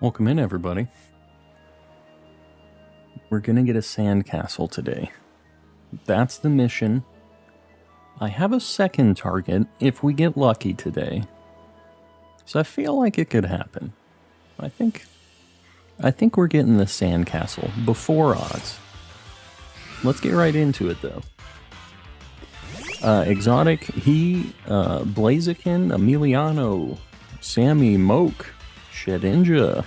Welcome in, everybody. We're gonna get a sandcastle today. That's the mission. I have a second target if we get lucky today. So I feel like it could happen. I think we're getting the sandcastle before odds. Let's get right into it, though. Exotic, Blaziken, Emiliano, Sammy, Moke, Shedinja.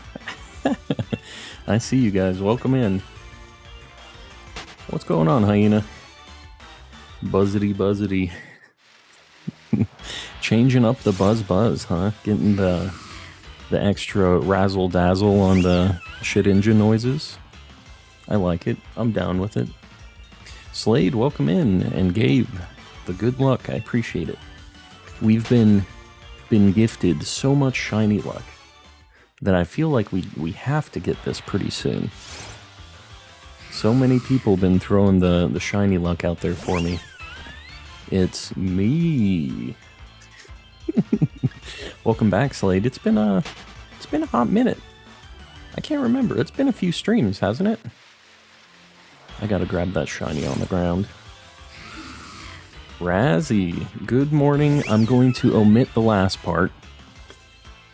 I see you guys. Welcome in. What's going on, Hyena? Buzzity. Changing up the buzz, huh? Getting the extra razzle dazzle on the Shedinja noises. I like it. I'm down with it. Slade, welcome in, and Gabe, the good luck. I appreciate it. We've been gifted so much shiny luck that I feel like we have to get this pretty soon. So many people been throwing the shiny luck out there for me. It's me. Welcome back, Slade. It's been a hot minute. I can't remember. It's been a few streams, hasn't it? I gotta grab that shiny on the ground. Razzie, good morning. I'm going to omit the last part.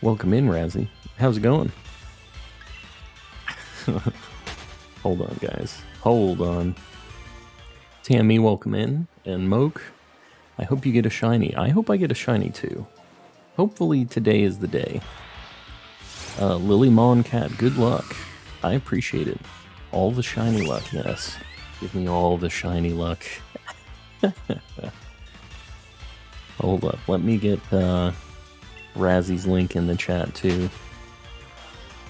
Welcome in, Razzie. How's it going? Hold on, guys. Hold on. Tammy, welcome in. And Moke, I hope you get a shiny. I hope I get a shiny, too. Hopefully today is the day. Lily Mon Cat, good luck. I appreciate it. All the shiny luck, yes. Give me all the shiny luck. Hold up. Let me get Razzie's link in the chat, too.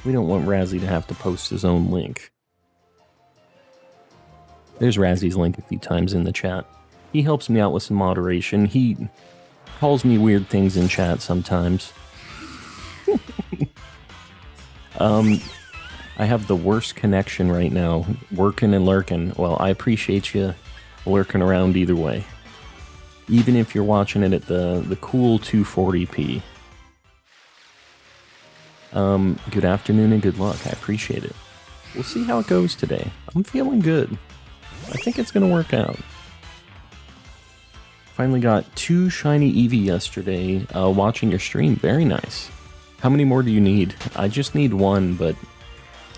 We don't want Razzie to have to post his own link. There's Razzie's link a few times in the chat. He helps me out with some moderation. He calls me weird things in chat sometimes. I have the worst connection right now, working and lurking. Well, I appreciate you lurking around either way. Even if you're watching it at the cool 240p. Good afternoon and good luck. I appreciate it. We'll see how it goes today. I'm feeling good. I think it's going to work out. Finally got 2 shiny Eevee yesterday watching your stream. Very nice. How many more do you need? I just need 1, but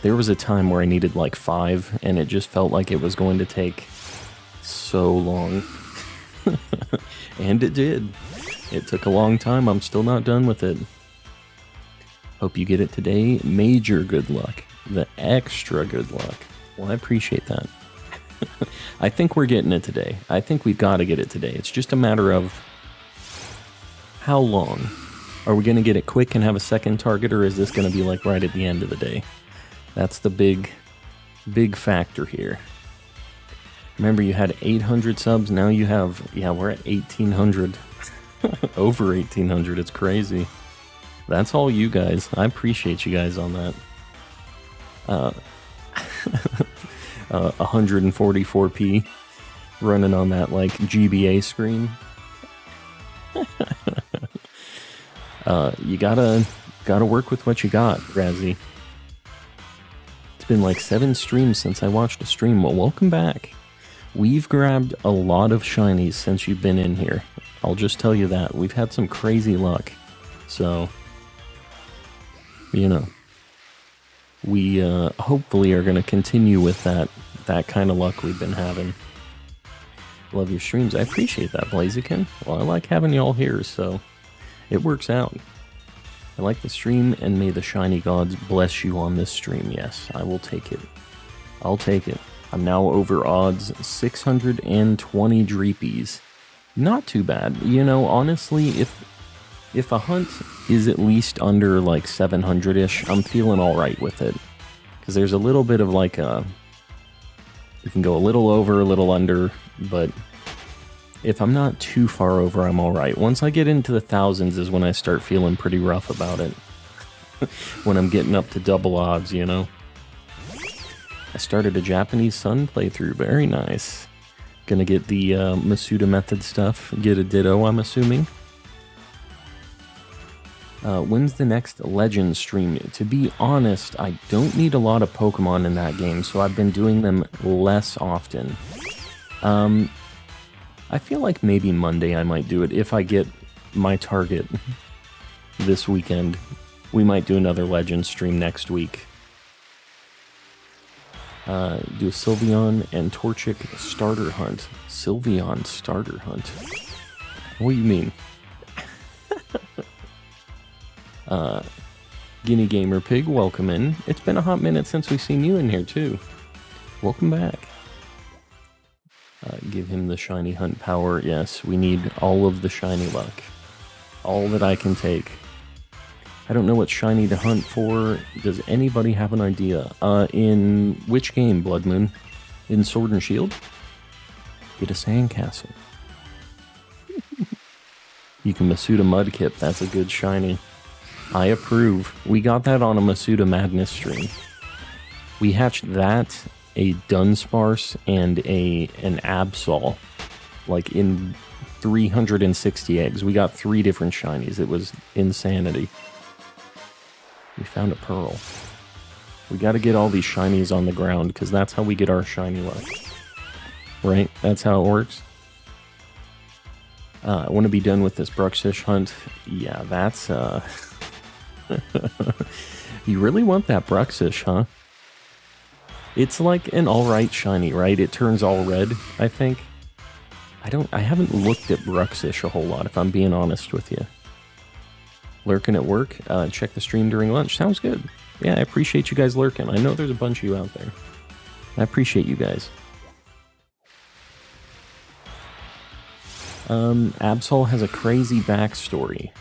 there was a time where I needed like 5, and it just felt like it was going to take so long. And it did. It took a long time. I'm still not done with it. Hope you get it today. Major good luck. The extra good luck. Well, I appreciate that. I think we're getting it today. I think we've got to get it today. It's just a matter of how long. Are we going to get it quick and have a second target, or is this going to be like right at the end of the day? That's the big factor here. Remember, you had 800 subs. Now you have, yeah, we're at 1,800. Over 1,800. It's crazy. That's all you guys. I appreciate you guys on that. 144p running on that like GBA screen. You gotta work with what you got, Razzie. It's been like 7 streams since I watched a stream. Well, welcome back. We've grabbed a lot of shinies since you've been in here. I'll just tell you that. We've had some crazy luck. So, you know, we hopefully are going to continue with that kind of luck we've been having. Love your streams. I appreciate that, Blaziken. Well, I like having y'all here, so it works out. I like the stream, and may the shiny gods bless you on this stream. Yes, I will take it. I'll take it. I'm now over odds 620 Dreepies. Not too bad. You know, honestly, if a hunt is at least under like 700-ish, I'm feeling alright with it. Because there's a little bit of like a... You can go a little over, a little under, but if I'm not too far over, I'm alright. Once I get into the thousands is when I start feeling pretty rough about it. When I'm getting up to double odds, you know? I started a Japanese Sun playthrough. Very nice. Gonna get the Masuda method stuff. Get a Ditto, I'm assuming. When's the next Legend stream? To be honest, I don't need a lot of Pokemon in that game, so I've been doing them less often. I feel like maybe Monday I might do it if I get my target this weekend. We might do another Legend stream next week. Do a Sylveon and Torchic starter hunt. Sylveon starter hunt? What do you mean? Guinea Gamer Pig, welcome in. It's been a hot minute since we've seen you in here, too. Welcome back. Give him the shiny hunt power. Yes, we need all of the shiny luck. All that I can take. I don't know what shiny to hunt for. Does anybody have an idea? In which game, Blood Moon? In Sword and Shield? Get a sandcastle. You can Masuda Mudkip. That's a good shiny. I approve. We got that on a Masuda Madness stream. We hatched that, a Dunsparce, and an Absol, like in 360 eggs. We got 3 different shinies. It was insanity. We found a Pearl. We got to get all these shinies on the ground, because that's how we get our shiny luck. Right? That's how it works. I want to be done with this Bruxish hunt. Yeah, that's... You really want that Bruxish, huh? It's like an alright shiny, right? It turns all red, I think. I haven't looked at Bruxish a whole lot, if I'm being honest with you. Lurking at work? Check the stream during lunch. Sounds good. Yeah, I appreciate you guys lurking. I know there's a bunch of you out there. I appreciate you guys. Absol has a crazy backstory.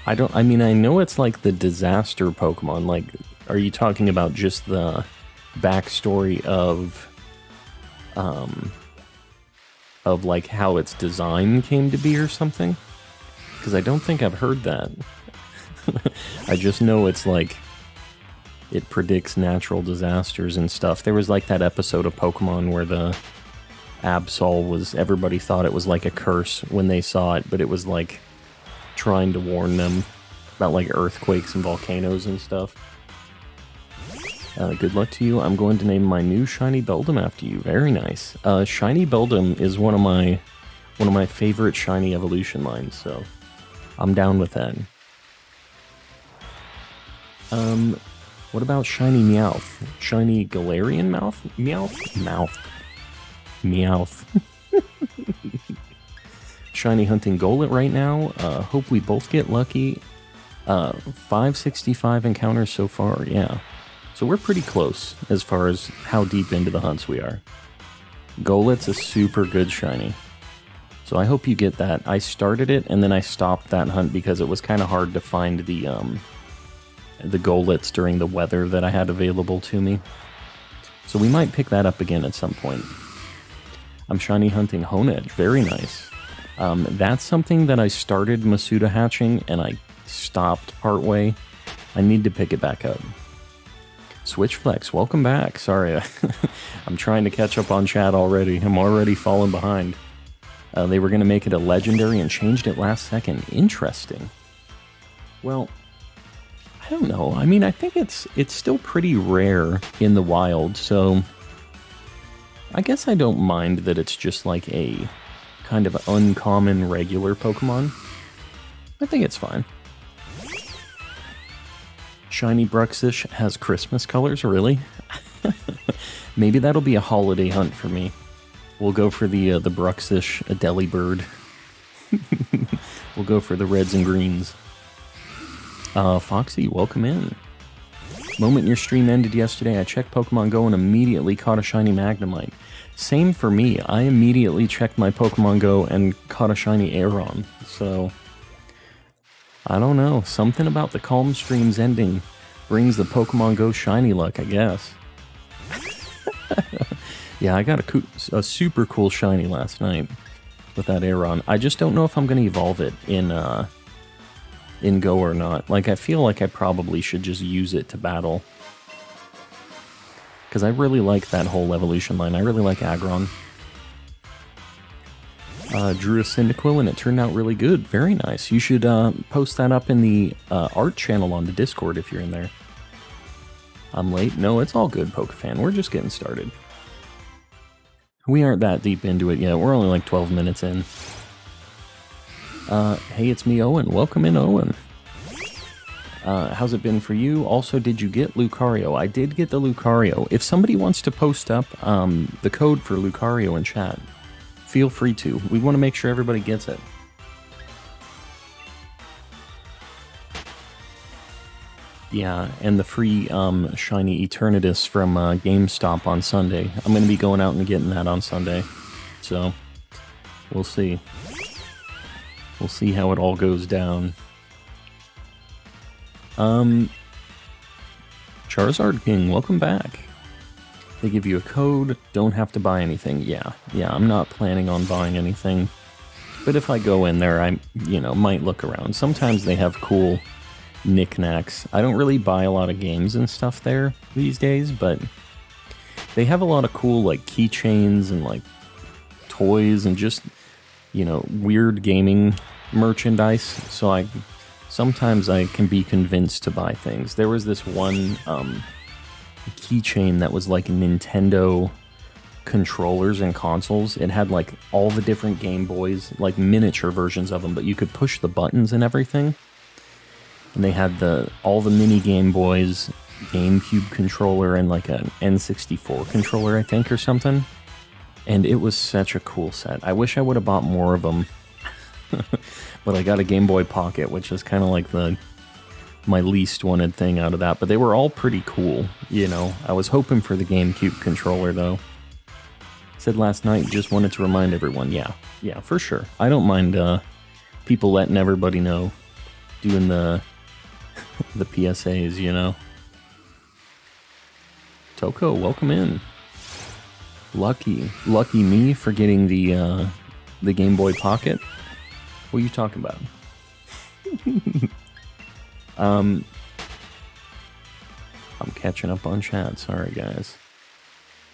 I mean, I know it's like the disaster Pokemon. Like, are you talking about just the backstory of like how its design came to be or something? Because I don't think I've heard that. I just know it's like it predicts natural disasters and stuff. There was like that episode of Pokemon where the Absol was, everybody thought it was like a curse when they saw it, but it was like trying to warn them about like earthquakes and volcanoes and stuff. Good luck to you. I'm going to name my new shiny Beldum after you. Very nice. Shiny Beldum is one of my favorite shiny evolution lines, so I'm down with that. What about shiny Meowth? Shiny Galarian Meowth? Meowth. Shiny hunting Golett right now. Hope we both get lucky. 565 encounters so far, yeah. So we're pretty close as far as how deep into the hunts we are. Golett's a super good shiny. So I hope you get that. I started it and then I stopped that hunt because it was kind of hard to find the Goletts during the weather that I had available to me. So we might pick that up again at some point. I'm shiny hunting Honedge. Very nice. That's something that I started Masuda hatching and I stopped partway. I need to pick it back up. Switchflex, welcome back. Sorry, I'm trying to catch up on chat already. I'm already falling behind. They were going to make it a legendary and changed it last second. Interesting. Well, I don't know. I mean, I think it's still pretty rare in the wild, so I guess I don't mind that it's just like a kind of uncommon regular Pokemon. I think it's fine. Shiny Bruxish has Christmas colors, really? Maybe that'll be a holiday hunt for me. We'll go for the Bruxish Delibird. We'll go for the reds and greens. Foxy, welcome in. Moment your stream ended yesterday, I checked Pokemon Go and immediately caught a shiny Magnemite. Same for me. I immediately checked my Pokemon Go and caught a shiny Aeron. So, I don't know. Something about the calm streams ending brings the Pokemon Go shiny luck, I guess. Yeah, I got a super cool shiny last night with that Aeron. I just don't know if I'm going to evolve it in Go or not. Like, I feel like I probably should just use it to battle. Because I really like that whole evolution line. I really like Aggron. Drew a Cyndaquil and it turned out really good. Very nice. You should post that up in the art channel on the Discord if you're in there. I'm late. No, it's all good, Pokefan. We're just getting started. We aren't that deep into it yet. We're only like 12 minutes in. Hey, it's me, Owen. Welcome in, Owen. How's it been for you? Also, did you get Lucario? I did get the Lucario. If somebody wants to post up the code for Lucario in chat, feel free to. We want to make sure everybody gets it. Yeah, and the free shiny Eternatus from GameStop on Sunday. I'm going to be going out and getting that on Sunday. So, we'll see. We'll see how it all goes down. Charizard King, welcome back. They give you a code, don't have to buy anything. Yeah, I'm not planning on buying anything. But if I go in there, I, might look around. Sometimes they have cool knickknacks. I don't really buy a lot of games and stuff there these days, but they have a lot of cool, like, keychains and, like, toys and just, weird gaming merchandise. So sometimes I can be convinced to buy things. There was this one keychain that was like Nintendo controllers and consoles. It had like all the different Game Boys, like miniature versions of them, but you could push the buttons and everything. And they had all the mini Game Boys, GameCube controller, and like an N64 controller, I think, or something. And it was such a cool set. I wish I would have bought more of them. But I got a Game Boy Pocket, which is kind of like my least wanted thing out of that. But they were all pretty cool, I was hoping for the GameCube controller, though. Said last night, just wanted to remind everyone. Yeah, for sure. I don't mind people letting everybody know, doing the PSAs, Toko, welcome in. Lucky me for getting the Game Boy Pocket. What are you talking about? I'm catching up on chat. Sorry, guys.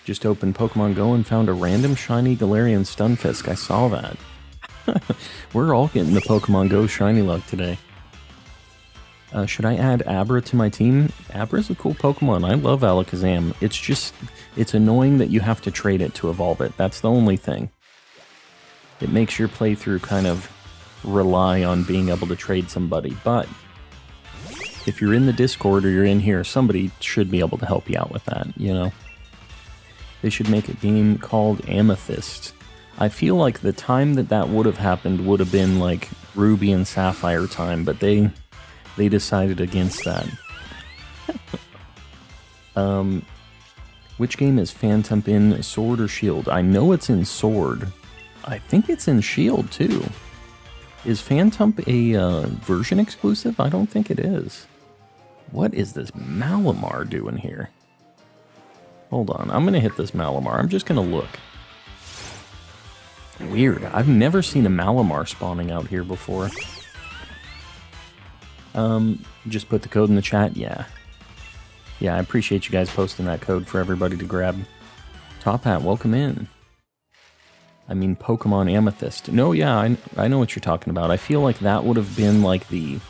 Just opened Pokemon Go and found a random shiny Galarian Stunfisk. I saw that. We're all getting the Pokemon Go shiny luck today. Should I add Abra to my team? Abra's a cool Pokemon. I love Alakazam. It's annoying that you have to trade it to evolve it. That's the only thing. It makes your playthrough kind of rely on being able to trade somebody. But if you're in the Discord or you're in here, somebody should be able to help you out with that, They should make a game called Amethyst. I feel like the time that would have happened would have been like Ruby and Sapphire time, but they decided against that. Which game is Phantump in, Sword or Shield? I know it's in Sword. I think it's in Shield too. Is Phantump a version exclusive? I don't think it is. What is this Malamar doing here? Hold on, I'm gonna hit this Malamar. I'm just gonna look. Weird. I've never seen a Malamar spawning out here before. Just put the code in the chat. Yeah, I appreciate you guys posting that code for everybody to grab. Top Hat, welcome in. I mean, Pokemon Amethyst. No, yeah, I know what you're talking about. I feel like that would have been like the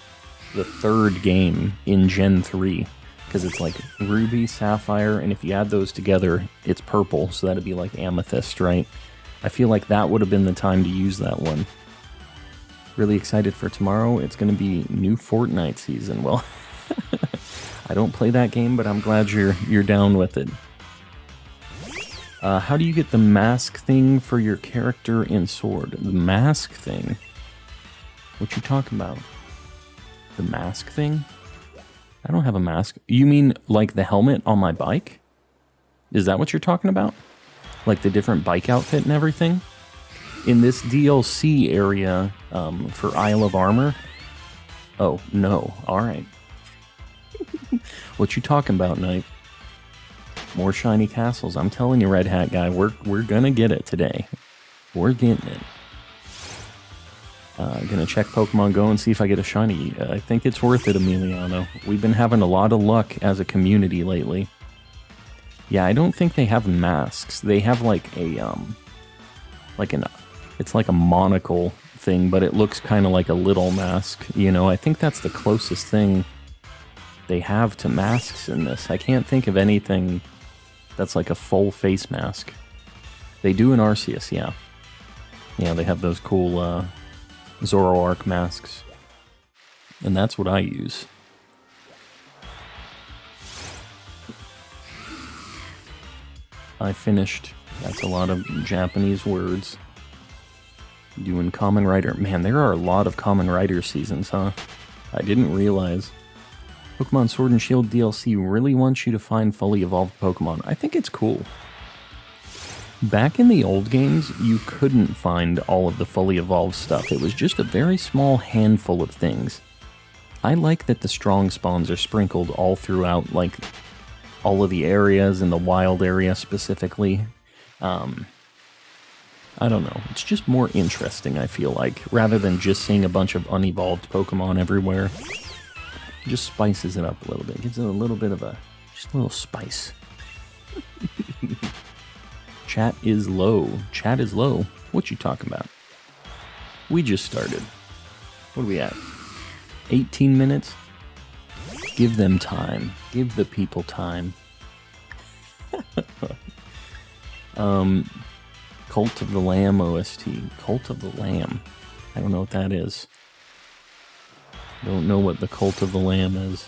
third game in Gen 3. Because it's like Ruby, Sapphire, and if you add those together, it's purple. So that'd be like Amethyst, right? I feel like that would have been the time to use that one. Really excited for tomorrow. It's going to be new Fortnite season. Well, I don't play that game, but I'm glad you're down with it. How do you get the mask thing for your character in Sword? The mask thing? What you talking about? The mask thing? I don't have a mask. You mean like the helmet on my bike? Is that what you're talking about? Like the different bike outfit and everything? In this DLC area for Isle of Armor? Oh, no. Alright. What you talking about, Knight? More shiny castles. I'm telling you, Red Hat guy, we're gonna get it today. We're getting it. Gonna check Pokemon Go and see if I get a shiny. I think it's worth it, Emiliano. We've been having a lot of luck as a community lately. Yeah, I don't think they have masks. They have like a It's like a monocle thing, but it looks kind of like a little mask. You know, I think that's the closest thing they have to masks in this. I can't think of anything that's like a full face mask. They do in Arceus, yeah. Yeah, they have those cool Zoroark masks. And that's what I use. I finished. That's a lot of Japanese words. Doing Common Rider. Man, there are a lot of Common Rider seasons, huh? I didn't realize. Pokemon Sword and Shield DLC really wants you to find fully evolved Pokemon. I think it's cool. Back in the old games, you couldn't find all of the fully evolved stuff. It was just a very small handful of things. I like that the strong spawns are sprinkled all throughout, like, all of the areas, and the wild area specifically. I don't know. It's just more interesting, I feel like, rather than just seeing a bunch of unevolved Pokemon everywhere. It just spices it up a little bit. Gives it a little bit of just a little spice. Chat is low. Chat is low. What you talking about? We just started. What are we at? 18 minutes? Give them time. Give the people time. Cult of the Lamb OST. Cult of the Lamb. I don't know what that is. Don't know what the Cult of the Lamb is.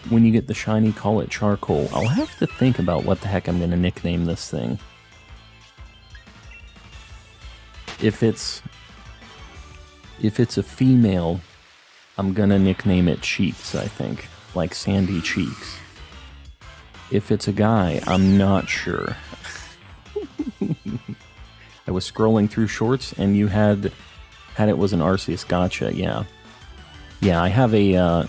When you get the shiny, call it charcoal. I'll have to think about what the heck I'm going to nickname this thing. If it's a female, I'm going to nickname it Cheeks, I think. Like Sandy Cheeks. If it's a guy, I'm not sure. I was scrolling through shorts and you had it was an Arceus. Gotcha, yeah. Yeah, I have the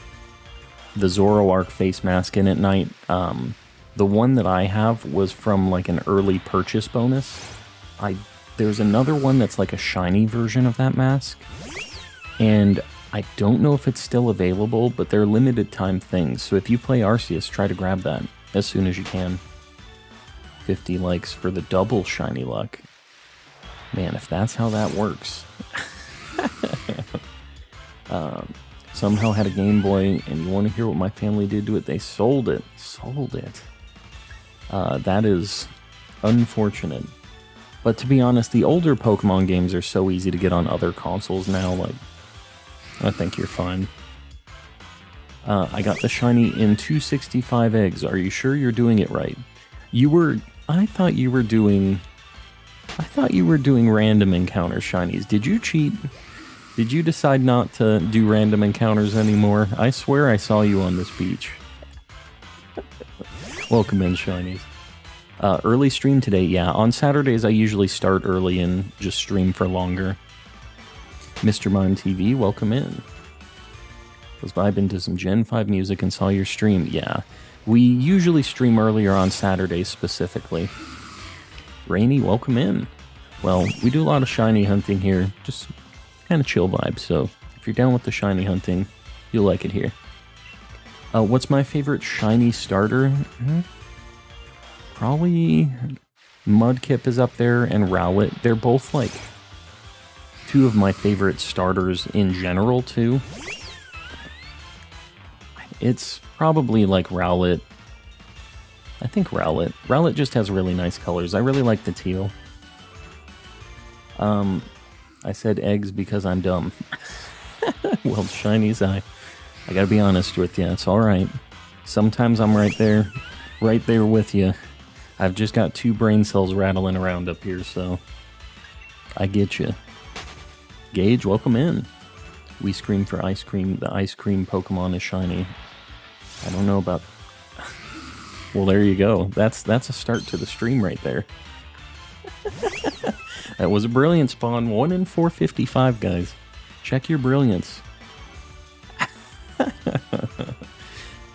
Zoroark face mask in at night. The one that I have was from like an early purchase bonus. There's another one that's like a shiny version of that mask. And I don't know if it's still available, but they're limited time things. So if you play Arceus, try to grab that as soon as you can. 50 likes for the double shiny luck. Man, if that's how that works. Somehow had a Game Boy, and you want to hear what my family did to it? They sold it. Sold it. That is unfortunate. But to be honest, the older Pokemon games are so easy to get on other consoles now, like, I think you're fine. I got the shiny in 265 eggs. Are you sure you're doing it right? I thought you were doing random encounter shinies. Did you cheat? Did you decide not to do random encounters anymore? I swear I saw you on this beach. Welcome in, shinies. Early stream today, yeah. On Saturdays, I usually start early and just stream for longer. Mr. Mime TV, welcome in. Was vibing to some Gen 5 music and saw your stream. Yeah, we usually stream earlier on Saturdays specifically. Rainy, welcome in. Well, we do a lot of shiny hunting here. Just kind of chill vibe, so if you're down with the shiny hunting, you'll like it here. What's my favorite shiny starter? Probably Mudkip is up there and Rowlet. They're both like two of my favorite starters in general too. It's probably like Rowlet. I think Rowlet. Rowlet just has really nice colors. I really like the teal. I said eggs because I'm dumb. Well, shinies, I gotta be honest with you. It's alright. Sometimes I'm right there with you. I've just got 2 brain cells rattling around up here, so I get you. Gage, welcome in. We scream for ice cream. The ice cream Pokemon is shiny. I don't know about... Well, there you go. That's a start to the stream right there. That was a brilliant spawn. 1 in 455, guys. Check your brilliance.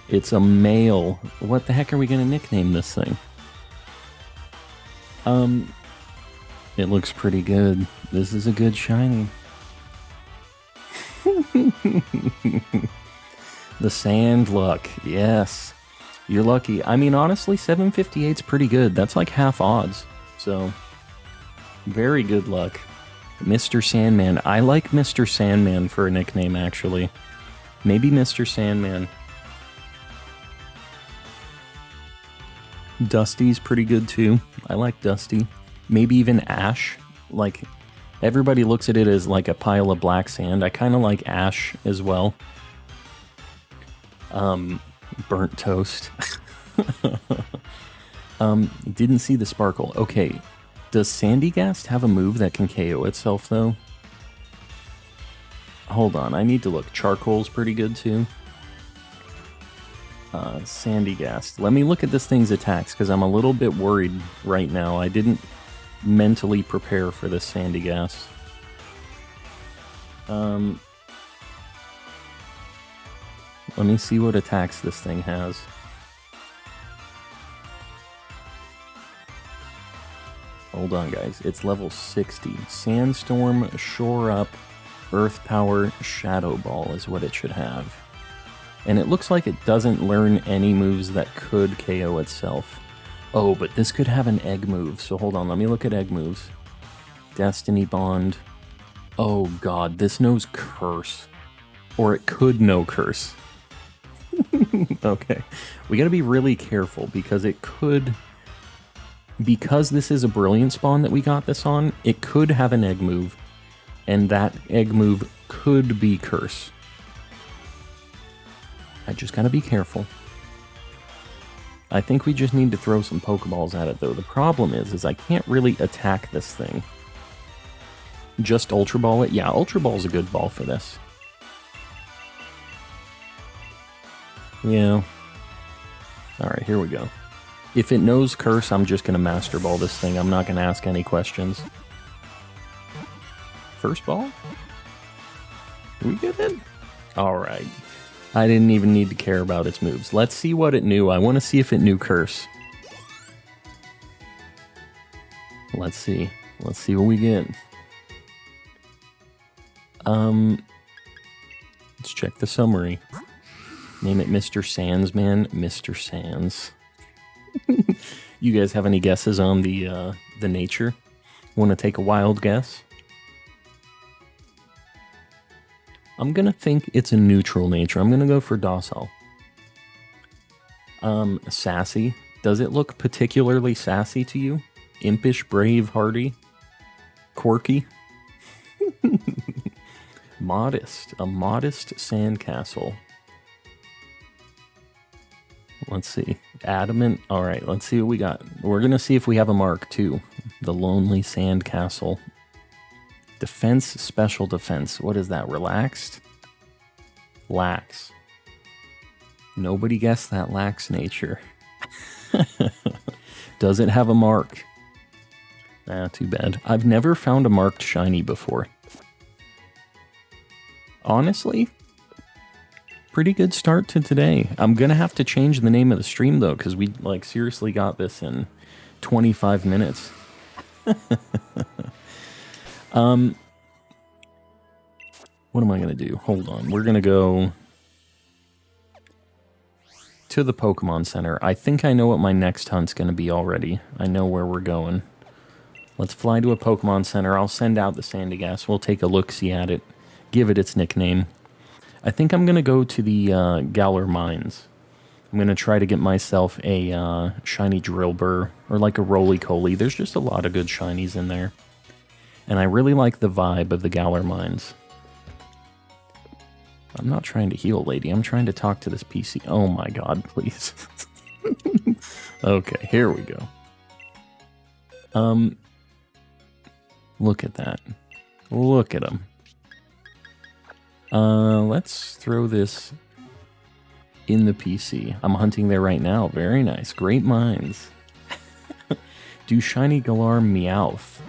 It's a male. What the heck are we going to nickname this thing? It looks pretty good. This is a good shiny. The sand luck. Yes. You're lucky. I mean, honestly, 758's pretty good. That's like half odds. So, Very good luck. Mr. Sandman. I like Mr. Sandman for a nickname, actually. Maybe Mr. Sandman. Dusty's pretty good, too. I like Dusty. Maybe even Ash. Like, everybody looks at it as like a pile of black sand. I kind of like Ash as well. Burnt toast. Didn't see the sparkle. Okay. Does Sandygast have a move that can KO itself, though? Hold on, I need to look. Charcoal's pretty good, too. Sandygast. Let me look at this thing's attacks, because I'm a little bit worried right now. I didn't mentally prepare for this Sandygast. Let me see what attacks this thing has. Hold on, guys. It's level 60. Sandstorm, Shore Up, Earth Power, Shadow Ball is what it should have. And it looks like it doesn't learn any moves that could KO itself. Oh, but this could have an egg move. So hold on, let me look at egg moves. Destiny Bond. Oh god, this knows Curse. Or it could know Curse. Okay. We gotta be really careful because it could... Because this is a brilliant spawn that we got this on, it could have an egg move. And that egg move could be Curse. I just gotta be careful. I think we just need to throw some Pokeballs at it, though. The problem is I can't really attack this thing. Just Ultra Ball it? Yeah, Ultra Ball's a good ball for this. Yeah. Alright, here we go. If it knows Curse, I'm just gonna Master Ball this thing. I'm not gonna ask any questions. First ball? We get it? Alright. I didn't even need to care about its moves. Let's see what it knew. I want to see if it knew Curse. Let's see. Let's see what we get. Let's check the summary. Name it Mr. Sandsman. Mr. Sands. You guys have any guesses on the nature? Want to take a wild guess? I'm gonna think it's a neutral nature. I'm gonna go for docile. Sassy. Does it look particularly sassy to you? Impish, brave, hardy? Quirky? Modest. A modest sandcastle. Let's see. Adamant. Alright, let's see what we got. We're gonna see if we have a mark too. The lonely sandcastle. Defense, special defense. What is that? Relaxed? Lax. Nobody guessed that lax nature. Does it have a mark? Ah, too bad. I've never found a marked shiny before. Honestly, pretty good start to today. I'm gonna have to change the name of the stream though, because we like seriously got this in 25 minutes. What am I going to do? Hold on. We're going to go to the Pokemon Center. I think I know what my next hunt's going to be already. I know where we're going. Let's fly to a Pokemon Center. I'll send out the Sandygast. We'll take a look-see at it. Give it its nickname. I think I'm going to go to the Galar Mines. I'm going to try to get myself a shiny Drillbur or like a Roly-Poly. There's just a lot of good shinies in there. And I really like the vibe of the Galar Mines. I'm not trying to heal, lady. I'm trying to talk to this PC. Oh my god, please. Okay, here we go. Look at that. Look at him. Let's throw this in the PC. I'm hunting there right now. Very nice. Great minds. Do shiny Galar Meowth?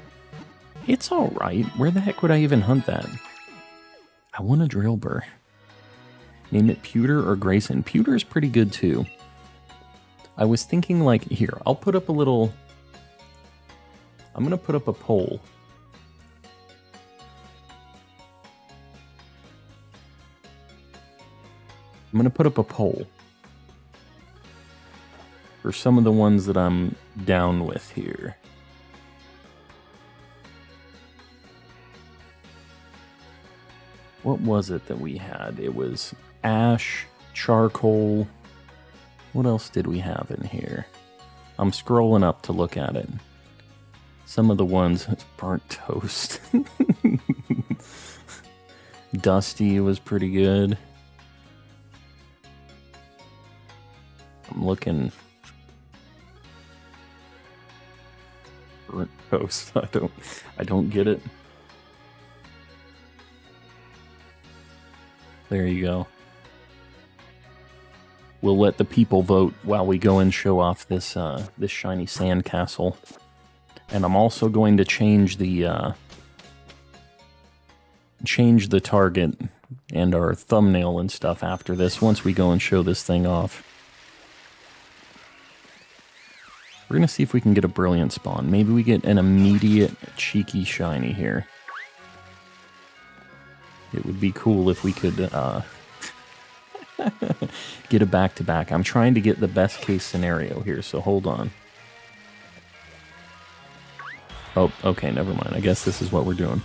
It's alright. Where the heck would I even hunt that? I want a Drillbur. Name it Pewter or Grayson. Pewter is pretty good too. I was thinking like, here, I'll put up a little... I'm going to put up a poll. I'm going to put up a poll for some of the ones that I'm down with here. What was it that we had? It was ash, charcoal. What else did we have in here? I'm scrolling up to look at it. Some of the ones, burnt toast. Dusty was pretty good. I'm looking. Burnt toast. I don't get it. There you go. We'll let the people vote while we go and show off this this shiny sandcastle. And I'm also going to change the target and our thumbnail and stuff after this once we go and show this thing off. We're going to see if we can get a brilliant spawn. Maybe we get an immediate cheeky shiny here. It would be cool if we could get a back-to-back. I'm trying to get the best case scenario here, so hold on. Oh, okay, never mind. I guess this is what we're doing.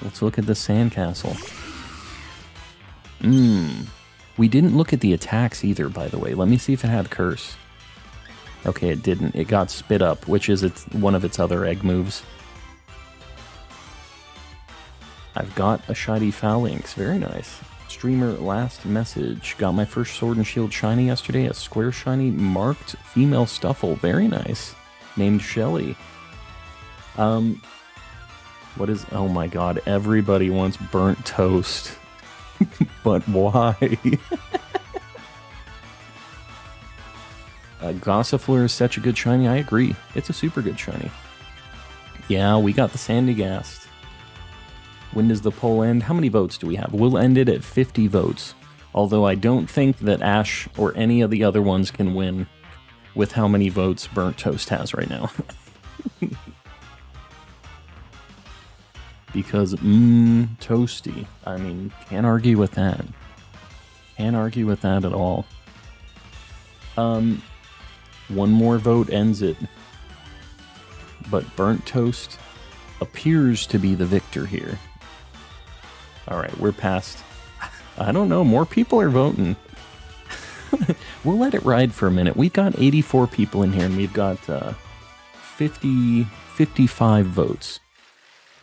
Let's look at the sandcastle. We didn't look at the attacks either, by the way. Let me see if it had curse. Okay, it didn't. It got spit up, which is one of its other egg moves. I've got a shiny phalanx. Very nice. Streamer last message. Got my first sword and shield shiny yesterday. A square shiny marked female stuffle. Very nice. Named Shelly. What is... Oh my god. Everybody wants burnt toast. But why? Gossifleur is such a good shiny. I agree. It's a super good shiny. Yeah, we got the Sandygast. When does the poll end? How many votes do we have? We'll end it at 50 votes. Although I don't think that Ash or any of the other ones can win with how many votes Burnt Toast has right now. Because, toasty. I mean, can't argue with that. Can't argue with that at all. One more vote ends it. But Burnt Toast appears to be the victor here. Alright, we're past... I don't know, more people are voting. We'll let it ride for a minute. We've got 84 people in here, and we've got 55 votes.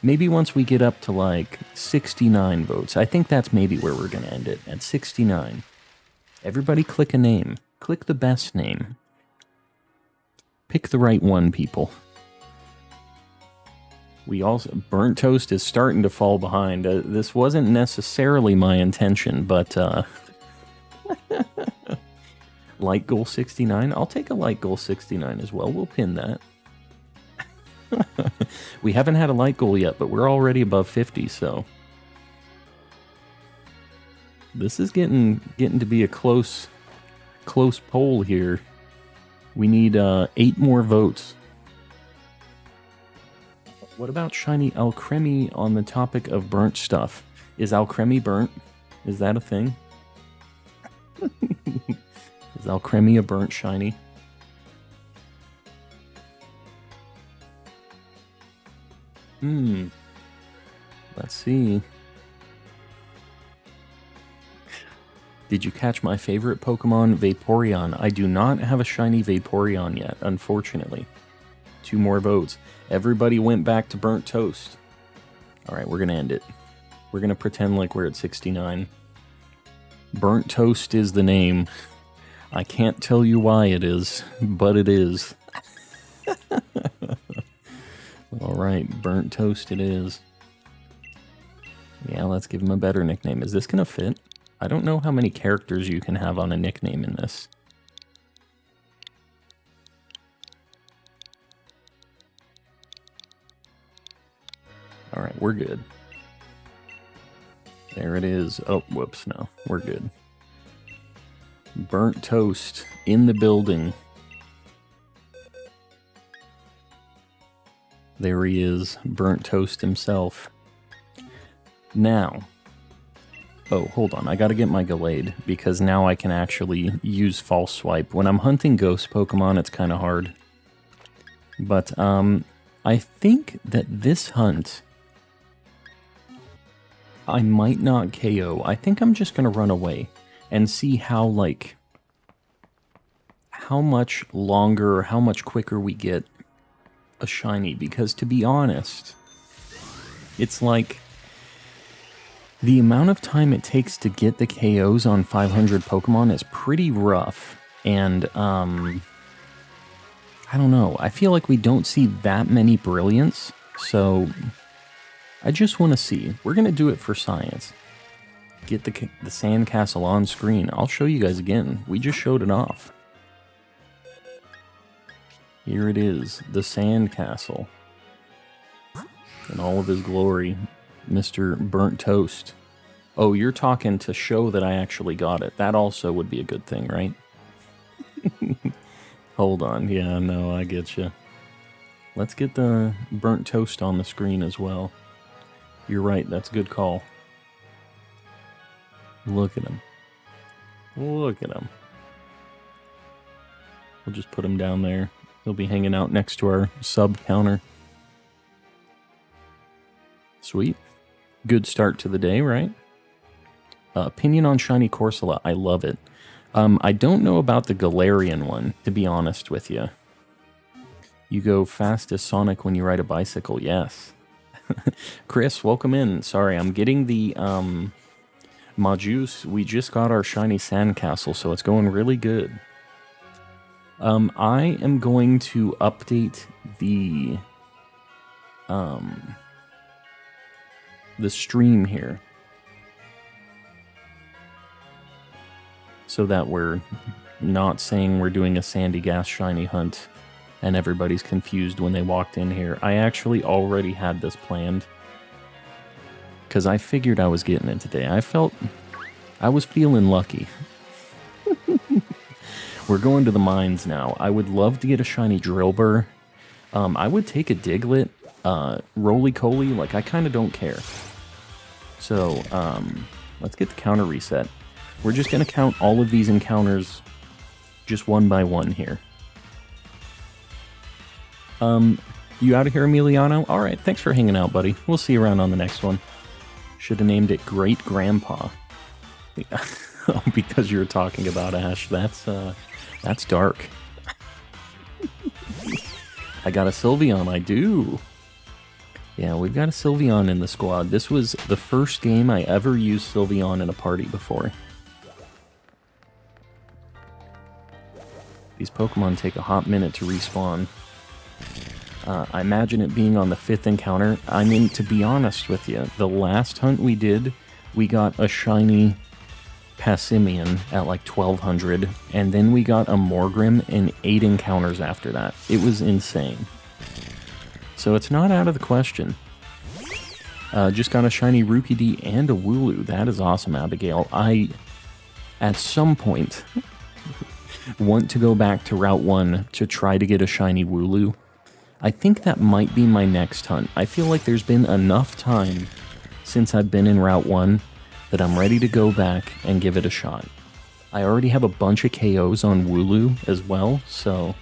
Maybe once we get up to like 69 votes, I think that's maybe where we're going to end it, at 69. Everybody click a name. Click the best name. Pick the right one, people. We also... Burnt Toast is starting to fall behind. This wasn't necessarily my intention, but... Light goal 69? I'll take a light goal 69 as well. We'll pin that. We haven't had a light goal yet, but we're already above 50, so... This is getting to be a close poll here. We need 8 more votes. What about shiny Alcremie on the topic of burnt stuff? Is Alcremie burnt? Is that a thing? Is Alcremie a burnt shiny? Let's see. Did you catch my favorite Pokemon, Vaporeon? I do not have a shiny Vaporeon yet, unfortunately. 2 more votes. Everybody went back to Burnt Toast. Alright, we're going to end it. We're going to pretend like we're at 69. Burnt Toast is the name. I can't tell you why it is, but it is. Alright, Burnt Toast it is. Yeah, let's give him a better nickname. Is this going to fit? I don't know how many characters you can have on a nickname in this. Alright, we're good. There it is. Oh, whoops, no. We're good. Burnt Toast in the building. There he is, Burnt Toast himself. Now... Oh, hold on. I gotta get my Gallade, because now I can actually use False Swipe. When I'm hunting ghost Pokemon, it's kind of hard. But, I think that this hunt... I might not KO. I think I'm just going to run away and see how, like, how much longer, how much quicker we get a shiny. Because to be honest, it's like the amount of time it takes to get the KOs on 500 Pokemon is pretty rough. And, I don't know. I feel like we don't see that many Brilliants, so I just want to see. We're going to do it for science. Get the sandcastle on screen. I'll show you guys again. We just showed it off. Here it is, the sandcastle. In all of his glory, Mr. Burnt Toast. Oh, you're talking to show that I actually got it. That also would be a good thing, right? Hold on. Yeah, no, I get you. Let's get the Burnt Toast on the screen as well. You're right, that's a good call. Look at him. Look at him. We'll just put him down there. He'll be hanging out next to our sub counter. Sweet. Good start to the day, right? Opinion on Shiny Corsola. I love it. I don't know about the Galarian one, to be honest with you. You go fast as Sonic when you ride a bicycle, yes. Chris, welcome in. Sorry, I'm getting the Majuice. We just got our shiny Sandcastle, so it's going really good. I am going to update the stream here so that we're not saying we're doing a Sandygast shiny hunt and everybody's confused when they walked in here. I actually already had this planned because I figured I was getting it today. I was feeling lucky. We're going to the mines now. I would love to get a shiny Drillbur. I would take a Diglett, Roly-Coly, like I kind of don't care. So, let's get the counter reset. We're just going to count all of these encounters just one by one here. You out of here, Emiliano? Alright, thanks for hanging out, buddy. We'll see you around on the next one. Should have named it Great Grandpa. Because you were talking about Ash. That's dark. I got a Sylveon, I do. Yeah, we've got a Sylveon in the squad. This was the first game I ever used Sylveon in a party before. These Pokemon take a hot minute to respawn. I imagine it being on the 5th encounter. I mean, to be honest with you, the last hunt we did, we got a shiny Passimian at like 1200, and then we got a Morgrim in 8 encounters after that. It was insane. So it's not out of the question. Just got a shiny Rookidee and a Wooloo. That is awesome, Abigail. I, at some point, want to go back to Route 1 to try to get a shiny Wooloo. I think that might be my next hunt. I feel like there's been enough time since I've been in Route 1 that I'm ready to go back and give it a shot. I already have a bunch of KOs on Wooloo as well, so...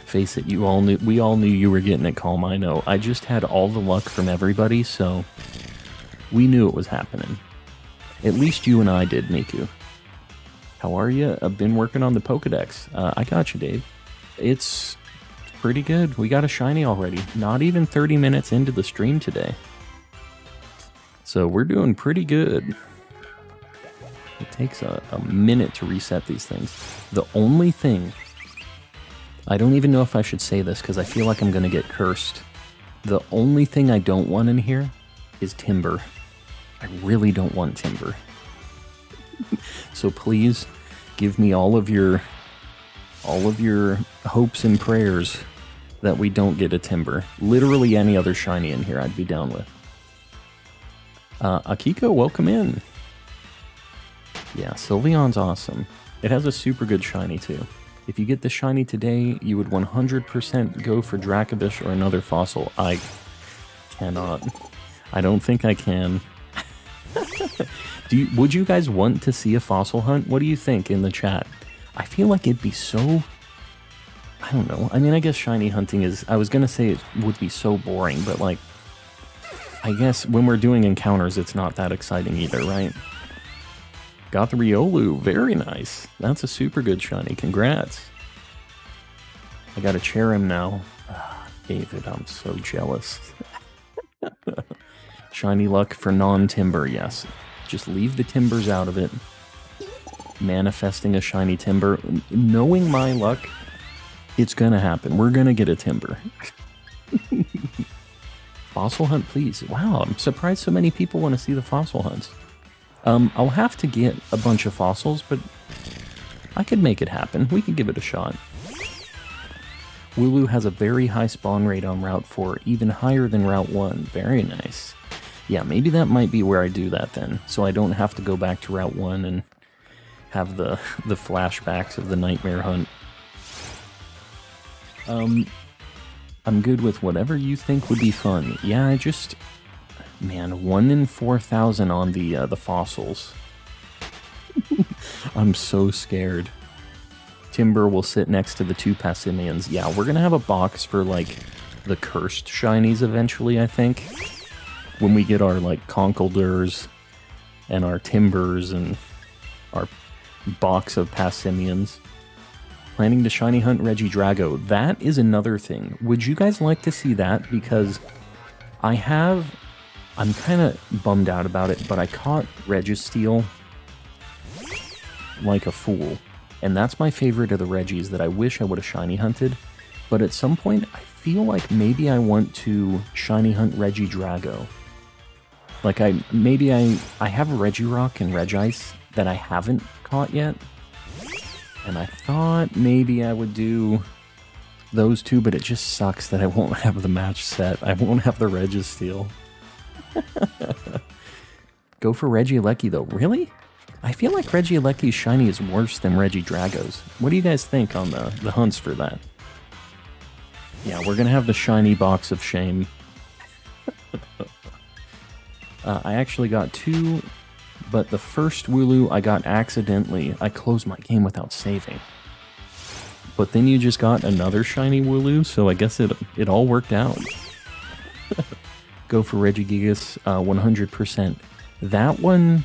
Face it, we all knew you were getting it, Calm, I know. I just had all the luck from everybody, so... We knew it was happening. At least you and I did, Miku. How are you? I've been working on the Pokedex. I got you, Dave. It's pretty good. We got a shiny already. Not even 30 minutes into the stream today. So we're doing pretty good. It takes a minute to reset these things. The only thing... I don't even know if I should say this because I feel like I'm going to get cursed. The only thing I don't want in here is Timber. I really don't want Timber. So please give me all of your hopes and prayers that we don't get a Timber. Literally any other shiny in here I'd be down with. Akiko, welcome in. Yeah, Sylveon's awesome. It has a super good shiny too. If you get the shiny today, you would 100% go for Dracovish or another fossil. I cannot. I don't think I can. Would you guys want to see a fossil hunt? What do you think in the chat? I feel like it'd be so... I don't know. I mean, I guess shiny hunting is... I was going to say it would be so boring, but like... I guess when we're doing encounters, it's not that exciting either, right? Got the Riolu. Very nice. That's a super good shiny. Congrats. I got a Cherim now. Ah, David, I'm so jealous. Shiny luck for non-timber, yes. Just leave the timbers out of it. Manifesting a shiny timber. Knowing my luck, it's gonna happen. We're gonna get a timber. Fossil hunt, please. Wow, I'm surprised so many people want to see the fossil hunts. I'll have to get a bunch of fossils, but I could make it happen. We could give it a shot. Wooloo has a very high spawn rate on Route 4, even higher than Route 1. Very nice. Yeah, maybe that might be where I do that then, so I don't have to go back to Route 1 and have the flashbacks of the nightmare hunt. I'm good with whatever you think would be fun. Yeah, I just... Man, 1 in 4,000 on the fossils. I'm so scared. Timber will sit next to the 2 Passimians. Yeah, we're gonna have a box for, like, the cursed shinies eventually, I think. When we get our, like, Conkeldurs and our Timbers and our box of Passimians. Planning to shiny hunt Regidrago. That is another thing. Would you guys like to see that? Because I'm kind of bummed out about it, but I caught Registeel like a fool. And that's my favorite of the Regis that I wish I would have shiny hunted. But at some point, I feel like maybe I want to shiny hunt Regidrago. Like, I have Regirock and Regice that I haven't caught yet. And I thought maybe I would do those two, but it just sucks that I won't have the match set. I won't have the Registeel. Go for Regieleki though. Really? I feel like Regieleki's shiny is worse than Regidrago's. What do you guys think on the hunts for that? Yeah, we're gonna have the shiny box of shame. I actually got 2, but the first Wooloo I got accidentally. I closed my game without saving. But then you just got another shiny Wooloo, so I guess it all worked out. Go for Regigigas 100%. That one,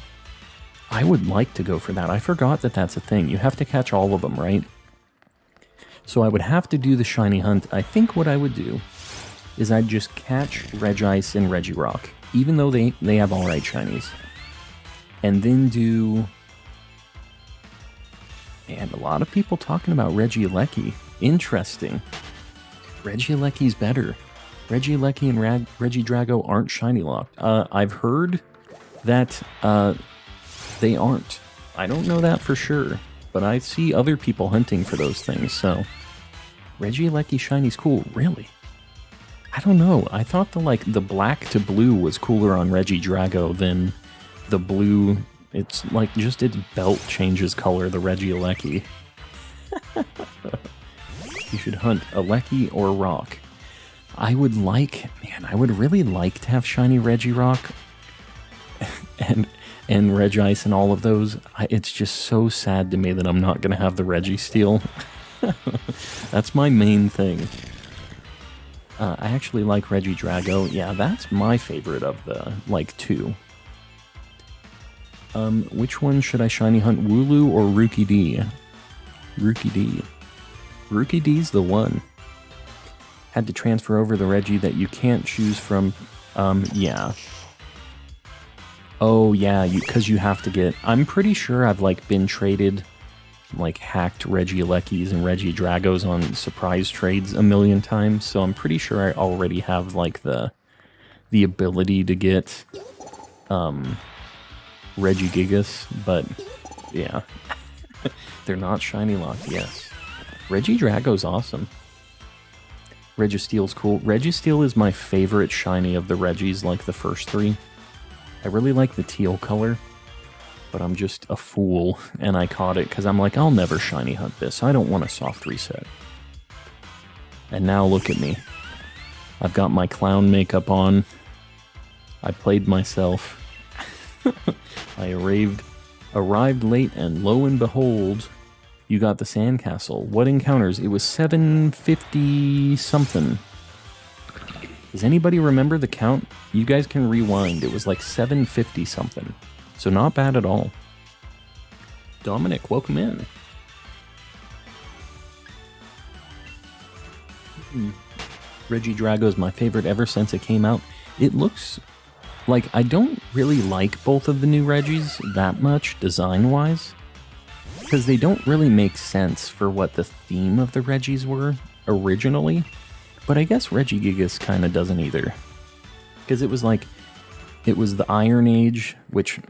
I would like to go for that. I forgot that that's a thing. You have to catch all of them, right? So I would have to do the shiny hunt. I think what I would do is I'd just catch Regice and Regirock, even though they have alright shinies. And then do... And a lot of people talking about Regieleki. Interesting. Regieleki's better. Regieleki and Regidrago aren't shiny locked. I've heard that they aren't. I don't know that for sure, but I see other people hunting for those things, so... Regieleki shiny's cool. Really? I don't know. I thought the black to blue was cooler on Regidrago than the blue. It's like just its belt changes color, the Regieleki. You should hunt Eleki or Rock. I would really like to have shiny Regirock and Regice and all of those. It's just so sad to me that I'm not going to have the Registeel. That's my main thing. I actually like Regidrago. Yeah, that's my favorite of the, 2. Which one should I shiny hunt? Wooloo or Rookie D? Rookie D. Rookie D's the one. Had to transfer over the Regi that you can't choose from. Yeah. Oh, yeah, because you have to get... I'm pretty sure I've, been traded... hacked Regielekis and Regidragos on surprise trades a million times, so I'm pretty sure I already have, the ability to get, Regigigas, but, yeah. They're not shiny locked, yes. Regidrago's awesome. Registeel's cool. Registeel is my favorite shiny of the Regis, the first 3. I really like the teal color. But I'm just a fool, and I caught it because I'm like, I'll never shiny hunt this. I don't want a soft reset. And now look at me. I've got my clown makeup on. I played myself. I arrived late, and lo and behold, you got the sandcastle. What encounters? It was 750 something. Does anybody remember the count? You guys can rewind. It was like 750 something. So not bad at all. Dominic, welcome in. Reggie Drago is my favorite ever since it came out. It looks like I don't really like both of the new Reggies that much design-wise, because they don't really make sense for what the theme of the Reggies were originally. But I guess Regigigas kind of doesn't either, because it was the Iron Age, which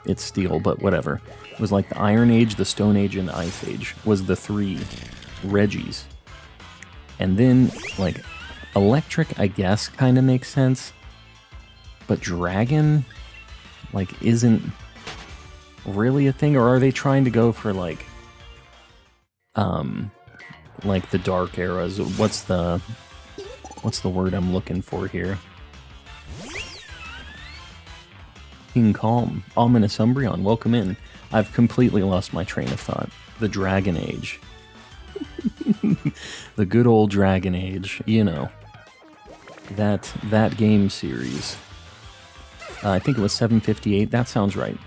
it's steel, but whatever. It was like the Iron Age, the Stone Age, and the Ice Age was the three Reggies. And then, like, Electric, I guess, kind of makes sense. But Dragon, like, isn't really a thing? Or are they trying to go for, like the Dark Eras? What's the word I'm looking for here? King Calm, Ominous Umbreon, welcome in. I've completely lost my train of thought. The Dragon Age. The good old Dragon Age, you know. That game series. I think it was 758. That sounds right.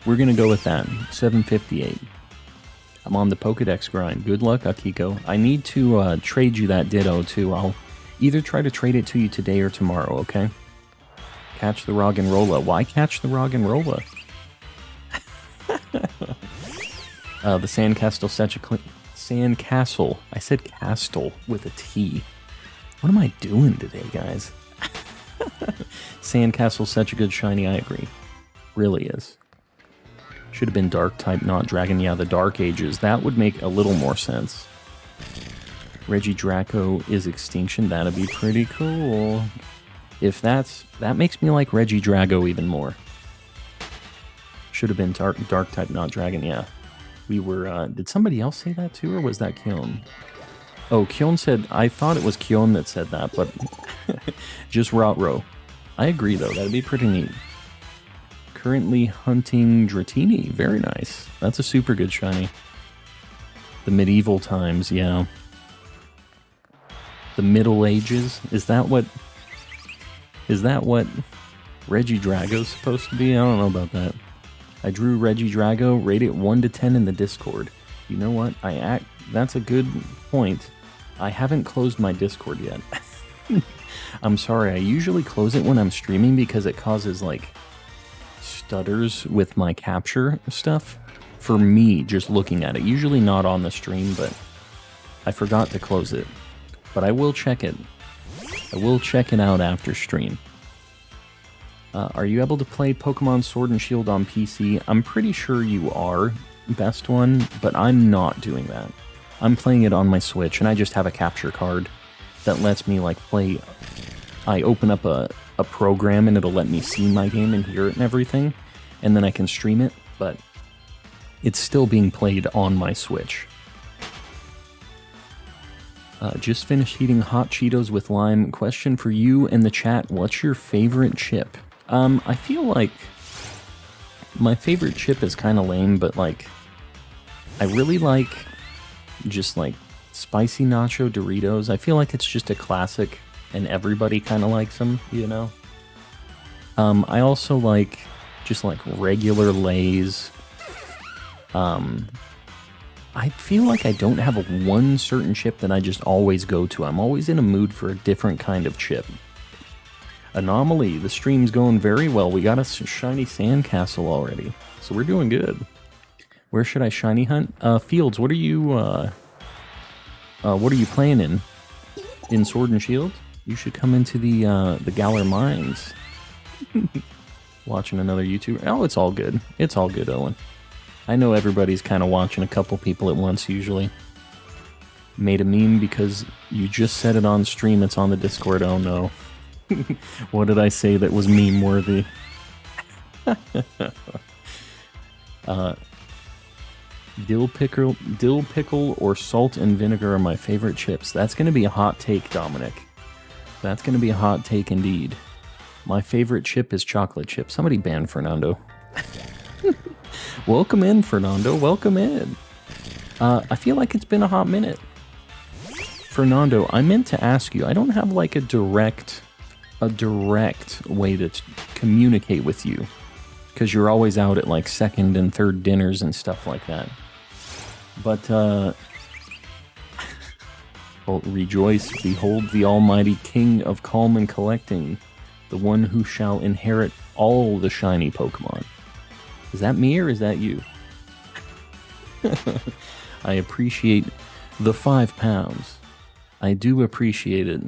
We're gonna go with that. 758. I'm on the Pokedex grind. Good luck, Akiko. I need to trade you that Ditto too. I'll either try to trade it to you today or tomorrow, okay? Catch the Roggenrola. Why catch the Roggenrola? The Sandcastle such a Sandcastle. I said castle with a T. What am I doing today, guys? Sandcastle's such a good shiny, I agree. Really is. Should have been Dark type, not Dragon. Yeah, the Dark Ages. That would make a little more sense. Regidrago is extinction. That'd be pretty cool. If that makes me like Regidrago even more. Should have been dark type, not Dragon. Yeah. We were, did somebody else say that too, or was that Kyon? Oh, Kyon said, I thought it was Kyon that said that, but just Rotro. I agree though, that'd be pretty neat. Currently hunting Dratini, very nice. That's a super good shiny. The medieval times, yeah. The Middle Ages, is that what Regidrago's supposed to be? I don't know about that. I drew Regidrago, rate it 1 to 10 in the Discord. You know what? That's a good point. I haven't closed my Discord yet. I'm sorry, I usually close it when I'm streaming because it causes, like, stutters with my capture stuff. For me, just looking at it. Usually not on the stream, but I forgot to close it. But I will check it. I will check it out after stream. Are you able to play Pokemon Sword and Shield on PC? I'm pretty sure you are, best one, but I'm not doing that. I'm playing it on my Switch, and I just have a capture card that lets me, like, play. I open up a program, and it'll let me see my game and hear it and everything, and then I can stream it, but it's still being played on my Switch. Just finished eating hot Cheetos with lime. Question for you in the chat, what's your favorite chip? I feel like my favorite chip is kind of lame, but, like, I really like just, like, spicy nacho Doritos. I feel like it's just a classic, and everybody kind of likes them, you know? I also like just, like, regular Lay's. I feel like I don't have one certain chip that I just always go to. I'm always in a mood for a different kind of chip. Anomaly, the stream's going very well. We got a shiny sandcastle already, so we're doing good. Where should I shiny hunt? Fields, what are you playing in? In Sword and Shield? You should come into the Galar Mines. Watching another YouTuber. Oh, it's all good. It's all good, Owen. I know everybody's kind of watching a couple people at once usually. Made a meme because you just said it on stream. It's on the Discord. Oh no. What did I say that was meme worthy? Dill pickle or salt and vinegar are my favorite chips. That's going to be a hot take, Dominic. That's going to be a hot take indeed. My favorite chip is chocolate chip. Somebody ban Fernando. Welcome in, Fernando. Welcome in. I feel like it's been a hot minute. Fernando, I meant to ask you. I don't have like a direct a direct way to communicate with you, because you're always out at like second and third dinners and stuff like that. But well, rejoice, behold the almighty king of calm and collecting, the one who shall inherit all the shiny Pokemon. Is that me or is that you? I appreciate the £5. I do appreciate it.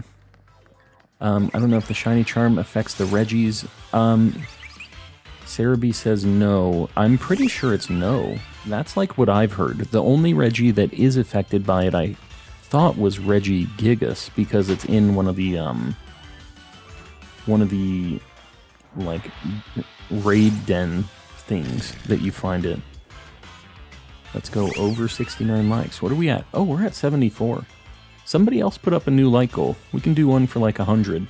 I don't know if the shiny charm affects the Reggies. Sarah B says no. I'm pretty sure it's no. That's like what I've heard. The only Reggie that is affected by it, I thought, was Regigigas, because it's in one of the like raid den things that you find it. Let's go over 69 likes. What are we at? Oh, we're at 74. Somebody else put up a new like goal. We can do one for like 100.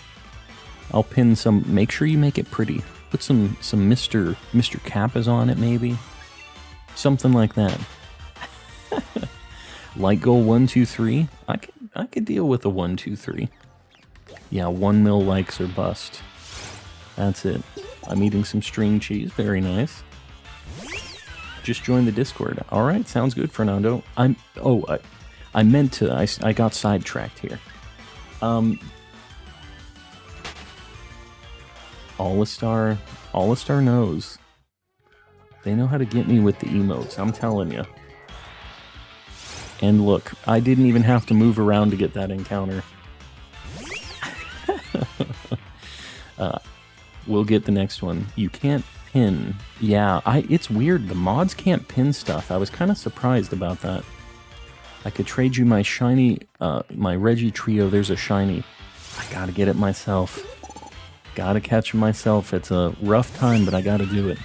I'll pin some. Make sure you make it pretty. Put some Mr. Kappas on it, maybe. Something like that. Like goal 1, 2, 3. I could deal with a 1, 2, 3. Yeah, 1 mil likes or bust. That's it. I'm eating some string cheese. Very nice. Just joined the Discord. All right, sounds good, Fernando. I meant to. I got sidetracked here. All-A-Star knows. They know how to get me with the emotes, I'm telling you. And look, I didn't even have to move around to get that encounter. We'll get the next one. You can't pin. Yeah, it's weird. The mods can't pin stuff. I was kind of surprised about that. I could trade you my shiny, my Reggie Trio. There's a shiny. I gotta get it myself. Gotta catch it myself. It's a rough time, but I gotta do it.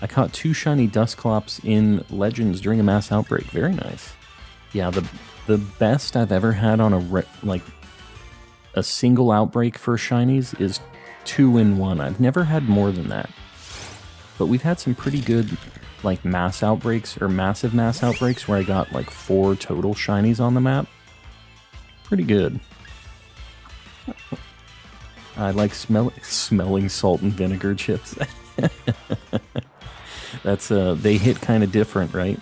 I caught 2 shiny Dusclops in Legends during a mass outbreak. Very nice. Yeah, the best I've ever had on a single outbreak for shinies is 2 in 1. I've never had more than that. But we've had some pretty good like mass outbreaks or massive mass outbreaks where I got like 4 total shinies on the map. Pretty good. I like smelling salt and vinegar chips. That's they hit kind of different, right?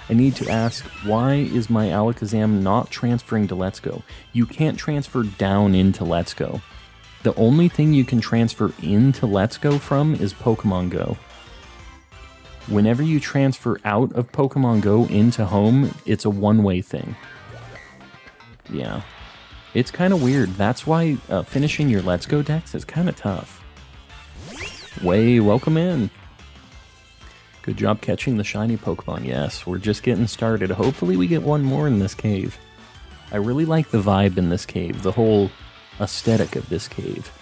I need to ask, why is my Alakazam not transferring to Let's Go? You can't transfer down into Let's Go. The only thing you can transfer into Let's Go from is Pokemon Go. Whenever you transfer out of Pokemon Go into home, it's a one-way thing. Yeah. It's kind of weird. That's why finishing your Let's Go decks is kind of tough. Way, welcome in. Good job catching the shiny Pokemon. Yes, we're just getting started. Hopefully we get one more in this cave. I really like the vibe in this cave, the whole aesthetic of this cave.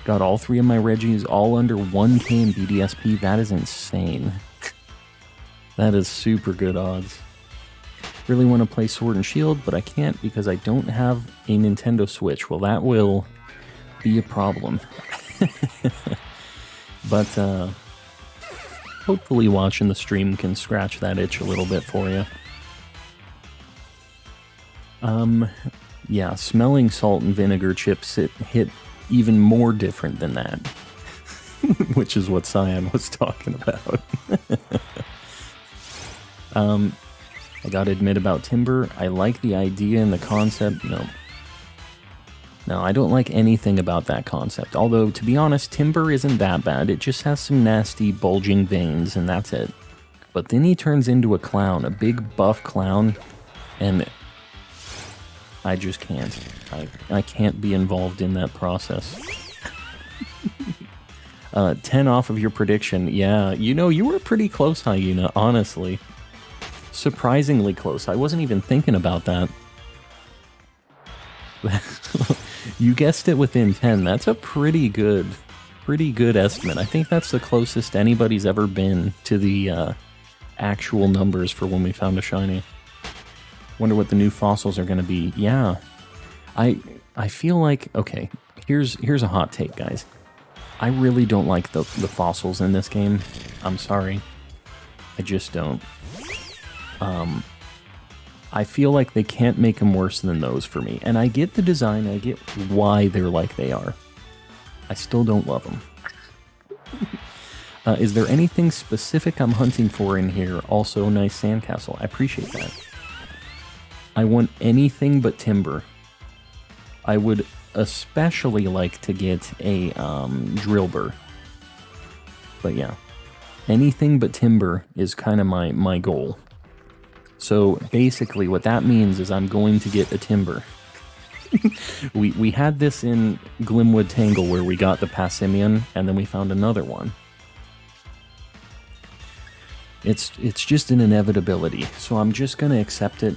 Got all 3 of my Reggies all under 1k in BDSP. That is insane. That is super good odds. Really want to play Sword and Shield, but I can't because I don't have a Nintendo Switch. Well, that will be a problem. But hopefully watching the stream can scratch that itch a little bit for you. Yeah, smelling salt and vinegar chips hit even more different than that. Which is what Cyan was talking about. I gotta admit about Timber, I like the idea and the concept. No, I don't like anything about that concept. Although, to be honest, Timber isn't that bad. It just has some nasty bulging veins, and that's it. But then he turns into a clown, a big buff clown, and I just can't. I can't be involved in that process. 10 off of your prediction. Yeah, you were pretty close, Hyena, honestly. Surprisingly close. I wasn't even thinking about that. You guessed it within 10. That's a pretty good estimate. I think that's the closest anybody's ever been to the actual numbers for when we found a shiny. Wonder what the new fossils are going to be. Yeah. I feel like, okay, here's a hot take, guys. I really don't like the fossils in this game. I'm sorry. I just don't. I feel like they can't make them worse than those for me. And I get the design, I get why they're like they are. I still don't love them. Is there anything specific I'm hunting for in here? Also, nice sandcastle. I appreciate that. I want anything but timber. I would especially like to get a drill burr. But yeah, anything but timber is kind of my goal. So basically what that means is I'm going to get a timber. we had this in Glimwood Tangle where we got the Passimian and then we found another one. It's just an inevitability, so I'm just going to accept it.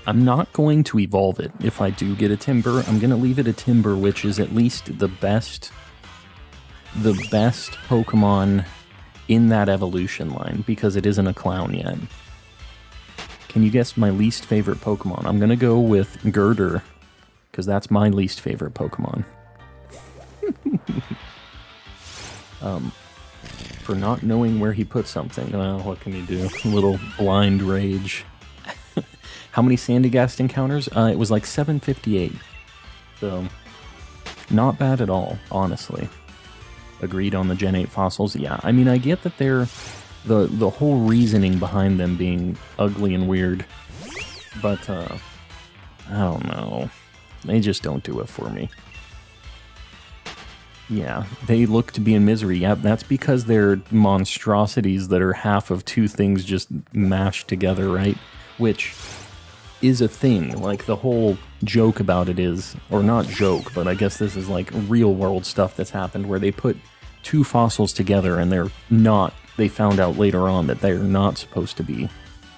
I'm not going to evolve it. If I do get a timber, I'm going to leave it a timber, which is at least the best Pokemon in that evolution line, because it isn't a clown yet. Can you guess my least favorite Pokemon? I'm going to go with Girder, because that's my least favorite Pokemon. For not knowing where he put something. Well, what can you do? A little blind rage. How many Sandygast encounters? It was like 758. So, not bad at all, honestly. Agreed on the Gen 8 fossils? Yeah, I mean, I get that they're... The whole reasoning behind them being ugly and weird. But, I don't know. They just don't do it for me. Yeah, they look to be in misery. Yep, that's because they're monstrosities that are half of two things just mashed together, right? Which is a thing. Like, the whole joke about it is, or not joke, but I guess this is like real world stuff that's happened where they put two fossils together and they're not, they found out later on that they're not supposed to be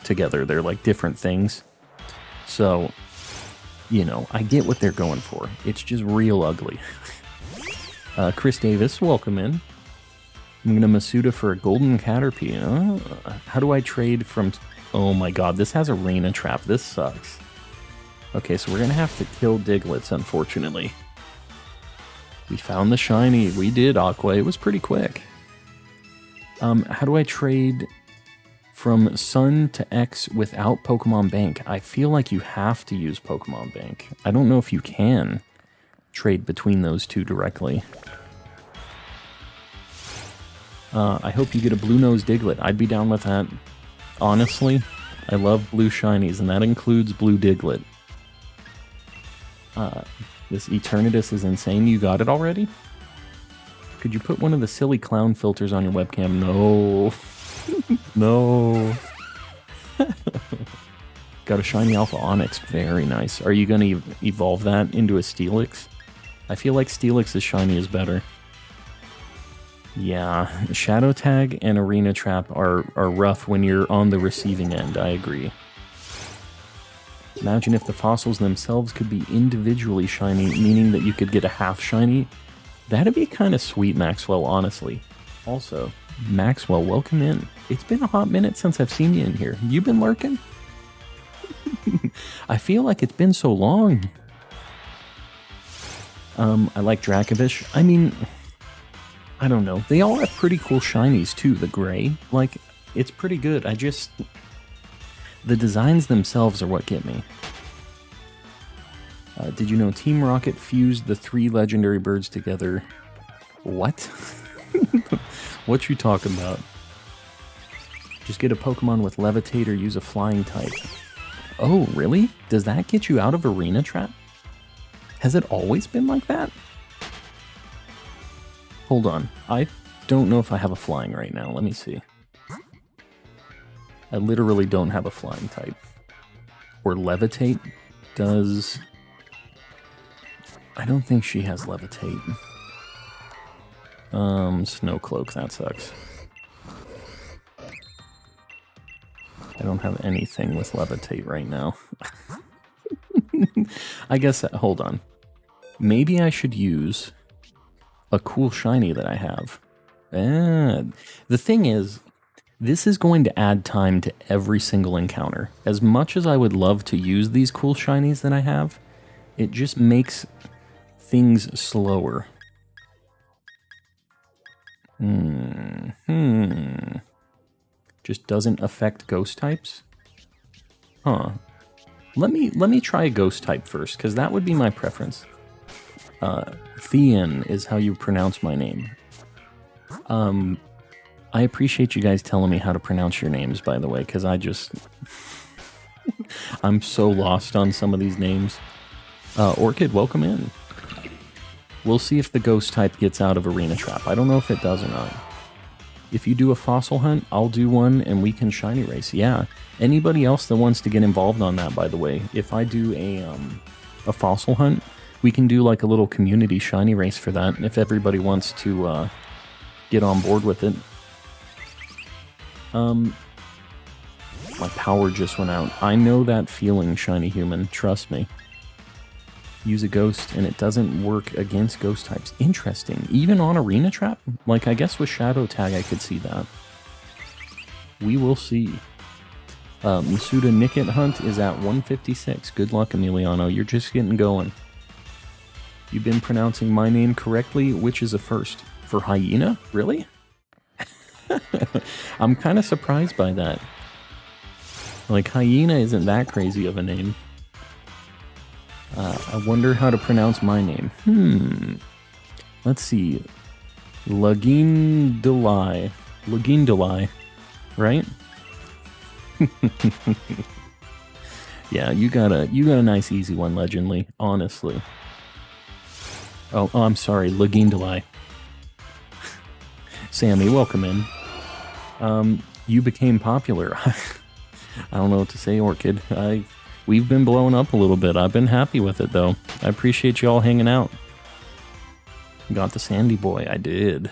together. They're like different things. So, you know, I get what they're going for. It's just real ugly. Chris Davis, welcome in. I'm going to Masuda for a golden Caterpie. How do I trade from... Oh my god, this has arena trap. This sucks. Okay, so we're going to have to kill Diglets, unfortunately. We found the shiny. We did, Aqua. It was pretty quick. How do I trade from Sun to X without Pokemon Bank? I feel like you have to use Pokemon Bank. I don't know if you can trade between those two directly. I hope you get a blue-nosed Diglett. I'd be down with that. Honestly, I love blue shinies, and that includes blue Diglett. This Eternatus is insane. You got it already? Could you put one of the silly clown filters on your webcam? No. No. Got a shiny Alpha Onyx. Very nice. Are you going to evolve that into a Steelix? I feel like Steelix's shiny is better. Yeah, Shadow Tag and Arena Trap are rough when you're on the receiving end, I agree. Imagine if the fossils themselves could be individually shiny, meaning that you could get a half shiny. That'd be kind of sweet, Maxwell, honestly. Also, Maxwell, welcome in. It's been a hot minute since I've seen you in here. You been lurking? I feel like it's been so long. I like Dracovish. I mean... I don't know. They all have pretty cool shinies, too. The gray, like, it's pretty good. I just... The designs themselves are what get me. Did you know Team Rocket fused the 3 legendary birds together? What? What you talking about? Just get a Pokemon with Levitate or use a flying type. Oh, really? Does that get you out of Arena Trap? Has it always been like that? Hold on, I don't know if I have a flying right now. Let me see. I literally don't have a flying type. Or Levitate does... I don't think she has Levitate. Snow Cloak, that sucks. I don't have anything with Levitate right now. I guess, hold on. Maybe I should use... a cool shiny that I have. The thing is, this is going to add time to every single encounter. As much as I would love to use these cool shinies that I have, it just makes things slower. Just doesn't affect ghost types? Huh. Let me try a ghost type first, because that would be my preference. Thean is how you pronounce my name. I appreciate you guys telling me how to pronounce your names, by the way, because I'm so lost on some of these names. Orchid, welcome in. We'll see if the ghost type gets out of Arena Trap. I don't know if it does or not. If you do a fossil hunt, I'll do one and we can shiny race. Yeah. Anybody else that wants to get involved on that, by the way, if I do a fossil hunt, we can do like a little community shiny race for that if everybody wants to get on board with it. My power just went out. I know that feeling, shiny human. Trust me. Use a ghost and it doesn't work against ghost types. Interesting. Even on Arena Trap? Like, I guess with Shadow Tag I could see that. We will see. Masuda Nickit Hunt is at 156. Good luck, Emiliano. You're just getting going. You've been pronouncing my name correctly, which is a first. For Hyena? Really? I'm kind of surprised by that. Like, Hyena isn't that crazy of a name. I wonder how to pronounce my name. Let's see. Lagindalai. Lagindalai. Right? Yeah, you got a nice easy one, Legendly. Honestly. Oh, I'm sorry. Lagindalai. Sammy, welcome in. You became popular. I don't know what to say, Orchid. We've been blowing up a little bit. I've been happy with it, though. I appreciate you all hanging out. Got the Sandy Boy. I did.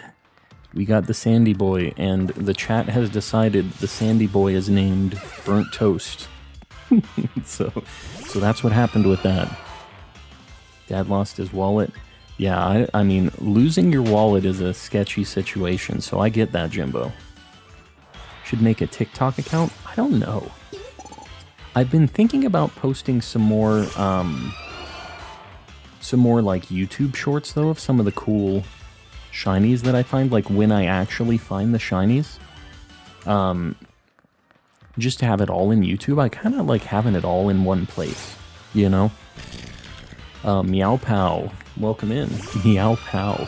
We got the Sandy Boy, and the chat has decided the Sandy Boy is named Burnt Toast. So that's what happened with that. Dad lost his wallet. Yeah, I mean, losing your wallet is a sketchy situation, so I get that, Jimbo. Should make a TikTok account? I don't know. I've been thinking about posting some more like YouTube shorts though of some of the cool shinies that I find, like when I actually find the shinies. Just to have it all in YouTube. I kind of like having it all in one place, you know? Meow Pow, welcome in. Meow Pow.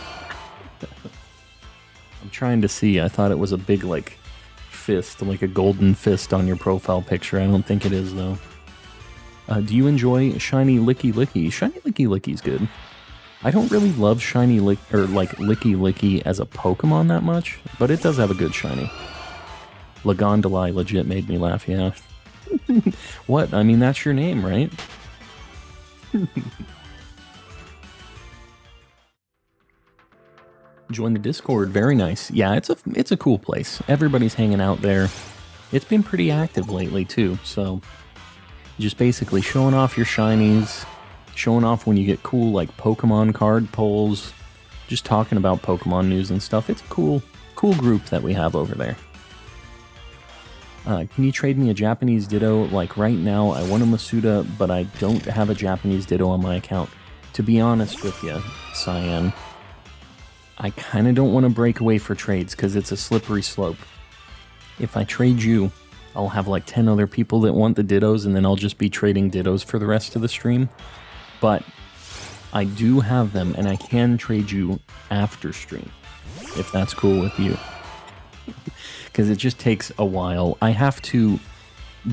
I'm trying to see. I thought it was a big like fist, like a golden fist on your profile picture. I don't think it is though. Do you enjoy Shiny Licky Licky? Shiny Licky Licky's good. I don't really love Shiny Licky Licky as a Pokemon that much, but it does have a good shiny. Lagondalai legit made me laugh, yeah. What? I mean, that's your name, right? Join the Discord. Very nice. Yeah, it's a cool place. Everybody's hanging out there. It's been pretty active lately too, so just basically showing off your shinies, showing off when you get cool like Pokemon card pulls, just talking about Pokemon news and stuff. It's a cool group that we have over there. Can you trade me a Japanese Ditto? Like right now, I want a Masuda, but I don't have a Japanese Ditto on my account. To be honest with you, Cyan, I kind of don't want to break away for trades because it's a slippery slope. If I trade you, I'll have like 10 other people that want the Dittos, and then I'll just be trading Dittos for the rest of the stream. But I do have them, and I can trade you after stream, if that's cool with you. Because it just takes a while. I have to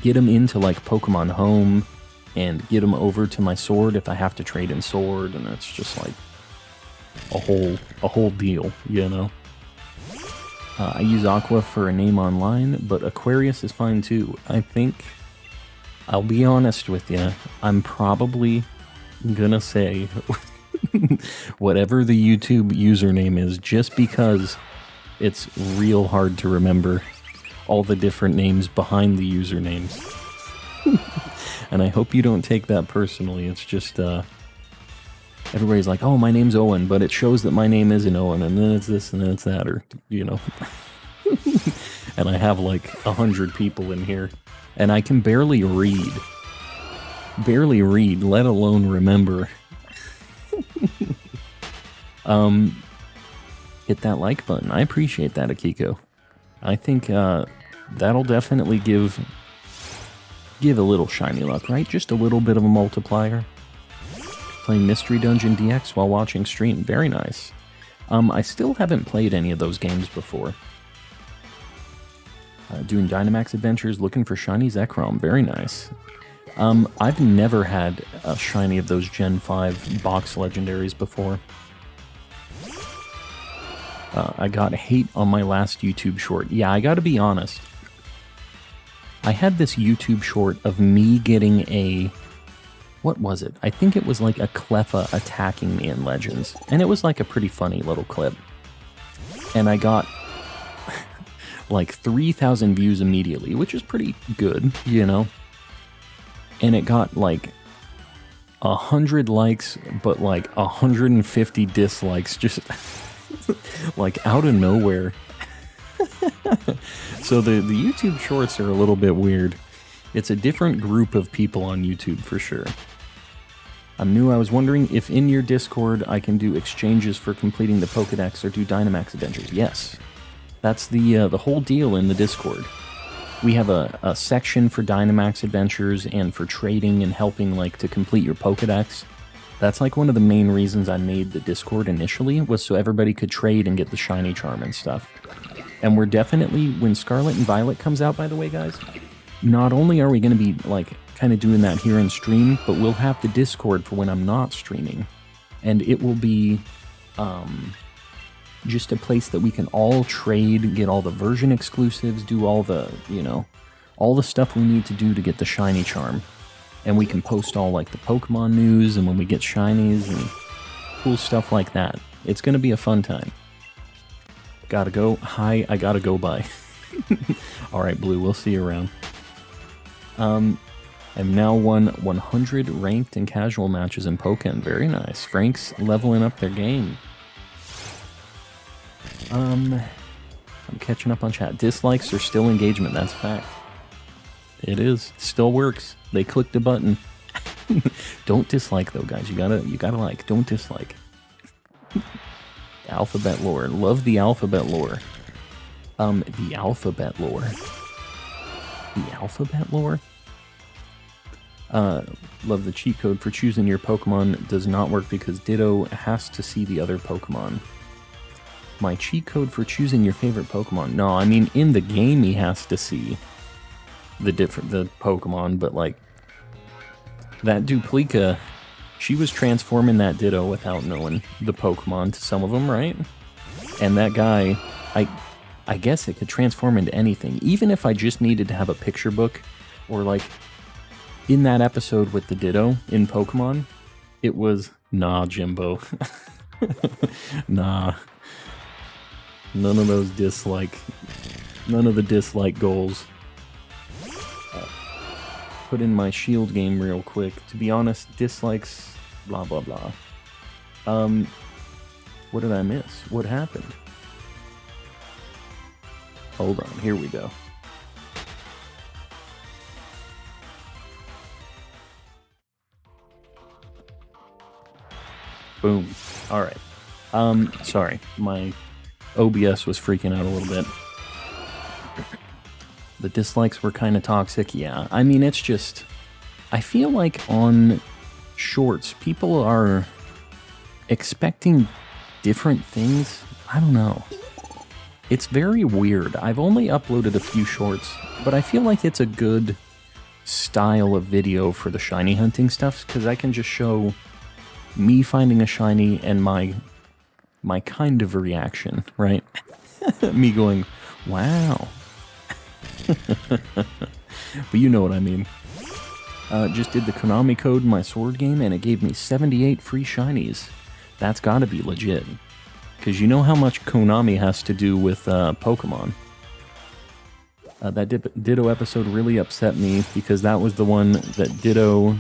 get them into like Pokemon Home and get them over to my sword if I have to trade in sword, and it's just like a whole deal, you know. I use Aqua for a name online, but Aquarius is fine too. I think, I'll be honest with you, I'm probably gonna say whatever the YouTube username is, just because it's real hard to remember all the different names behind the usernames. And I hope you don't take that personally. It's just, everybody's like, oh, my name's Owen, but it shows that my name isn't Owen, and then it's this, and then it's that, or, you know. And I have like 100 people in here, and I can barely read. Barely read, let alone remember. Hit that like button. I appreciate that, Akiko. I think that'll definitely give give a little shiny luck, right? Just a little bit of a multiplier. Playing Mystery Dungeon DX while watching stream. Very nice. I still haven't played any of those games before. Doing Dynamax Adventures, looking for shiny Zekrom. Very nice. I've never had a shiny of those Gen 5 box legendaries before. I got hate on my last YouTube short. Yeah, I gotta be honest. I had this YouTube short of me getting a... What was it? I think it was like a Cleffa attacking me in Legends. And it was like a pretty funny little clip. And I got like 3,000 views immediately, which is pretty good, you know? And it got like 100 likes, but like 150 dislikes, just like out of nowhere. So the YouTube shorts are a little bit weird. It's a different group of people on YouTube for sure. I'm new. I was wondering if in your Discord I can do exchanges for completing the Pokedex or do Dynamax Adventures. Yes, that's the whole deal in the Discord. We have a section for Dynamax Adventures and for trading and helping like to complete your Pokedex. That's like one of the main reasons I made the Discord initially, was so everybody could trade and get the shiny charm and stuff. And we're definitely, when Scarlet and Violet comes out, by the way, guys, not only are we going to be like kind of doing that here in stream, but we'll have the Discord for when I'm not streaming. And it will be just a place that we can all trade, get all the version exclusives, do all the, you know, all the stuff we need to do to get the shiny charm. And we can post all like the Pokemon news and when we get shinies and cool stuff like that. It's going to be a fun time. Gotta go. Hi, I gotta go by. Alright, Blue, we'll see you around. I've now won 100 ranked and casual matches in Pokken. Very nice. Frank's leveling up their game. I'm catching up on chat. Dislikes are still engagement, that's a fact. It is. Still works. They clicked a button. Don't dislike though, guys. You gotta like. Don't dislike. Alphabet lore. Love the alphabet lore. The alphabet lore. The alphabet lore? Love the cheat code for choosing your Pokemon does not work because Ditto has to see the other Pokemon. My cheat code for choosing your favorite Pokemon? No, I mean in the game he has to see the Pokemon, but like that Duplica, she was transforming that Ditto without knowing the Pokemon to some of them, right? And that guy, I guess it could transform into anything. Even if I just needed to have a picture book, or like in that episode with the Ditto in Pokemon, it was, nah, Jimbo. Nah. None of those none of the dislike goals. Put in my shield game real quick. To be honest, dislikes, blah, blah, blah. What did I miss? What happened? Hold on, here we go. Boom. Alright. Sorry, my OBS was freaking out a little bit. The dislikes were kind of toxic, yeah. I mean, it's just... I feel like on shorts, people are expecting different things. I don't know. It's very weird. I've only uploaded a few shorts, but I feel like it's a good style of video for the shiny hunting stuff, because I can just show me finding a shiny and my kind of reaction, right? Me going, wow. But you know what I mean. Just did the Konami code in my sword game and it gave me 78 free shinies. That's gotta be legit. Because you know how much Konami has to do with Pokemon. That Ditto episode really upset me because that was the one that Ditto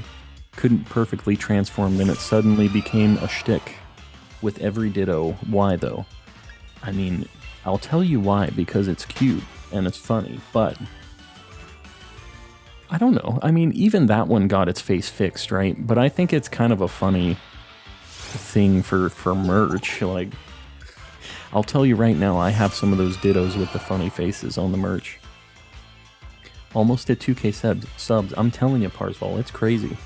couldn't perfectly transform, then it suddenly became a shtick with every Ditto. Why though? I mean, I'll tell you why, because it's cute and it's funny, but I don't know. I mean, even that one got its face fixed, right? But I think it's kind of a funny thing for merch. Like, I'll tell you right now, I have some of those Dittos with the funny faces on the merch. Almost at 2K subs. I'm telling you, Parsval, it's crazy.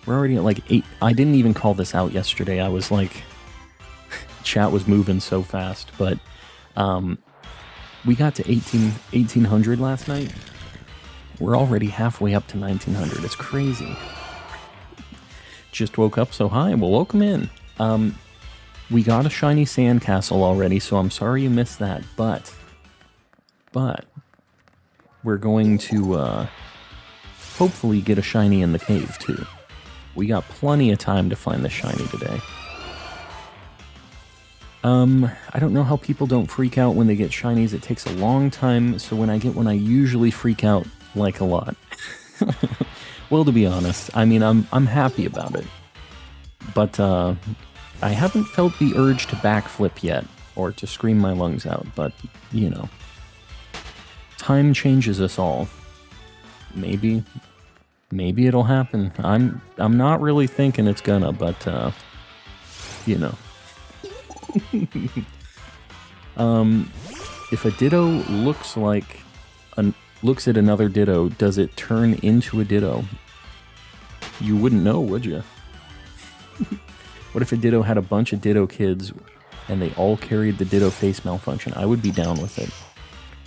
We're already at like 8. I didn't even call this out yesterday. I was like, chat was moving so fast. But we got to 1800 last night. We're already halfway up to 1900. It's crazy. Just woke up, so hi. Well, welcome in. We got a shiny sandcastle already, so I'm sorry you missed that. But we're going to hopefully get a shiny in the cave too. We got plenty of time to find the shiny today. I don't know how people don't freak out when they get shinies. It takes a long time, so when I get one, I usually freak out like a lot. Well, to be honest, I mean, I'm happy about it. But I haven't felt the urge to backflip yet, or to scream my lungs out, but, you know. Time changes us all. Maybe it'll happen. I'm not really thinking it's gonna, but you know. If a Ditto looks at another Ditto, does it turn into a Ditto? You wouldn't know, would you? What if a Ditto had a bunch of Ditto kids and they all carried the Ditto face malfunction? I would be down with it.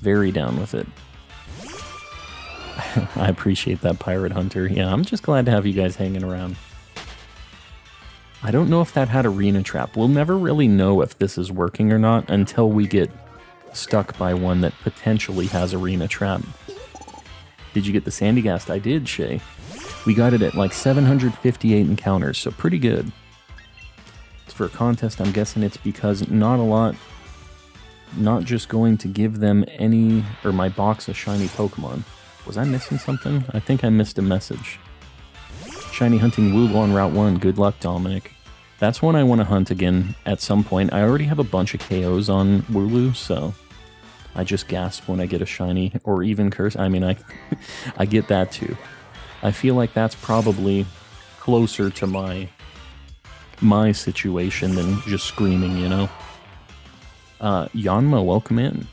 Very down with it. I appreciate that, Pirate Hunter. Yeah, I'm just glad to have you guys hanging around. I don't know if that had arena trap. We'll never really know if this is working or not until we get stuck by one that potentially has arena trap. Did you get the Sandygast? I did, Shay. We got it at like 758 encounters, so pretty good. It's for a contest. I'm guessing it's because not just going to give them any, or my box of shiny Pokemon. Was I missing something? I think I missed a message. Shiny hunting Wooloo on Route 1. Good luck, Dominic. That's one I want to hunt again at some point. I already have a bunch of KOs on Wooloo, so I just gasp when I get a shiny, or even curse. I mean, I get that too. I feel like that's probably closer to my situation than just screaming, you know? Yanma, welcome in.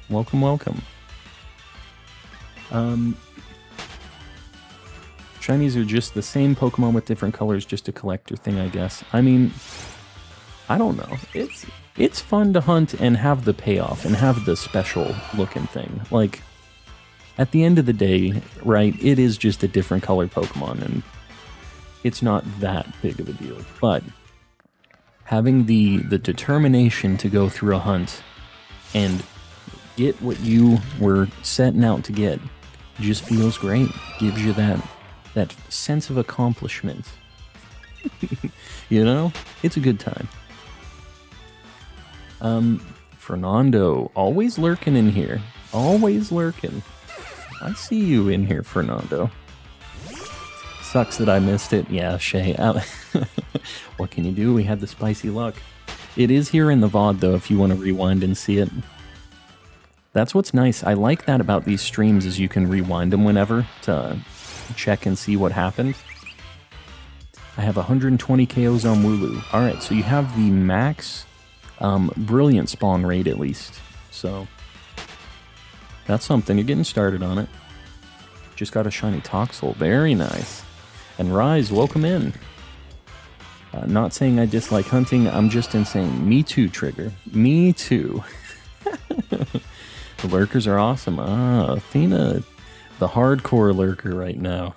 Welcome. Shinies are just the same Pokemon with different colors, just a collector thing, I guess. I mean, I don't know. It's fun to hunt and have the payoff and have the special looking thing. Like, at the end of the day, right, it is just a different colored Pokemon, and it's not that big of a deal. But having the determination to go through a hunt and get what you were setting out to get just feels great. Gives you that sense of accomplishment. You know? It's a good time. Fernando, always lurking in here. Always lurking. I see you in here, Fernando. Sucks that I missed it. Yeah, Shay. What can you do? We had the spicy luck. It is here in the VOD, though, if you want to rewind and see it. That's what's nice. I like that about these streams, is you can rewind them whenever to check and see what happened. I have 120 KOs on Wooloo. Alright, so you have the max brilliant spawn rate at least. So that's something. You're getting started on it. Just got a shiny Toxel. Very nice. And Rise, welcome in. Not saying I dislike hunting, I'm just insane. Me too, Trigger. Me too. The lurkers are awesome. Athena, the hardcore lurker right now.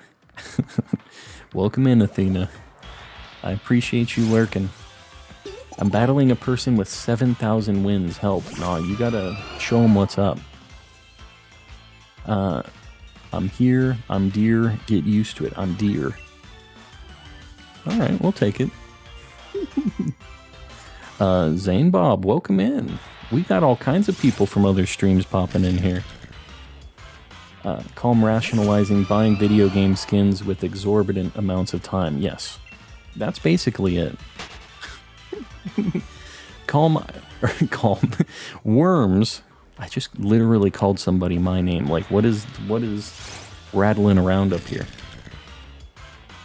Welcome in, Athena. I appreciate you lurking. I'm battling a person with 7,000 wins. Help. Nah, you gotta show them what's up. I'm here. I'm deer. Get used to it. I'm deer. Alright, we'll take it. Zane Bob, welcome in. We got all kinds of people from other streams popping in here. Calm rationalizing buying video game skins with exorbitant amounts of time. Yes, that's basically it. Calm Worms. I just literally called somebody my name. Like, what is rattling around up here?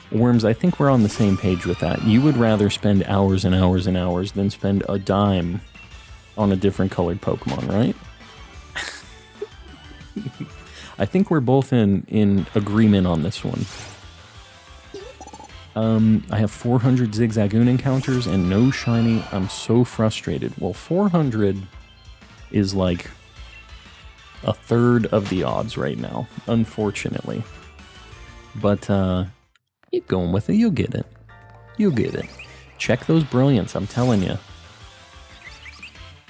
Worms, I think we're on the same page with that. You would rather spend hours and hours and hours than spend a dime on a different colored Pokemon, right? I think we're both in agreement on this one. I have 400 Zigzagoon encounters and no shiny. I'm so frustrated. Well, 400 is like a third of the odds right now, unfortunately. But keep going with it. You'll get it. You'll get it. Check those brilliants, I'm telling you.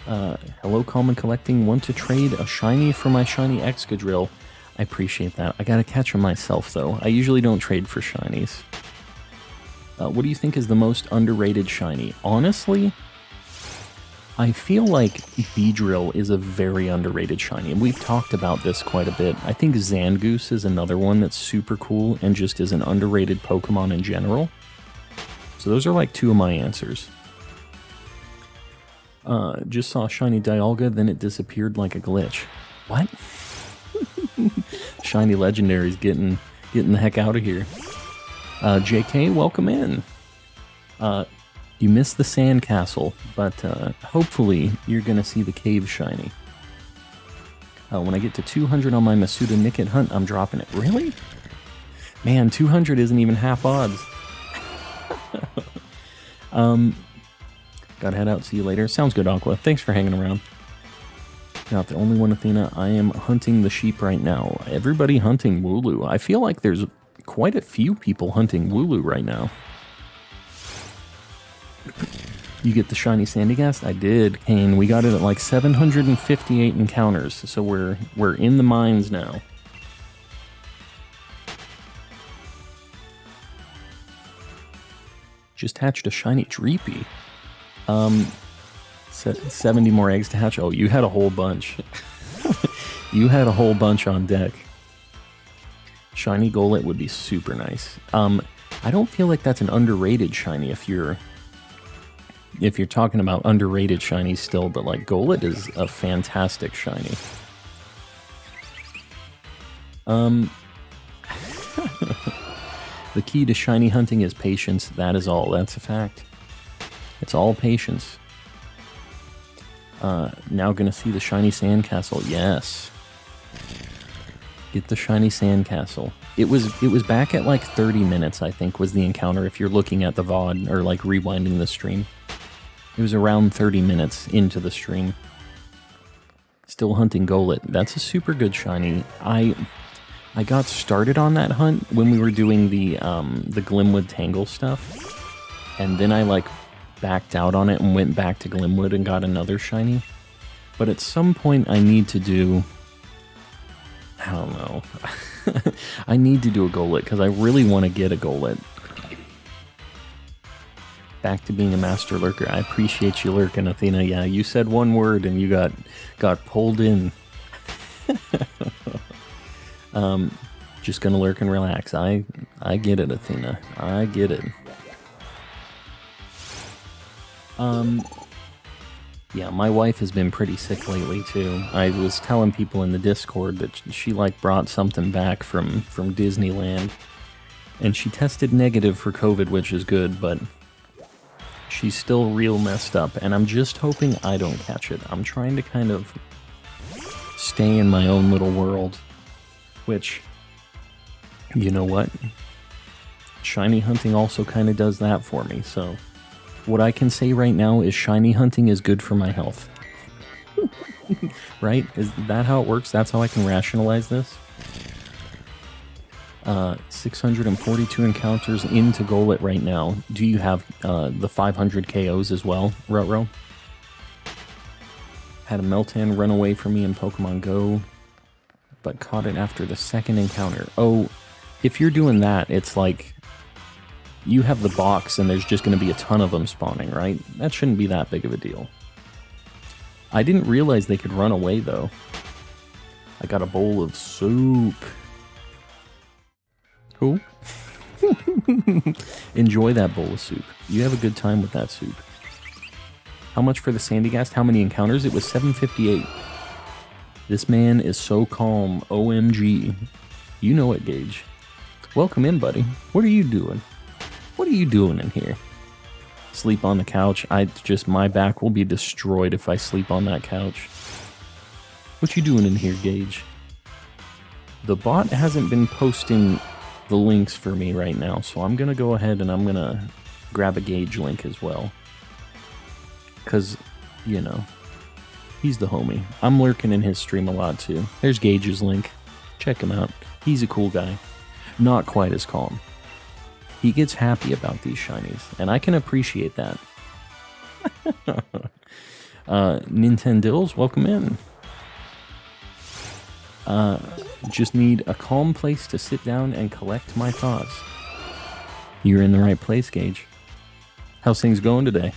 Hello, Common Collecting. Want to trade a shiny for my shiny Excadrill? I appreciate that. I gotta catch them myself, though. I usually don't trade for shinies. What do you think is the most underrated shiny? Honestly, I feel like Beedrill is a very underrated shiny, and we've talked about this quite a bit. I think Zangoose is another one that's super cool and just is an underrated Pokemon in general. So those are like two of my answers. Just saw shiny Dialga, then it disappeared like a glitch. What? Shiny Legendary's getting the heck out of here. JK, welcome in. You missed the Sandcastle, but hopefully you're going to see the cave shiny. When I get to 200 on my Masuda Nickit hunt, I'm dropping it. Really? Man, 200 isn't even half odds. Gotta head out. See you later. Sounds good, Aqua. Thanks for hanging around. Not the only one, Athena. I am hunting the sheep right now. Everybody hunting Wooloo. I feel like there's quite a few people hunting Wooloo right now. You get the shiny Sandygast? I did, Kane. We got it at like 758 encounters, so we're in the mines now. Just hatched a shiny Dreepy. 70 more eggs to hatch. Oh, you had a whole bunch. You had a whole bunch on deck. Shiny Golett would be super nice. I don't feel like that's an underrated shiny if you're talking about underrated shinies still, but like Golett is a fantastic shiny. The key to shiny hunting is patience. That is all. That's a fact. It's all patience. Now gonna see the shiny Sandcastle. Yes. Get the shiny Sandcastle. It was back at like 30 minutes, I think, was the encounter if you're looking at the VOD or like rewinding the stream. It was around 30 minutes into the stream. Still hunting Golett. That's a super good shiny. I got started on that hunt when we were doing the Glimwood Tangle stuff. And then I like backed out on it and went back to Glimwood and got another shiny. But at some point I need to do... I don't know. I need to do a Golett because I really want to get a Golett. Back to being a master lurker. I appreciate you lurking, Athena. Yeah, you said one word and you got pulled in. Just gonna lurk and relax. I get it, Athena. I get it. Yeah, my wife has been pretty sick lately too. I was telling people in the Discord that she like brought something back from Disneyland, and she tested negative for COVID, which is good, but she's still real messed up, and I'm just hoping I don't catch it. I'm trying to kind of stay in my own little world, which, you know what? Shiny hunting also kind of does that for me, so what I can say right now is shiny hunting is good for my health. Right? Is that how it works? That's how I can rationalize this? 642 encounters into Golett right now. Do you have the 500 KOs as well, Rutro? Had a Meltan run away from me in Pokemon Go, but caught it after the second encounter. Oh, if you're doing that, it's like you have the box and there's just going to be a ton of them spawning, right? That shouldn't be that big of a deal. I didn't realize they could run away, though. I got a bowl of soup. Cool. Enjoy that bowl of soup. You have a good time with that soup. How much for the Sandygast? How many encounters? It was 758. This man is so calm. OMG. You know it, Gage. Welcome in, buddy. What are you doing? What are you doing in here? Sleep on the couch. My back will be destroyed if I sleep on that couch. What you doing in here, Gage? The bot hasn't been posting the links for me right now, so I'm going to go ahead and I'm going to grab a Gage link as well. Because, you know, he's the homie. I'm lurking in his stream a lot too. There's Gage's link. Check him out. He's a cool guy. Not quite as calm. He gets happy about these shinies, and I can appreciate that. Nintendo's, welcome in. Just need a calm place to sit down and collect my thoughts. You're in the right place, Gage. How's things going today?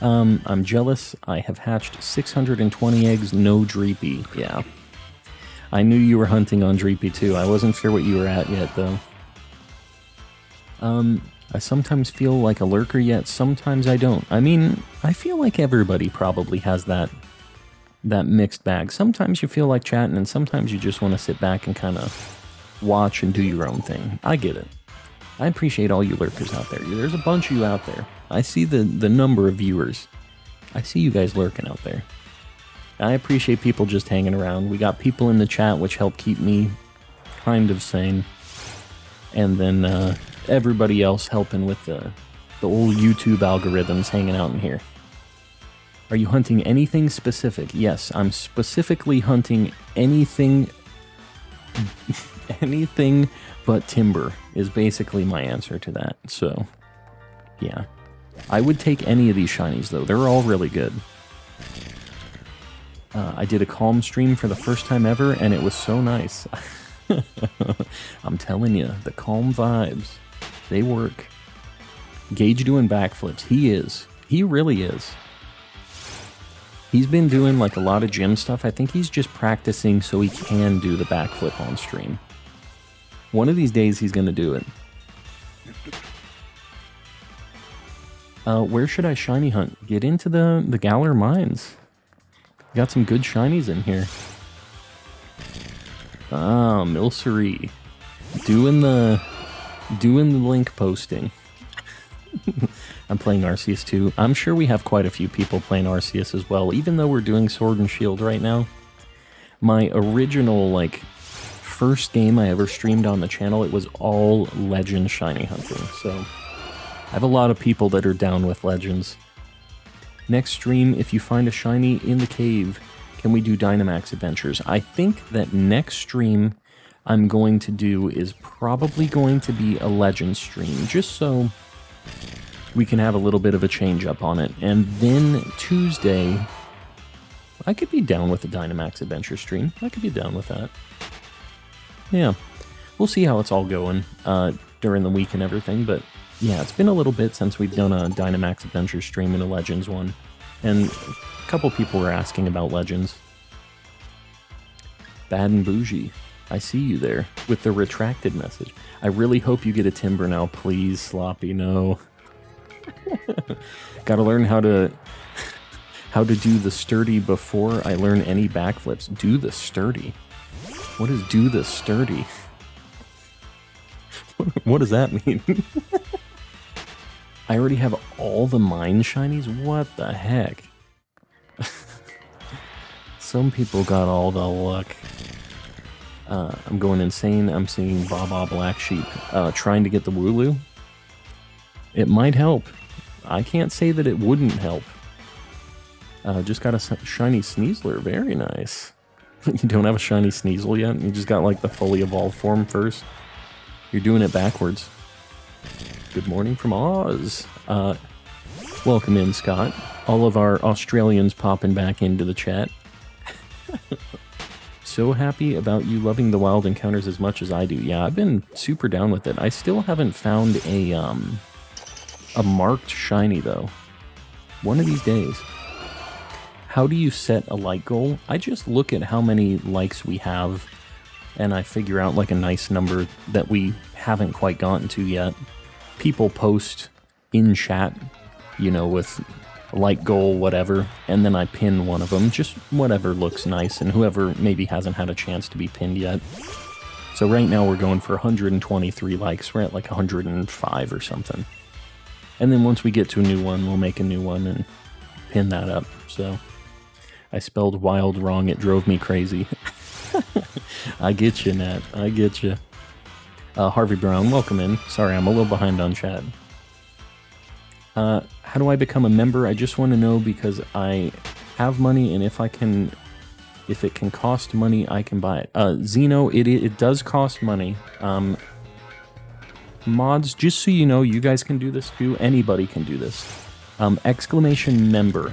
I'm jealous. I have hatched 620 eggs, no Dreepy. Yeah. I knew you were hunting on Dreepy too. I wasn't sure what you were at yet, though. I sometimes feel like a lurker, yet sometimes I don't. I mean, I feel like everybody probably has that mixed bag. Sometimes you feel like chatting, and sometimes you just want to sit back and kind of watch and do your own thing. I get it. I appreciate all you lurkers out there. There's a bunch of you out there. I see the number of viewers. I see you guys lurking out there. I appreciate people just hanging around. We got people in the chat which help keep me kind of sane. And then everybody else helping with the old YouTube algorithms hanging out in here. Are you hunting anything specific? Yes, I'm specifically hunting anything anything but timber is basically my answer to that. So, yeah. I would take any of these shinies though. They're all really good. I did a calm stream for the first time ever, and it was so nice. I'm telling you, the calm vibes, they work. Gage doing backflips. He is. He really is. He's been doing like a lot of gym stuff. I think he's just practicing so he can do the backflip on stream. One of these days he's going to do it. Where should I shiny hunt? Get into the Galar Mines. Got some good shinies in here. Ah, Milcery. Doing the link posting. I'm playing Arceus too. I'm sure we have quite a few people playing Arceus as well, even though we're doing Sword and Shield right now. My original, like, first game I ever streamed on the channel, it was all Legend shiny hunting, so I have a lot of people that are down with Legends. Next stream, if you find a shiny in the cave, can we do Dynamax adventures? I think that next stream I'm going to do is probably going to be a Legend stream, just so we can have a little bit of a change up on it. And then Tuesday, I could be down with a Dynamax adventure stream. I could be down with that. Yeah, we'll see how it's all going during the week and everything, but yeah, it's been a little bit since we've done a Dynamax adventure stream and a Legends one. And a couple people were asking about Legends. Bad and Bougie, I see you there with the retracted message. I really hope you get a Timber now, please, Sloppy, no. Gotta learn how to do the sturdy before I learn any backflips. Do the sturdy? What is do the sturdy? What does that mean? I already have all the mine shinies? What the heck? Some people got all the luck. I'm going insane. I'm seeing Baba Black Sheep trying to get the Wooloo. It might help. I can't say that it wouldn't help. Just got a shiny Sneasler. Very nice. You don't have a shiny Sneasel yet? You just got like the fully evolved form first? You're doing it backwards. Good morning from Oz. Welcome in, Scott. All of our Australians popping back into the chat. So happy about you loving the wild encounters as much as I do. Yeah, I've been super down with it. I still haven't found a marked shiny, though. One of these days. How do you set a like goal? I just look at how many likes we have, and I figure out like a nice number that we haven't quite gotten to yet. People post in chat, you know, with like goal, whatever, and then I pin one of them, just whatever looks nice, and whoever maybe hasn't had a chance to be pinned yet. So right now we're going for 123 likes. We're at like 105 or something. And then once we get to a new one, we'll make a new one and pin that up. So I spelled wild wrong. It drove me crazy. I get you, Nat. I get you. Harvey Brown, welcome in. Sorry, I'm a little behind on chat. How do I become a member? I just want to know because I have money, and if it can cost money, I can buy it. Zeno, it does cost money. Mods, just so you know, you guys can do this too. Anybody can do this. Exclamation member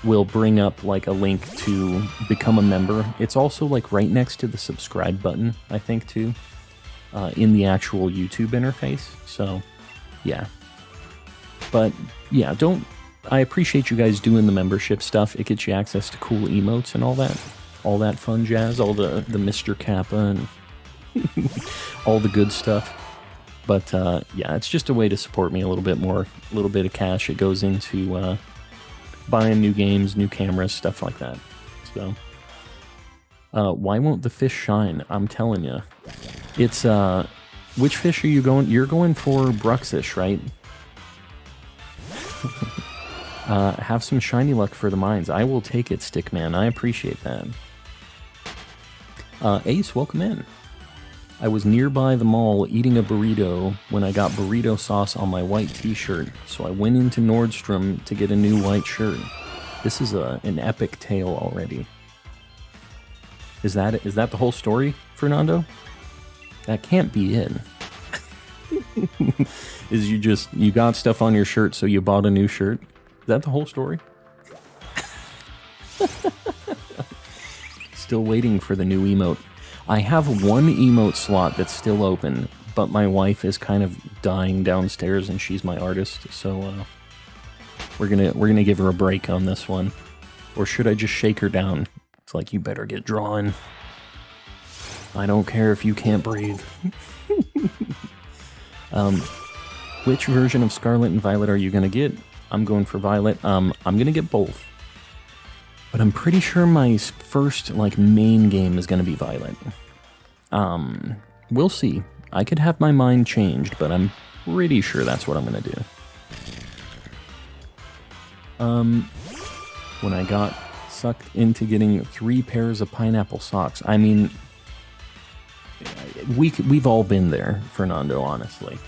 will bring up like a link to become a member. It's also like right next to the subscribe button, I think too, in the actual YouTube interface. So, yeah. But yeah, I appreciate you guys doing the membership stuff. It gets you access to cool emotes and all that fun jazz, all the Mr. Kappa and all the good stuff. But yeah, it's just a way to support me a little bit more, a little bit of cash. It goes into buying new games, new cameras, stuff like that. So, why won't the fish shine? I'm telling you, it's which fish are you going? You're going for Bruxish, right? Have some shiny luck for the mines. I will take it, Stickman. I appreciate that. Ace, welcome in. I was nearby the mall eating a burrito when I got burrito sauce on my white t-shirt, so I went into Nordstrom to get a new white shirt. This is an epic tale already. Is that the whole story, Fernando? That can't be it. Is you got stuff on your shirt, so you bought a new shirt? Is that the whole story? Still waiting for the new emote. I have one emote slot that's still open, but my wife is kind of dying downstairs, and she's my artist, so we're gonna give her a break on this one. Or should I just shake her down? It's like, you better get drawing. I don't care if you can't breathe. Which version of Scarlet and Violet are you gonna get? I'm going for Violet. I'm gonna get both. But I'm pretty sure my first, like, main game is gonna be Violet. We'll see. I could have my mind changed, but I'm pretty sure that's what I'm gonna do. When I got sucked into getting 3 pairs of pineapple socks, I mean, we've all been there, Fernando, honestly.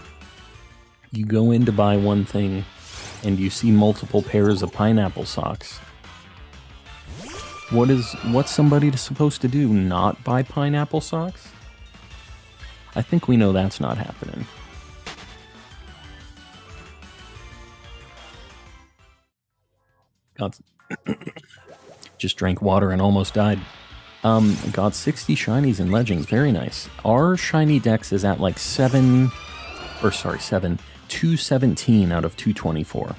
You go in to buy one thing, and you see multiple pairs of pineapple socks. What's somebody supposed to do? Not buy pineapple socks? I think we know that's not happening. Just drank water and almost died. Got 60 shinies and legends. Very nice. Our shiny dex is at like 217 out of 224.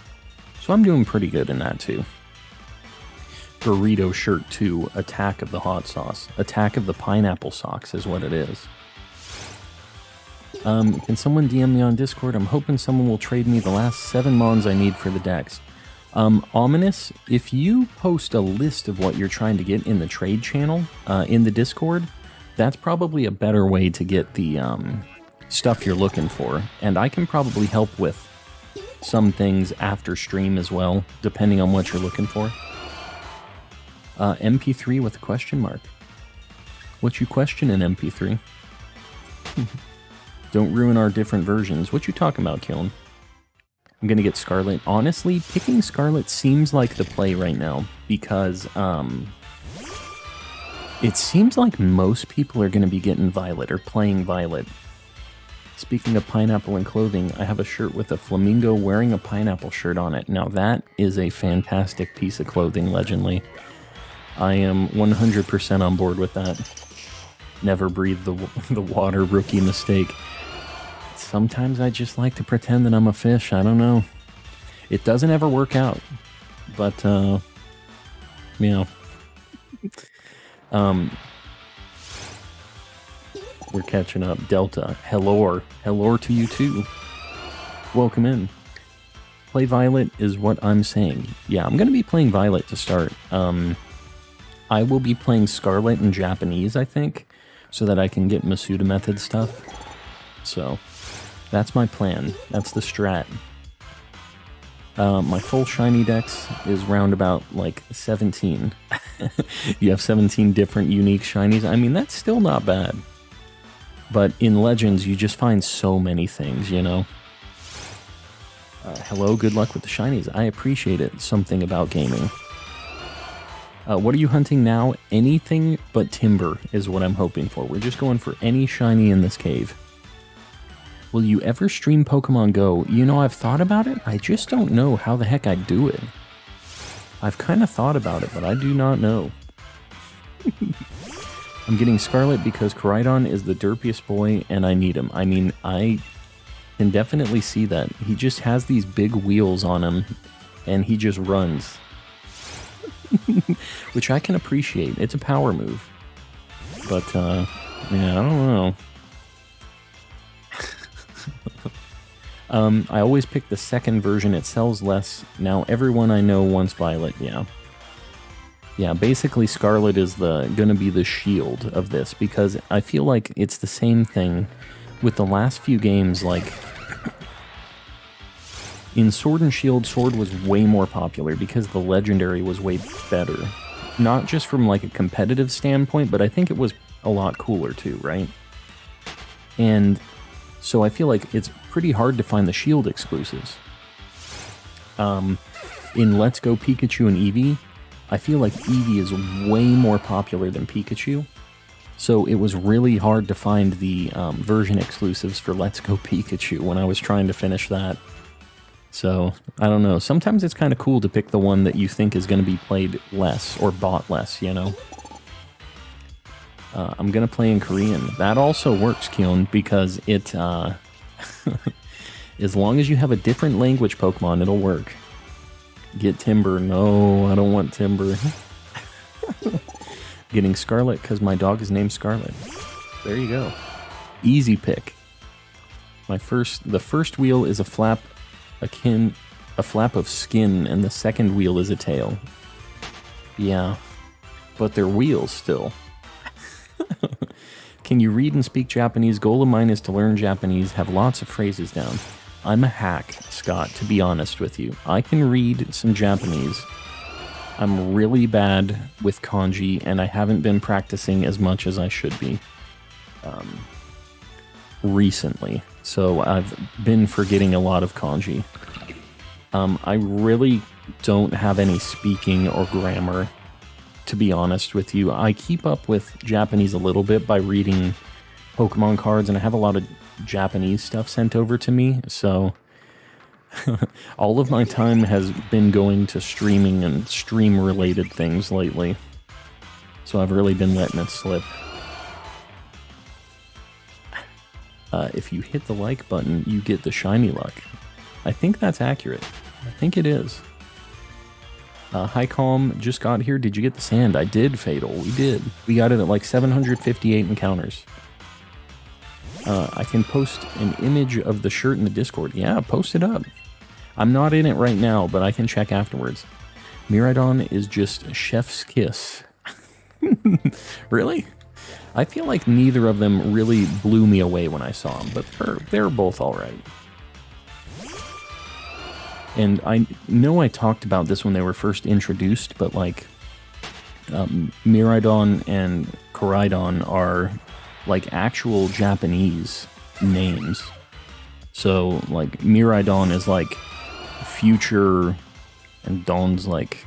So I'm doing pretty good in that too. Burrito shirt 2, Attack of the Hot Sauce. Attack of the Pineapple Socks is what it is. Can someone DM me on Discord? I'm hoping someone will trade me the last 7 mons I need for the decks. Ominous, if you post a list of what you're trying to get in the trade channel, in the Discord, that's probably a better way to get the stuff you're looking for. And I can probably help with some things after stream as well, depending on what you're looking for. MP3 with a question mark. What you question in MP3? Don't ruin our different versions. What you talking about, Kiln? I'm gonna get Scarlet. Honestly, picking Scarlet seems like the play right now, because it seems like most people are gonna be getting Violet or playing Violet. Speaking of pineapple and clothing, I have a shirt with a flamingo wearing a pineapple shirt on it. Now that is a fantastic piece of clothing, Legendly. I am 100% on board with that. Never breathe the water, rookie mistake. Sometimes I just like to pretend that I'm a fish. I don't know. It doesn't ever work out. But, you know. We're catching up. Delta. Hello to you too. Welcome in. Play Violet is what I'm saying. Yeah, I'm going to be playing Violet to start. I will be playing Scarlet in Japanese, I think, so that I can get Masuda method stuff. So, that's my plan. That's the strat. My full shiny dex is round about, like, 17. You have 17 different unique shinies. I mean, that's still not bad. But in Legends, you just find so many things, you know? Hello, good luck with the shinies. I appreciate it. Something about gaming. What are you hunting now? Anything but timber is what I'm hoping for. We're just going for any shiny in this cave. Will you ever stream Pokemon Go? You know, I've thought about it. I just don't know how the heck I'd do it. I've kind of thought about it, but I do not know. I'm getting Scarlet because Koraidon is the derpiest boy and I need him. I mean, I can definitely see that. He just has these big wheels on him and he just runs. Which I can appreciate. It's a power move. But, yeah, I don't know. I always pick the second version. It sells less. Now everyone I know wants Violet, yeah. Yeah, basically Scarlet is gonna be the shield of this, because I feel like it's the same thing with the last few games. Like, in Sword and Shield, Sword was way more popular because the Legendary was way better. Not just from like a competitive standpoint, but I think it was a lot cooler too, right? And so I feel like it's pretty hard to find the Shield exclusives. In Let's Go Pikachu and Eevee, I feel like Eevee is way more popular than Pikachu. So it was really hard to find the version exclusives for Let's Go Pikachu when I was trying to finish that. So, I don't know. Sometimes it's kind of cool to pick the one that you think is going to be played less or bought less, you know? I'm going to play in Korean. That also works, Kyon, because it... as long as you have a different language Pokemon, it'll work. Get Timber. No, I don't want Timber. Getting Scarlet because my dog is named Scarlet. There you go. Easy pick. The first wheel is a flap of skin, and the second wheel is a tail. Yeah, but they're wheels still. Can you read and speak Japanese? Goal of mine is to learn Japanese, have lots of phrases down. I'm a hack, Scott, to be honest with you. I can read some Japanese. I'm really bad with kanji, and I haven't been practicing as much as I should be recently. So I've been forgetting a lot of kanji. I really don't have any speaking or grammar, to be honest with you. I keep up with Japanese a little bit by reading Pokemon cards, and I have a lot of Japanese stuff sent over to me, so all of my time has been going to streaming and stream-related things lately. So I've really been letting it slip. If you hit the like button, you get the shiny luck. I think that's accurate. I think it is. Hi Calm, just got here. Did you get the sand? I did, Fatal. We did. We got it at like 758 encounters. I can post an image of the shirt in the Discord. Yeah, post it up. I'm not in it right now, but I can check afterwards. Miraidon is just chef's kiss. Really? I feel like neither of them really blew me away when I saw them, but they're both alright. And I know I talked about this when they were first introduced, but like Miraidon and Koraidon are like actual Japanese names. So like Miraidon is like future, and Dawn's like,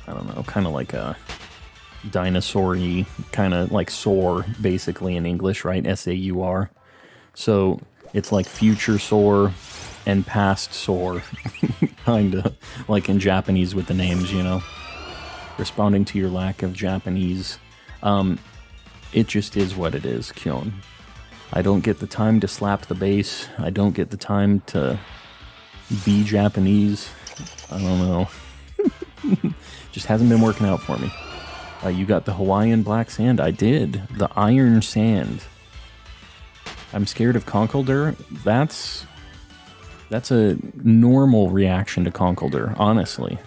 I don't know, kind of like a dinosaur-y, kind of like soar basically in English, right? S-A-U-R. So it's like future soar and past soar, kind of like in Japanese with the names, you know? Responding to your lack of Japanese. It just is what it is, Kyon. I don't get the time to slap the bass. I don't get the time to be Japanese. I don't know. Just hasn't been working out for me. You got the Hawaiian black sand. I did. The iron sand. I'm scared of Conkeldurr. That's a normal reaction to Conkeldurr, honestly.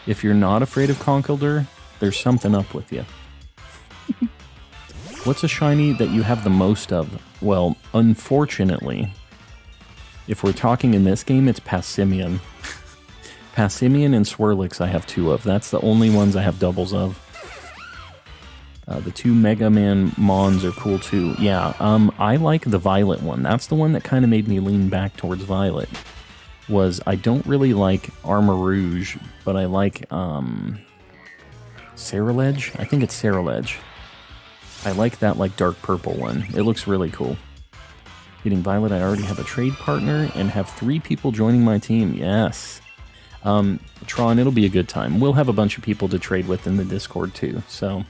If you're not afraid of Conkeldurr, there's something up with you. What's a shiny that you have the most of? Well, unfortunately, if we're talking in this game, it's Passimian. Passimian and Swirlix I have 2 of. That's the only ones I have doubles of. The 2 Mega Man Mons are cool too. Yeah, I like the Violet one. That's the one that kind of made me lean back towards Violet. I don't really like Armor Rouge, but I like, Ceruledge? I think it's Ceruledge. I like that, like, dark purple one. It looks really cool. Getting Violet, I already have a trade partner and have 3 people joining my team. Yes. Tron, it'll be a good time. We'll have a bunch of people to trade with in the Discord too, so...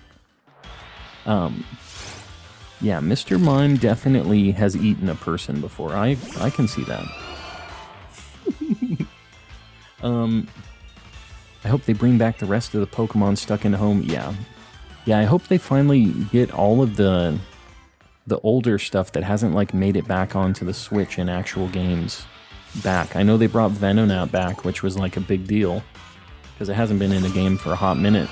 yeah, Mr. Mime definitely has eaten a person before. I can see that. I hope they bring back the rest of the Pokemon stuck in home. Yeah. Yeah, I hope they finally get all of the older stuff that hasn't, like, made it back onto the Switch in actual games back. I know they brought Venonat back, which was, like, a big deal, because it hasn't been in a game for a hot minute.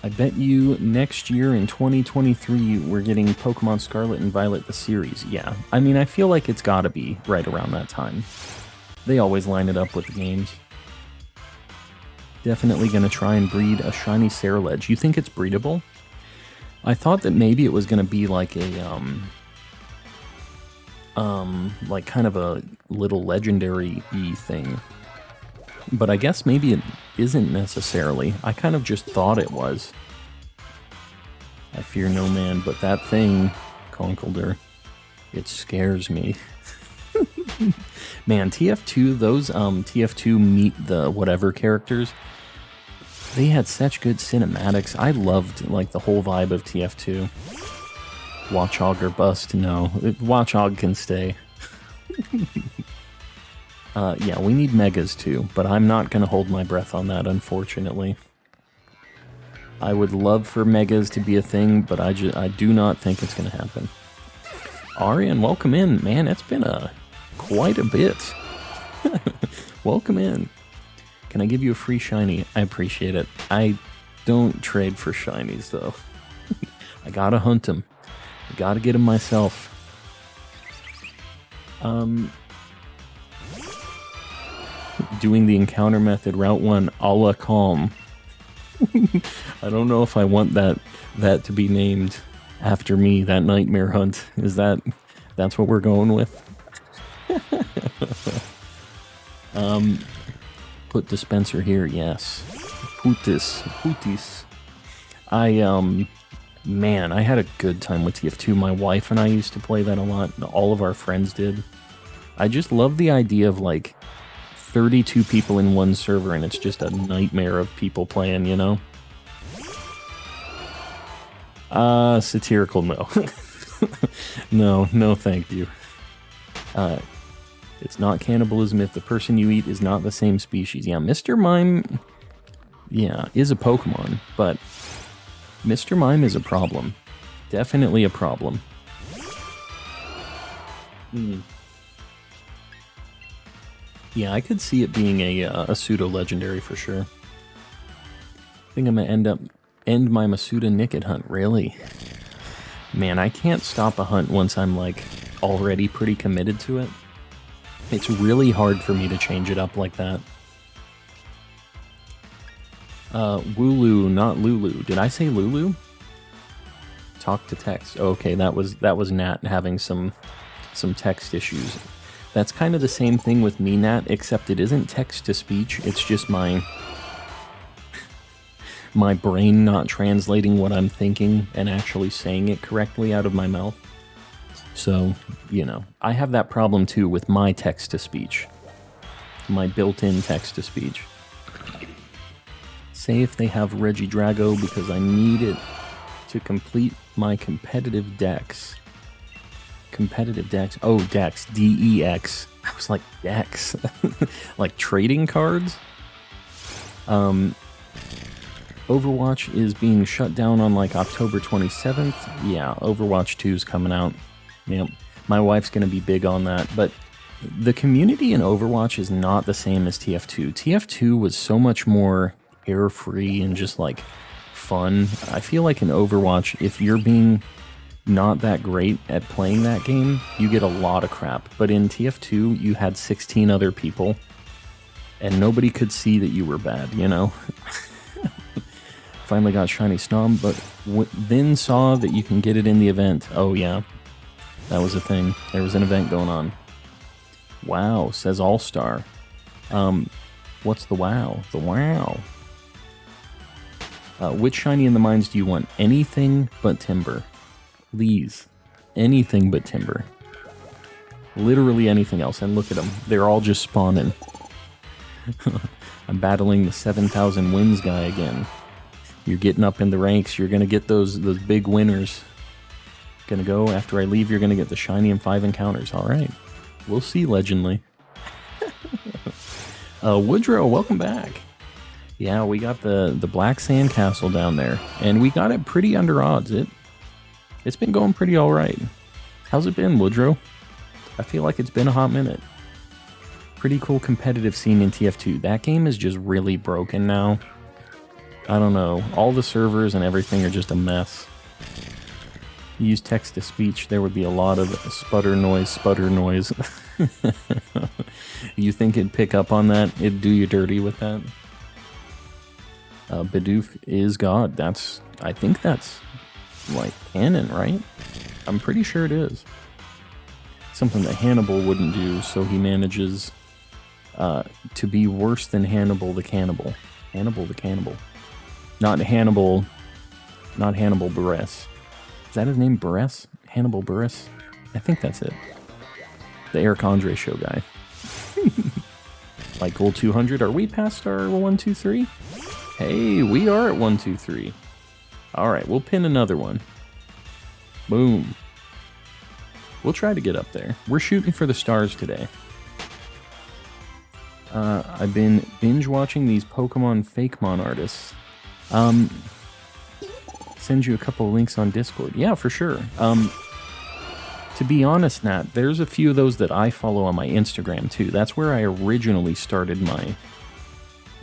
I bet you next year in 2023 we're getting Pokemon Scarlet and Violet the series. Yeah, I mean, I feel like it's gotta be right around that time. They always line it up with the games. Definitely gonna try and breed a shiny Ceruledge. You think it's breedable? I thought that maybe it was gonna be like a, like kind of a little legendary-y thing. But I guess maybe it isn't necessarily. I kind of just thought it was. I fear no man, but that thing, Conkeldurr, it scares me. Man, TF2, those TF2 meet the whatever characters, they had such good cinematics. I loved, like, the whole vibe of TF2. Watchog or bust? No, Watchog can stay. Yeah, we need Megas too, but I'm not going to hold my breath on that, unfortunately. I would love for Megas to be a thing, but I do not think it's going to happen. Arian, welcome in. Man, it's been quite a bit. Welcome in. Can I give you a free shiny? I appreciate it. I don't trade for shinies, though. I gotta hunt them. I gotta get them myself. Doing the encounter method, Route 1, a la calm. I don't know if I want that to be named after me, that nightmare hunt. That's what we're going with? Put dispenser here, yes. Putis. Man, I had a good time with TF2. My wife and I used to play that a lot. All of our friends did. I just love the idea of, like, 32 people in one server, and it's just a nightmare of people playing, you know? Satirical, no. No, thank you. It's not cannibalism if the person you eat is not the same species. Yeah, Mr. Mime, yeah, is a Pokemon, but Mr. Mime is a problem. Definitely a problem. Yeah, I could see it being a pseudo-legendary for sure. I think I'm gonna end my Masuda Nickit hunt, really. Man, I can't stop a hunt once I'm, like, already pretty committed to it. It's really hard for me to change it up like that. Wooloo, not Lulu. Did I say Lulu? Talk to text. Okay, that was Nat having some text issues. That's kind of the same thing with me, Nat, except it isn't text-to-speech. It's just my brain not translating what I'm thinking and actually saying it correctly out of my mouth. So, you know, I have that problem too with my text-to-speech. My built-in text-to-speech. Say if they have Regidrago because I need it to complete my competitive dex. Competitive dex. Oh, dex. D-E-X. I was like, dex. Like trading cards? Overwatch is being shut down on like October 27th. Yeah, Overwatch 2 is coming out. Yep. My wife's going to be big on that. But the community in Overwatch is not the same as TF2. TF2 was so much more carefree and just like fun. I feel like in Overwatch, if you're being not that great at playing that game, you get a lot of crap. But in TF2, you had 16 other people, and nobody could see that you were bad, you know? Finally got Shiny Snom, but then saw that you can get it in the event. Oh, yeah. That was a thing. There was an event going on. Wow, says All-Star. What's the wow? The wow. Which shiny in the mines do you want? Anything but Timber. Please. Anything but Timber. Literally anything else. And look at them. They're all just spawning. I'm battling the 7,000 wins guy again. You're getting up in the ranks. You're going to get those big winners. Going to go, after I leave, you're going to get the shiny and 5 encounters. All right. We'll see, Legendly. Woodrow, welcome back. Yeah, we got the black sandcastle down there. And we got it pretty under odds. It's been going pretty all right. How's it been, Woodrow? I feel like it's been a hot minute. Pretty cool competitive scene in TF2. That game is just really broken now. I don't know. All the servers and everything are just a mess. You use text-to-speech, there would be a lot of sputter noise. You think it'd pick up on that? It'd do you dirty with that? Bidoof is God. I think that's, like, canon, right? I'm pretty sure it is. Something that Hannibal wouldn't do, so he manages to be worse than Hannibal the Cannibal. Hannibal the Cannibal. Not Hannibal Buress. Is that his name, Buress? Hannibal Buress? I think that's it. The Eric Andre show guy. Like gold 200. Are we past our 1, 2, 3? Hey, we are at 1, 2, 3. Alright, we'll pin another one. Boom. We'll try to get up there. We're shooting for the stars today. I've been binge watching these Pokemon Fakemon artists. Send you a couple of links on Discord. Yeah, for sure. To be honest, Nat, there's a few of those that I follow on my Instagram too. That's where I originally started my,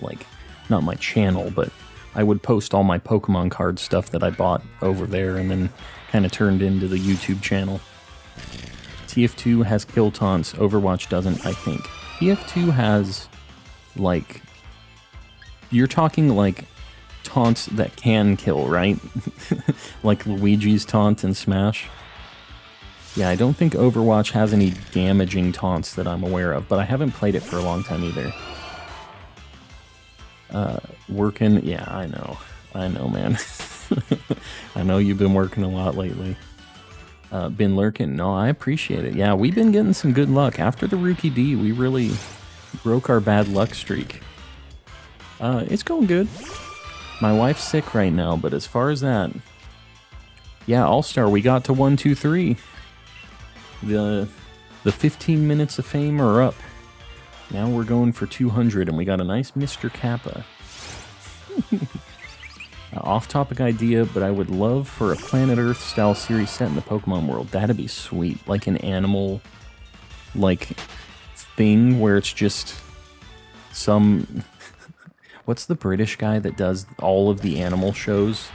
like, not my channel, but I would post all my Pokemon card stuff that I bought over there and then kind of turned into the YouTube channel. TF2 has kill taunts, Overwatch doesn't, I think. TF2 has, like, you're talking like taunts that can kill, right? Like Luigi's taunt in Smash. Yeah, I don't think Overwatch has any damaging taunts that I'm aware of, but I haven't played it for a long time either. Working, yeah, I know, man. I know you've been working a lot lately. Been lurking, no, I appreciate it. Yeah, we've been getting some good luck. After the Rookie D, we really broke our bad luck streak. It's going good. My wife's sick right now, but as far as that, yeah, All-Star, we got to 1, 2, 3. The 15 minutes of fame are up. Now we're going for 200, and we got a nice Mr. Kappa. Off-topic idea, but I would love for a Planet Earth-style series set in the Pokemon world. That'd be sweet. Like an animal, like, thing where it's just some... What's the British guy that does all of the animal shows?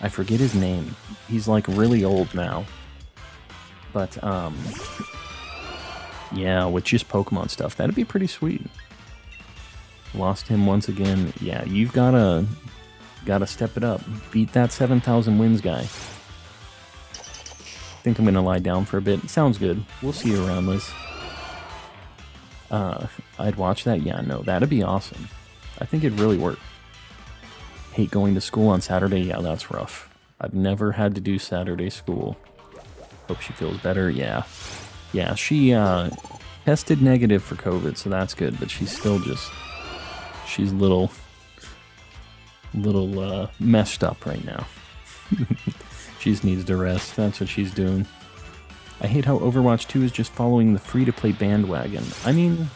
I forget his name. He's, like, really old now. But, yeah, with just Pokemon stuff. That'd be pretty sweet. Lost him once again. Yeah, you've gotta step it up. Beat that 7,000 wins guy. Think I'm gonna lie down for a bit. Sounds good. We'll see you around, Liz. I'd watch that? Yeah, no, that'd be awesome. I think it'd really work. Hate going to school on Saturday? Yeah, that's rough. I've never had to do Saturday school. Hope she feels better. Yeah. Yeah, she tested negative for COVID, so that's good, but she's still just... She's a little messed up right now. She just needs to rest. That's what she's doing. I hate how Overwatch 2 is just following the free-to-play bandwagon. I mean,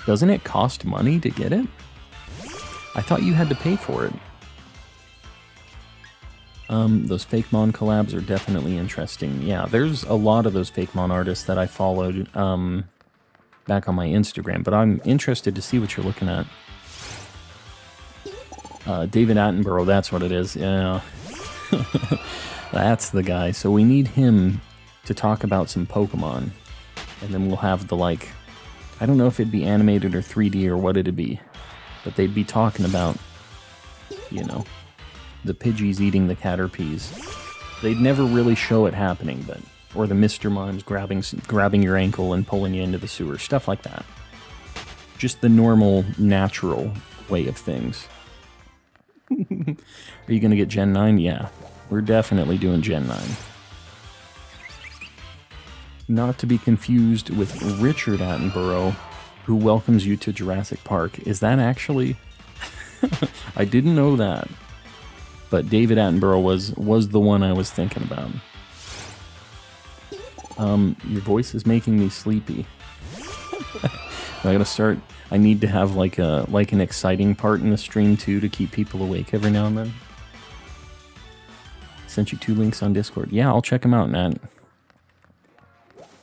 doesn't it cost money to get it? I thought you had to pay for it. Those Fakemon collabs are definitely interesting. Yeah, there's a lot of those Fakemon artists that I followed back on my Instagram, but I'm interested to see what you're looking at. David Attenborough, that's what it is. Yeah. That's the guy. So we need him to talk about some Pokemon. And then we'll have the, like, I don't know if it'd be animated or 3D or what it'd be. But they'd be talking about, you know, the Pidgeys eating the Caterpies. They'd never really show it happening, but... Or the Mr. Mimes grabbing your ankle and pulling you into the sewer. Stuff like that. Just the normal, natural way of things. Are you going to get Gen 9? Yeah. We're definitely doing Gen 9. Not to be confused with Richard Attenborough, who welcomes you to Jurassic Park. Is that actually... I didn't know that. But David Attenborough was the one I was thinking about. Your voice is making me sleepy. I gotta start... I need to have like an exciting part in the stream too to keep people awake every now and then. Sent you 2 links on Discord. Yeah, I'll check them out, Nat.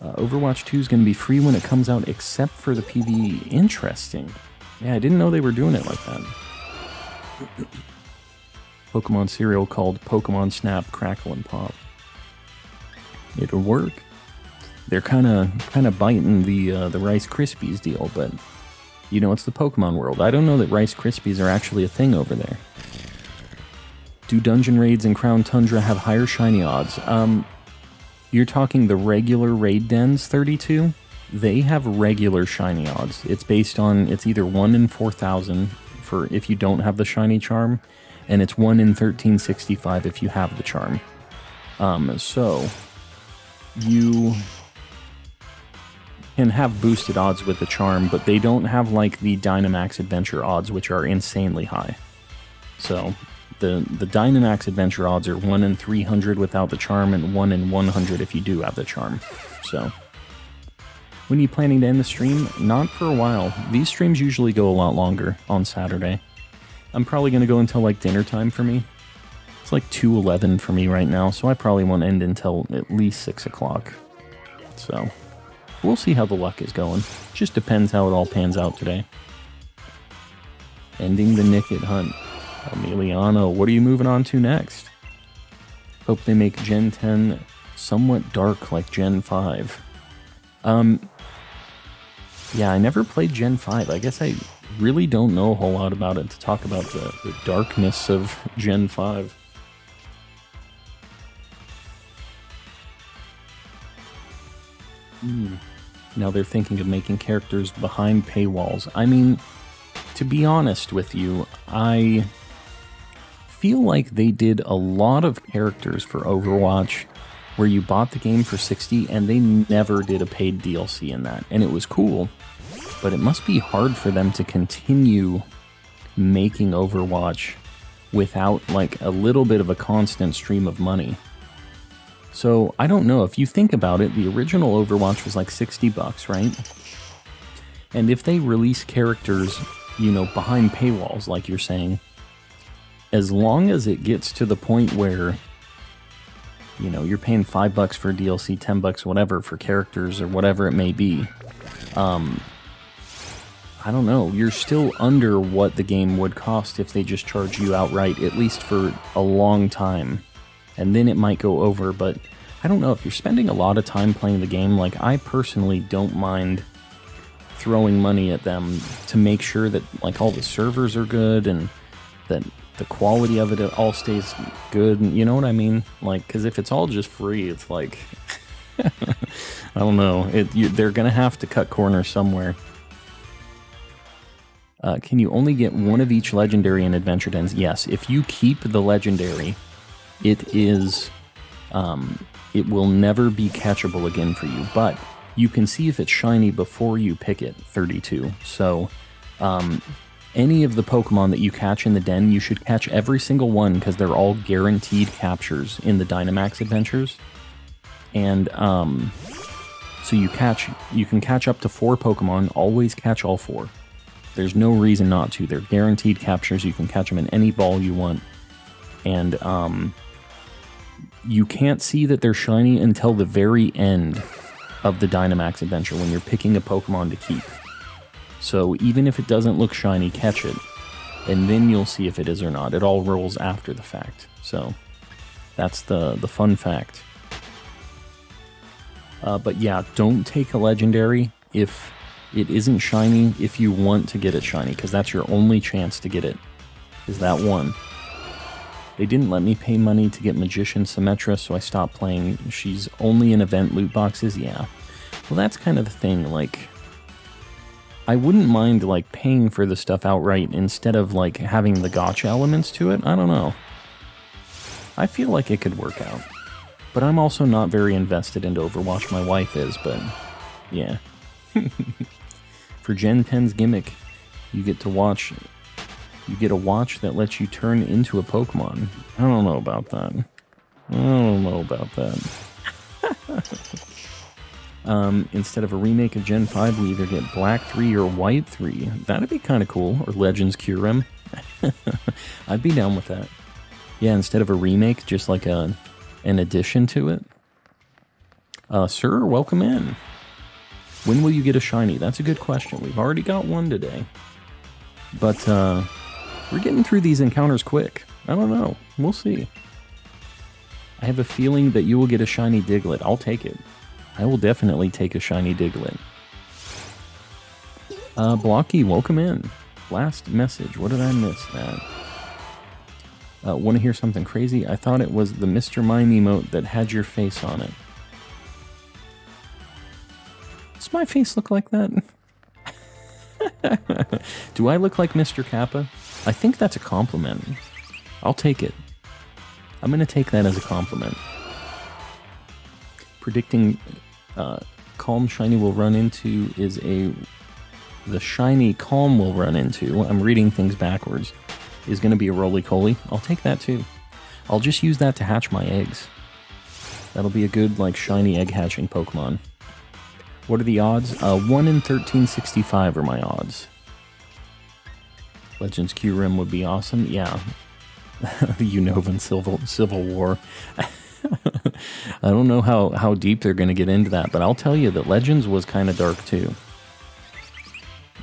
Overwatch 2 is going to be free when it comes out, except for the PvE. Interesting. Yeah, I didn't know they were doing it like that. Pokemon cereal called Pokemon Snap, Crackle, and Pop. It'll work. They're kind of biting the Rice Krispies deal, but you know, it's the Pokemon world. I don't know that Rice Krispies are actually a thing over there. Do dungeon raids in Crown Tundra have higher shiny odds? You're talking the regular raid dens 32? They have regular shiny odds. It's based on, it's either 1 in 4,000 for if you don't have the shiny charm, and it's 1 in 1365 if you have the charm. So you can have boosted odds with the charm, but they don't have like the Dynamax Adventure odds, which are insanely high. So the Dynamax Adventure odds are 1 in 300 without the charm and 1 in 100 if you do have the charm. So when are you planning to end the stream? Not for a while. These streams usually go a lot longer on Saturday. I'm probably going to go until like dinner time for me. It's like 2:11 for me right now, so I probably won't end until at least 6 o'clock. So we'll see how the luck is going. Just depends how it all pans out today. Ending the Nickit hunt. Emiliano, what are you moving on to next? Hope they make Gen 10 somewhat dark like Gen 5. Yeah, I never played Gen 5. I guess I really don't know a whole lot about it to talk about the darkness of Gen 5. Now they're thinking of making characters behind paywalls. I mean, to be honest with you, I feel like they did a lot of characters for Overwatch where you bought the game for $60 and they never did a paid DLC in that. And it was cool, but it must be hard for them to continue making Overwatch without like a little bit of a constant stream of money. So I don't know, if you think about it, the original Overwatch was like $60, right? And if they release characters, you know, behind paywalls, like you're saying, as long as it gets to the point where, you know, you're paying $5 for DLC, $10, whatever, for characters or whatever it may be, I don't know, you're still under what the game would cost if they just charge you outright, at least for a long time. And then it might go over, but I don't know, if you're spending a lot of time playing the game, like I personally don't mind throwing money at them to make sure that like all the servers are good and that the quality of it all stays good, and you know what I mean? Like, because if it's all just free, it's like, I don't know, they're gonna have to cut corners somewhere. Can you only get one of each legendary in Adventure Dens? Yes, if you keep the legendary, it is, it will never be catchable again for you, but you can see if it's shiny before you pick it, 32. So, any of the Pokemon that you catch in the den, you should catch every single one because they're all guaranteed captures in the Dynamax adventures. And, so you can catch up to 4 Pokemon, always catch all 4. There's no reason not to. They're guaranteed captures, you can catch them in any ball you want. And, you can't see that they're shiny until the very end of the Dynamax adventure when you're picking a Pokemon to keep. So even if it doesn't look shiny, catch it, and then you'll see if it is or not. It all rolls after the fact. So That's the fun fact. But yeah, don't take a legendary if it isn't shiny if you want to get it shiny, because that's your only chance to get it, is that one. They didn't let me pay money to get Magician Symmetra, so I stopped playing. She's only in event loot boxes, yeah. Well, that's kind of the thing, like, I wouldn't mind, like, paying for the stuff outright instead of, like, having the gacha elements to it. I don't know. I feel like it could work out. But I'm also not very invested into Overwatch. My wife is, but yeah. For Gen 10's gimmick, you get to watch... You get a watch that lets you turn into a Pokemon. I don't know about that. I don't know about that. Instead of a remake of Gen 5, we either get Black 3 or White 3. That'd be kind of cool. Or Legends Kyurem. I'd be down with that. Yeah, instead of a remake, just like an addition to it. Sir, welcome in. When will you get a shiny? That's a good question. We've already got one today. But, we're getting through these encounters quick. I don't know. We'll see. I have a feeling that you will get a shiny Diglett. I'll take it. I will definitely take a shiny Diglett. Blocky, welcome in. Last message. What did I miss? That. Want to hear something crazy? I thought it was the Mr. Mime emote that had your face on it. Does my face look like that? Do I look like Mr. Kappa? I think that's a compliment. I'll take it. I'm going to take that as a compliment. Predicting Calm Shiny will run into is the shiny Calm will run into, I'm reading things backwards, is going to be a Roly-Coly. I'll take that too. I'll just use that to hatch my eggs. That'll be a good, like, shiny egg hatching Pokemon. What are the odds? 1 in 1365 are my odds. Legends Kyurem would be awesome. Yeah. The Unovan Civil War. I don't know how deep they're going to get into that, but I'll tell you that Legends was kind of dark too.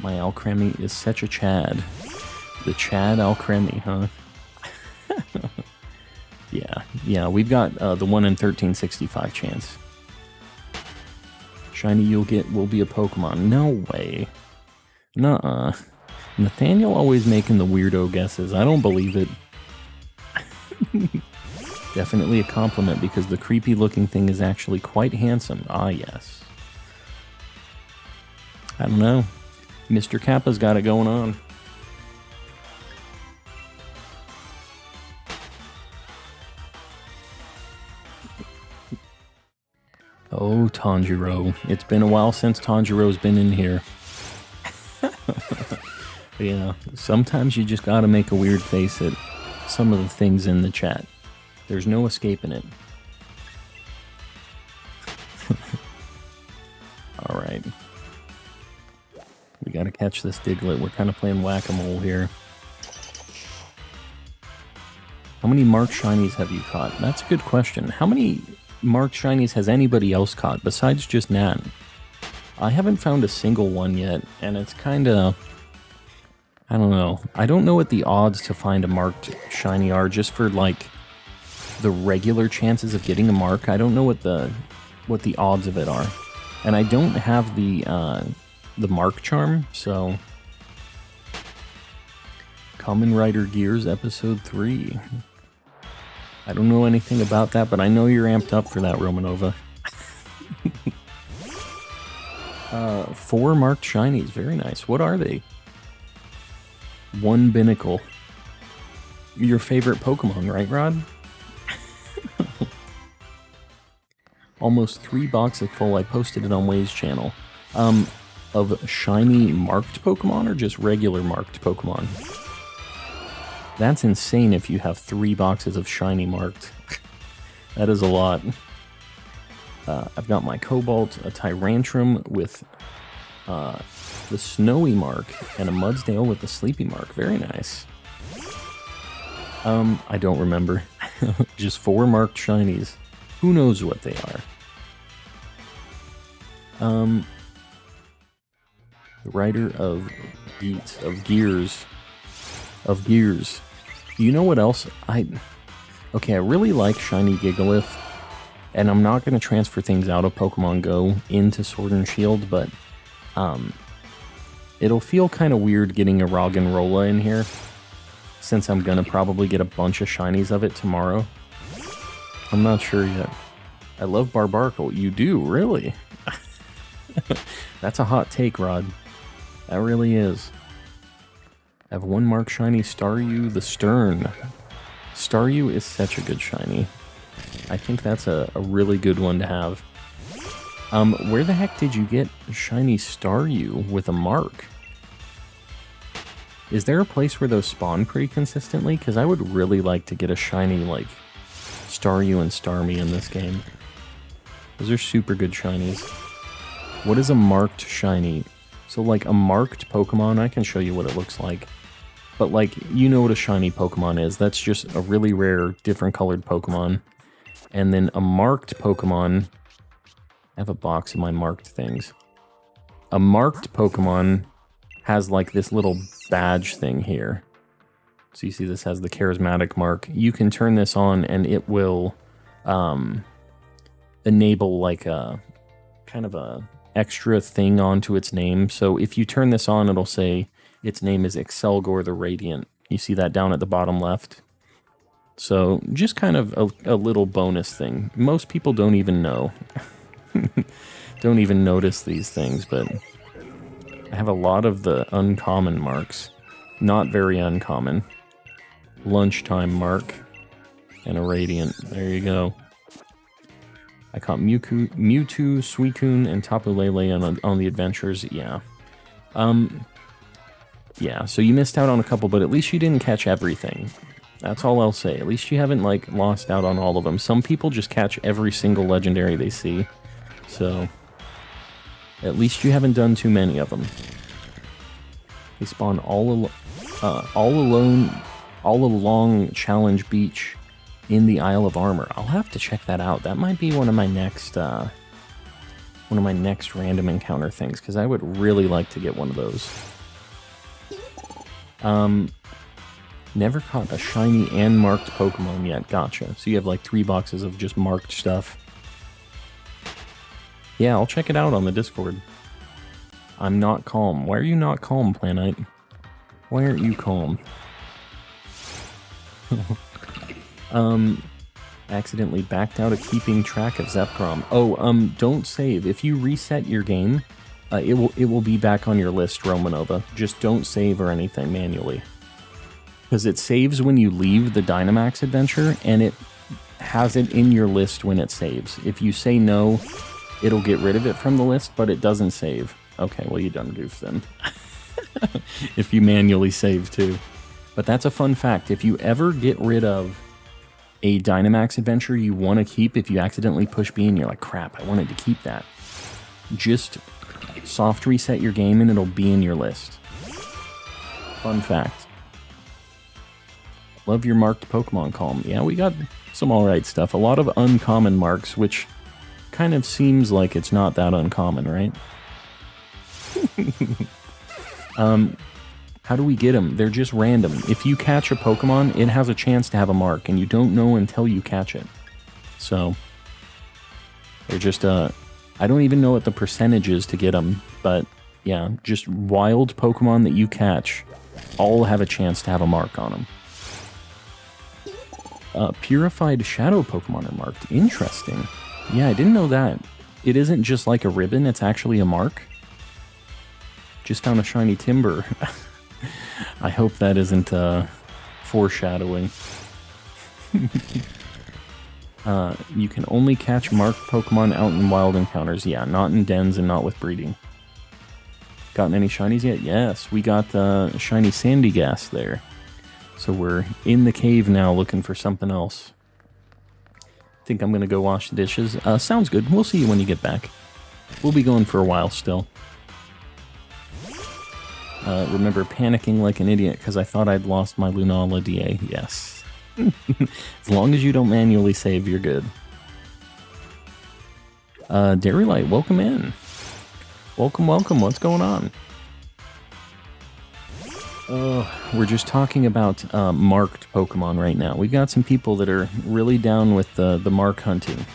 My Alcremie is such a Chad. The Chad Alcremie, huh? Yeah, we've got the 1 in 1365 chance. Shiny you'll get will be a Pokemon. No way. Nuh-uh. Nathaniel always making the weirdo guesses. I don't believe it. Definitely a compliment because the creepy looking thing is actually quite handsome. Ah, yes. I don't know. Mr. Kappa's got it going on. Oh, Tanjiro. It's been a while since Tanjiro's been in here. Yeah, sometimes you just gotta make a weird face at some of the things in the chat. There's no escaping it. Alright. We gotta catch this Diglett. We're kind of playing whack-a-mole here. How many marked shinies have you caught? That's a good question. How many marked shinies has anybody else caught besides just Nat? I haven't found a single one yet, and it's kinda... I don't know. I don't know what the odds to find a marked shiny are, just for, like, the regular chances of getting a mark. I don't know what the odds of it are. And I don't have the mark charm, so... Kamen Rider Gears Episode 3. I don't know anything about that, but I know you're amped up for that, Romanova. 4 marked shinies. Very nice. What are they? 1 Binnacle. Your favorite Pokemon, right, Rod? Almost 3 boxes full. I posted it on Way's channel. Of shiny marked Pokemon or just regular marked Pokemon? That's insane if you have 3 boxes of shiny marked. That is a lot. I've got my Cobalt, a Tyrantrum with the Snowy mark, and a Mudsdale with the Sleepy mark. Very nice. I don't remember. Just 4 marked shinies. Who knows what they are? The writer of Gears. You know what else? Okay, I really like Shiny Gigalith, and I'm not going to transfer things out of Pokemon Go into Sword and Shield, but it'll feel kind of weird getting a Roggenrola in here, since I'm going to probably get a bunch of shinies of it tomorrow. I'm not sure yet. I love Barbarkle. You do? Really? That's a hot take, Rod. That really is. I have one mark shiny, Staryu the Stern. Staryu is such a good shiny. I think that's a really good one to have. Where the heck did you get shiny Staryu with a mark? Is there a place where those spawn pretty consistently? Because I would really like to get a shiny, like, Staryu and Starmie in this game. Those are super good shinies. What is a marked shiny? So, like, a marked Pokemon, I can show you what it looks like. But, like, you know what a shiny Pokemon is. That's just a really rare, different colored Pokemon. And then a marked Pokemon... I have a box of my marked things. A marked Pokemon has, like, this little badge thing here. So you see this has the charismatic mark. You can turn this on and it will enable, like, a kind of a extra thing onto its name. So if you turn this on, it'll say its name is Excelgor the Radiant. You see that down at the bottom left? So just kind of a little bonus thing. Most people don't even know. Don't even notice these things, but I have a lot of the uncommon marks. Not very uncommon. Lunchtime mark. And a Radiant. There you go. I caught Mewtwo, Suicune, and Tapu Lele on the adventures. Yeah. Yeah, so you missed out on a couple, but at least you didn't catch everything. That's all I'll say. At least you haven't, like, lost out on all of them. Some people just catch every single legendary they see. So, at least you haven't done too many of them. They spawn all along Challenge Beach in the Isle of Armor. I'll have to check that out. That might be one of my next random encounter things, because I would really like to get one of those. Never caught a shiny and marked Pokemon yet. Gotcha. So you have like 3 boxes of just marked stuff. Yeah, I'll check it out on the Discord. I'm not calm. Why are you not calm, Planite? Why aren't you calm? Accidentally backed out of keeping track of Zepcrom. Oh, don't save. If you reset your game, it will be back on your list, Romanova. Just don't save or anything manually. Because it saves when you leave the Dynamax adventure, and it has it in your list when it saves. If you say no, it'll get rid of it from the list, but it doesn't save. Okay, well, you done goofed then. If you manually save too. But that's a fun fact. If you ever get rid of a Dynamax adventure you want to keep, if you accidentally push B and you're like, crap, I wanted to keep that, just soft reset your game and it'll be in your list. Fun fact. Love your marked Pokemon column. Yeah, we got some alright stuff. A lot of uncommon marks, which kind of seems like it's not that uncommon, right? How do we get them? They're just random. If you catch a Pokemon, it has a chance to have a mark, and you don't know until you catch it. So, they're just, I don't even know what the percentage is to get them, but yeah, just wild Pokemon that you catch all have a chance to have a mark on them. Purified Shadow Pokemon are marked. Interesting. Yeah, I didn't know that. It isn't just like a ribbon, it's actually a mark. Just found a shiny Timber. I hope that isn't foreshadowing. You can only catch marked Pokemon out in wild encounters. Yeah, not in dens and not with breeding. Gotten any shinies yet? Yes, we got shiny Sandygast there. So we're in the cave now looking for something else. Think I'm going to go wash the dishes. Sounds good. We'll see you when you get back. We'll be going for a while still. Remember panicking like an idiot because I thought I'd lost my Lunala DA. Yes. As long as you don't manually save, you're good. Dairylight, welcome in. Welcome, welcome. What's going on? We're just talking about marked Pokemon right now. We've got some people that are really down with the mark hunting.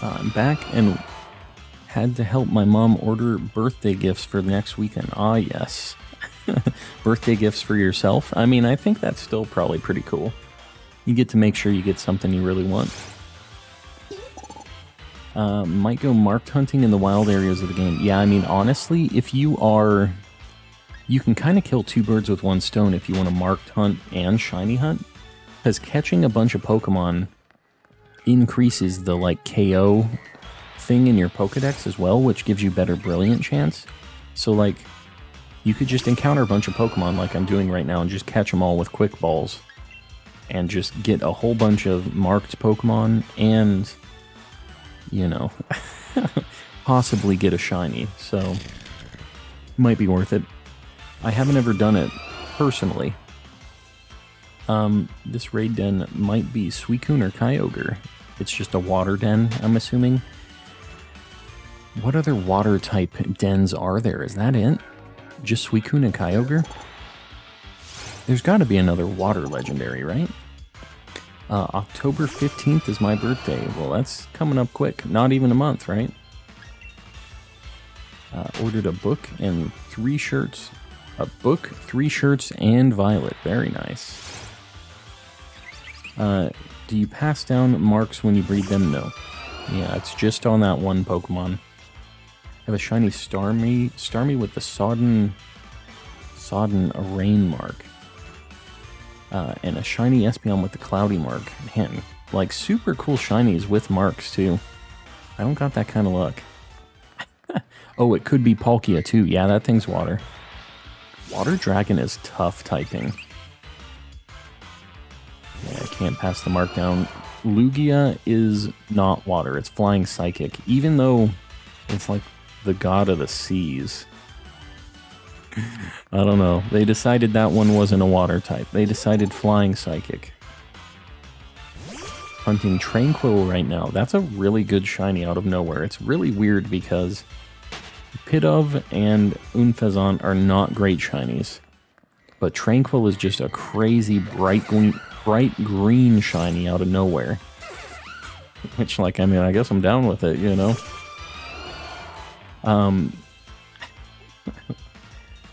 I'm back and had to help my mom order birthday gifts for next weekend. Ah, yes. Birthday gifts for yourself? I mean, I think that's still probably pretty cool. You get to make sure you get something you really want. Might go marked hunting in the wild areas of the game. Yeah, I mean, honestly, if you are... You can kind of kill two birds with one stone if you want to marked hunt and shiny hunt. Because catching a bunch of Pokemon increases the, like, KO thing in your Pokedex as well, which gives you better Brilliant chance. So, like... You could just encounter a bunch of Pokemon like I'm doing right now and just catch them all with quick balls. And just get a whole bunch of marked Pokemon and, you know, possibly get a shiny. So, might be worth it. I haven't ever done it personally. This raid den might be Suicune or Kyogre. It's just a water den, I'm assuming. What other water type dens are there? Is that it? Just Suicune and Kyogre? There's got to be another water legendary, right? October 15th is my birthday. Well, that's coming up quick. Not even a month, right? Ordered a book and 3 shirts. A book, 3 shirts, and Violet. Very nice. Do you pass down marks when you breed them? No. Yeah, it's just on that one Pokemon. I have a shiny Starmie with the sodden rain mark. And a shiny Espeon with the cloudy mark. Man, like super cool shinies with marks too. I don't got that kind of luck. Oh, it could be Palkia too. Yeah, that thing's water. Water Dragon is tough typing. Yeah, I can't pass the mark down. Lugia is not water. It's flying psychic. Even though it's like the god of the seas. I don't know. They decided that one wasn't a water type. They decided flying psychic. Hunting Tranquil right now. That's a really good shiny out of nowhere. It's really weird because Pidove and Unfezant are not great shinies. But Tranquil is just a crazy bright green shiny out of nowhere. Which, like, I mean, I guess I'm down with it, you know?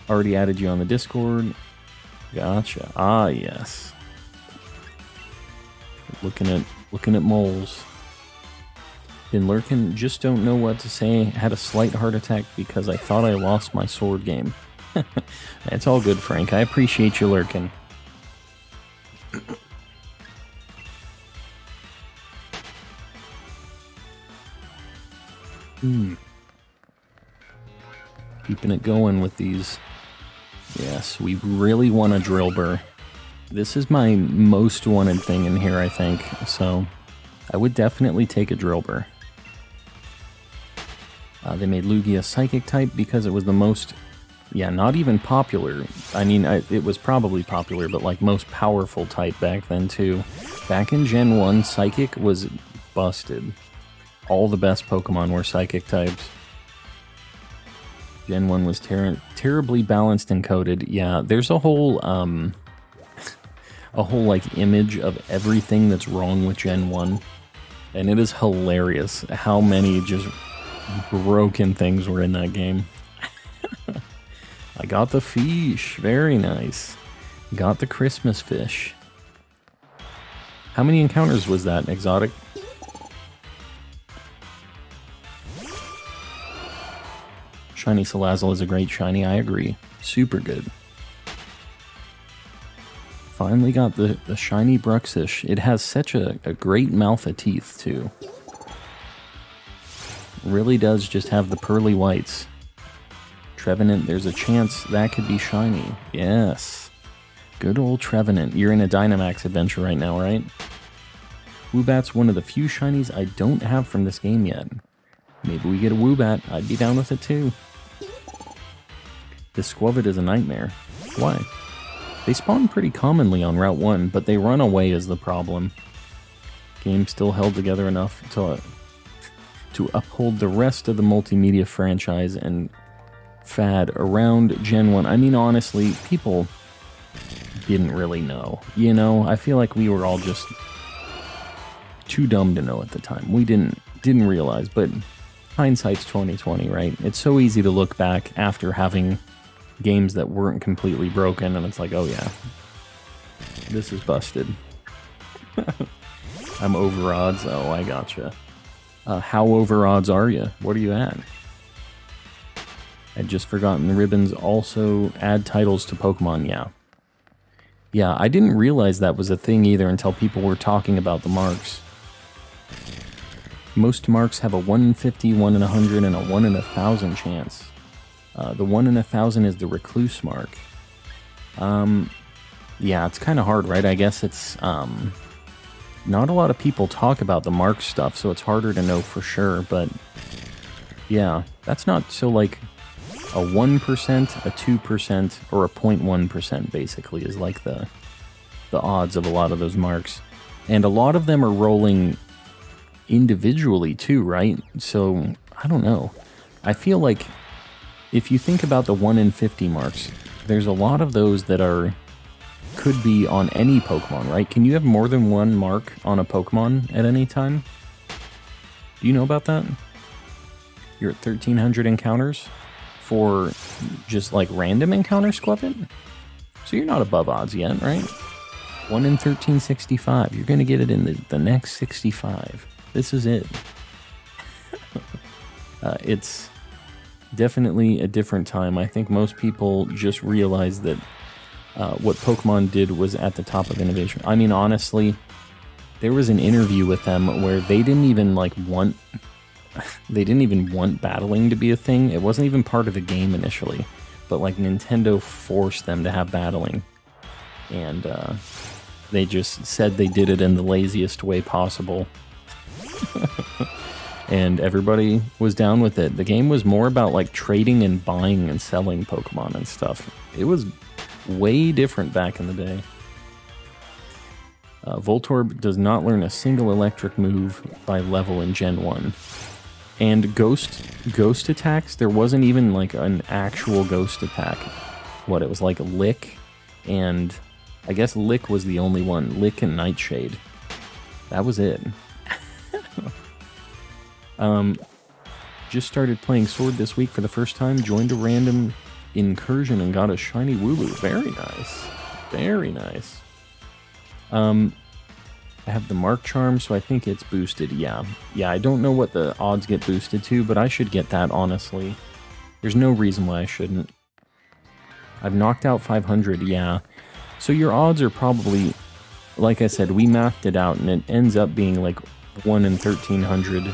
Already added you on the Discord. Gotcha. Ah, yes. Looking at moles. Been lurking, just don't know what to say. Had a slight heart attack because I thought I lost my sword game. It's all good, Frank. I appreciate you lurking. Keeping it going with these. Yes, we really want a Drillbur. This is my most wanted thing in here, I think. So, I would definitely take a Drillbur. They made Lugia Psychic type because it was the most... Yeah, not even popular. I mean, it was probably popular, but like most powerful type back then too. Back in Gen 1, Psychic was busted. All the best Pokemon were Psychic types. Gen 1 was terribly balanced and coded. Yeah, there's a whole like image of everything that's wrong with Gen 1. And it is hilarious how many just broken things were in that game. I got the fish. Very nice. Got the Christmas fish. How many encounters was that, Exotic? Shiny Salazzle is a great shiny, I agree. Super good. Finally got the shiny Bruxish. It has such a great mouth of teeth, too. Really does just have the pearly whites. Trevenant, there's a chance that could be shiny. Yes. Good old Trevenant. You're in a Dynamax adventure right now, right? Woobat's one of the few shinies I don't have from this game yet. Maybe we get a Woobat. I'd be down with it too. This Squavit is a nightmare. Why? They spawn pretty commonly on Route 1, but they run away is the problem. Game still held together enough to uphold the rest of the multimedia franchise and fad around Gen 1. I mean, honestly, people didn't really know. You know, I feel like we were all just too dumb to know at the time. We didn't realize, but hindsight's 2020, right? It's so easy to look back after having games that weren't completely broken, and it's like, oh yeah, this is busted. I'm over odds. Oh, I gotcha. How over odds are you? What are you at? I'd just forgotten the ribbons also add titles to Pokemon. Yeah, I didn't realize that was a thing either until people were talking about the marks. Most marks have a 1 in 50, 1 in 100, and a 1 in 1,000 chance. The 1 in 1,000 is the Recluse mark. Yeah, it's kind of hard, right? I guess it's, not a lot of people talk about the mark stuff, so it's harder to know for sure, but yeah, that's not so like a 1%, a 2%, or a 0.1% basically is like the odds of a lot of those marks. And a lot of them are rolling individually too, right? So, I don't know. I feel like if you think about the 1 in 50 marks, there's a lot of those that could be on any Pokemon, right? Can you have more than one mark on a Pokemon at any time? Do you know about that? You're at 1,300 encounters for just like random encounter Squavit? So you're not above odds yet, right? 1 in 1365. You're going to get it in the next 65. This is it. It's definitely a different time. I think most people just realize that what Pokemon did was at the top of innovation. I mean, honestly, there was an interview with them where they didn't even want battling to be a thing. It wasn't even part of the game initially, but like Nintendo forced them to have battling, and they just said they did it in the laziest way possible. And everybody was down with it. The game was more about like trading and buying and selling Pokemon and stuff. It was way different back in the day. Voltorb does not learn a single electric move by level in Gen 1. And ghost attacks, there wasn't even like an actual ghost attack. What, it was like Lick, and I guess Lick was the only one. Lick and Nightshade. That was it. Just started playing Sword this week for the first time. Joined a random incursion and got a shiny Wooloo. Very nice. Very nice. I have the Mark Charm, so I think it's boosted. Yeah, I don't know what the odds get boosted to, but I should get that, honestly. There's no reason why I shouldn't. I've knocked out 500, yeah. So your odds are probably, like I said, we mathed it out, and it ends up being like 1 in 1,300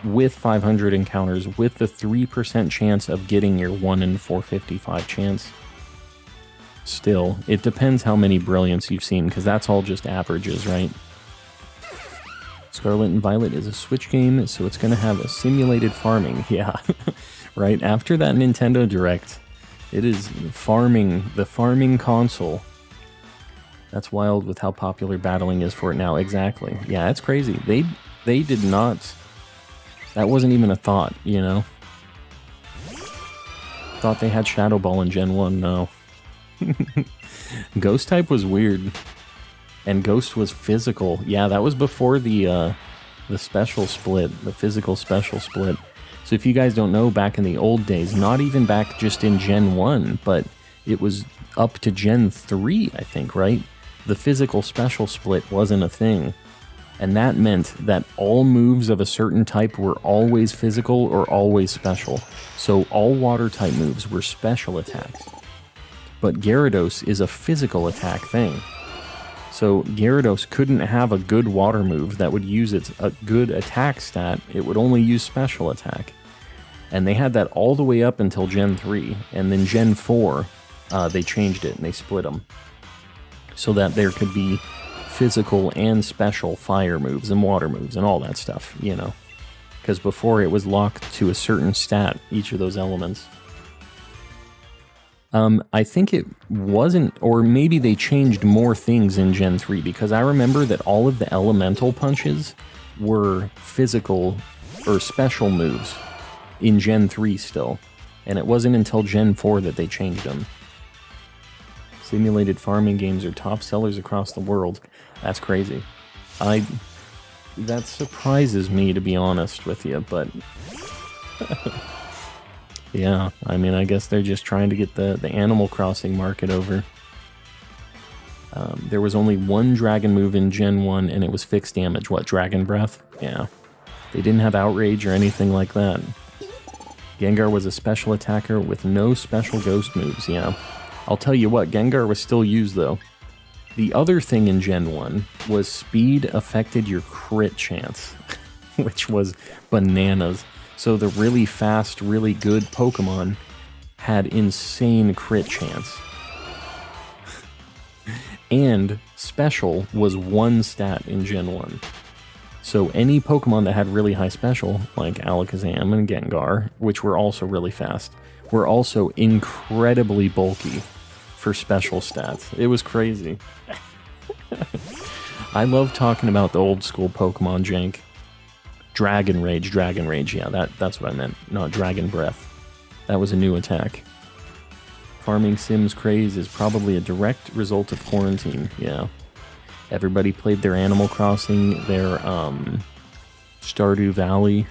with 500 encounters, with the 3% chance of getting your 1 in 455 chance. Still, it depends how many Brilliants you've seen, because that's all just averages, right? Scarlet and Violet is a Switch game, so it's going to have a simulated farming. Yeah, right? After that Nintendo Direct, it is the farming console. That's wild with how popular battling is for it now. Exactly. Yeah, it's crazy. They did not... That wasn't even a thought, you know? Thought they had Shadow Ball in Gen 1, no. Ghost type was weird. And Ghost was physical. Yeah, that was before the special split, the physical special split. So if you guys don't know, back in the old days, not even back just in Gen 1, but it was up to Gen 3, I think, right? The physical special split wasn't a thing. And that meant that all moves of a certain type were always physical or always special. So all water type moves were special attacks. But Gyarados is a physical attack thing. So Gyarados couldn't have a good water move that would use a good attack stat. It would only use special attack. And they had that all the way up until Gen 3. And then Gen 4, they changed it and they split them. So that there could be physical and special fire moves and water moves and all that stuff, you know. Because before it was locked to a certain stat, each of those elements. I think it wasn't, or maybe they changed more things in Gen 3, because I remember that all of the elemental punches were physical or special moves in Gen 3 still. And it wasn't until Gen 4 that they changed them. Simulated farming games are top sellers across the world. That's crazy. That surprises me, to be honest with you, but... yeah, I mean, I guess they're just trying to get the Animal Crossing market over. There was only one dragon move in Gen 1, and it was fixed damage. What, Dragon Breath? Yeah. They didn't have Outrage or anything like that. Gengar was a special attacker with no special ghost moves, yeah. I'll tell you what, Gengar was still used, though. The other thing in Gen 1 was speed affected your crit chance, which was bananas. So the really fast, really good Pokemon had insane crit chance. And special was one stat in Gen 1. So any Pokemon that had really high special, like Alakazam and Gengar, which were also really fast, were also incredibly bulky for special stats. It was crazy. I love talking about the old school Pokemon jank. Dragon Rage, yeah, that's what I meant, not Dragon Breath. That was a new attack. Farming Sims craze is probably a direct result of quarantine, yeah. Everybody played their Animal Crossing, their Stardew Valley,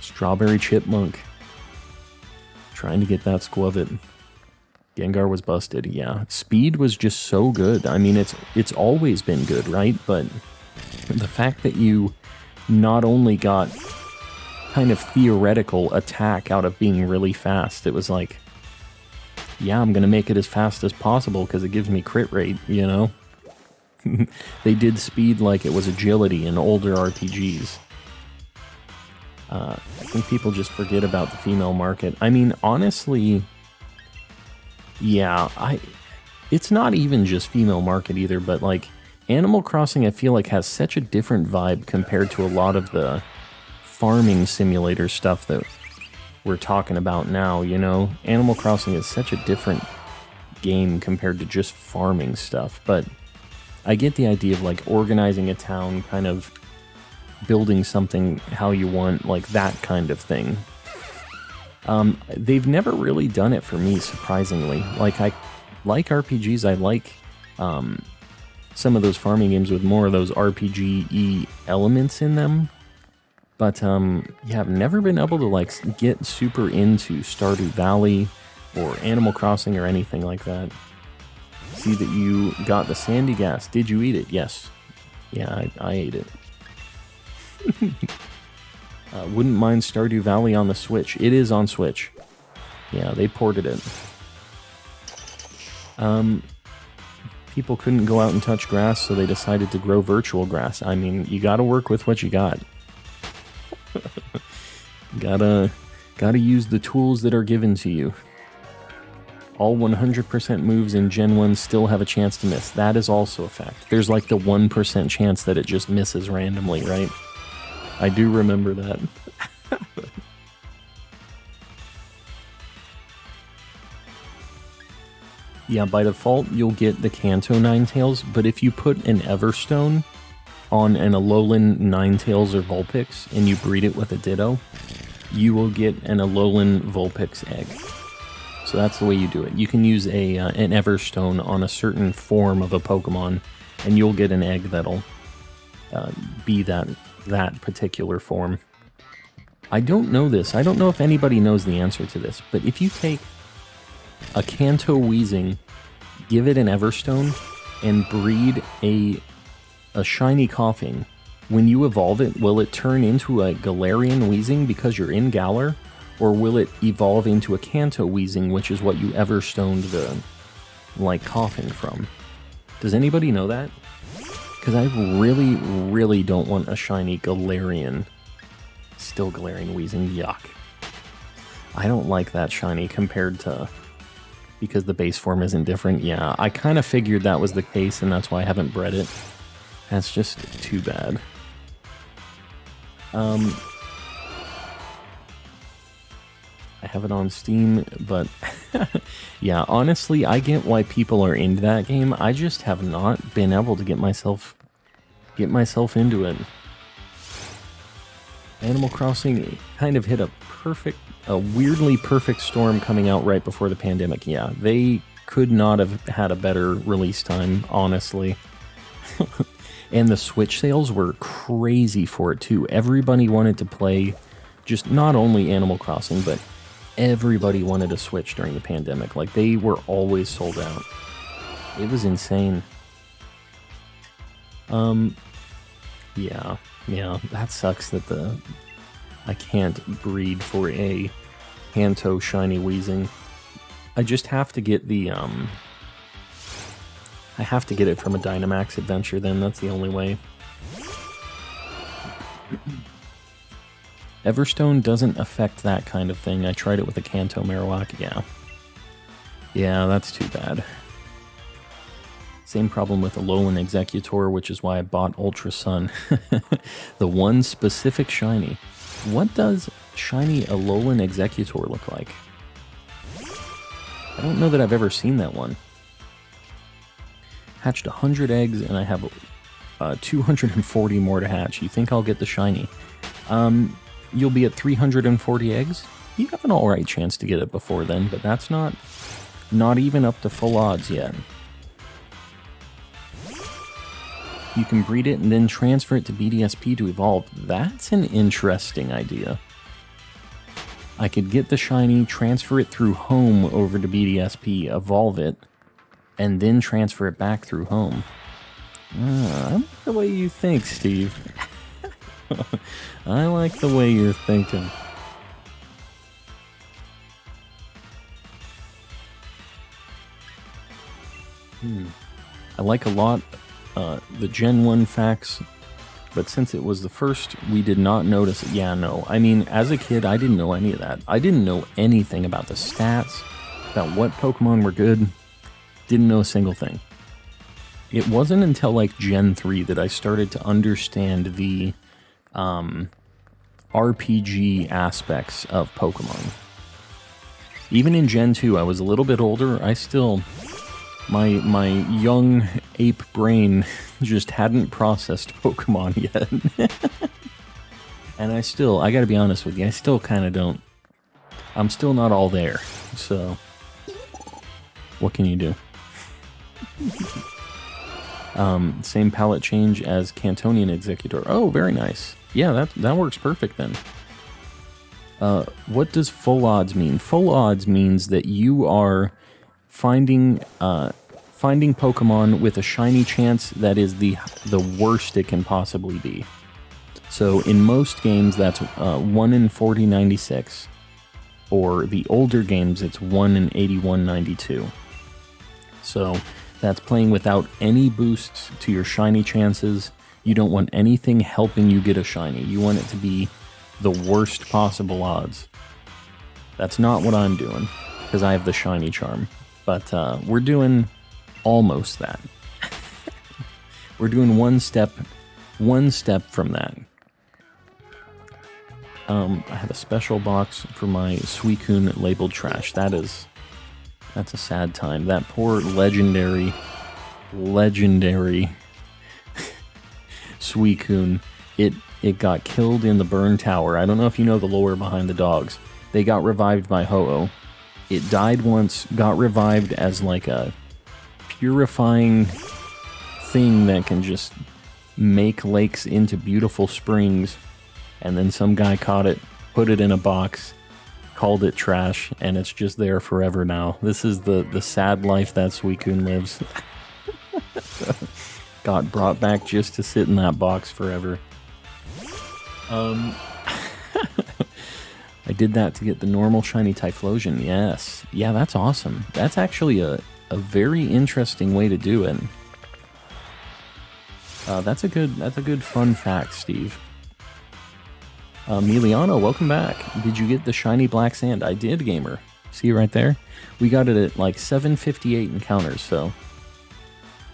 Strawberry Chipmunk. Trying to get that squavit. Gengar was busted, yeah. Speed was just so good. I mean, it's always been good, right? But the fact that you not only got kind of theoretical attack out of being really fast, it was like, yeah, I'm going to make it as fast as possible because it gives me crit rate, you know? They did speed like it was agility in older RPGs. I think people just forget about the female market. I mean, honestly, yeah, it's not even just female market either, but like Animal Crossing, I feel like has such a different vibe compared to a lot of the farming simulator stuff that we're talking about now, you know? Animal Crossing is such a different game compared to just farming stuff, but I get the idea of like organizing a town, kind of building something how you want, like that kind of thing. They've never really done it for me, surprisingly. Like, I like RPGs, I like some of those farming games with more of those RPG-y elements in them. But, yeah, I've never been able to, like, get super into Stardew Valley or Animal Crossing or anything like that. See that you got the Sandygast. Did you eat it? Yes. Yeah, I ate it. Wouldn't mind Stardew Valley on the Switch. It is on Switch. Yeah, they ported it. People couldn't go out and touch grass, so they decided to grow virtual grass. I mean, you gotta work with what you got. Gotta use the tools that are given to you. All 100% moves in Gen 1 still have a chance to miss. That is also a fact. There's like the 1% chance that it just misses randomly, right? I do remember that. Yeah, by default, you'll get the Kanto Ninetales, but if you put an Everstone on an Alolan Ninetales or Vulpix, and you breed it with a Ditto, you will get an Alolan Vulpix egg. So that's the way you do it. You can use an Everstone on a certain form of a Pokemon, and you'll get an egg that'll be that particular form. I don't know this. I don't know if anybody knows the answer to this, but if you take a Kanto Weezing, give it an Everstone, and breed a shiny Coughing, when you evolve it, will it turn into a Galarian Weezing because you're in Galar? Or will it evolve into a Kanto Weezing, which is what you Everstoned the, like, Coughing from? Does anybody know that? Because I really, really don't want a shiny Galarian. Still Galarian Weezing, yuck. I don't like that shiny compared to... Because the base form isn't different. Yeah, I kind of figured that was the case, and that's why I haven't bred it. That's just too bad. I have it on Steam, but yeah, honestly, I get why people are into that game. I just have not been able to get myself into it. Animal Crossing kind of hit a weirdly perfect storm coming out right before the pandemic. Yeah, they could not have had a better release time, honestly. And the Switch sales were crazy for it too. Everybody wanted to play just not only Animal Crossing, but everybody wanted a Switch during the pandemic. Like, they were always sold out. It was insane. Yeah, that sucks that I can't breed for a Kanto shiny Weezing. I just have to get the, I have to get it from a Dynamax adventure then, that's the only way. Everstone doesn't affect that kind of thing. I tried it with a Kanto Marowak, yeah. Yeah, that's too bad. Same problem with Alolan Executor, which is why I bought Ultra Sun. The one specific shiny. What does shiny Alolan Executor look like? I don't know that I've ever seen that one. Hatched 100 eggs, and I have 240 more to hatch. You think I'll get the shiny? You'll be at 340 eggs? You have an alright chance to get it before then, but that's not even up to full odds yet. You can breed it and then transfer it to BDSP to evolve. That's an interesting idea. I could get the shiny, transfer it through home over to BDSP, evolve it, and then transfer it back through home. I like the way you think, Steve. I like the way you're thinking. I like a lot the Gen 1 facts, but since it was the first, we did not notice it. Yeah, no. I mean, as a kid, I didn't know any of that. I didn't know anything about the stats, about what Pokemon were good. Didn't know a single thing. It wasn't until like Gen 3 that I started to understand the RPG aspects of Pokemon. Even in Gen 2, I was a little bit older. I still... My young ape brain just hadn't processed Pokemon yet. And I gotta be honest with you, I still kind of don't... I'm still not all there, so... What can you do? Same palette change as Cantonian Executor. Oh, very nice. Yeah, that works perfect then. What does full odds mean? Full odds means that you are finding Pokemon with a shiny chance that is the worst it can possibly be. So in most games, that's 1 in 4096. Or the older games, it's 1 in 8192. So that's playing without any boosts to your shiny chances. You don't want anything helping you get a shiny. You want it to be the worst possible odds. That's not what I'm doing, because I have the shiny charm. But we're doing almost that. We're doing one step from that. I have a special box for my Suicune labeled trash. That's a sad time. That poor legendary Suicune. It got killed in the burn tower. I don't know if you know the lore behind the dogs. They got revived by Ho-Oh. It died once, got revived as like a purifying thing that can just make lakes into beautiful springs, and then some guy caught it, put it in a box, called it trash, and it's just there forever now. This is the sad life that Suicune lives. Got brought back just to sit in that box forever. I did that to get the normal shiny Typhlosion, yes. Yeah, that's awesome. That's actually a very interesting way to do it. That's a good fun fact, Steve. Miliano, welcome back. Did you get the shiny black sand? I did, gamer. See right there? We got it at like 758 encounters, so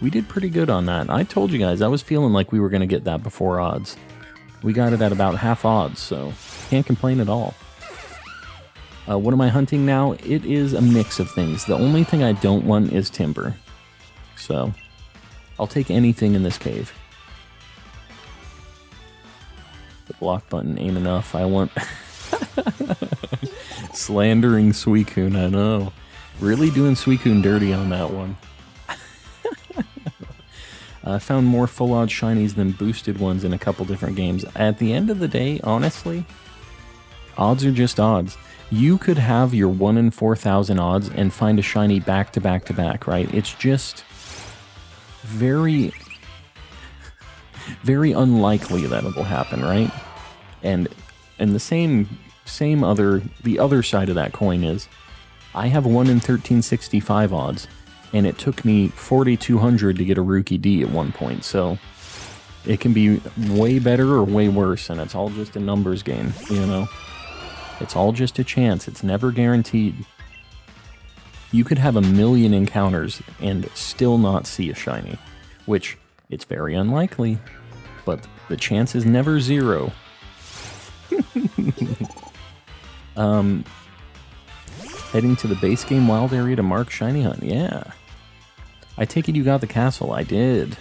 we did pretty good on that. I told you guys, I was feeling like we were going to get that before odds. We got it at about half odds, so can't complain at all. What am I hunting now? It is a mix of things. The only thing I don't want is timber. So, I'll take anything in this cave. The block button ain't enough. I want... Slandering Suicune, I know. Really doing Suicune dirty on that one. I found more full odds shinies than boosted ones in a couple different games. At the end of the day, honestly, odds are just odds. You could have your 1 in 4,000 odds and find a shiny back to back to back, right? It's just very, very unlikely that it'll happen, right? And the other side of that coin is, I have 1 in 1365 odds, and it took me 4,200 to get a Rookie D at one point, so it can be way better or way worse, and it's all just a numbers game, you know? It's all just a chance. It's never guaranteed. You could have 1,000,000 encounters and still not see a shiny, which it's very unlikely, but the chance is never 0. Heading to the base game wild area to mark shiny hunt. Yeah. I take it you got the castle. I did.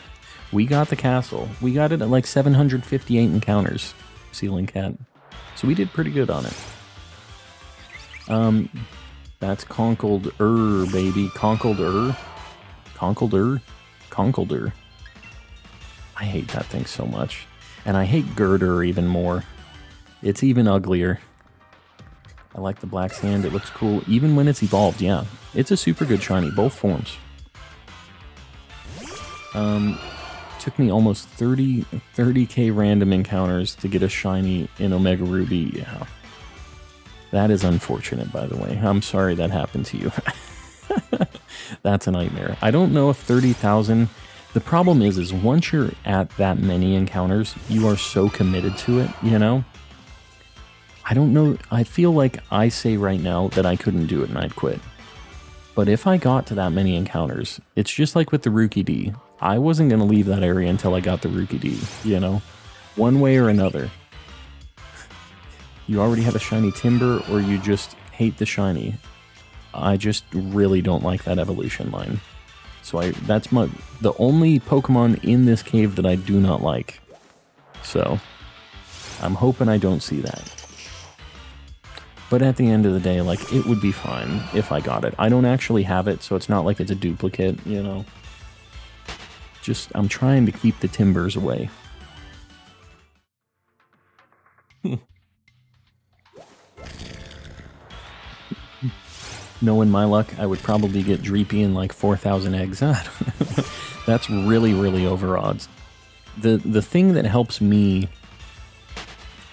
We got the castle. We got it at like 758 encounters. Ceiling cat. So we did pretty good on it. That's Conkled baby. Conkled Conkled. I hate that thing so much. And I hate Girder even more. It's even uglier. I like the black sand. It looks cool. Even when it's evolved, yeah. It's a super good shiny, both forms. Took me almost 30k random encounters to get a shiny in Omega Ruby. Yeah. That is unfortunate, by the way. I'm sorry that happened to you. That's a nightmare. I don't know if 30,000... The problem is once you're at that many encounters, you are so committed to it, you know? I don't know. I feel like I say right now that I couldn't do it and I'd quit. But if I got to that many encounters, it's just like with the Rookie D. I wasn't going to leave that area until I got the Rookie D, you know? One way or another. You already have a shiny Timber, or you just hate the shiny. I just really don't like that evolution line. So that's the only Pokemon in this cave that I do not like. So, I'm hoping I don't see that. But at the end of the day, like, it would be fine if I got it. I don't actually have it, so it's not like it's a duplicate, you know? Just, I'm trying to keep the Timbers away. Knowing my luck, I would probably get Dreepy in like 4,000 eggs. That's really, really over odds. The thing that helps me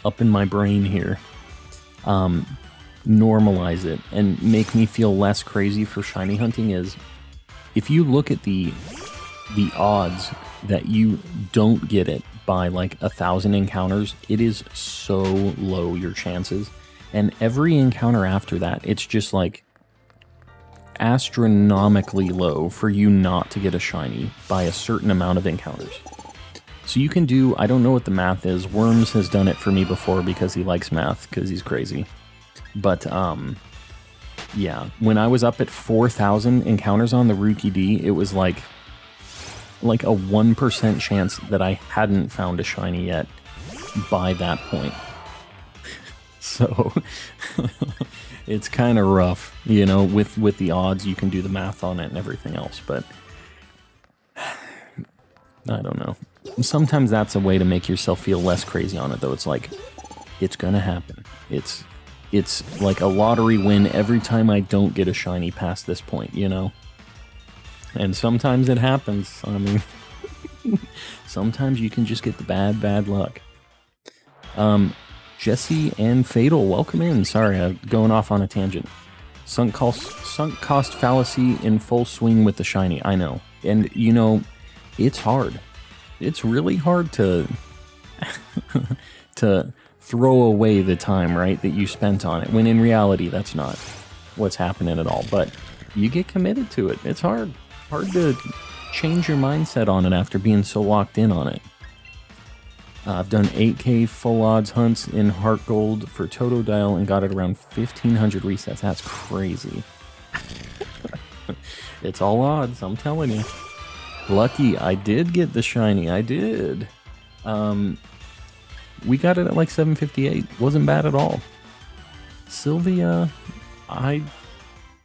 up in my brain here, normalize it and make me feel less crazy for shiny hunting is, if you look at the odds that you don't get it by like 1,000 encounters, it is so low, your chances. And every encounter after that, it's just like astronomically low for you not to get a shiny by a certain amount of encounters. So you can do, I don't know what the math is. Worms has done it for me before because he likes math, because he's crazy. But, yeah, when I was up at 4,000 encounters on the Rookie D, it was like a 1% chance that I hadn't found a shiny yet by that point. So, it's kind of rough, you know, with the odds. You can do the math on it and everything else, but I don't know. Sometimes that's a way to make yourself feel less crazy on it, though. It's like, it's gonna happen. It's like a lottery win every time I don't get a shiny past this point, you know? And sometimes it happens. I mean, sometimes you can just get the bad luck. Jesse and Fatal, welcome in. Sorry, I'm going off on a tangent. Sunk cost fallacy in full swing with the shiny. I know. And, you know, it's hard. It's really hard to to throw away the time, right, that you spent on it, when in reality that's not what's happening at all. But you get committed to it. It's hard to change your mindset on it after being so locked in on it. I've done 8K full odds hunts in Heart Gold for Totodile and got it around 1,500 resets. That's crazy. It's all odds, I'm telling you. Lucky, I did get the shiny. I did. We got it at like 758. Wasn't bad at all. Sylvia, I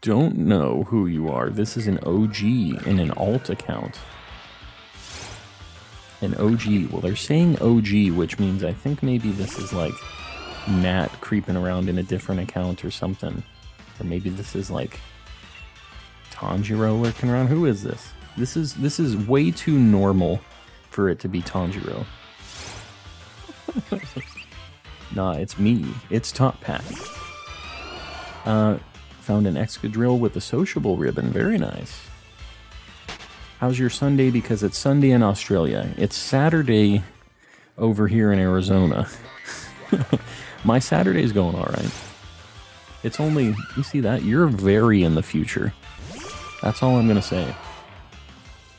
don't know who you are. This is an OG in an alt account. An OG. Well, they're saying OG, which means I think maybe this is like Nat creeping around in a different account or something. Or maybe this is like Tanjiro lurking around. Who is this? This is way too normal for it to be Tanjiro. Nah, it's me. It's Top Pack. Found an Excadrill with a sociable ribbon. Very nice. How's your Sunday? Because it's Sunday in Australia. It's Saturday over here in Arizona. My Saturday's going all right. It's only, you see that? You're very in the future. That's all I'm going to say.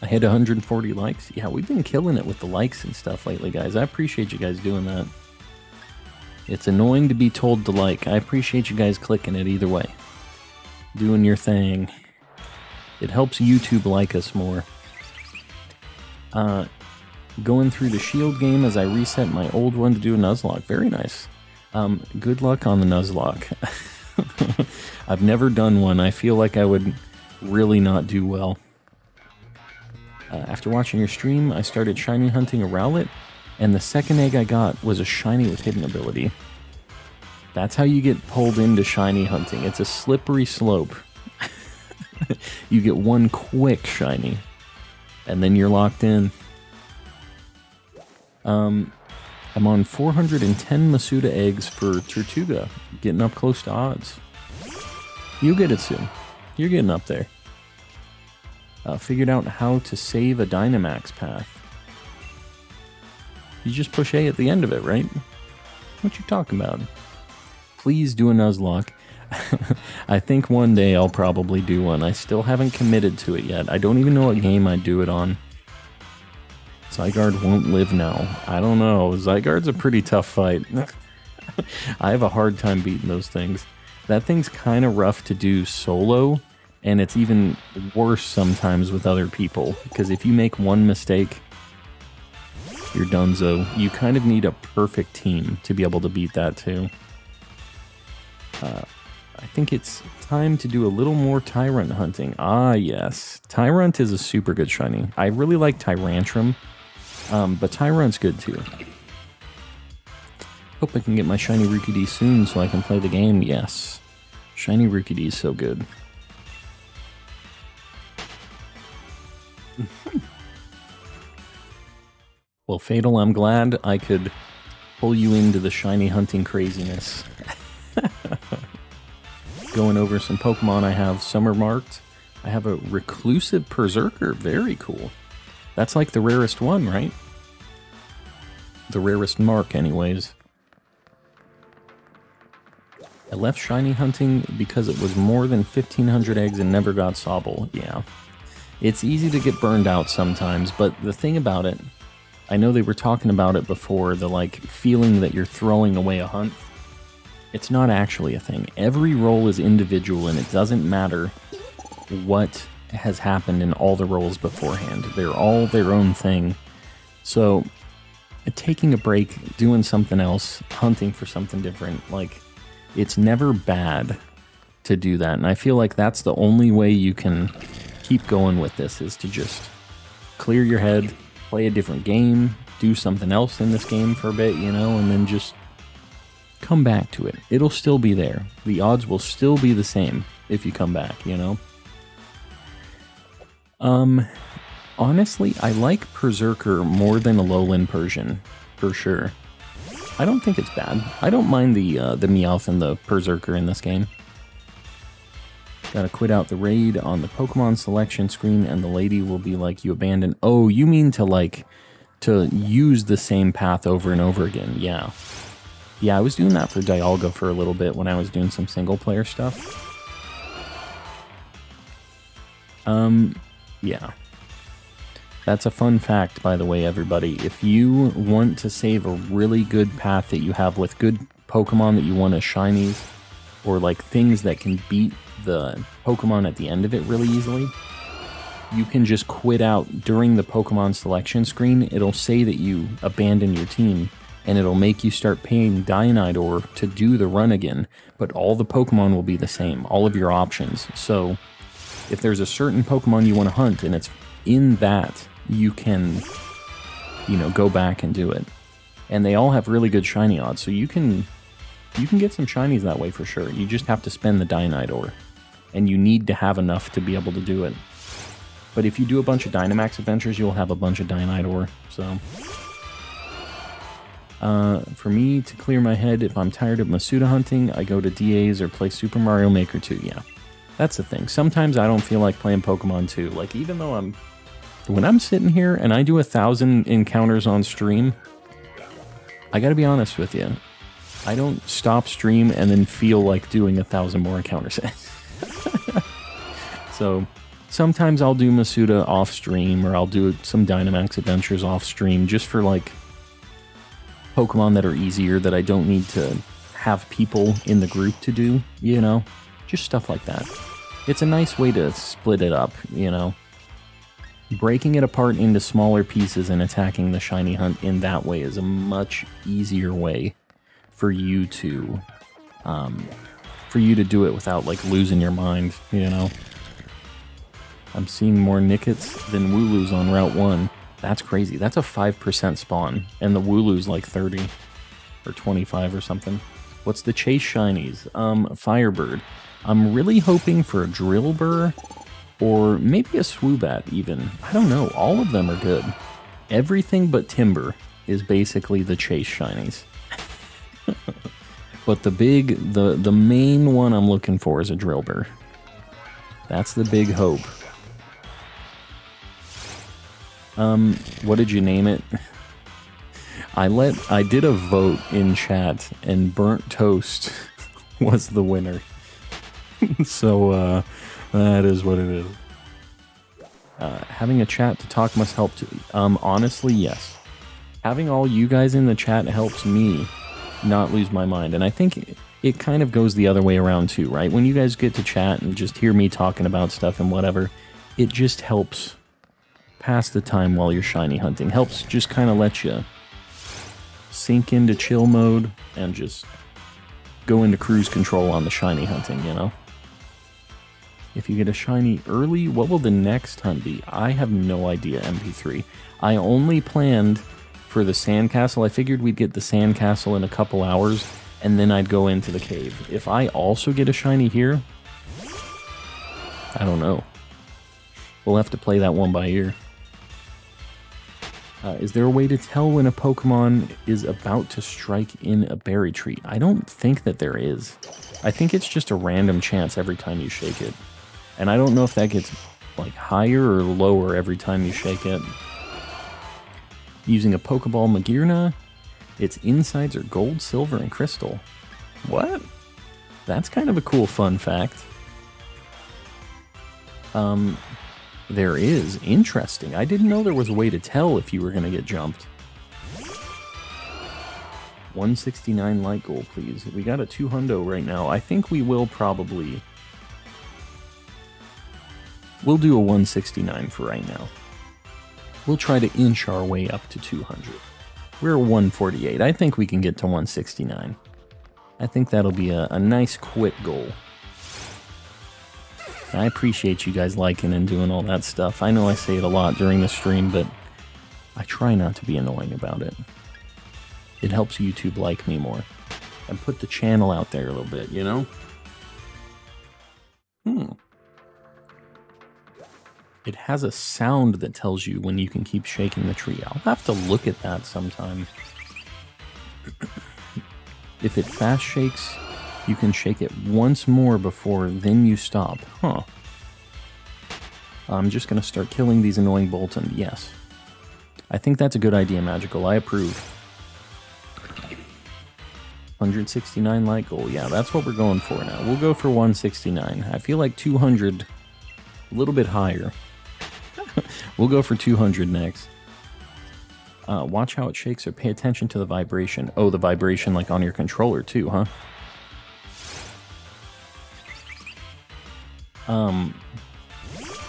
I hit 140 likes. Yeah, we've been killing it with the likes and stuff lately, guys. I appreciate you guys doing that. It's annoying to be told to like. I appreciate you guys clicking it either way. Doing your thing. It helps YouTube like us more. Going through the shield game as I reset my old one to do a Nuzlocke. Very nice. Good luck on the Nuzlocke. I've never done one. I feel like I would really not do well. After watching your stream, I started shiny hunting a Rowlet, and the second egg I got was a shiny with hidden ability. That's how you get pulled into shiny hunting. It's a slippery slope. You get one quick shiny, and then you're locked in. I'm on 410 Masuda eggs for Tortuga, getting up close to odds. You'll get it soon. You're getting up there. Figured out how to save a Dynamax path. You just push A at the end of it, right? What you talking about? Please do a Nuzlocke. I think one day I'll probably do one. I still haven't committed to it yet. I don't even know what game I'd do it on. Zygarde won't live now. I don't know. Zygarde's a pretty tough fight. I have a hard time beating those things. That thing's kind of rough to do solo, and it's even worse sometimes with other people. Because if you make one mistake, you're donezo. You kind of need a perfect team to be able to beat that too. I think it's time to do a little more Tyrant hunting. Ah, yes. Tyrant is a super good shiny. I really like Tyrantrum, but Tyrant's good too. Hope I can get my shiny Rookie-D soon so I can play the game. Yes. Shiny Rookie-D is so good. Well, Fatal, I'm glad I could pull you into the shiny hunting craziness. Going over some Pokemon I have summer marked. I have a Reclusive Berserker. Very cool. That's like the rarest one, right? The rarest mark, anyways. I left shiny hunting because it was more than 1,500 eggs and never got Sobble. Yeah. It's easy to get burned out sometimes, but the thing about it, I know they were talking about it before, the like feeling that you're throwing away a hunt. It's not actually a thing. Every roll is individual, and it doesn't matter what has happened in all the rolls beforehand. They're all their own thing. So, taking a break, doing something else, hunting for something different, like, it's never bad to do that. And I feel like that's the only way you can keep going with this, is to just clear your head, play a different game, do something else in this game for a bit, you know, and then just come back to it. It'll still be there. The odds will still be the same if you come back, you know? Honestly, I like Berserker more than Alolan Persian, for sure. I don't think it's bad. I don't mind the Meowth and the Berserker in this game. Gotta quit out the raid on the Pokemon selection screen, and the lady will be like, you abandoned. Oh, you mean to, like, to use the same path over and over again. Yeah. Yeah, I was doing that for Dialga for a little bit when I was doing some single-player stuff. Yeah. That's a fun fact, by the way, everybody. If you want to save a really good path that you have with good Pokemon that you want as shinies, or like things that can beat the Pokemon at the end of it really easily, you can just quit out during the Pokemon selection screen. It'll say that you abandon your team, and it'll make you start paying Dionite Ore to do the run again, but all the Pokemon will be the same, all of your options. So if there's a certain Pokemon you want to hunt and it's in that, you can, you know, go back and do it. And they all have really good shiny odds, so you can get some shinies that way for sure. You just have to spend the Dynite Ore, and you need to have enough to be able to do it. But if you do a bunch of Dynamax adventures, you'll have a bunch of Dynite Ore, so... for me, to clear my head, if I'm tired of Masuda hunting, I go to DAs or play Super Mario Maker 2, yeah. That's the thing. Sometimes I don't feel like playing Pokemon 2. Like, even though when I'm sitting here and I do 1,000 encounters on stream, I gotta be honest with you. I don't stop stream and then feel like doing 1,000 more encounters. So, sometimes I'll do Masuda off stream, or I'll do some Dynamax adventures off stream, just for, like, Pokemon that are easier, that I don't need to have people in the group to do, you know? Just stuff like that. It's a nice way to split it up, you know? Breaking it apart into smaller pieces and attacking the shiny hunt in that way is a much easier way for you to do it without, like, losing your mind, you know? I'm seeing more Nickets than Wooloos on Route 1. That's crazy. That's a 5% spawn, and the Wooloo's like 30 or 25 or something. What's the chase shinies? Firebird. I'm really hoping for a Drillbur, or maybe a Swoobat even. I don't know. All of them are good. Everything but Timber is basically the chase shinies. But the main one I'm looking for is a Drillbur. That's the big hope. What did you name it? I did a vote in chat, and Burnt Toast was the winner. So, that is what it is. Having a chat to talk must help too. Honestly, yes. Having all you guys in the chat helps me not lose my mind, and I think it kind of goes the other way around too, right? When you guys get to chat and just hear me talking about stuff and whatever, it just helps pass the time while you're shiny hunting. Helps just kind of let you sink into chill mode and just go into cruise control on the shiny hunting, you know? If you get a shiny early, what will the next hunt be? I have no idea, MP3. I only planned for the sandcastle. I figured we'd get the sandcastle in a couple hours, and then I'd go into the cave. If I also get a shiny here, I don't know. We'll have to play that one by ear. Is there a way to tell when a Pokemon is about to strike in a berry tree? I don't think that there is. I think it's just a random chance every time you shake it. And I don't know if that gets, like, higher or lower every time you shake it. Using a Pokeball Magearna, its insides are gold, silver, and crystal. What? That's kind of a cool fun fact. There is. Interesting. I didn't know there was a way to tell if you were going to get jumped. 169 light gold, please. We got a 200 right now. I think we will probably... We'll do a 169 for right now. We'll try to inch our way up to 200. We're 148. I think we can get to 169. I think that'll be a nice quick goal. I appreciate you guys liking and doing all that stuff. I know I say it a lot during the stream, but I try not to be annoying about it. It helps YouTube like me more. And put the channel out there a little bit, you know? It has a sound that tells you when you can keep shaking the tree. I'll have to look at that sometime. If it fast shakes, you can shake it once more before then you stop. Huh. I'm just going to start killing these annoying Bolton. Yes. I think that's a good idea, Magical. I approve. 169 light goal. Yeah, that's what we're going for now. We'll go for 169. I feel like 200, a little bit higher. We'll go for 200 next. Watch how it shakes or pay attention to the vibration. Oh, the vibration like on your controller too, huh?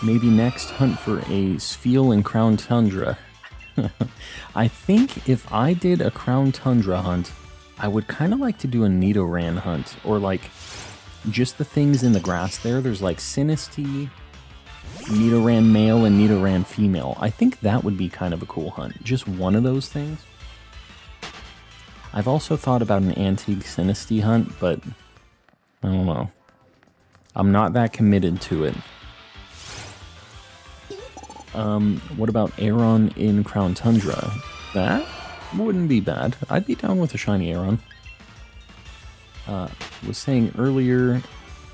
Maybe next hunt for a Sfeel and Crown Tundra. I think if I did a Crown Tundra hunt, I would kind of like to do a Nidoran hunt, or like just the things in the grass there. There's like Sinistea, Nidoran male, and Nidoran female. I think that would be kind of a cool hunt. Just one of those things. I've also thought about an Antique Sinistea hunt, but I don't know. I'm not that committed to it. What about Aeron in Crown Tundra? That wouldn't be bad. I'd be down with a shiny Aeron. Was saying earlier,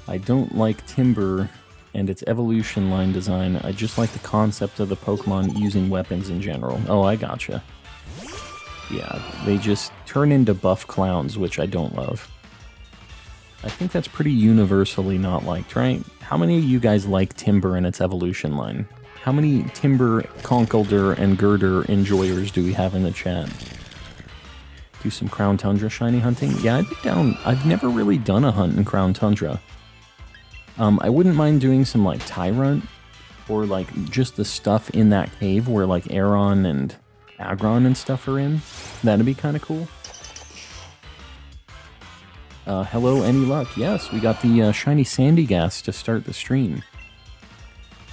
I don't like Timber and its evolution line design. I just like the concept of the Pokemon using weapons in general. Oh, I gotcha. Yeah, they just turn into buff clowns, which I don't love. I think that's pretty universally not liked, right? How many of you guys like Timber and its evolution line? How many Timber, Conkeldurr, and Girder enjoyers do we have in the chat? Do some Crown Tundra shiny hunting? Yeah, I'd be down. I've never really done a hunt in Crown Tundra. I wouldn't mind doing some like Tyrunt, or like just the stuff in that cave where like Aeron and Aggron and stuff are in. That'd be kind of cool. Hello, any luck? Yes, we got the shiny Sandygast to start the stream.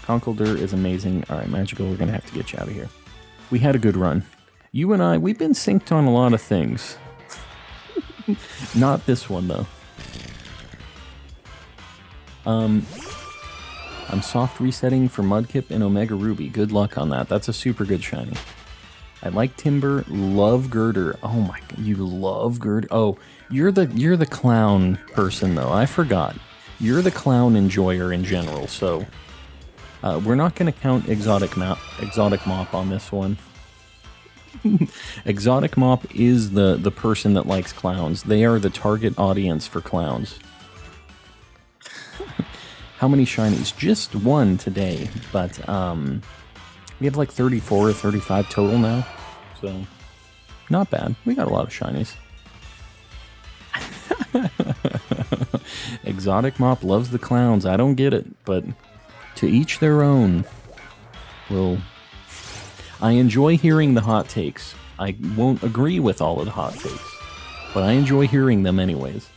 Conkeldurr is amazing. Alright, Magical, we're gonna have to get you out of here. We had a good run. You and I, we've been synced on a lot of things. Not this one, though. I'm soft resetting for Mudkip and Omega Ruby. Good luck on that. That's a super good shiny. I like Timber, love Girder. Oh my god, you love Girder. Oh, you're the clown person though. I forgot. You're the clown enjoyer in general, so we're not going to count Exotic Mop on this one. Exotic Mop is the person that likes clowns. They are the target audience for clowns. How many shinies? Just one today, but we have like 34 or 35 total now, so not bad. We got a lot of shinies. Exotic Mop loves the clowns. I don't get it, but to each their own. Well, I enjoy hearing the hot takes. I won't agree with all of the hot takes, but I enjoy hearing them anyways.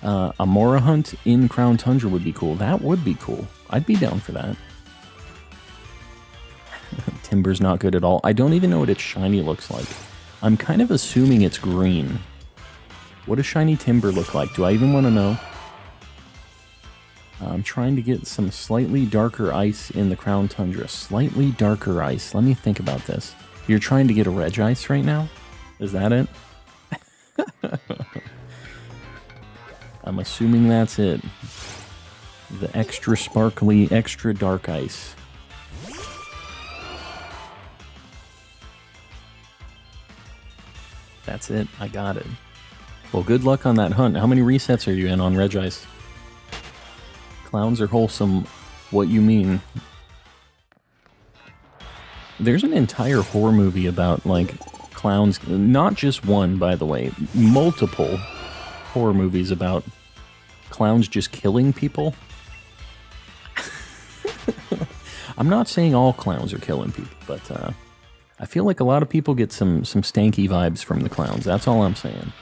A Mora hunt in Crown Tundra would be cool. That would be cool. I'd be down for that. Timber's not good at all. I don't even know what its shiny looks like. I'm kind of assuming it's green. What does shiny Timber look like? Do I even want to know? I'm trying to get some slightly darker ice in the Crown Tundra. Slightly darker ice. Let me think about this. You're trying to get a Regice right now? Is that it? I'm assuming that's it. The extra sparkly, extra dark ice. That's it. I got it. Well, good luck on that hunt. How many resets are you in on Regice? Clowns are wholesome. What you mean? There's an entire horror movie about, like, clowns. Not just one, by the way. Multiple horror movies about clowns just killing people. I'm not saying all clowns are killing people, but I feel like a lot of people get some stanky vibes from the clowns. That's all I'm saying.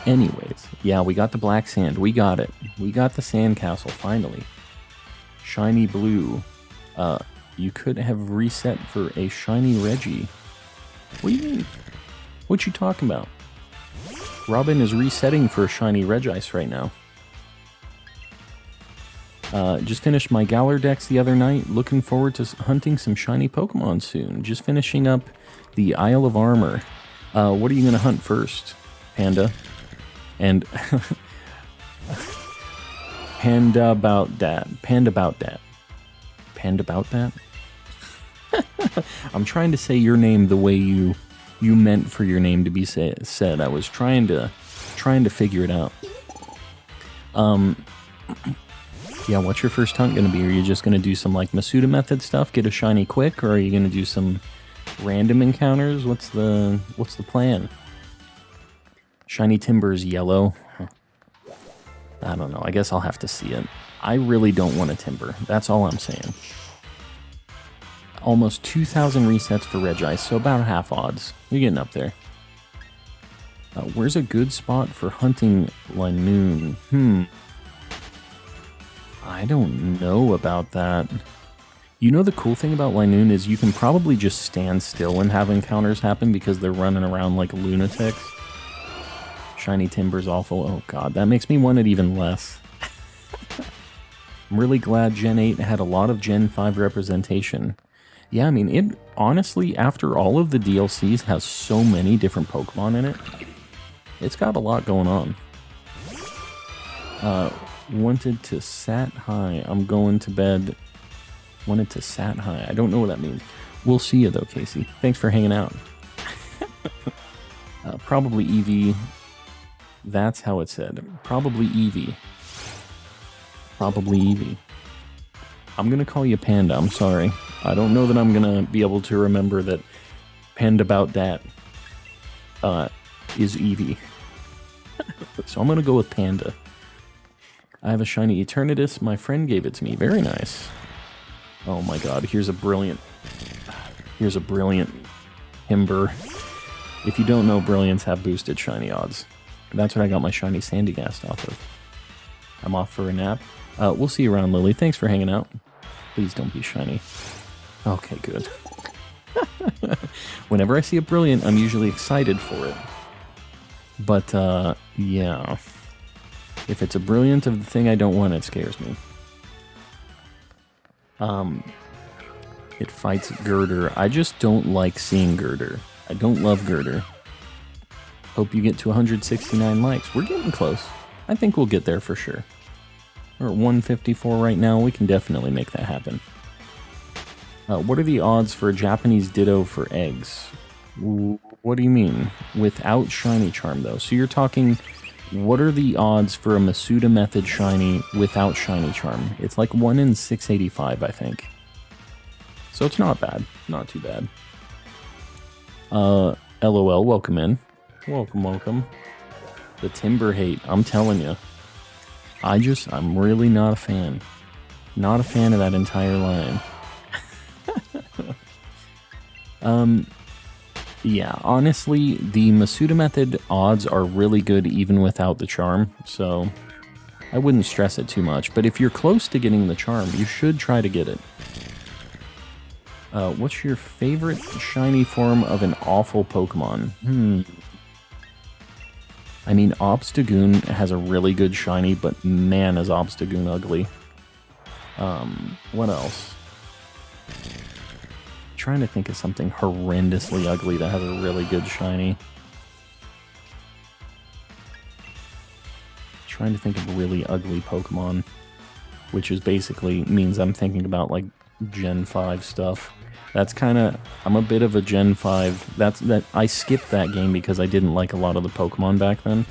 Anyways, yeah, we got the black sand. We got it. We got the sandcastle, finally. Shiny blue. You could have reset for a shiny Reggie. What do you mean? What you talking about? Robin is resetting for a shiny Regice right now. Just finished my Galar Dex the other night. Looking forward to hunting some shiny Pokemon soon. Just finishing up the Isle of Armor. What are you going to hunt first, Panda? And Panda about that. Panda about that. Panda about that? I'm trying to say your name the way you meant for your name to be said. I was trying to figure it out. Yeah, what's your first hunt going to be? Are you just going to do some like Masuda method stuff, get a shiny quick, or are you going to do some random encounters? What's the plan? Shiny timber is yellow. I don't know. I guess I'll have to see it. I really don't want a timber. That's all I'm saying. Almost 2,000 resets for Regice, so about half odds. You're getting up there. Where's a good spot for hunting Linoon? I don't know about that. You know the cool thing about Linoon is you can probably just stand still and have encounters happen because they're running around like lunatics. Shiny timber's awful. Oh god, that makes me want it even less. I'm really glad Gen 8 had a lot of Gen 5 representation. Yeah, I mean, it honestly, after all of the DLCs, has so many different Pokemon in it. It's got a lot going on. Wanted to sat high. I'm going to bed. Wanted to sat high. I don't know what that means. We'll see you though, Casey. Thanks for hanging out. Probably Eevee. That's how it said. Probably Eevee. Probably Eevee. I'm going to call you Panda. I'm sorry. I don't know that I'm going to be able to remember that Panda about that is Eevee. So I'm going to go with Panda. I have a shiny Eternatus. My friend gave it to me. Very nice. Oh my god. Here's a brilliant Timber. If you don't know, Brilliants have boosted shiny odds. That's what I got my shiny Sandygast off of. I'm off for a nap. We'll see you around, Lily. Thanks for hanging out. Please don't be shiny. Okay, good. Whenever I see a Brilliant, I'm usually excited for it. But, yeah. If it's a Brilliant of the thing I don't want, it scares me. It fights Girder. I just don't like seeing Girder. I don't love Girder. Hope you get to 169 likes. We're getting close. I think we'll get there for sure. We're at 154 right now. We can definitely make that happen. What are the odds for a Japanese Ditto for eggs? What do you mean? Without Shiny Charm, though. So you're talking, what are the odds for a Masuda Method Shiny without Shiny Charm? It's like 1 in 685, I think. So it's not bad. Not too bad. LOL, welcome in. Welcome. The Timber hate, I'm telling you. I'm really not a fan. Not a fan of that entire line. Yeah, honestly, the Masuda Method odds are really good even without the charm, so I wouldn't stress it too much. But if you're close to getting the charm, you should try to get it. What's your favorite shiny form of an awful Pokemon? I mean, Obstagoon has a really good shiny, but man, is Obstagoon ugly. What else? Trying to think of something horrendously ugly that has a really good shiny. Trying to think of a really ugly Pokemon, which is basically means I'm thinking about like Gen 5 stuff. That's kind of, I'm a bit of a Gen 5. I skipped that game because I didn't like a lot of the Pokemon back then.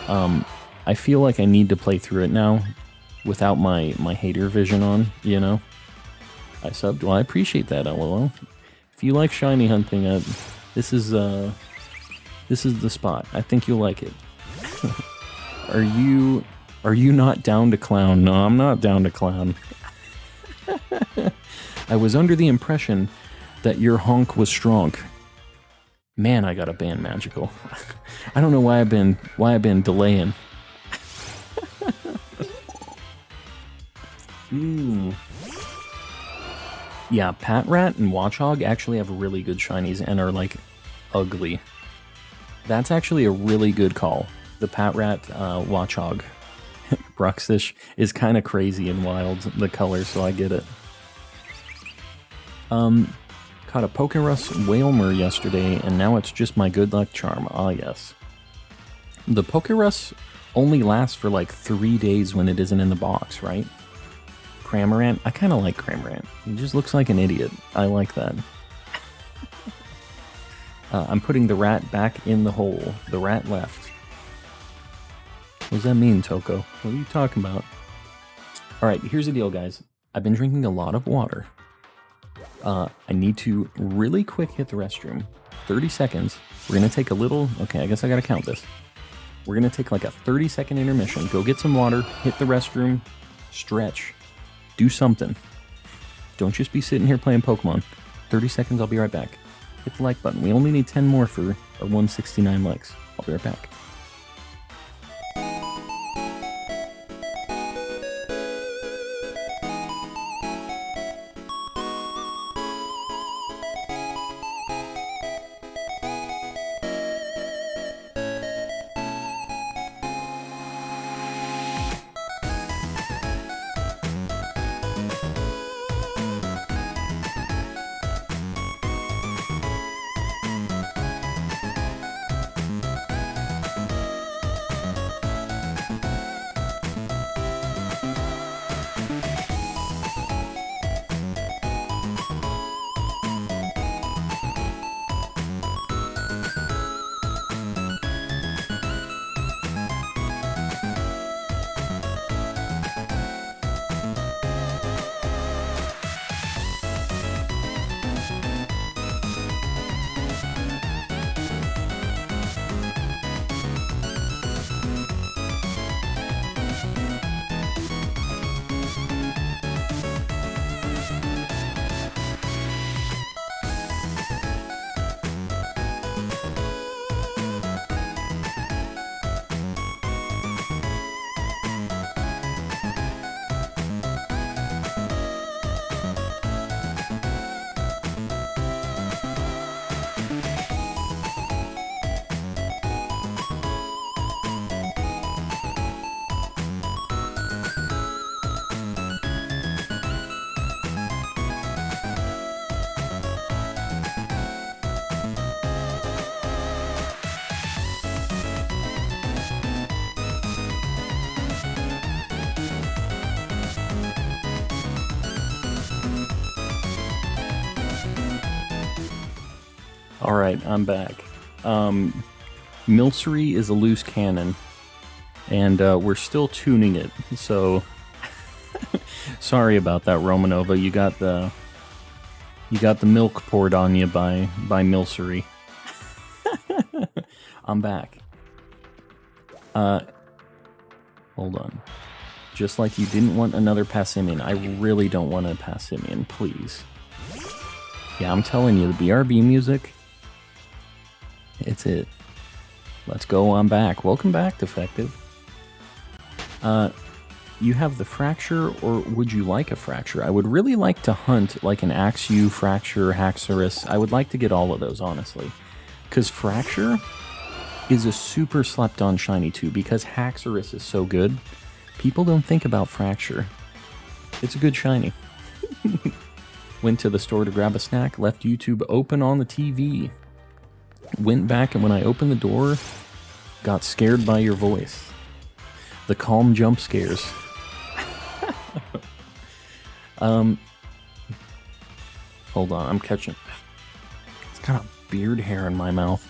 I feel like I need to play through it now without my hater vision on, you know? I subbed. Well, I appreciate that, LOL. If you like shiny hunting, this is the spot. I think you'll like it. Are you not down to clown? No, I'm not down to clown. I was under the impression that your honk was strong. Man, I gotta ban Magical. I don't know why I've been delaying. Yeah, Patrat and Watchog actually have really good shinies and are, like, ugly. That's actually a really good call. The Patrat Watchog. Bruxish is kind of crazy and wild, the color, so I get it. Caught a Pokerus Whalmer yesterday, and now it's just my good luck charm. Ah, yes. The Pokerus only lasts for, like, 3 days when it isn't in the box, right? Cramorant? I kind of like Cramorant. He just looks like an idiot. I like that. I'm putting the rat back in the hole. The rat left. What does that mean, Toko? What are you talking about? Alright, here's the deal, guys. I've been drinking a lot of water. I need to really quick hit the restroom. 30 seconds. We're going to take a little... Okay, I guess I got to count this. We're going to take like a 30-second intermission. Go get some water, hit the restroom, stretch, do something. Don't just be sitting here playing Pokemon. 30 seconds, I'll be right back. Hit the like button. We only need 10 more for our 169 likes. I'll be right back. Alright, I'm back. Milcery is a loose cannon, and we're still tuning it, so sorry about that, Romanova. You got the milk poured on you by Milcery. I'm back. Hold on. Just like you didn't want another Passimian, I really don't want a Passimian, please. Yeah, I'm telling you, the BRB music, it's it. Let's go, I'm back. Welcome back, Defective. You have the Fracture, or would you like a Fracture? I would really like to hunt like an Axew, Fracture, Haxorus. I would like to get all of those, honestly. Because Fracture is a super slept-on shiny too, because Haxorus is so good. People don't think about Fracture. It's a good shiny. Went to the store to grab a snack, left YouTube open on the TV. Went back, and when I opened the door, got scared by your voice. The calm jump scares. Hold on, I'm catching... It's got a beard hair in my mouth.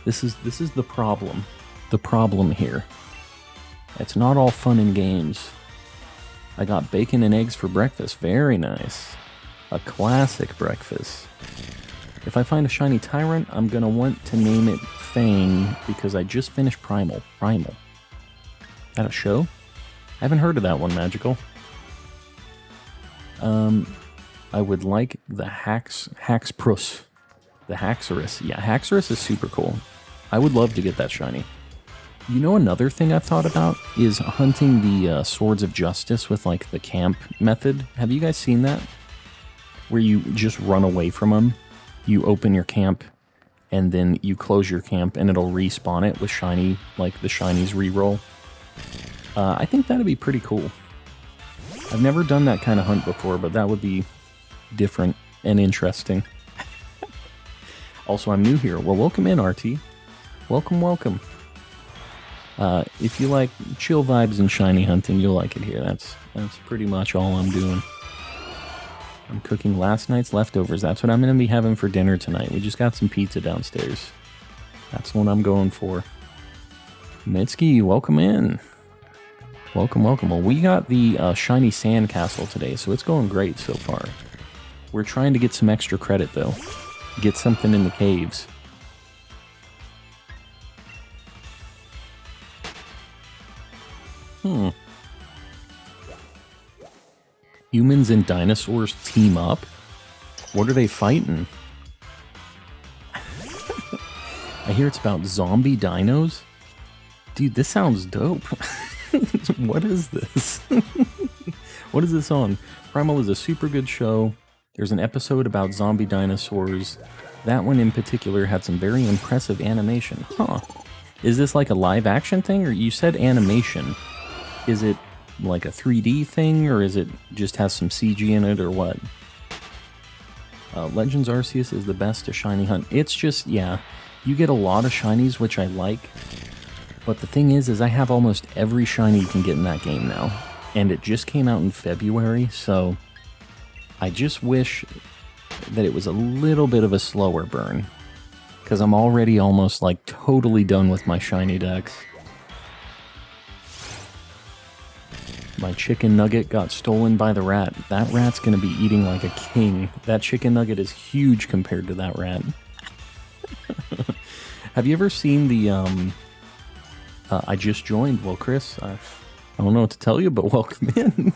This is the problem. The problem here. It's not all fun and games. I got bacon and eggs for breakfast. Very nice. A classic breakfast. If I find a shiny Tyrant, I'm gonna want to name it Fang, because I just finished Primal. Primal. That a show? I haven't heard of that one, Magical. I would like the Haxprus. The Haxorus. Yeah, Haxorus is super cool. I would love to get that shiny. You know, another thing I've thought about is hunting the Swords of Justice with, like, the camp method. Have you guys seen that? Where you just run away from them. You open your camp, and then you close your camp, and it'll respawn it with shiny, like the shinies reroll. I think that'd be pretty cool. I've never done that kind of hunt before, but that would be different and interesting. Also, I'm new here. Well, welcome in, RT. Welcome, welcome. If you like chill vibes and shiny hunting, you'll like it here. That's pretty much all I'm doing. I'm cooking last night's leftovers. That's what I'm going to be having for dinner tonight. We just got some pizza downstairs. That's what I'm going for. Mitski, welcome in. Welcome, welcome. Well, we got the shiny sandcastle today, so it's going great so far. We're trying to get some extra credit, though. Get something in the caves. Humans and dinosaurs team up? What are they fighting? I hear it's about zombie dinos? Dude, this sounds dope. What is this? What is this on? Primal is a super good show. There's an episode about zombie dinosaurs. That one in particular had some very impressive animation. Huh. Is this like a live action thing? Or you said animation. Is it like a 3D thing? Or is it just has some CG in it or what? Legends Arceus is the best to shiny hunt. It's just, yeah, you get a lot of shinies, which I like. But the thing is I have almost every shiny you can get in that game now. And it just came out in February, so I just wish that it was a little bit of a slower burn. Because I'm already almost like totally done with my shiny decks. My chicken nugget got stolen by the rat. That rat's going to be eating like a king. That chicken nugget is huge compared to that rat. Have you ever seen the, I just joined. Well, Chris, I don't know what to tell you, but welcome in.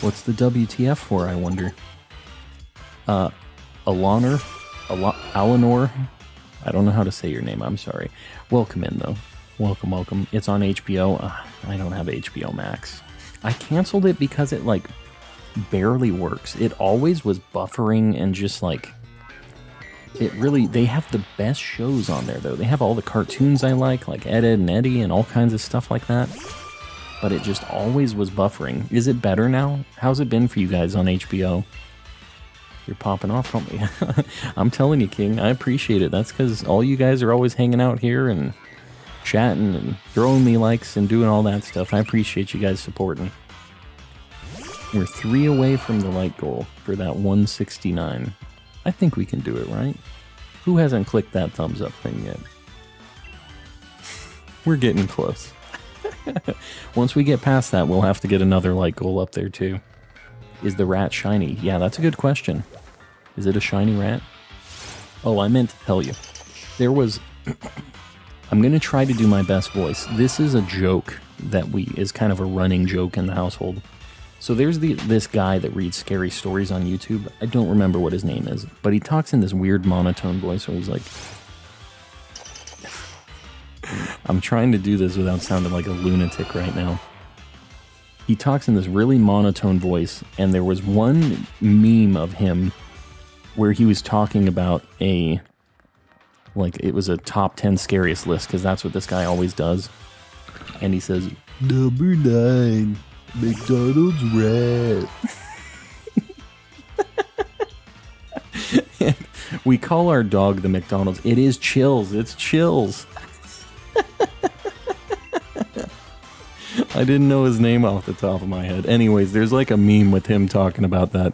What's the WTF for, I wonder? Alanor? I don't know how to say your name, I'm sorry. Welcome in, though. Welcome, welcome. It's on HBO. I don't have HBO Max. I canceled it because it, like, barely works. It always was buffering and just, like... It really... They have the best shows on there, though. They have all the cartoons I like Ed, Edd and Eddy and all kinds of stuff like that. But it just always was buffering. Is it better now? How's it been for you guys on HBO? You're popping off on me. I'm telling you, King, I appreciate it. That's because all you guys are always hanging out here and chatting and throwing me likes and doing all that stuff. I appreciate you guys supporting. We're 3 away from the like goal for that 169. I think we can do it, right? Who hasn't clicked that thumbs up thing yet? We're getting close. Once we get past that, we'll have to get another like goal up there too. Is the rat shiny? Yeah, that's a good question. Is it a shiny rat? Oh, I meant to tell you. There was... I'm going to try to do my best voice. This is a joke that is kind of a running joke in the household. So there's this guy that reads scary stories on YouTube. I don't remember what his name is, but he talks in this weird monotone voice where he's like... I'm trying to do this without sounding like a lunatic right now. He talks in this really monotone voice, and there was one meme of him where he was talking about it was a top 10 scariest list, because that's what this guy always does. And he says, Number 9, McDonald's rat. And we call our dog the McDonald's. It is Chills. It's Chills. I didn't know his name off the top of my head. Anyways, there's like a meme with him talking about that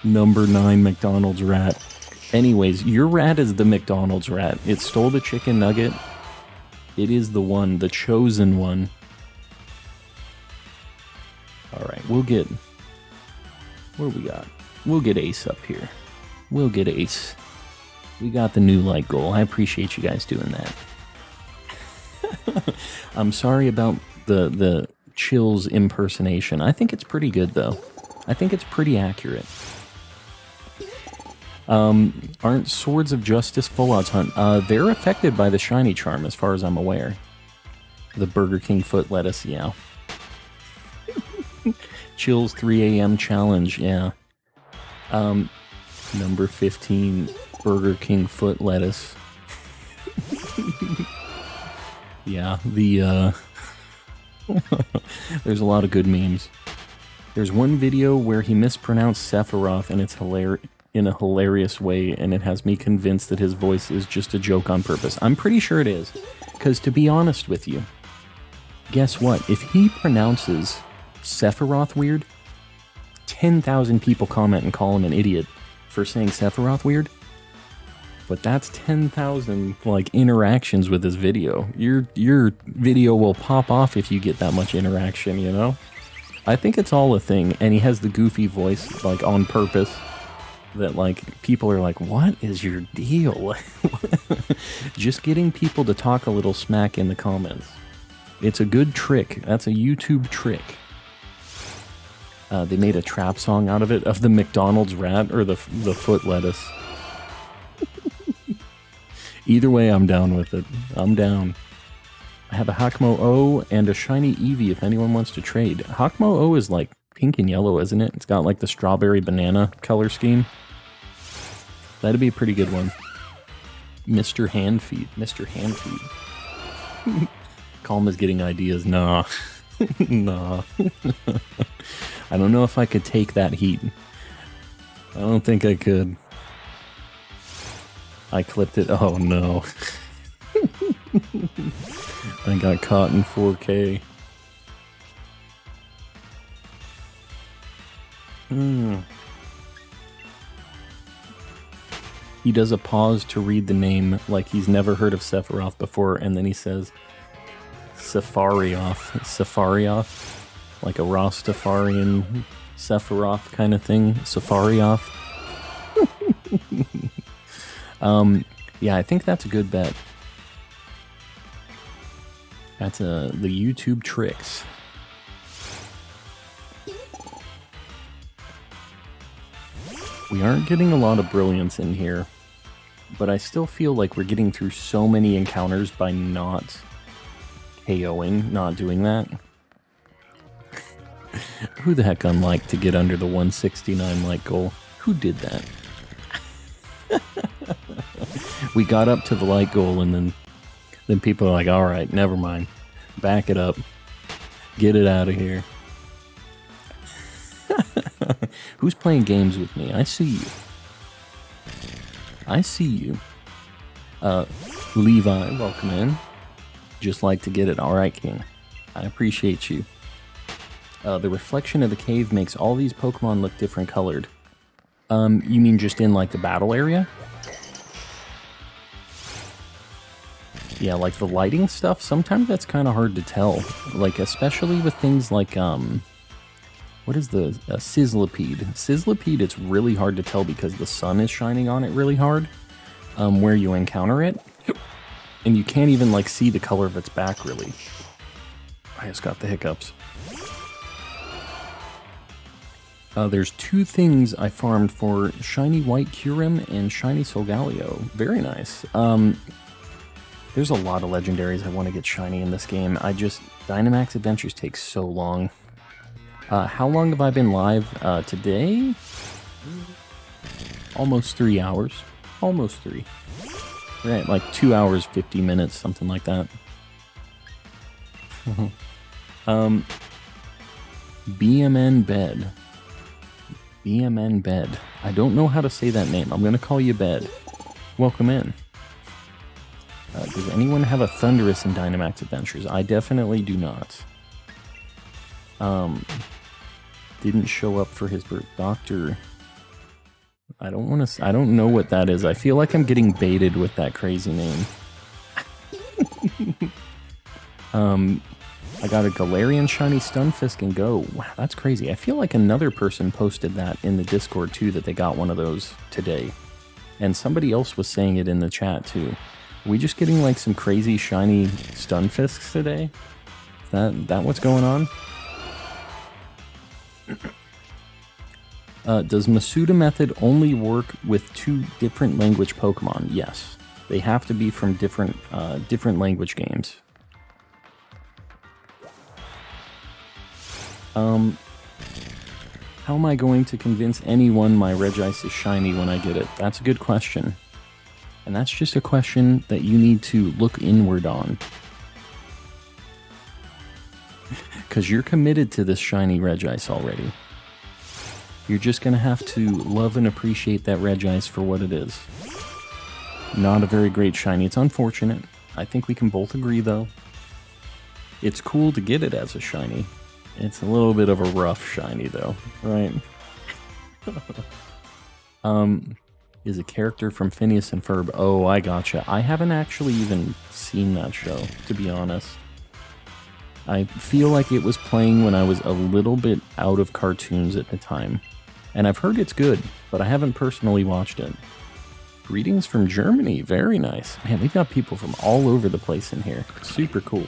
number 9 McDonald's rat. Anyways, your rat is the McDonald's rat. It stole the chicken nugget. It is the one, the chosen one. Alright, we'll get... What do we got? We'll get Ace up here. We'll get Ace. We got the new like goal. I appreciate you guys doing that. I'm sorry about the Chills impersonation. I think it's pretty good, though. I think it's pretty accurate. Aren't Swords of Justice full odds hunt? They're affected by the shiny charm, as far as I'm aware. The Burger King foot lettuce, yeah. Chills 3 a.m. challenge, yeah. Number 15, Burger King foot lettuce. Yeah, there's a lot of good memes. There's one video where he mispronounced Sephiroth, and it's in a hilarious way, and it has me convinced that his voice is just a joke on purpose. I'm pretty sure it is, because to be honest with you, guess what? If he pronounces Sephiroth weird, 10,000 people comment and call him an idiot for saying Sephiroth weird. But that's 10,000 like interactions with this video. Your video will pop off if you get that much interaction, you know? I think it's all a thing, and he has the goofy voice like on purpose that like people are like, what is your deal? Just getting people to talk a little smack in the comments. It's a good trick. That's a YouTube trick. They made a trap song out of it, of the McDonald's rat or the foot lettuce. Either way, I'm down with it. I'm down. I have a Hakmo O and a shiny Eevee if anyone wants to trade. Hakmo O is like pink and yellow, isn't it? It's got like the strawberry banana color scheme. That'd be a pretty good one. Mr. Handfeed. Mr. Handfeed. Calm is getting ideas. Nah. Nah. I don't know if I could take that heat. I don't think I could. I clipped it. Oh no. I got caught in 4K. He does a pause to read the name like he's never heard of Sephiroth before, and then he says Safarioth. Safarioth? Like a Rastafarian Sephiroth kind of thing. Safarioth. Yeah, I think that's a good bet. That's the YouTube tricks. We aren't getting a lot of brilliance in here, but I still feel like we're getting through so many encounters by not KOing, not doing that. Who the heck unliked to get under the 169 like goal? Who did that? We got up to the like goal and then people are like, alright, never mind. Back it up. Get it out of here. Who's playing games with me? I see you. I see you. Levi, welcome in. Just like to get it. Alright, King. I appreciate you. The reflection of the cave makes all these Pokemon look different colored. You mean just in like the battle area? Yeah, like the lighting stuff, sometimes that's kind of hard to tell. Like, especially with things like, what is the Sizzlipede? Sizzlipede, it's really hard to tell because the sun is shining on it really hard, where you encounter it. And you can't even, like, see the color of its back, really. I just got the hiccups. There's two things I farmed for Shiny White Kyurem and Shiny Solgaleo. Very nice. There's a lot of legendaries I want to get shiny in this game. Dynamax Adventures takes so long. How long have I been live today? Almost 3 hours. Almost 3. Right, like 2 hours, 50 minutes, something like that. BMN Bed. BMN Bed. I don't know how to say that name. I'm going to call you Bed. Welcome in. Does anyone have a Thundurus in Dynamax Adventures? I definitely do not. Didn't show up for his birth. Doctor. I don't know what that is. I feel like I'm getting baited with that crazy name. I got a Galarian Shiny Stunfisk and Go. Wow, that's crazy. I feel like another person posted that in the Discord too, that they got one of those today. And somebody else was saying it in the chat too. Are we just getting like some crazy shiny Stunfisks today? Is that what's going on? Does Masuda method only work with 2 different language Pokemon? Yes. They have to be from different language games. How am I going to convince anyone my Regice is shiny when I get it? That's a good question. And that's just a question that you need to look inward on. Because you're committed to this shiny Regice already. You're just going to have to love and appreciate that Regice for what it is. Not a very great shiny. It's unfortunate. I think we can both agree, though. It's cool to get it as a shiny. It's a little bit of a rough shiny, though, right? is a character from Phineas and Ferb. Oh, I gotcha. I haven't actually even seen that show, to be honest. I feel like it was playing when I was a little bit out of cartoons at the time. And I've heard it's good, but I haven't personally watched it. Greetings from Germany. Very nice. Man, we've got people from all over the place in here. Super cool.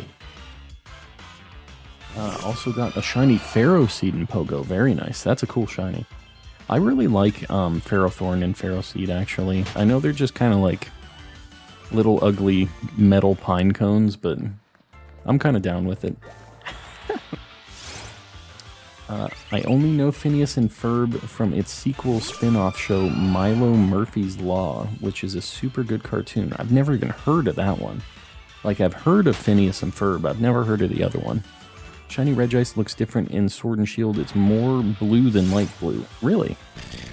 Also got a shiny Pharaoh Seed in Pogo. Very nice. That's a cool shiny. I really like Pharaoh Thorn and Pharaoh Seed, actually. I know they're just kind of like little ugly metal pine cones, but I'm kind of down with it. I only know Phineas and Ferb from its sequel spin-off show Milo Murphy's Law, which is a super good cartoon. I've never even heard of that one. Like, I've heard of Phineas and Ferb, I've never heard of the other one. Shiny Regice looks different in Sword and Shield. It's more blue than light blue. Really?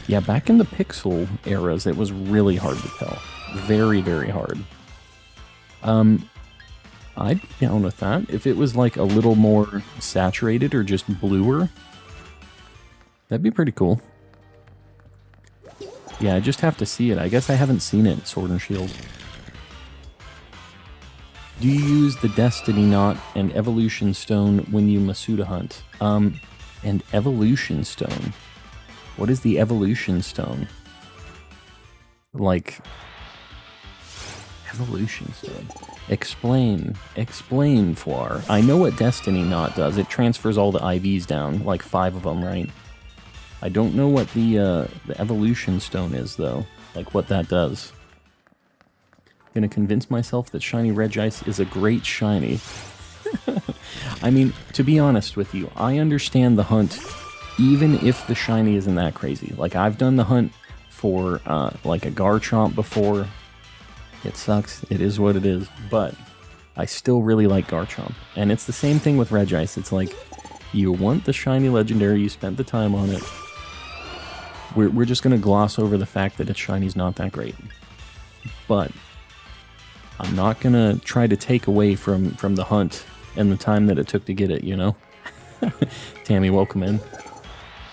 Yeah, back in the Pixel eras, it was really hard to tell. Very, very hard. I'd be down with that. If it was like a little more saturated or just bluer, that'd be pretty cool. Yeah, I just have to see it. I guess I haven't seen it, Sword and Shield. Do you use the Destiny Knot and Evolution Stone when you Masuda hunt? And Evolution Stone? What is the Evolution Stone? Like... Evolution Stone. Explain, Floir. I know what Destiny Knot does. It transfers all the IVs down, like 5 of them, right? I don't know what the Evolution Stone is, though. Like, what that does. Gonna convince myself that Shiny Regice is a great shiny. I mean, to be honest with you, I understand the hunt, even if the shiny isn't that crazy. Like, I've done the hunt for, like, a Garchomp before. It sucks. It is what it is. But I still really like Garchomp. And it's the same thing with Regice. It's like, you want the shiny legendary, you spent the time on it. We're just going to gloss over the fact that its shiny's not that great. But I'm not going to try to take away from the hunt and the time that it took to get it, you know? Tammy, welcome in.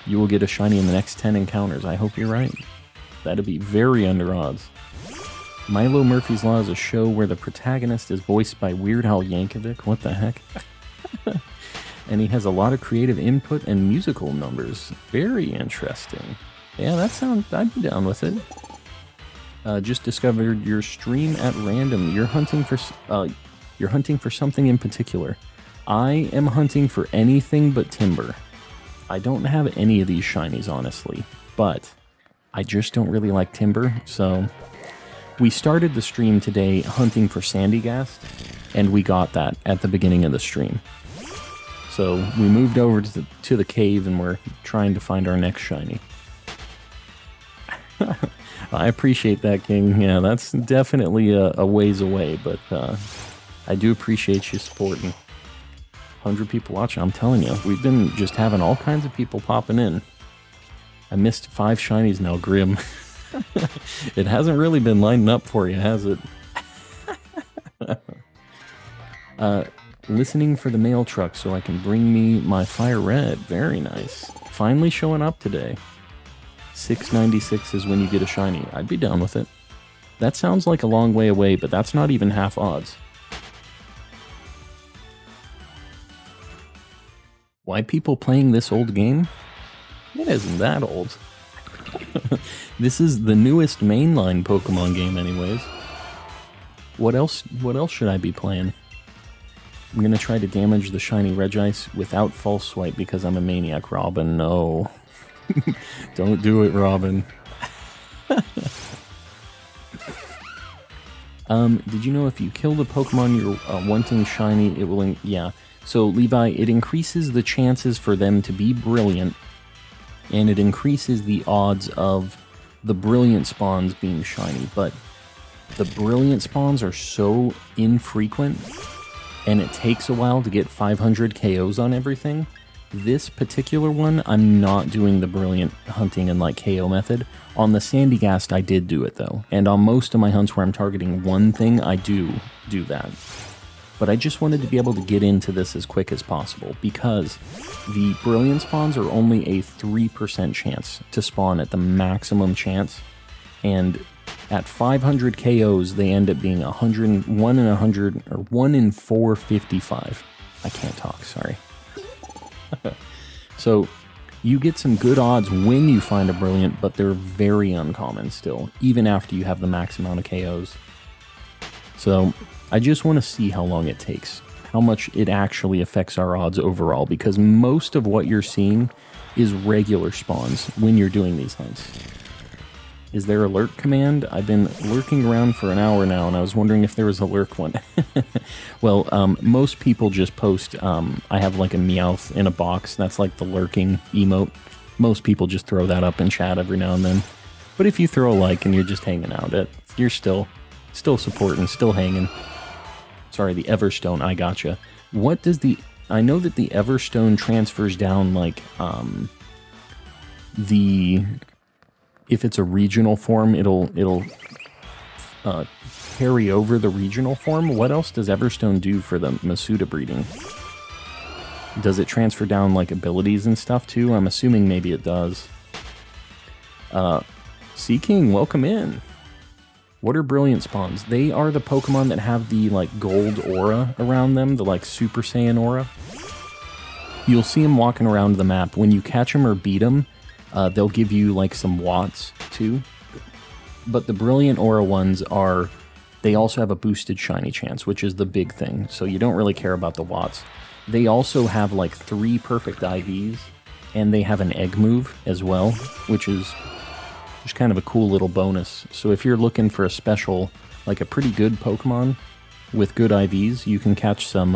You will get a shiny in the next 10 encounters. I hope you're right. That'd be very under odds. Milo Murphy's Law is a show where the protagonist is voiced by Weird Al Yankovic. What the heck? And he has a lot of creative input and musical numbers. Very interesting. Yeah, that sounds... I'd be down with it. Just discovered your stream at random. You're hunting for something in particular. I am hunting for anything but Timber. I don't have any of these shinies, honestly, but I just don't really like Timber, so we started the stream today hunting for Sandygast, and we got that at the beginning of the stream. So we moved over to the cave, and we're trying to find our next shiny. I appreciate that, King. Yeah, that's definitely a ways away, but I do appreciate you supporting. 100 people watching, I'm telling you. We've been just having all kinds of people popping in. I missed 5 shinies now, Grim. It hasn't really been lining up for you, has it? Listening for the mail truck so I can bring me my Fire Red. Very nice. Finally showing up today. 696 is when you get a shiny. I'd be down with it. That sounds like a long way away, but that's not even half odds. Why people playing this old game? It isn't that old. This is the newest mainline Pokemon game anyways. What else should I be playing? I'm gonna try to damage the shiny Regice without False Swipe because I'm a maniac, Robin. No. Don't do it, Robin. Did you know if you kill the Pokemon you're wanting shiny, it will... Yeah. So, Levi, it increases the chances for them to be brilliant, and it increases the odds of the brilliant spawns being shiny, but the brilliant spawns are so infrequent, and it takes a while to get 500 KOs on everything. This particular one, I'm not doing the brilliant hunting and like KO method. On the Sandygast, I did do it though, and on most of my hunts where I'm targeting one thing, I do that. But I just wanted to be able to get into this as quick as possible, because the brilliant spawns are only a 3% chance to spawn at the maximum chance. And at 500 KOs, they end up being 101 in 100, or 1 in 455. I can't talk, sorry. So you get some good odds when you find a brilliant, but they're very uncommon still, even after you have the max amount of KOs. So I just want to see how long it takes, how much it actually affects our odds overall, because most of what you're seeing is regular spawns when you're doing these hunts. Is there a lurk command? I've been lurking around for an hour now, and I was wondering if there was a lurk one. Well, most people just post, I have like a Meowth in a box. That's like the lurking emote. Most people just throw that up in chat every now and then. But if you throw a like and you're just hanging out, you're still supporting, still hanging. Sorry, the Everstone, I gotcha. What does I know that the Everstone transfers down like, if it's a regional form, it'll carry over the regional form. What else does Everstone do for the Masuda breeding? Does it transfer down like abilities and stuff too? I'm assuming maybe it does. Sea King, welcome in. What are brilliant spawns? They are the Pokemon that have the like gold aura around them, the like Super Saiyan aura. You'll see them walking around the map. When you catch them or beat them, they'll give you like some watts too. But the brilliant aura ones they also have a boosted shiny chance, which is the big thing. So you don't really care about the watts. They also have like 3 perfect IVs, and they have an egg move as well, which is just kind of a cool little bonus. So if you're looking for a special, like a pretty good Pokemon with good IVs, you can catch some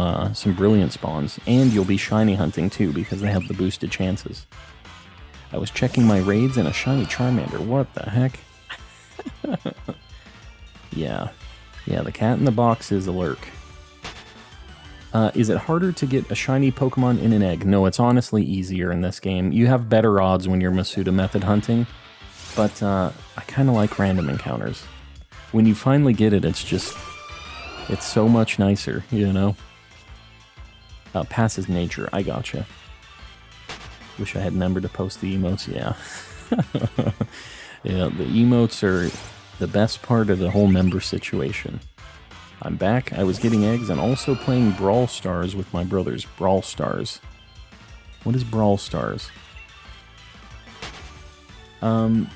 brilliant spawns, and you'll be shiny hunting too because they have the boosted chances. I was checking my raids and a shiny Charmander. What the heck? Yeah, the cat in the box is a lurk. Is it harder to get a shiny Pokemon in an egg? No, it's honestly easier in this game. You have better odds when you're Masuda method hunting, but I kind of like random encounters. When you finally get it, it's so much nicer, you know? Passes nature, I gotcha. Wish I had remembered to post the emotes, yeah. Yeah, the emotes are the best part of the whole member situation. I'm back, I was getting eggs and also playing Brawl Stars with my brothers. Brawl Stars. What is Brawl Stars? I'll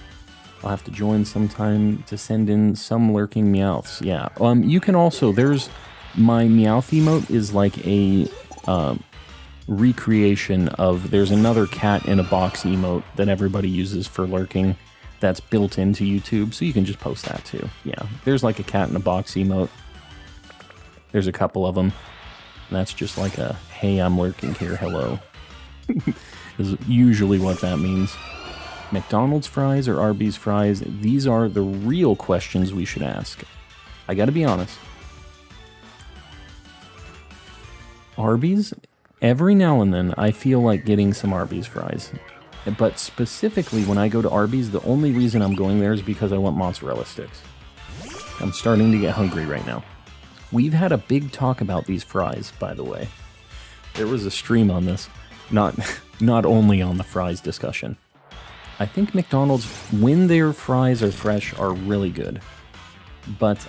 have to join sometime to send in some lurking Meowths. Yeah, you can also, my Meowth emote is like a, recreation of, there's another cat in a box emote that everybody uses for lurking that's built into YouTube, so you can just post that too. Yeah, there's like a cat in a box emote. There's a couple of them. And that's just like a, hey, I'm lurking here, hello. Is usually what that means. McDonald's fries or Arby's fries? These are the real questions we should ask. I gotta be honest. Arby's? Every now and then, I feel like getting some Arby's fries. But specifically, when I go to Arby's, the only reason I'm going there is because I want mozzarella sticks. I'm starting to get hungry right now. We've had a big talk about these fries, by the way. There was a stream on this. Not only on the fries discussion. I think McDonald's, when their fries are fresh, are really good. But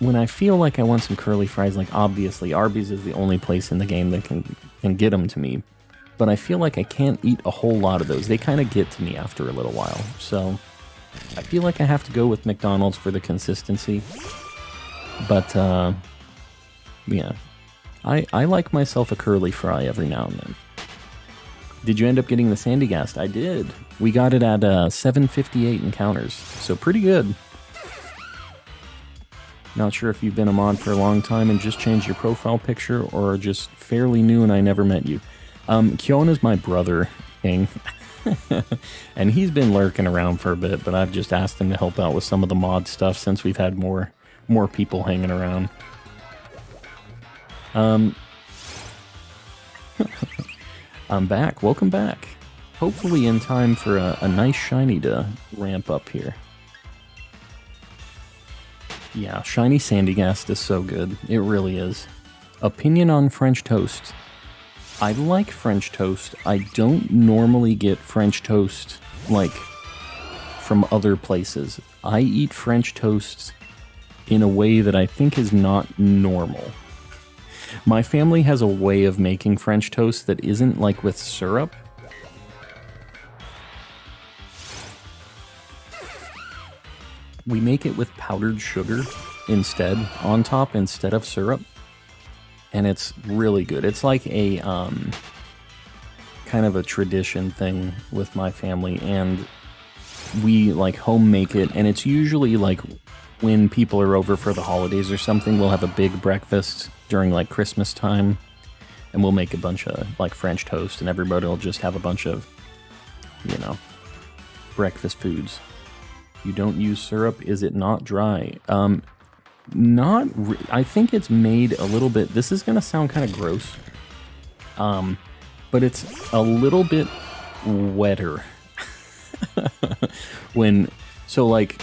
when I feel like I want some curly fries, like obviously Arby's is the only place in the game that can get them to me. But I feel like I can't eat a whole lot of those. They kind of get to me after a little while. So I feel like I have to go with McDonald's for the consistency. But yeah, I like myself a curly fry every now and then. Did you end up getting the Sandygast? I did. We got it at 758 encounters, so pretty good. Not sure if you've been a mod for a long time and just changed your profile picture, or are just fairly new and I never met you. Kyona's my brother, King. And he's been lurking around for a bit, but I've just asked him to help out with some of the mod stuff since we've had more people hanging around. I'm back. Welcome back. Hopefully in time for a nice shiny to ramp up here. Yeah, shiny Sandygast is so good. It really is. Opinion on French toast. I like French toast. I don't normally get French toast, like, from other places. I eat French toast in a way that I think is not normal. My family has a way of making French toast that isn't, like, with syrup. We make it with powdered sugar instead, on top, instead of syrup. And it's really good. It's like a, kind of a tradition thing with my family, and we, like, home make it, and it's usually, like, when people are over for the holidays or something, we'll have a big breakfast during, like, Christmas time, and we'll make a bunch of, like, French toast, and everybody will just have a bunch of, you know, breakfast foods. You don't use syrup. Is it not dry? I think it's made a little bit. This is gonna sound kind of gross, but it's a little bit wetter. So like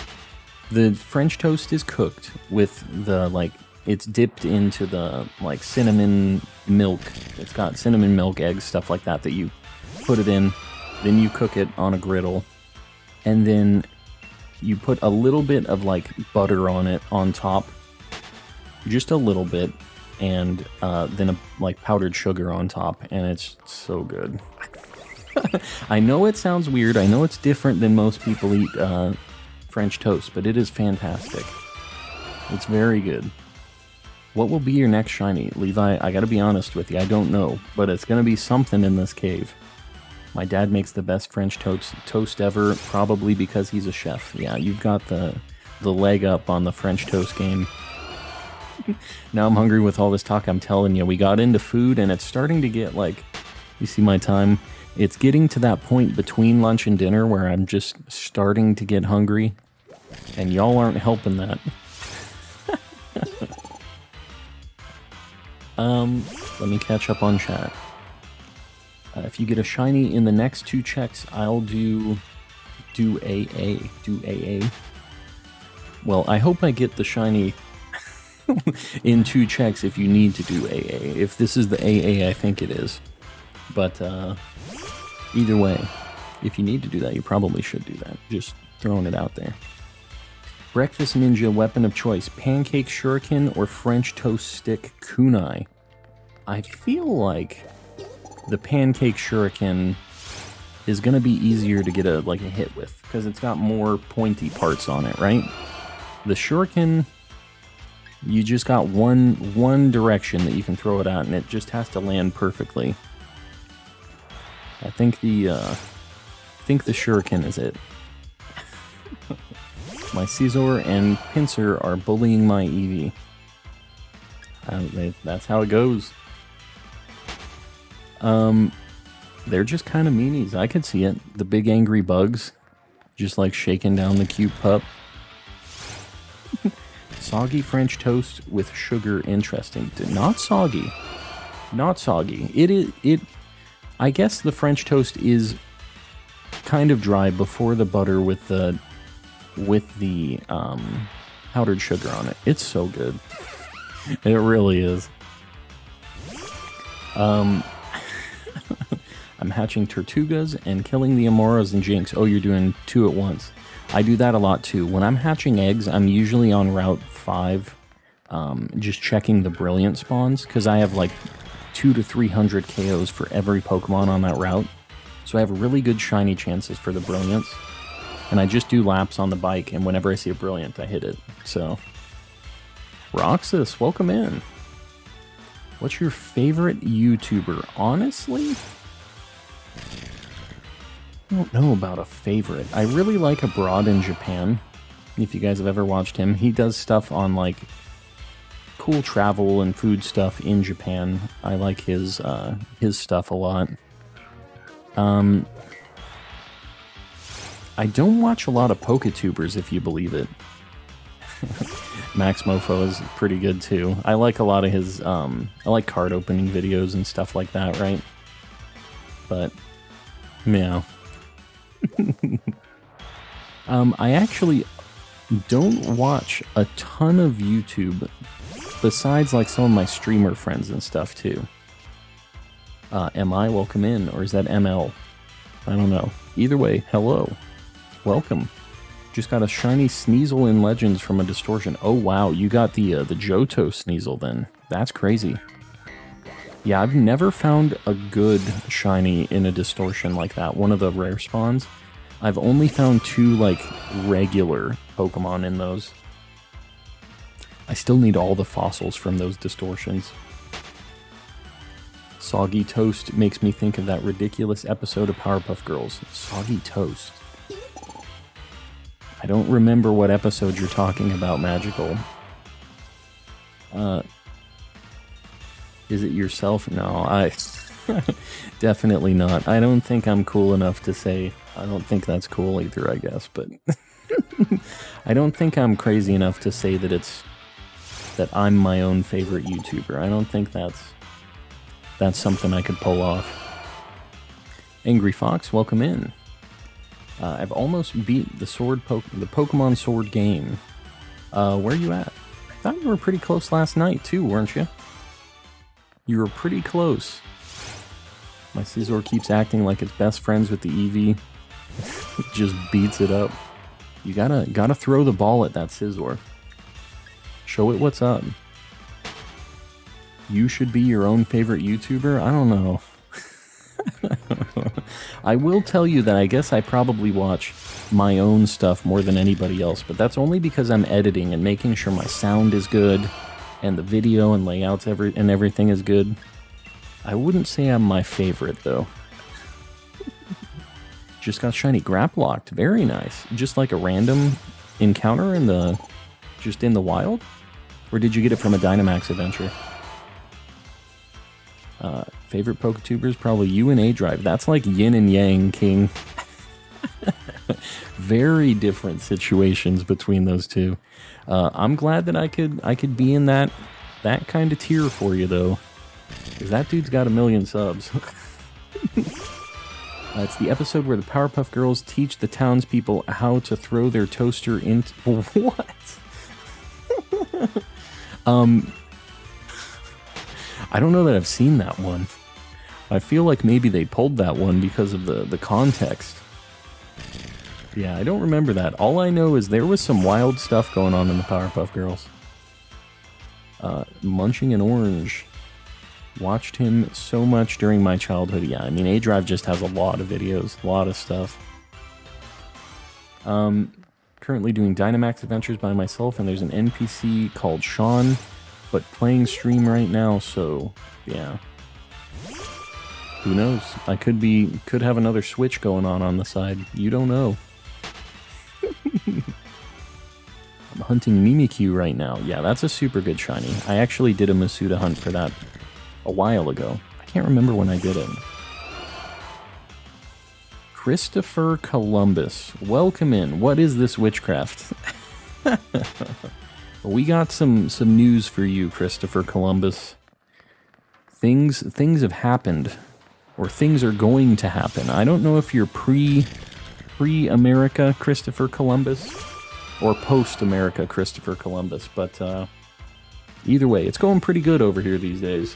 the French toast is cooked with the, like, it's dipped into the, like, cinnamon milk. It's got cinnamon milk, eggs, stuff like that you put it in. Then you cook it on a griddle, and then you put a little bit of, like, butter on it on top, just a little bit, and then like powdered sugar on top, and it's so good. I know it sounds weird. I know it's different than most people eat French toast, but it is fantastic. It's very good. What will be your next shiny? Levi, I gotta be honest with you, I don't know, but it's gonna be something in this cave. My dad makes the best French toast ever, probably because he's a chef. Yeah, you've got the leg up on the French toast game. Now I'm hungry with all this talk. I'm telling you, we got into food, and it's starting to get, like, you see my time? It's getting to that point between lunch and dinner where I'm just starting to get hungry, and y'all aren't helping that. Let me catch up on chat. If you get a shiny in the next 2 checks, I'll do AA. Do AA. Well, I hope I get the shiny in 2 checks if you need to do AA. If this is the AA, I think it is. But either way, if you need to do that, you probably should do that. Just throwing it out there. Breakfast ninja weapon of choice: pancake shuriken or French toast stick kunai. I feel like the pancake shuriken is going to be easier to get a hit with, because it's got more pointy parts on it, right? The shuriken, you just got one direction that you can throw it at, and it just has to land perfectly. I think the shuriken is it. My Caesar and Pincer are bullying my Eevee. That's how it goes. They're just kind of meanies. I could see it. The big angry bugs, just like shaking down the cute pup. Soggy French toast with sugar, interesting. Not soggy. Not soggy. It. I guess the French toast is kind of dry before the butter with the powdered sugar on it. It's so good. It really is. I'm hatching Tortugas and killing the Amoras and Jinx. Oh, you're doing 2 at once. I do that a lot too. When I'm hatching eggs, I'm usually on Route 5, just checking the Brilliant spawns, because I have like 200 to 300 KOs for every Pokemon on that route. So I have really good shiny chances for the Brilliants. And I just do laps on the bike, and whenever I see a Brilliant, I hit it. So, Roxas, welcome in. What's your favorite YouTuber? Honestly, I don't know about a favorite. I really like Abroad in Japan. If you guys have ever watched him, he does stuff on like cool travel and food stuff in Japan. I like his stuff a lot. I don't watch a lot of Poketubers, if you believe it. Max Mofo is pretty good too. I like a lot of his, I like card opening videos and stuff like that, right? But, meow. I actually don't watch a ton of YouTube, besides like some of my streamer friends and stuff too. MI, welcome in, or is that ML? I don't know. Either way, hello. Welcome. Just got a shiny Sneasel in Legends from a distortion. Oh wow, you got the Johto Sneasel then. That's crazy. Yeah, I've never found a good shiny in a distortion like that, one of the rare spawns. I've only found 2, like, regular Pokemon in those. I still need all the fossils from those distortions. Soggy Toast makes me think of that ridiculous episode of Powerpuff Girls. Soggy Toast. I don't remember what episode you're talking about, Magical. Is it yourself? No, I... definitely not. I don't think I'm cool enough to say... I don't think that's cool either, I guess, but... I don't think I'm crazy enough to say that it's... that I'm my own favorite YouTuber. I don't think that's something I could pull off. Angry Fox, welcome in. I've almost beat the Pokemon Sword game. Where are you at? I thought you were pretty close last night too, weren't you? You were pretty close. My Scizor keeps acting like it's best friends with the Eevee. Just beats it up. You gotta throw the ball at that Scizor. Show it what's up. You should be your own favorite YouTuber? I don't know. I will tell you that I guess I probably watch my own stuff more than anybody else, but that's only because I'm editing and making sure my sound is good and the video and layouts and everything is good. I wouldn't say I'm my favorite though. Just got shiny Grapplocked. Very nice. Just like a random encounter in the wild? Or did you get it from a Dynamax adventure? Favorite Poketubers? Probably you and A-Drive. That's like yin and yang, King. Very different situations between those two. I'm glad that I could be in that kind of tier for you, though. Because that dude's got 1 million subs. It's the episode where the Powerpuff Girls teach the townspeople how to throw their toaster into... What? I don't know that I've seen that one. I feel like maybe they pulled that one because of the context. Yeah, I don't remember that. All I know is there was some wild stuff going on in the Powerpuff Girls. Munching an Orange. Watched him so much during my childhood. Yeah, I mean, A-Drive just has a lot of videos, a lot of stuff. Currently doing Dynamax adventures by myself, and there's an NPC called Sean, but playing stream right now, so yeah. Who knows? I could have another Switch going on the side. You don't know. I'm hunting Mimikyu right now. Yeah, that's a super good shiny. I actually did a Masuda hunt for that a while ago. I can't remember when I did it. Christopher Columbus, welcome in. What is this witchcraft? We got some news for you, Christopher Columbus. Things have happened, or things are going to happen. I don't know if you're pre-America Christopher Columbus or post-America Christopher Columbus, but either way, it's going pretty good over here these days.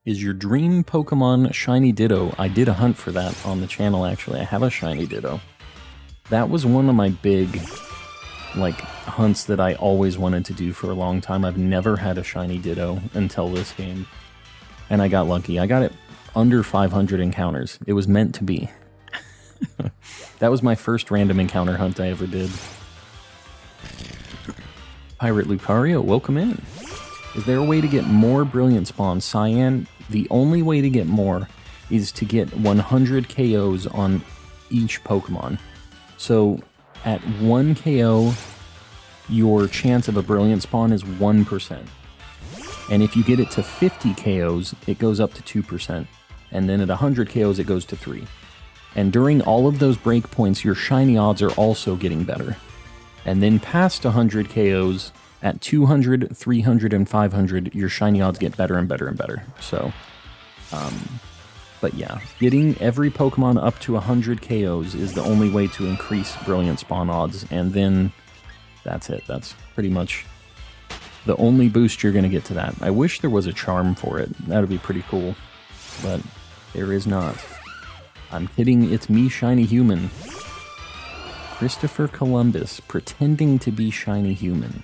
Is your dream Pokemon Shiny Ditto? I did a hunt for that on the channel, actually. I have a Shiny Ditto. That was one of my big, like, hunts that I always wanted to do for a long time. I've never had a Shiny Ditto until this game. And I got lucky. I got it under 500 encounters. It was meant to be. That was my first random encounter hunt I ever did. Pirate Lucario, welcome in. Is there a way to get more Brilliant Spawn? Cyan, the only way to get more is to get 100 KOs on each Pokemon. So, at 1 KO, your chance of a Brilliant Spawn is 1%. And if you get it to 50 KOs, it goes up to 2%. And then at 100 KOs, it goes to 3. And during all of those breakpoints, your shiny odds are also getting better. And then past 100 KOs, at 200, 300, and 500, your shiny odds get better and better and better. So, but yeah, getting every Pokemon up to 100 KOs is the only way to increase Brilliant Spawn odds, and then that's it. That's pretty much The only boost you're going to get to that. I wish there was a charm for it. That would be pretty cool. But there is not. I'm kidding. It's me, Shiny Human. Christopher Columbus, pretending to be Shiny Human.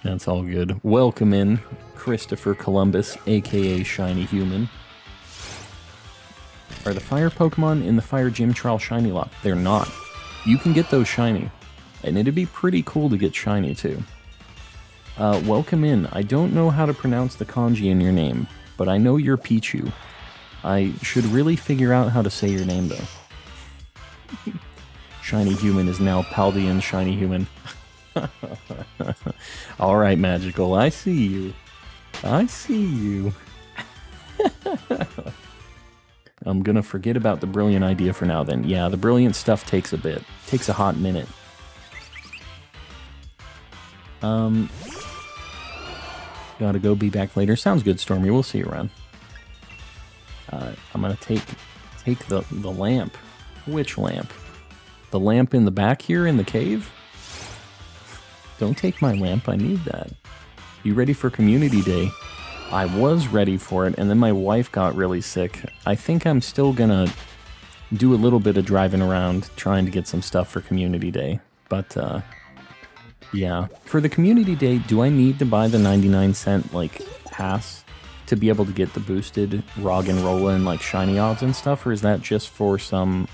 That's all good. Welcome in, Christopher Columbus, aka Shiny Human. Are the fire Pokemon in the Fire Gym Trial Shiny Lock? They're not. You can get those shiny. And it'd be pretty cool to get shiny, too. Welcome in. I don't know how to pronounce the kanji in your name, but I know you're Pichu. I should really figure out how to say your name, though. Shiny Human is now Paldean Shiny Human. Alright, Magical. I see you. I see you. I'm gonna forget about the brilliant idea for now, then. Yeah, the brilliant stuff takes a bit. Takes a hot minute. Gotta go, be back later. Sounds good, Stormy. We'll see you around. I'm gonna take the lamp. Which lamp? The lamp in the back here in the cave? Don't take my lamp, I need that. You ready for Community Day? I was ready for it, and then my wife got really sick. I think I'm still gonna do a little bit of driving around, trying to get some stuff for Community Day. But, yeah. For the Community Day, do I need to buy the 99-cent, like, pass to be able to get the boosted Roggenrola and, like, shiny odds and stuff? Or is that just for some,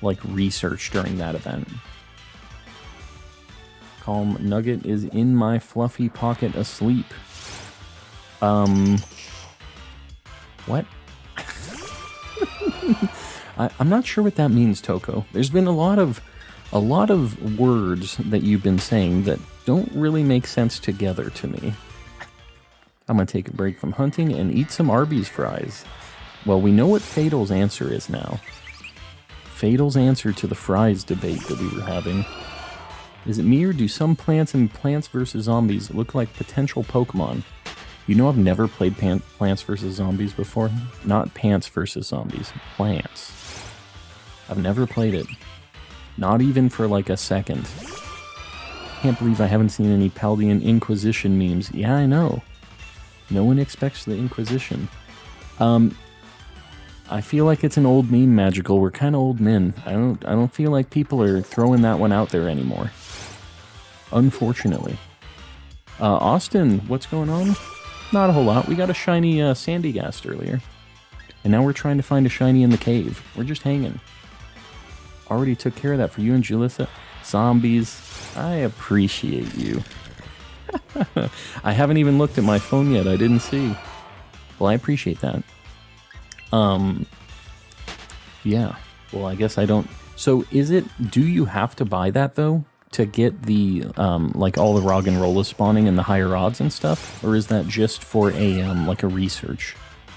like, research during that event? Calm Nugget is in my fluffy pocket asleep. What? I'm not sure what that means, Toko. There's been a lot of words that you've been saying that don't really make sense together to me. I'm gonna take a break from hunting and eat some Arby's fries. Well, we know what Fatal's answer is now. Fatal's answer to the fries debate that we were having. Is it me, or do some plants and Plants vs. Zombies look like potential Pokemon? You know I've never played Plants vs. Zombies before? Not Pants vs. Zombies. Plants. I've never played it. Not even for like a second. Can't believe I haven't seen any Paldean Inquisition memes. Yeah, I know. No one expects the Inquisition. I feel like it's an old meme, Magical. We're kind of old men. I don't feel like people are throwing that one out there anymore. Unfortunately. Austin, what's going on? Not a whole lot. We got a shiny Sandygast earlier. And now we're trying to find a shiny in the cave. We're just hanging. Already took care of that for you and Julissa. Zombies. I appreciate you. I haven't even looked at my phone yet. I didn't see. Well, I appreciate that. Yeah. Well, I guess I don't... So, do you have to buy that, though? To get the, like, all the Roggenrola spawning and the higher odds and stuff? Or is that just for a, like, a research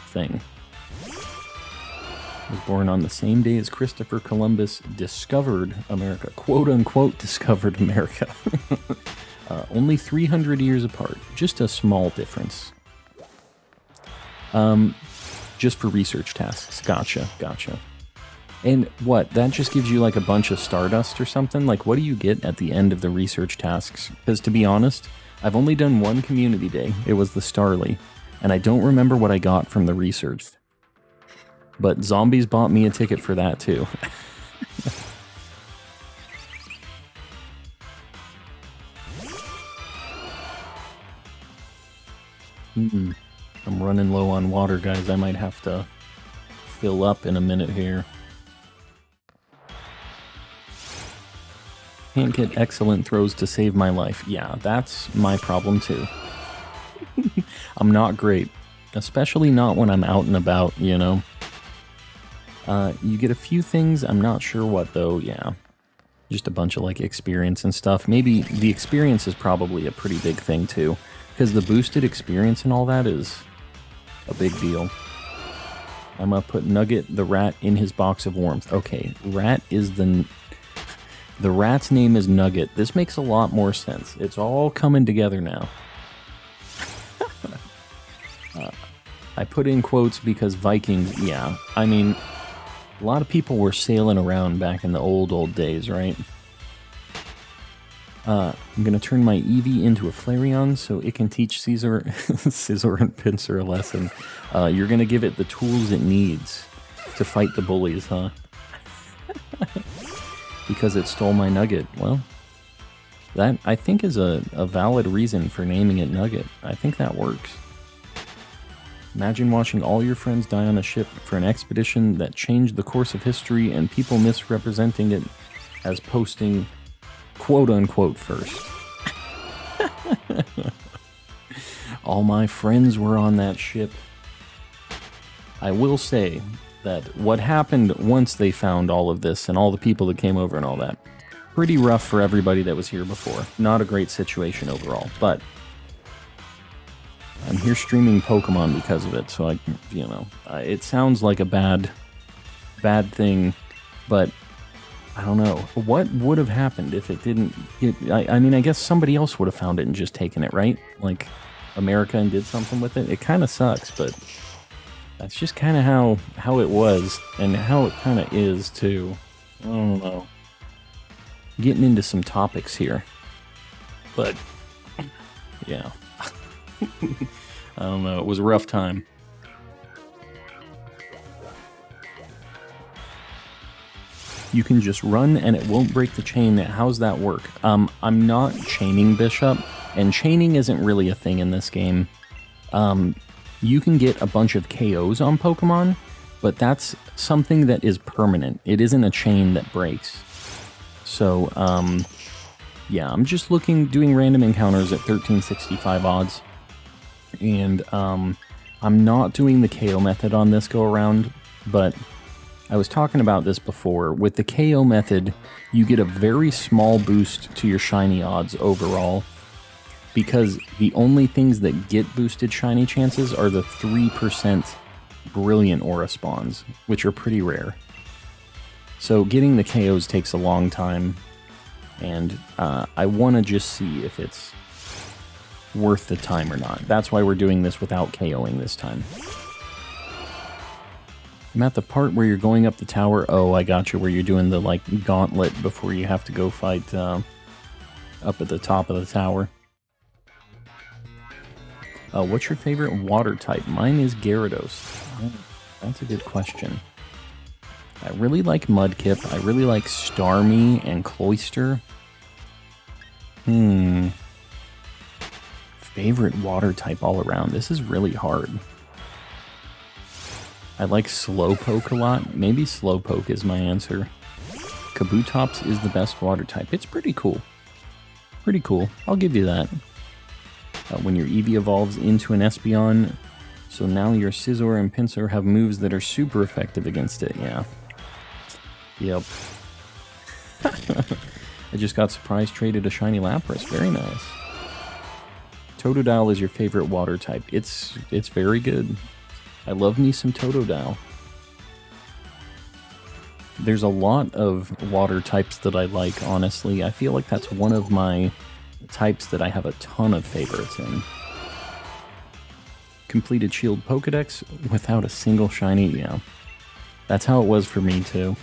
thing? Was born on the same day as Christopher Columbus discovered America. Quote-unquote discovered America. Only 300 years apart. Just a small difference. Just for research tasks. Gotcha. And what? That just gives you like a bunch of Stardust or something? Like, what do you get at the end of the research tasks? Because to be honest, I've only done one Community Day. It was the Starly. And I don't remember what I got from the research. But Zombies bought me a ticket for that too. I'm running low on water, guys. I might have to fill up in a minute here. Can't get excellent throws to save my life. Yeah, that's my problem too. I'm not great. Especially not when I'm out and about, you know. You get a few things, I'm not sure what though, yeah. Just a bunch of like experience and stuff. Maybe the experience is probably a pretty big thing too. Because the boosted experience and all that is a big deal. I'm gonna put Nugget the rat in his box of warmth. Okay, rat is the rat's name is Nugget. This makes a lot more sense. It's all coming together now. I put in quotes because Vikings, yeah. I mean, a lot of people were sailing around back in the old days, right? I'm going to turn my Eevee into a Flareon so it can teach Scizor, Scissor and Pinsir a lesson. You're going to give it the tools it needs to fight the bullies, huh? Because it stole my Nugget. Well, that, I think, is a valid reason for naming it Nugget. I think that works. Imagine watching all your friends die on a ship for an expedition that changed the course of history and people misrepresenting it as posting quote-unquote first. All my friends were on that ship. I will say that what happened once they found all of this and all the people that came over and all that, pretty rough for everybody that was here before. Not a great situation overall, but I'm here streaming Pokemon because of it, so it sounds like a bad thing, but I don't know. What would have happened if it didn't I mean, I guess somebody else would have found it and just taken it, right? Like, America and did something with it? It kind of sucks, but that's just kind of how it was, and how it kind of is, too. I don't know. Getting into some topics here. But, yeah. I don't know, it was a rough time. You can just run and it won't break the chain. How's that work? I'm not chaining Bishop, and chaining isn't really a thing in this game. You can get a bunch of KOs on Pokemon, but that's something that is permanent. It isn't a chain that breaks. So, yeah, I'm just doing random encounters at 1365 odds. And I'm not doing the KO method on this go around, but I was talking about this before. With the KO method, you get a very small boost to your shiny odds overall, because the only things that get boosted shiny chances are the 3% brilliant aura spawns, which are pretty rare. So getting the KOs takes a long time, and I want to just see if it's worth the time or not. That's why we're doing this without KOing this time. I'm at the part where you're going up the tower. Oh, I got you, where you're doing the, like, gauntlet before you have to go fight up at the top of the tower. What's your favorite water type? Mine is Gyarados. Oh, that's a good question. I really like Mudkip. I really like Starmie and Cloyster. Favorite water type all around. This is really hard. I like Slowpoke a lot. Maybe Slowpoke is my answer. Kabutops is the best water type. It's pretty cool. Pretty cool. I'll give you that. When your Eevee evolves into an Espeon, so now your Scizor and Pinsir have moves that are super effective against it. Yeah. Yep. I just got surprise traded a shiny Lapras. Very nice. Totodile is your favorite water type. It's very good. I love me some Totodile. There's a lot of water types that I like, honestly. I feel like that's one of my types that I have a ton of favorites in. Completed Shield Pokedex without a single shiny, yeah. That's how it was for me, too.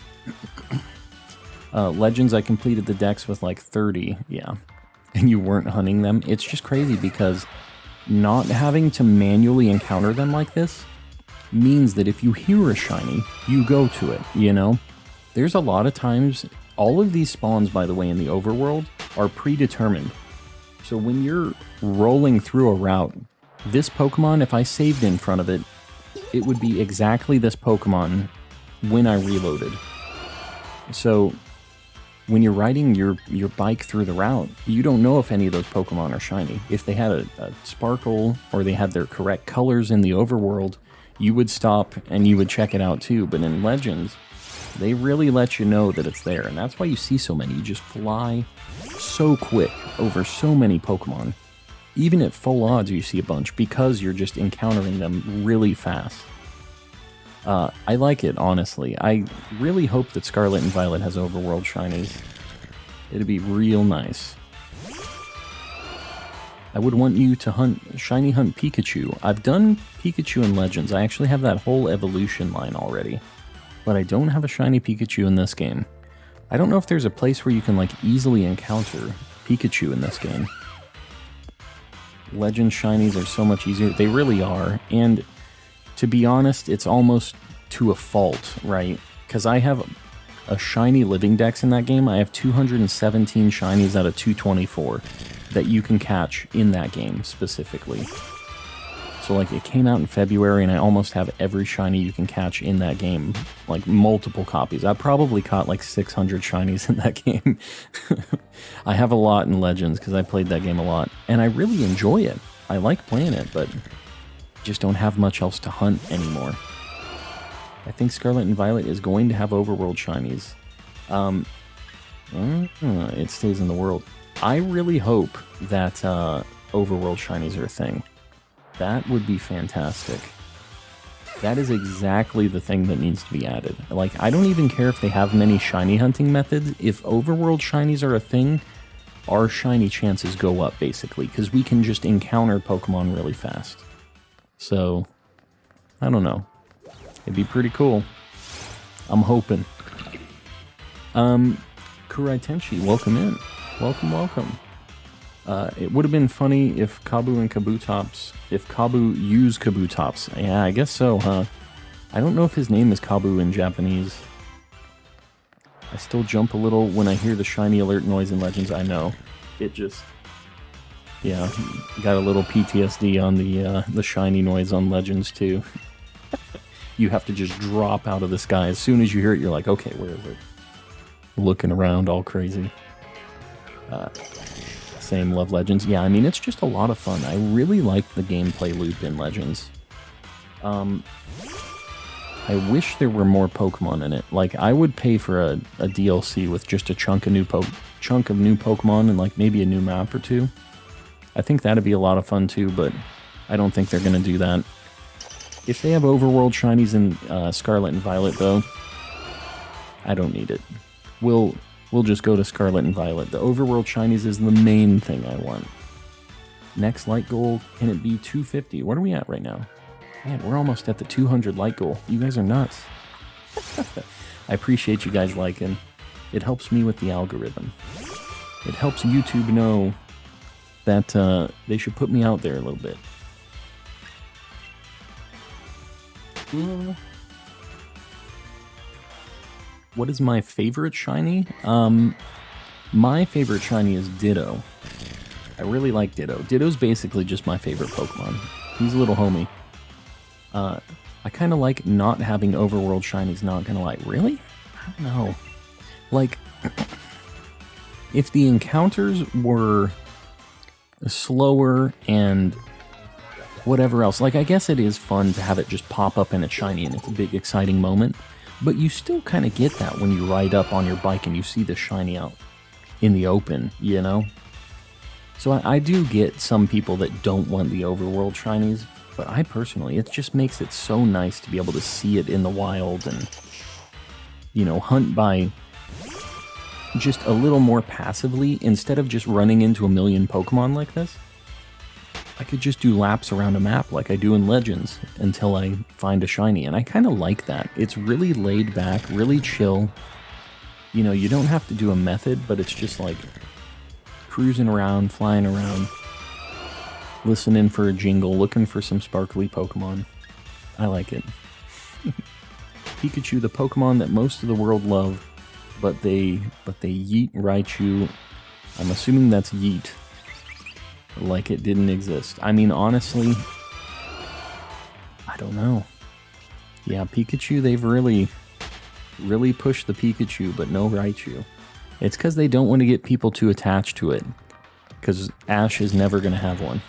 Legends, I completed the decks with like 30, yeah. And you weren't hunting them. It's just crazy because not having to manually encounter them like this means that if you hear a shiny, you go to it, you know? There's a lot of times, all of these spawns, by the way, in the overworld are predetermined. So when you're rolling through a route, this Pokemon, if I saved in front of it, it would be exactly this Pokemon when I reloaded. So when you're riding your bike through the route, you don't know if any of those Pokemon are shiny. If they had a sparkle or they had their correct colors in the overworld, you would stop and you would check it out too. But in Legends, they really let you know that it's there. And that's why you see so many. You just fly so quick over so many Pokemon. Even at full odds, you see a bunch because you're just encountering them really fast. I like it, honestly. I really hope that Scarlet and Violet has overworld shinies. It'd be real nice. I would want you to shiny hunt Pikachu. I've done Pikachu in Legends. I actually have that whole evolution line already. But I don't have a shiny Pikachu in this game. I don't know if there's a place where you can, like, easily encounter Pikachu in this game. Legend shinies are so much easier. They really are. And to be honest, it's almost to a fault, right? Because I have a shiny living dex in that game. I have 217 shinies out of 224 that you can catch in that game specifically. So like it came out in February and I almost have every shiny you can catch in that game, like multiple copies. I probably caught like 600 shinies in that game. I have a lot in Legends because I played that game a lot and I really enjoy it. I like playing it, but just don't have much else to hunt anymore. I think Scarlet and Violet is going to have overworld shinies. It stays in the world. I really hope that overworld shinies are a thing. That would be fantastic. That is exactly the thing that needs to be added. Like, I don't even care if they have many shiny hunting methods. If overworld shinies are a thing, our shiny chances go up, basically, because we can just encounter Pokemon really fast. So, I don't know. It'd be pretty cool. I'm hoping. Kurai Tenshi, welcome in. Welcome, welcome. It would have been funny if Kabu and Kabutops, if Kabu used Kabutops. Yeah, I guess so, huh? I don't know if his name is Kabu in Japanese. I still jump a little when I hear the shiny alert noise in Legends. I know. It just... Yeah, got a little PTSD on the shiny noise on Legends, too. You have to just drop out of the sky. As soon as you hear it, you're like, okay, where is it? Looking around all crazy. Same, love Legends. Yeah, I mean, it's just a lot of fun. I really like the gameplay loop in Legends. I wish there were more Pokemon in it. Like, I would pay for a DLC with just a chunk of new Pokemon and like maybe a new map or two. I think that'd be a lot of fun too, but I don't think they're gonna do that. If they have overworld shinies in Scarlet and Violet, though, I don't need it. We'll just go to Scarlet and Violet. The overworld shinies is the main thing I want. Next light goal, can it be 250? What are we at right now? Man, we're almost at the 200 light goal. You guys are nuts. I appreciate you guys liking. It helps me with the algorithm. It helps YouTube know that they should put me out there a little bit. What is my favorite shiny? My favorite shiny is Ditto. I really like Ditto. Ditto's basically just my favorite Pokemon. He's a little homie. I kind of like not having overworld shinies, not gonna lie. Really? I don't know. Like, if the encounters were slower and whatever else, like, I guess it is fun to have it just pop up in a shiny and it's a big exciting moment, but you still kind of get that when you ride up on your bike and you see the shiny out in the open, you know? So I do get some people that don't want the overworld shinies, but I personally, it just makes it so nice to be able to see it in the wild and, you know, hunt by just a little more passively instead of just running into a million Pokemon like this. I could just do laps around a map like I do in Legends until I find a shiny, and I kind of like that. It's really laid back, really chill. You know, you don't have to do a method, but it's just like cruising around, flying around, listening for a jingle, looking for some sparkly Pokemon. I like it. Pikachu, the Pokemon that most of the world love, but they yeet Raichu. I'm assuming that's yeet. Like it didn't exist. I mean, honestly, I don't know. Yeah, Pikachu, they've really pushed the Pikachu, but no Raichu. It's because they don't want to get people too attached to it. Because Ash is never going to have one.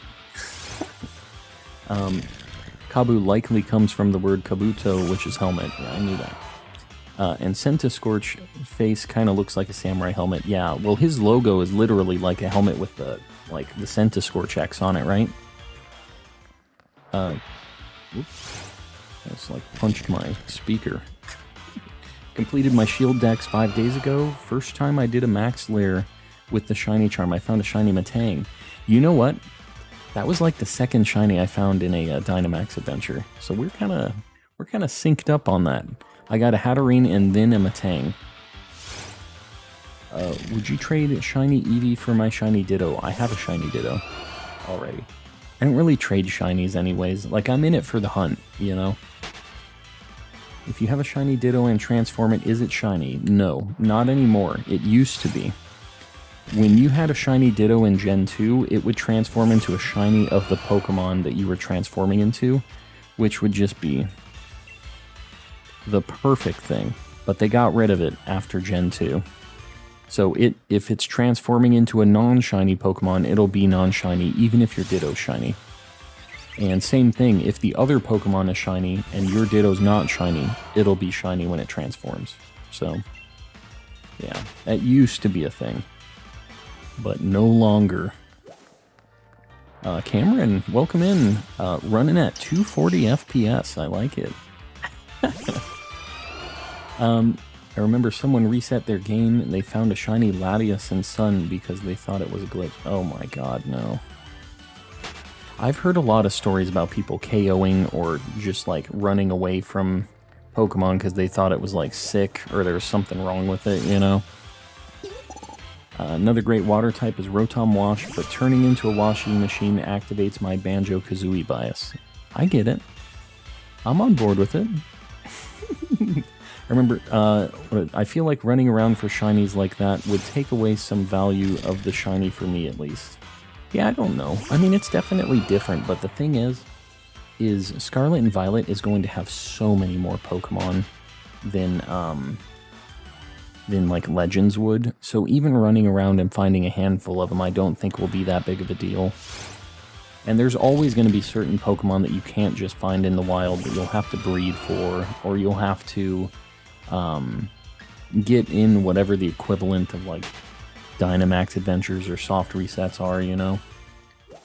Kabu likely comes from the word Kabuto, which is helmet. Yeah, I knew that. And Scorch face kind of looks like a samurai helmet. Yeah, well, his logo is literally like a helmet with the Scorch X on it, right? Oops. I just punched my speaker. Completed my shield dex 5 days ago. First time I did a max lair with the shiny charm. I found a shiny Matang. You know what? That was like the second shiny I found in a Dynamax adventure. So we're kind of synced up on that. I got a Hatterene and then a Matang. Would you trade shiny Eevee for my shiny Ditto? I have a shiny Ditto already. I don't really trade shinies anyways. Like, I'm in it for the hunt, you know? If you have a shiny Ditto and transform it, is it shiny? No, not anymore. It used to be. When you had a shiny Ditto in Gen 2, it would transform into a shiny of the Pokemon that you were transforming into, which would just be the perfect thing. But they got rid of it after Gen 2. So if it's transforming into a non-shiny Pokemon, it'll be non-shiny, even if your Ditto's shiny. And same thing, if the other Pokemon is shiny and your Ditto's not shiny, it'll be shiny when it transforms. So, yeah, that used to be a thing. But no longer. Cameron, welcome in. Running at 240 FPS. I like it. I remember someone reset their game and they found a shiny Latias and Sun because they thought it was a glitch. Oh my god, no. I've heard a lot of stories about people KOing or just like running away from Pokemon because they thought it was like sick or there was something wrong with it, you know? Another great water type is Rotom Wash, but turning into a washing machine activates my Banjo-Kazooie bias. I get it. I'm on board with it. I remember, I feel like running around for shinies like that would take away some value of the shiny for me, at least. Yeah, I don't know. I mean, it's definitely different, but the thing is Scarlet and Violet is going to have so many more Pokemon than like Legends would. So even running around and finding a handful of them, I don't think will be that big of a deal. And there's always going to be certain Pokemon that you can't just find in the wild that you'll have to breed for, or you'll have to get in whatever the equivalent of like Dynamax Adventures or soft resets are, you know.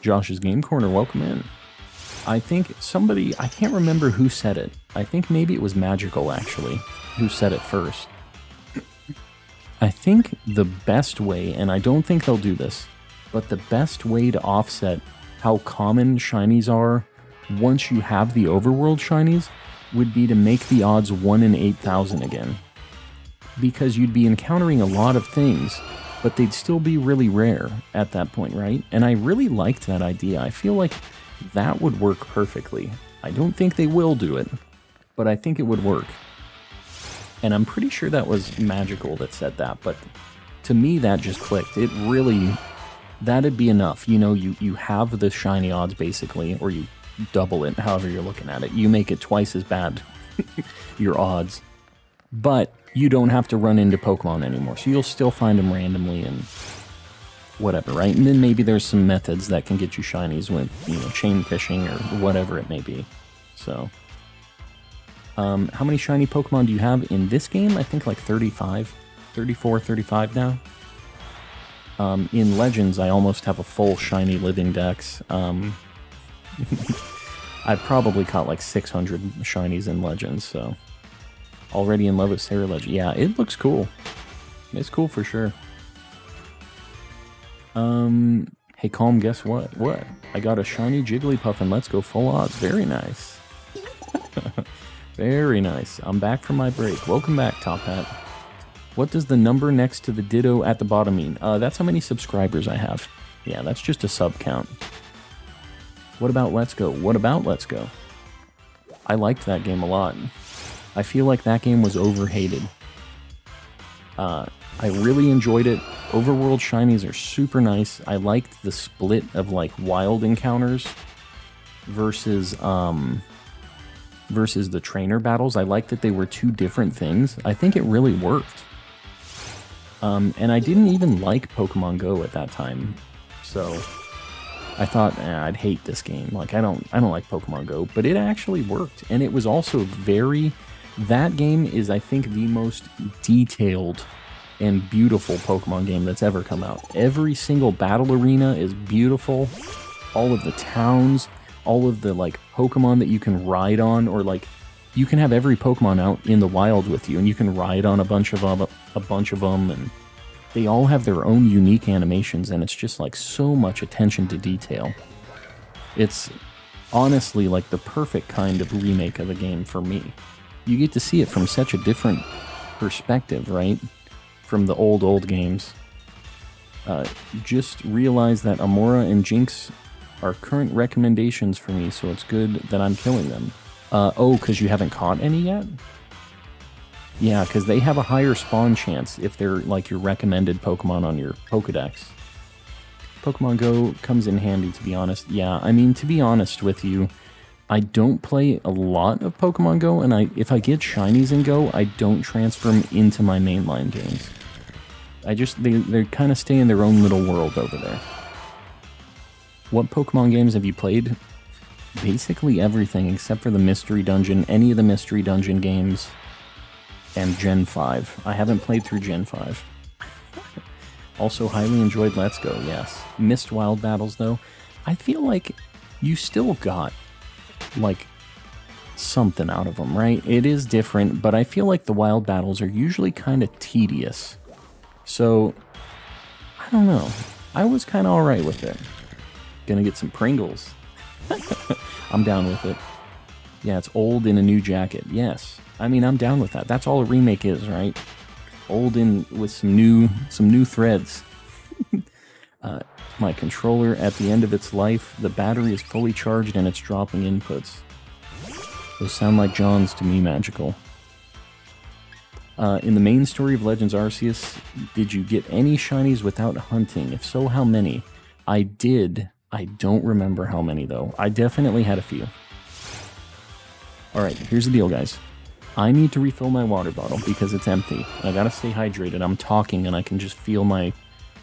Josh's Game Corner, welcome in. I think somebody, I can't remember who said it. I think maybe it was Magical, actually, who said it first. I think the best way, and I don't think they'll do this, but the best way to offset how common shinies are once you have the overworld shinies would be to make the odds 1 in 8,000 again. Because you'd be encountering a lot of things, but they'd still be really rare at that point, right? And I really liked that idea. I feel like that would work perfectly. I don't think they will do it, but I think it would work. And I'm pretty sure that was Magical that said that, but to me that just clicked. It really, that'd be enough. You know, you have the shiny odds basically, or you double it, however you're looking at it. You make it twice as bad, your odds. But you don't have to run into Pokemon anymore, so you'll still find them randomly and whatever, right? And then maybe there's some methods that can get you shinies with, you know, chain fishing or whatever it may be. So, how many shiny Pokemon do you have in this game? I think like 35, 34, 35 now. In Legends, I almost have a full shiny living dex. I've probably caught like 600 shinies in Legends, so... Already in love with Sarah Legend. Yeah, it looks cool. It's cool for sure. Hey, Calm, guess what? What? I got a shiny Jigglypuff and let's go full odds. Very nice. Very nice. I'm back from my break. Welcome back, Top Hat. What does the number next to the Ditto at the bottom mean? That's how many subscribers I have. Yeah, that's just a sub count. What about Let's Go? What about Let's Go? I liked that game a lot. I feel like that game was overhated. I really enjoyed it. Overworld shinies are super nice. I liked the split of like wild encounters versus the trainer battles. I liked that they were two different things. I think it really worked. And I didn't even like Pokemon Go at that time, so I thought I'd hate this game. Like I don't like Pokemon Go, but it actually worked, and it was also very. That game is, I think, the most detailed and beautiful Pokemon game that's ever come out. Every single battle arena is beautiful. All of the towns, all of the like Pokemon that you can ride on, or like you can have every Pokemon out in the wild with you, and you can ride on a bunch of them, and they all have their own unique animations, and it's just like so much attention to detail. It's honestly like the perfect kind of remake of a game for me. You get to see it from such a different perspective, right? from the old games. Just realize that Amora and Jinx are current recommendations for me, so it's good that I'm killing them. Oh, because you haven't caught any yet? Yeah, because they have a higher spawn chance if they're like your recommended Pokemon on your Pokedex. Pokemon Go comes in handy, to be honest. Yeah, I mean, to be honest with you, I don't play a lot of Pokemon Go, and if I get shinies in Go, I don't transfer them into my mainline games. They kind of stay in their own little world over there. What Pokemon games have you played? Basically everything except for the Mystery Dungeon, any of the Mystery Dungeon games, and Gen 5. I haven't played through Gen 5. Also highly enjoyed Let's Go, yes. Missed Wild Battles though. I feel like you still got, like, something out of them, right? It is different, but I feel like the Wild Battles are usually kind of tedious. So, I don't know. I was kind of alright with it. Gonna get some Pringles. I'm down with it. Yeah, it's old in a new jacket. Yes. I mean, I'm down with that. That's all a remake is, right? Old in with some new threads. My controller at the end of its life. The battery is fully charged and it's dropping inputs. Those sound like John's to me, magical. In the main story of Legends Arceus, did you get any shinies without hunting? If so, how many? I did. I don't remember how many, though. I definitely had a few. Alright, here's the deal, guys. I need to refill my water bottle because it's empty. I gotta stay hydrated. I'm talking and I can just feel my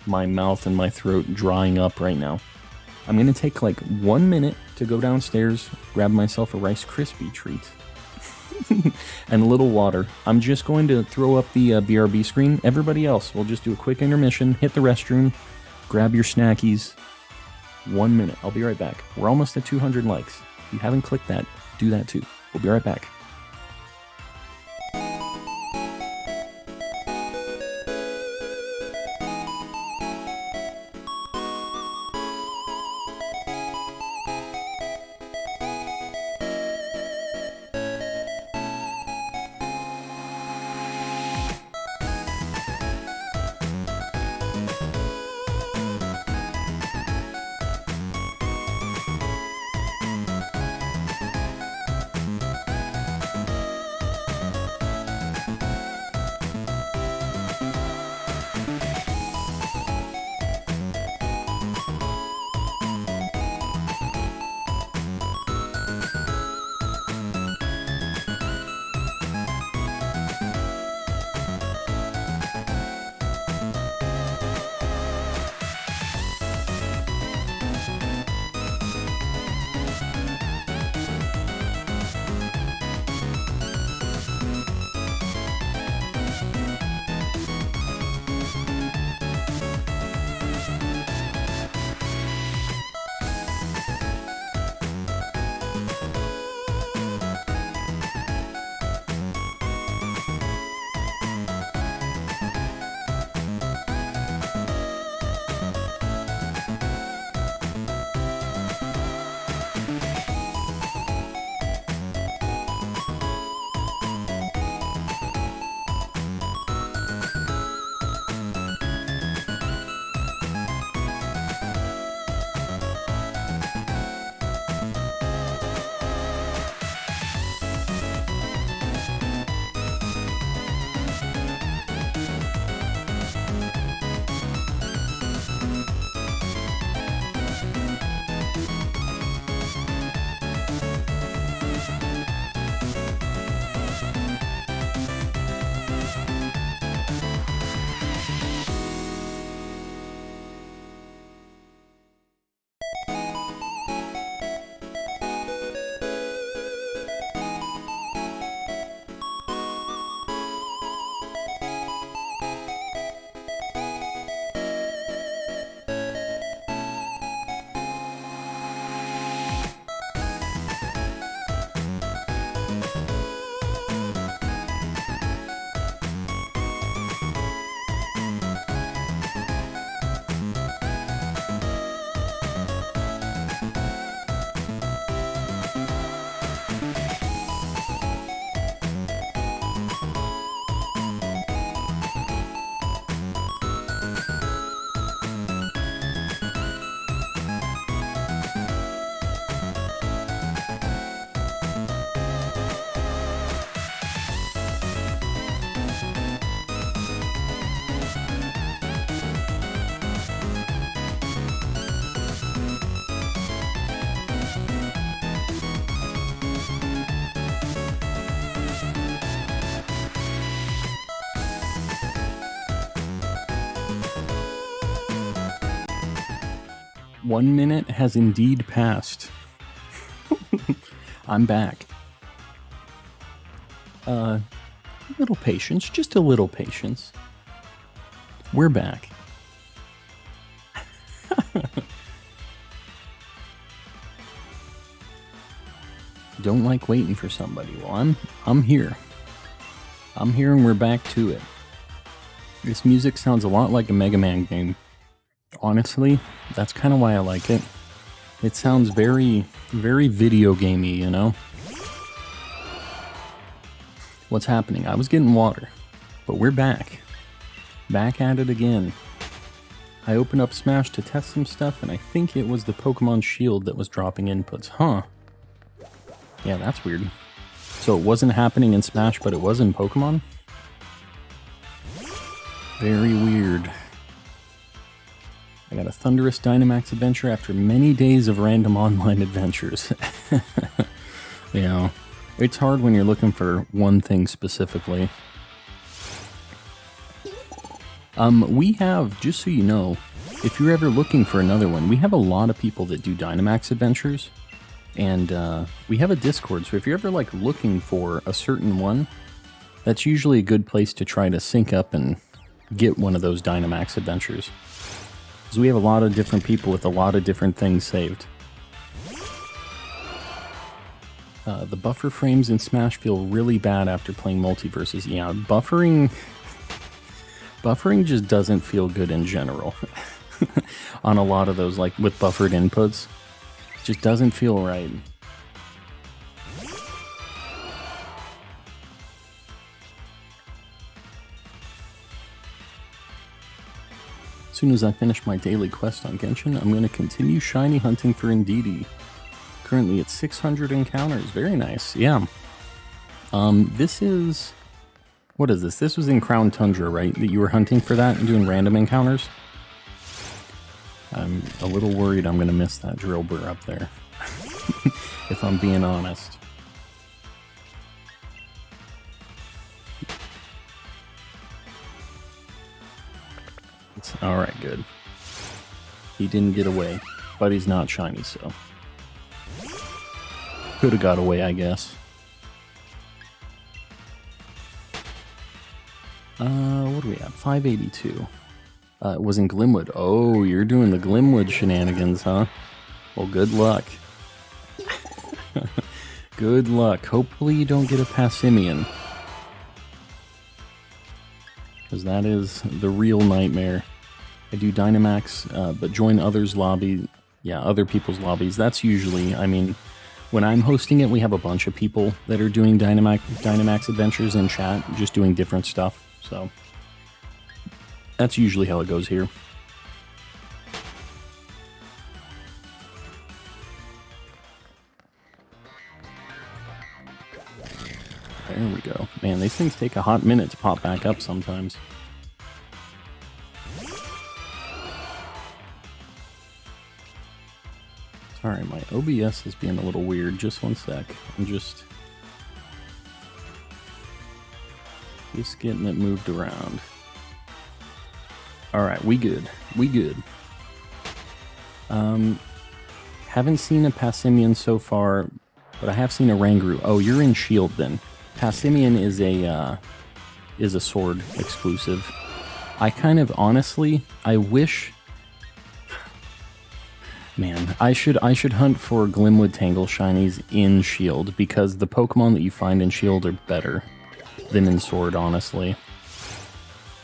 mouth and my throat drying up right now. I'm gonna take like 1 minute to go downstairs, grab myself a Rice Krispie treat. And a little water. I'm just going to throw up the BRB screen. Everybody else, we'll just do a quick intermission, hit the restroom, grab your snackies. 1 minute. I'll be right back. We're almost at 200 likes. If you haven't clicked that, do that too. We'll be right back. 1 minute has indeed passed. I'm back. A little patience, just a little patience. We're back. Don't like waiting for somebody. Well, I'm here. I'm here and we're back to it. This music sounds a lot like a Mega Man game. Honestly, that's kind of why I like it. It sounds very, very video gamey, you know? What's happening? I was getting water, but we're back. Back at it again. I opened up Smash to test some stuff, and I think it was the Pokemon Shield that was dropping inputs. Huh. Yeah, that's weird. So it wasn't happening in Smash, but it was in Pokemon? Very weird. I got a Thunderous Dynamax adventure after many days of random online adventures. Yeah, it's hard when you're looking for one thing specifically. We have, just so you know, if you're ever looking for another one, we have a lot of people that do Dynamax adventures. And we have a Discord, so if you're ever like looking for a certain one, that's usually a good place to try to sync up and get one of those Dynamax adventures. Because we have a lot of different people with a lot of different things saved. The buffer frames in Smash feel really bad after playing multiverses. Yeah, buffering just doesn't feel good in general. On a lot of those, like with buffered inputs. It just doesn't feel right. As soon as I finish my daily quest on Genshin, I'm going to continue shiny hunting for Indeedee. Currently at 600 encounters. Very nice. Yeah. This is... What is this? This was in Crown Tundra, right? That you were hunting for that and doing random encounters? I'm a little worried I'm going to miss that drill burr up there. If I'm being honest. Alright, good. He didn't get away, but he's not shiny, so... Could have got away, I guess. What do we have? 582. It was in Glimwood. Oh, you're doing the Glimwood shenanigans, huh? Well, good luck. Good luck. Hopefully you don't get a Passimian. Because that is the real nightmare. I do Dynamax, but join others' lobby. Yeah, other people's lobbies. That's usually, I mean, when I'm hosting it, we have a bunch of people that are doing Dynamax adventures in chat, just doing different stuff. So, that's usually how it goes here. There we go. Man, these things take a hot minute to pop back up sometimes. Sorry, my OBS is being a little weird. Just one sec. I'm just getting it moved around. Alright, we good. We good. Haven't seen a Passimian so far, but I have seen a Ranguru. Oh, you're in Shield then. Passimian is a sword exclusive. I kind of honestly, I wish... Man, I should hunt for Glimwood Tangle shinies in Shield, because the Pokemon that you find in Shield are better than in Sword, honestly.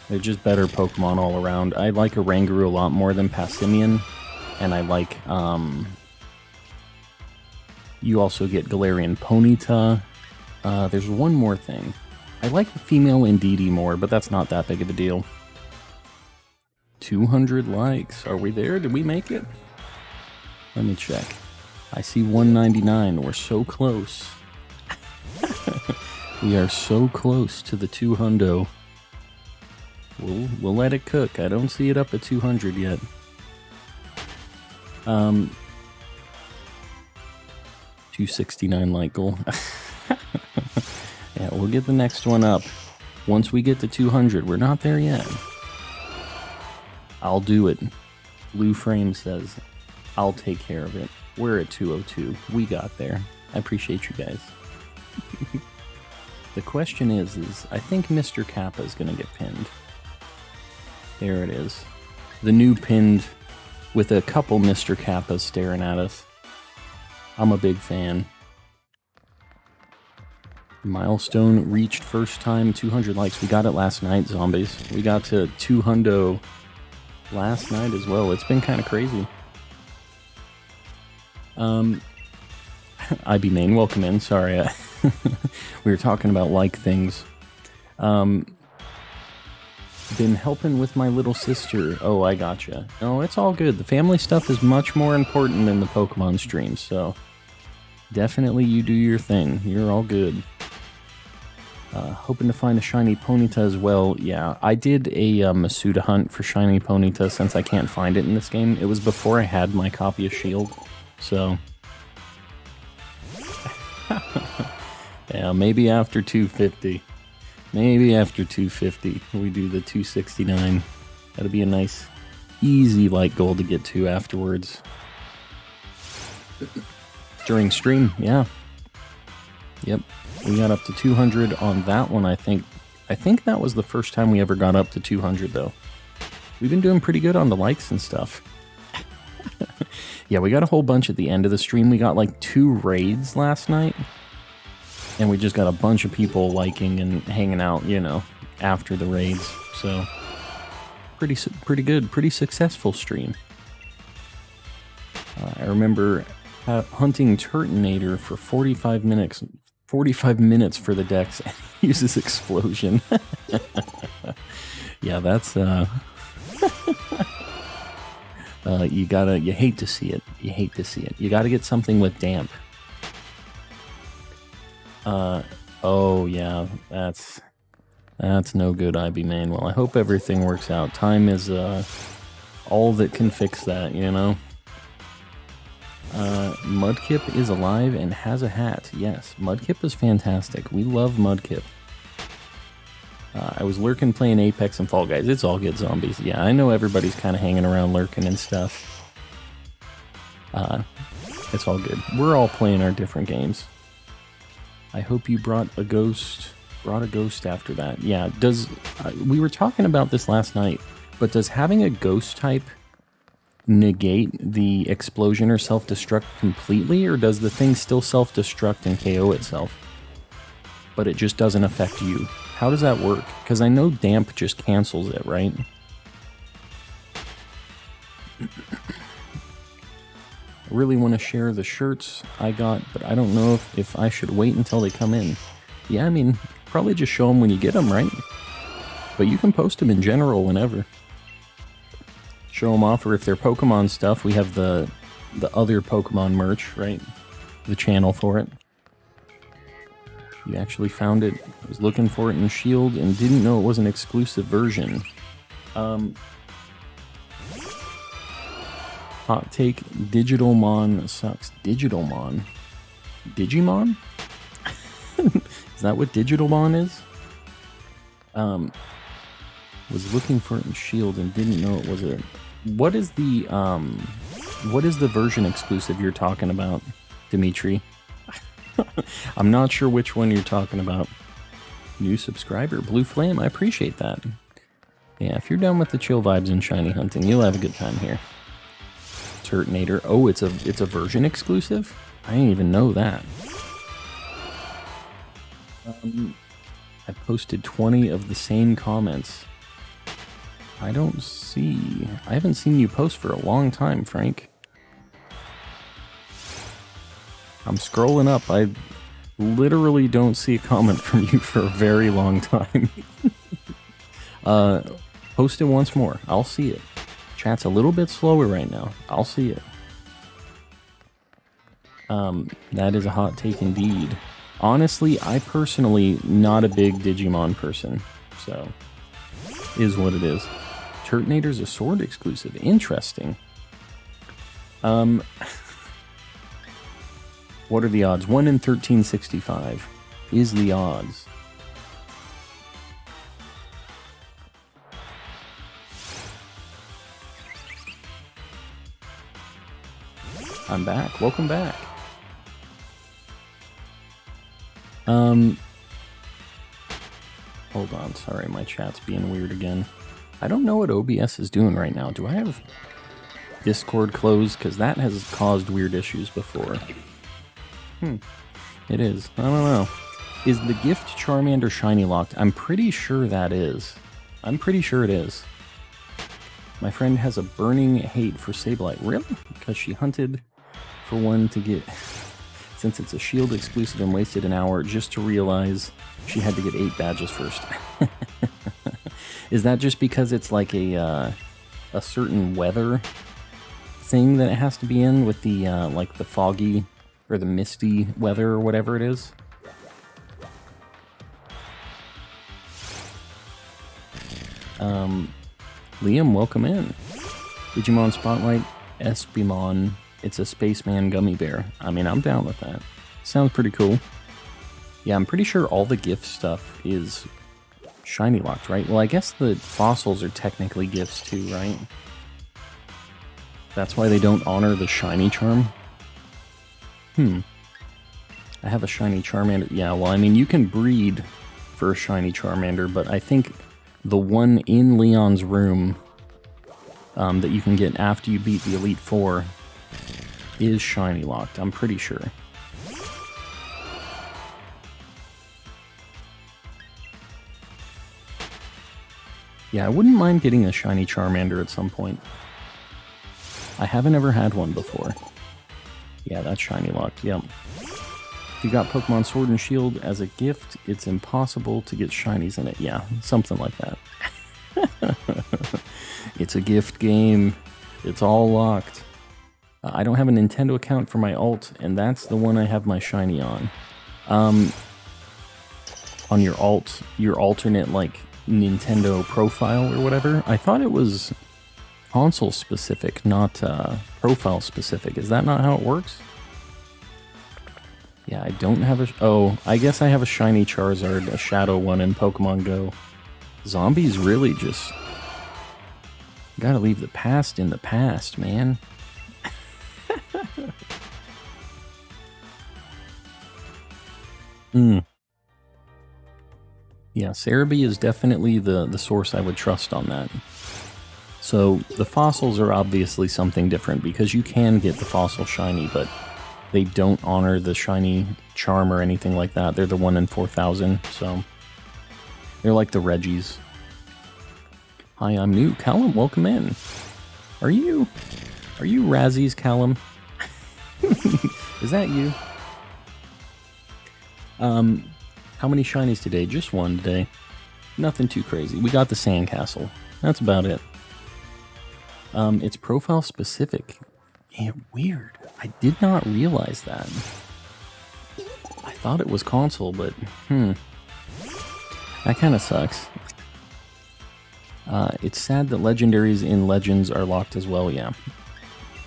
They're just better Pokemon all around. I like a Ranguru a lot more than Passimian, and I like, you also get Galarian Ponyta. There's one more thing. I like the female Indeedee more, but that's not that big of a deal. 200 likes. Are we there? Did we make it? Let me check. I see 199. We're so close. We are so close to the 200. We'll let it cook. I don't see it up at 200 yet. 269 like goal. Yeah, we'll get the next one up. Once we get to 200. We're not there yet. I'll do it. Blue Frame says... I'll take care of it. We're at 202. We got there. I appreciate you guys. The question is I think Mr. Kappa is going to get pinned. There it is. The new pinned with a couple Mr. Kappas staring at us. I'm a big fan. Milestone reached first time 200 likes. We got it last night, zombies. We got to 200 last night as well. It's been kind of crazy. IB Main, welcome in. Sorry, we were talking about like things. Been helping with my little sister. Oh, I gotcha. No, it's all good. The family stuff is much more important than the Pokemon streams, so definitely you do your thing. You're all good. Hoping to find a shiny Ponyta as well. Yeah, I did a Masuda hunt for shiny Ponyta since I can't find it in this game. It was before I had my copy of Shield, so... yeah, maybe after 250. Maybe after 250 we do the 269. That'll be a nice, easy light goal to get to afterwards. During stream, yeah. Yep, we got up to 200 on that one, I think. I think that was the first time we ever got up to 200, though. We've been doing pretty good on the likes and stuff. Yeah, we got a whole bunch at the end of the stream. We got like 2 raids last night. And we just got a bunch of people liking and hanging out, you know, after the raids. So, pretty good, pretty successful stream. I remember hunting Turtonator for 45 minutes. 45 minutes for the dex and uses explosion. Yeah, that's you hate to see it. You hate to see it. You gotta get something with damp. Oh yeah, that's no good, IB Main. Well, I hope everything works out. Time is all that can fix that, you know. Mudkip is alive and has a hat. Yes, Mudkip is fantastic. We love Mudkip. I was lurking playing Apex and Fall Guys. It's all good, zombies. Yeah, I know everybody's kind of hanging around lurking and stuff. It's all good. We're all playing our different games. I hope you brought a ghost after that. Yeah, we were talking about this last night, but does having a ghost type negate the explosion or self-destruct completely, or does the thing still self-destruct and KO itself, but it just doesn't affect you? How does that work? Because I know damp just cancels it, right? I really want to share the shirts I got, but I don't know if I should wait until they come in. Yeah, I mean, probably just show them when you get them, right? But you can post them in general whenever. Show them off, or if they're Pokemon stuff, we have the other Pokemon merch, right? The channel for it. You actually found it. I was looking for it in Shield and didn't know it was an exclusive version. Hot take, Digitalmon sucks. Digitalmon? Digimon? Is that what Digitalmon is? Was looking for it in Shield and didn't know it was a... What is the version exclusive you're talking about, Dimitri? I'm not sure which one you're talking about. New subscriber, Blue Flame, I appreciate that. Yeah, if you're down with the chill vibes and shiny hunting, you'll have a good time here. Turtonator, oh, it's a version exclusive? I didn't even know that. I posted 20 of the same comments. I haven't seen you post for a long time, Frank. I'm scrolling up. I literally don't see a comment from you for a very long time. Post it once more. I'll see it. Chat's a little bit slower right now. I'll see it. That is a hot take indeed. Honestly, I personally not a big Digimon person, so is what it is. Turtonator's a sword exclusive. Interesting. What are the odds? 1 in 1365 is the odds. I'm back. Welcome back. Hold on. Sorry, my chat's being weird again. I don't know what OBS is doing right now. Do I have Discord closed? Because that has caused weird issues before. It is. I don't know. Is the gift Charmander shiny locked? I'm pretty sure that is. I'm pretty sure it is. My friend has a burning hate for Sableye. Really? Because she hunted for one to get... Since it's a shield exclusive and wasted an hour just to realize she had to get 8 badges first. Is that just because it's like a certain weather thing that it has to be in with the like the foggy or the misty weather or whatever it is? Liam, welcome in. Digimon Spotlight, Espimon. It's a spaceman gummy bear. I mean, I'm down with that. Sounds pretty cool. Yeah, I'm pretty sure all the gift stuff is shiny locked, right? Well, I guess the fossils are technically gifts too, right? That's why they don't honor the shiny charm? I have a shiny Charmander. Yeah, well, I mean, you can breed for a shiny Charmander, but I think the one in Leon's room that you can get after you beat the Elite Four is shiny locked, I'm pretty sure. Yeah, I wouldn't mind getting a shiny Charmander at some point. I haven't ever had one before. Yeah, that's shiny locked, yep. If you got Pokemon Sword and Shield as a gift, it's impossible to get shinies in it. Yeah, something like that. It's a gift game. It's all locked. I don't have a Nintendo account for my alt, and that's the one I have my shiny on. On your alt, your alternate, like, Nintendo profile or whatever, I thought it was console specific, not profile specific. Is that not how it works? Yeah, I don't have a... Oh, I guess I have a shiny Charizard, a shadow one in Pokemon Go. Zombies really just... Gotta leave the past in the past, man. Yeah, Cerebi is definitely the source I would trust on that. So, the fossils are obviously something different, because you can get the fossil shiny, but they don't honor the shiny charm or anything like that. They're the 1 in 4,000, so... They're like the Reggies. Hi, I'm new. Callum, welcome in. Are you Razzies, Callum? Is that you? How many shinies today? Just one today. Nothing too crazy. We got the Sandcastle. That's about it. It's profile specific. Yeah, weird. I did not realize that. I thought it was console, but that kind of sucks. It's sad that legendaries in Legends are locked as well, yeah.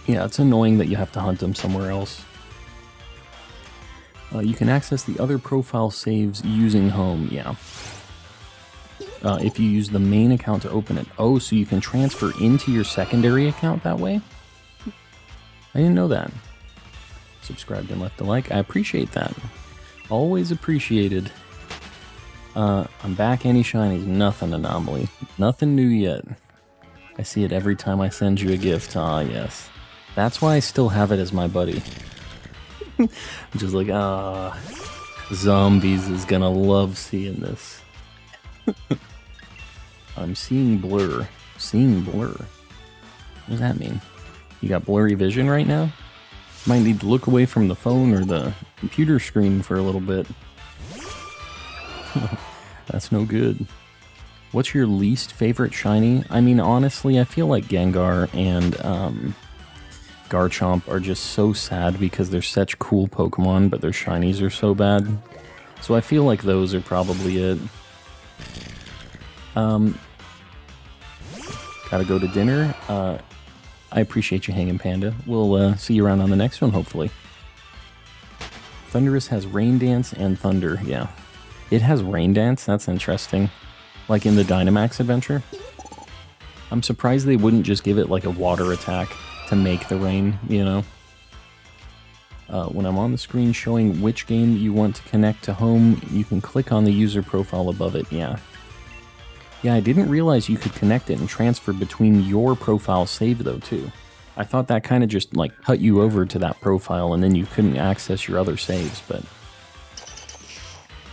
Yeah, it's annoying that you have to hunt them somewhere else. You can access the other profile saves using home, yeah. If you use the main account to open it. Oh, so you can transfer into your secondary account that way? I didn't know that. Subscribed and left a like. I appreciate that. Always appreciated. I'm back, any shinies. Nothing anomaly. Nothing new yet. I see it every time I send you a gift. Ah, yes. That's why I still have it as my buddy. I'm just like, Zombies is gonna love seeing this. I'm seeing blur. Seeing blur. What does that mean? You got blurry vision right now? Might need to look away from the phone or the computer screen for a little bit. That's no good. What's your least favorite shiny? I mean, honestly, I feel like Gengar and Garchomp are just so sad because they're such cool Pokemon, but their shinies are so bad. So I feel like those are probably it. Gotta go to dinner. I appreciate you hanging, Panda. We'll see you around on the next one, hopefully. Thundurus has Rain Dance and Thunder, yeah. It has Rain Dance? That's interesting. Like in the Dynamax adventure? I'm surprised they wouldn't just give it like a water attack to make the rain, you know? When I'm on the screen showing which game you want to connect to home, you can click on the user profile above it, yeah. Yeah, I didn't realize you could connect it and transfer between your profile save, though, too. I thought that kind of just, like, cut you over to that profile and then you couldn't access your other saves, but...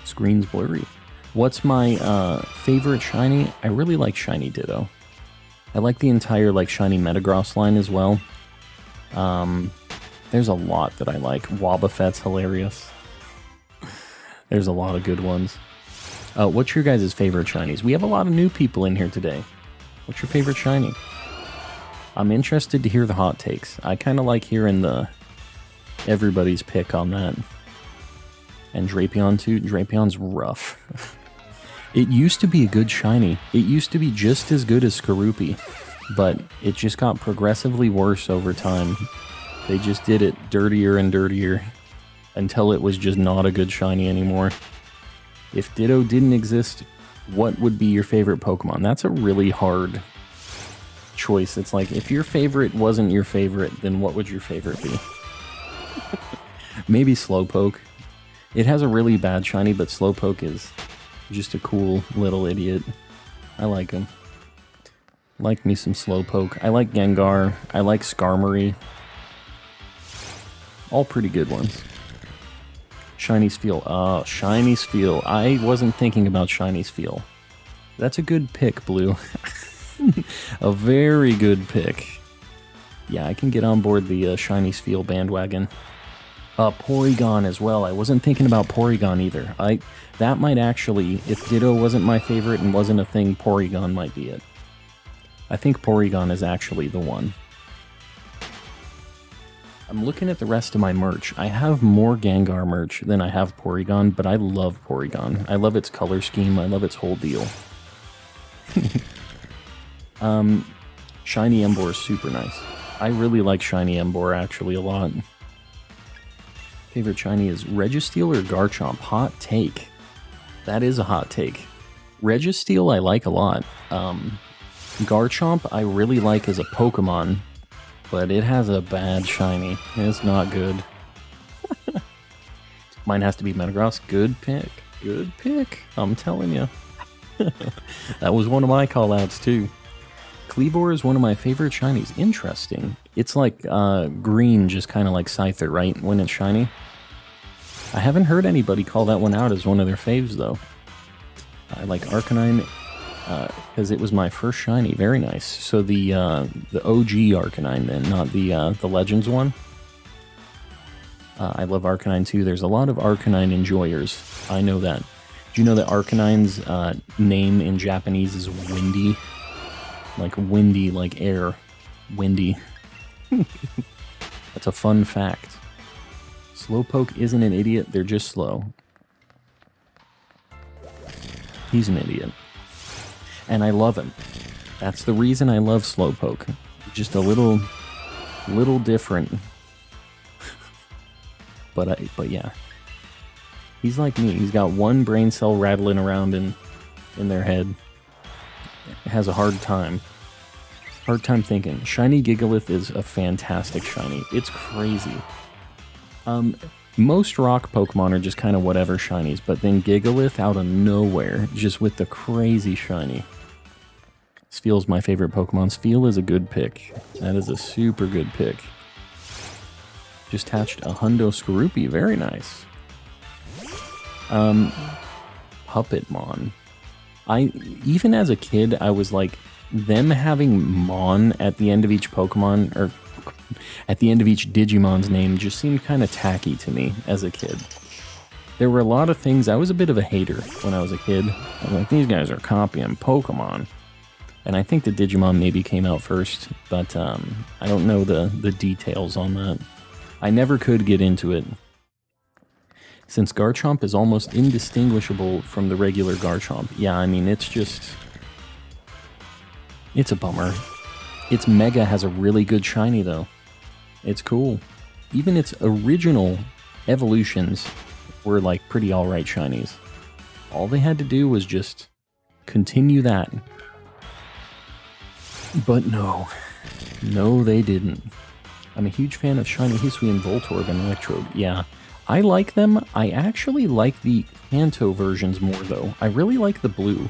Screen's blurry. What's my favorite shiny? I really like Shiny Ditto. I like the entire, like, Shiny Metagross line as well. There's a lot that I like. Wobbuffet's hilarious. There's a lot of good ones. What's your guys' favorite shinies? We have a lot of new people in here today. What's your favorite shiny? I'm interested to hear the hot takes. I kind of like hearing everybody's pick on that. And Drapion too. Drapion's rough. It used to be a good shiny. It used to be just as good as Skorupi, but it just got progressively worse over time. They just did it dirtier and dirtier until it was just not a good shiny anymore. If Ditto didn't exist, what would be your favorite Pokemon? That's a really hard choice. It's like, if your favorite wasn't your favorite, then what would your favorite be? Maybe Slowpoke. It has a really bad shiny, but Slowpoke is just a cool little idiot. I like him. Like me some Slowpoke. I like Gengar. I like Skarmory. All pretty good ones. Shiny Spheal. Shiny Spheal. I wasn't thinking about Shiny Spheal. That's a good pick, Blue. A very good pick. Yeah, I can get on board the Shiny Spheal bandwagon. Porygon as well. I wasn't thinking about Porygon either. That might actually, if Ditto wasn't my favorite and wasn't a thing, Porygon might be it. I think Porygon is actually the one. I'm looking at the rest of my merch. I have more Gengar merch than I have Porygon, but I love Porygon. I love its color scheme. I love its whole deal. Shiny Emboar is super nice. I really like Shiny Emboar actually a lot. Favorite shiny is Registeel or Garchomp? Hot take. That is a hot take. Registeel I like a lot. Garchomp I really like as a Pokemon, but it has a bad shiny. It's not good. Mine has to be Metagross. Good pick. Good pick. I'm telling you. That was one of my callouts too. Kleavor is one of my favorite shinies. Interesting. It's like green, just kind of like Scyther, right? When it's shiny. I haven't heard anybody call that one out as one of their faves, though. I like Arcanine because it was my first shiny. Very nice. So the OG Arcanine, then, not the Legends one. I love Arcanine too. There's a lot of Arcanine enjoyers. I know that. Do you know that Arcanine's name in Japanese is Windy? Like windy, like air. Windy. That's a fun fact. Slowpoke isn't an idiot, they're just slow. He's an idiot. And I love him. That's the reason I love Slowpoke. Just a little different. But yeah. He's like me. He's got one brain cell rattling around in their head. Has a hard time. Hard time thinking. Shiny Gigalith is a fantastic shiny. It's crazy. Most rock Pokemon are just kind of whatever shinies, but then Gigalith out of nowhere, just with the crazy shiny. Spheal's my favorite Pokemon. Spheal is a good pick. That is a super good pick. Just hatched a Hundo Skorupi. Very nice. Puppetmon. Even as a kid, I was like, them having Mon at the end of each Pokemon, or at the end of each Digimon's name, just seemed kind of tacky to me as a kid. There were a lot of things, I was a bit of a hater when I was a kid. I was like, these guys are copying Pokemon. And I think the Digimon maybe came out first, but I don't know the details on that. I never could get into it. Since Garchomp is almost indistinguishable from the regular Garchomp. Yeah, I mean, it's a bummer. Its Mega has a really good shiny, though. It's cool. Even its original evolutions were, like, pretty alright shinies. All they had to do was just continue that. But no. No, they didn't. I'm a huge fan of Shiny Hisuian, Voltorb, and Electrode. Yeah, I like them. I actually like the Kanto versions more, though. I really like the blue.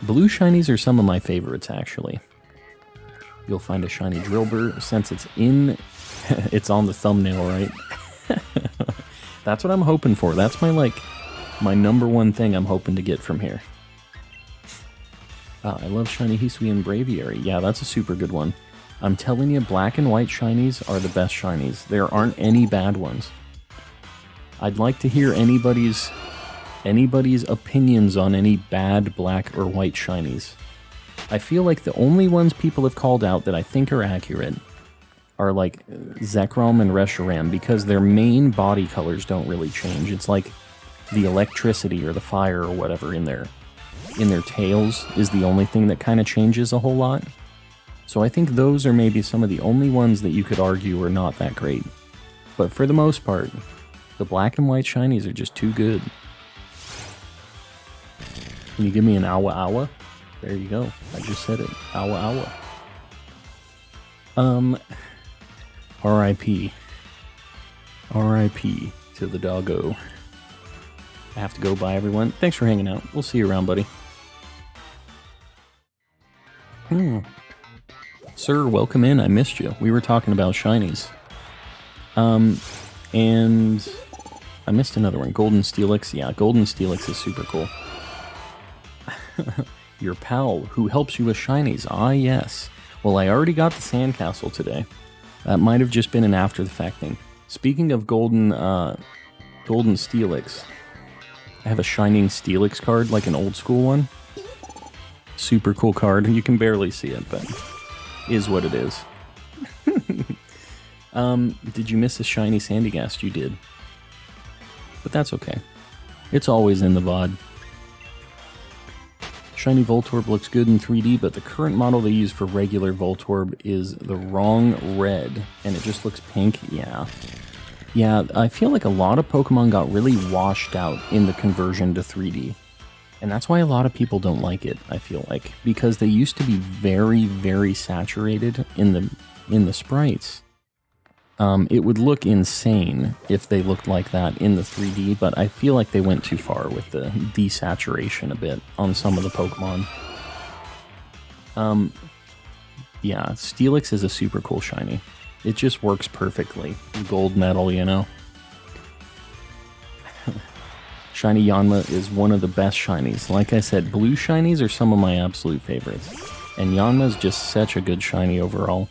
Blue shinies are some of my favorites, actually. You'll find a shiny Drillbur since it's in... it's on the thumbnail, right? That's what I'm hoping for. That's my number one thing I'm hoping to get from here. I love Shiny Hisuian Braviary. Yeah, that's a super good one. I'm telling you, black and white shinies are the best shinies. There aren't any bad ones. I'd like to hear anybody's opinions on any bad black or white shinies. I feel like the only ones people have called out that I think are accurate are like Zekrom and Reshiram, because their main body colors don't really change. It's like the electricity or the fire or whatever in their tails is the only thing that kind of changes a whole lot. So I think those are maybe some of the only ones that you could argue are not that great. But for the most part, the black and white shinies are just too good. Can you give me an Awa Awa? There you go. I just said it. Awa Awa. R.I.P. R.I.P. to the doggo. I have to go. Bye, everyone. Thanks for hanging out. We'll see you around, buddy. Sir, welcome in. I missed you. We were talking about shinies. And I missed another one. Golden Steelix. Yeah, Golden Steelix is super cool. Your pal who helps you with shinies. Ah, yes. Well, I already got the sandcastle today. That might have just been an after-the-fact thing. Speaking of Golden Steelix, I have a Shining Steelix card, like an old-school one. Super cool card. You can barely see it, but is what it is. Did you miss a shiny Sandygast? You did. But that's okay. It's always in the VOD. Shiny Voltorb looks good in 3D, but the current model they use for regular Voltorb is the wrong red, and it just looks pink. Yeah. Yeah, I feel like a lot of Pokemon got really washed out in the conversion to 3D. And that's why a lot of people don't like it, I feel like. Because they used to be very, very saturated in the sprites. It would look insane if they looked like that in the 3D, but I feel like they went too far with the desaturation a bit on some of the Pokemon. Yeah, Steelix is a super cool shiny. It just works perfectly. Gold medal, you know? Shiny Yanma is one of the best shinies. Like I said, blue shinies are some of my absolute favorites. And Yanma is just such a good shiny overall.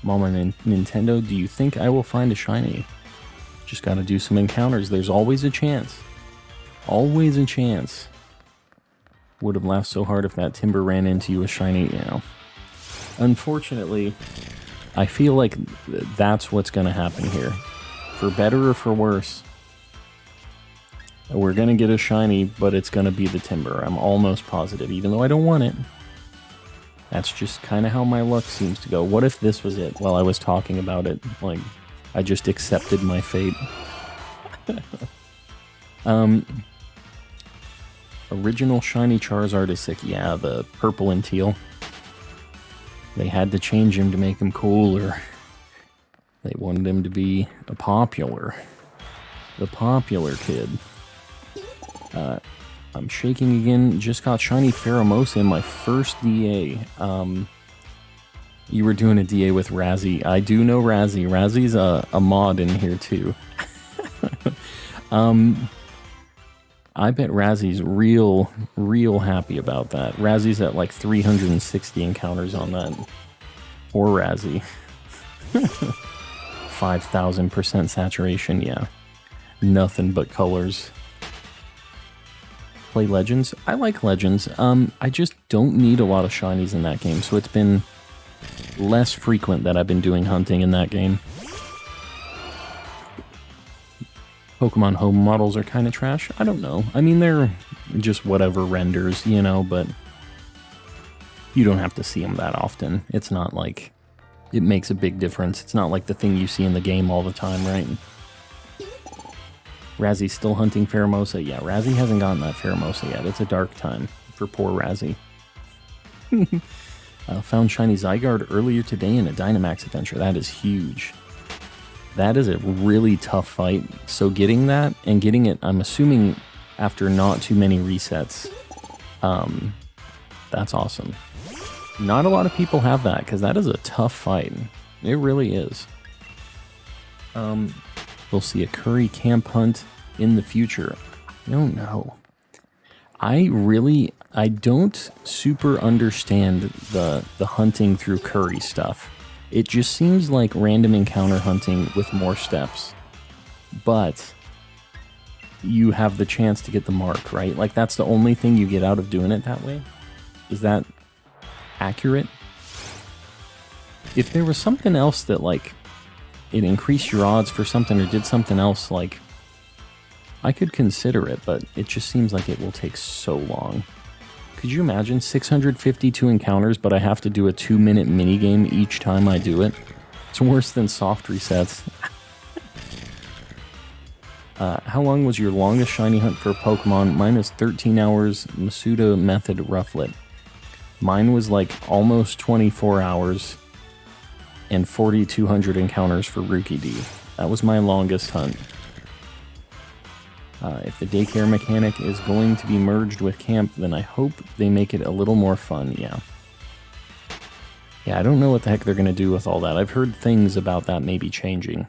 Mama Nintendo, do you think I will find a shiny? Just gotta do some encounters. There's always a chance. Always a chance. Would have laughed so hard if that Timber ran into you a shiny, you know. Unfortunately, I feel like that's what's gonna happen here. For better or for worse. We're gonna get a shiny, but it's gonna be the Timber. I'm almost positive, even though I don't want it. That's just kind of how my luck seems to go. What if this was it while I was talking about it? Like, I just accepted my fate. Original shiny Charizard is sick. Yeah, the purple and teal. They had to change him to make him cooler. They wanted him to be a popular. The popular kid. I'm shaking again. Just got shiny Pheromosa in my first DA. You were doing a DA with Razzie. I do know Razzie. Razzie's a mod in here too. I bet Razzie's real happy about that. Razzie's at like 360 encounters on that. Or Razzie. 5,000% saturation, yeah. Nothing but colors. Play Legends? I like Legends. I just don't need a lot of shinies in that game, so it's been less frequent that I've been doing hunting in that game. Pokemon home models are kind of trash. I don't know. I mean, they're just whatever renders, you know, but you don't have to see them that often. It's not like it makes a big difference. It's not like the thing you see in the game all the time, right? Razzie's still hunting Pheromosa. Yeah, Razzie hasn't gotten that Pheromosa yet. It's a dark time for poor Razzie. Found shiny Zygarde earlier today in a Dynamax adventure. That is huge. That is a really tough fight. So getting that and getting it, I'm assuming after not too many resets. That's awesome. Not a lot of people have that because that is a tough fight. It really is. We'll see a curry camp hunt in the future. I don't know. I don't super understand the hunting through curry stuff. It just seems like random encounter hunting with more steps. But you have the chance to get the mark, right? Like that's the only thing you get out of doing it that way. Is that accurate? If there was something else that like it increased your odds for something or did something else, like I could consider it, but it just seems like it will take so long. Could you imagine 652 encounters, but I have to do a 2-minute minigame each time I do it? It's worse than soft resets. How long was your longest shiny hunt for Pokemon? Mine is 13 hours, Masuda method Rufflet. Mine was like almost 24 hours and 4,200 encounters for Rookie D. That was my longest hunt. If the daycare mechanic is going to be merged with camp, then I hope they make it a little more fun, yeah. Yeah, I don't know what the heck they're going to do with all that. I've heard things about that maybe changing.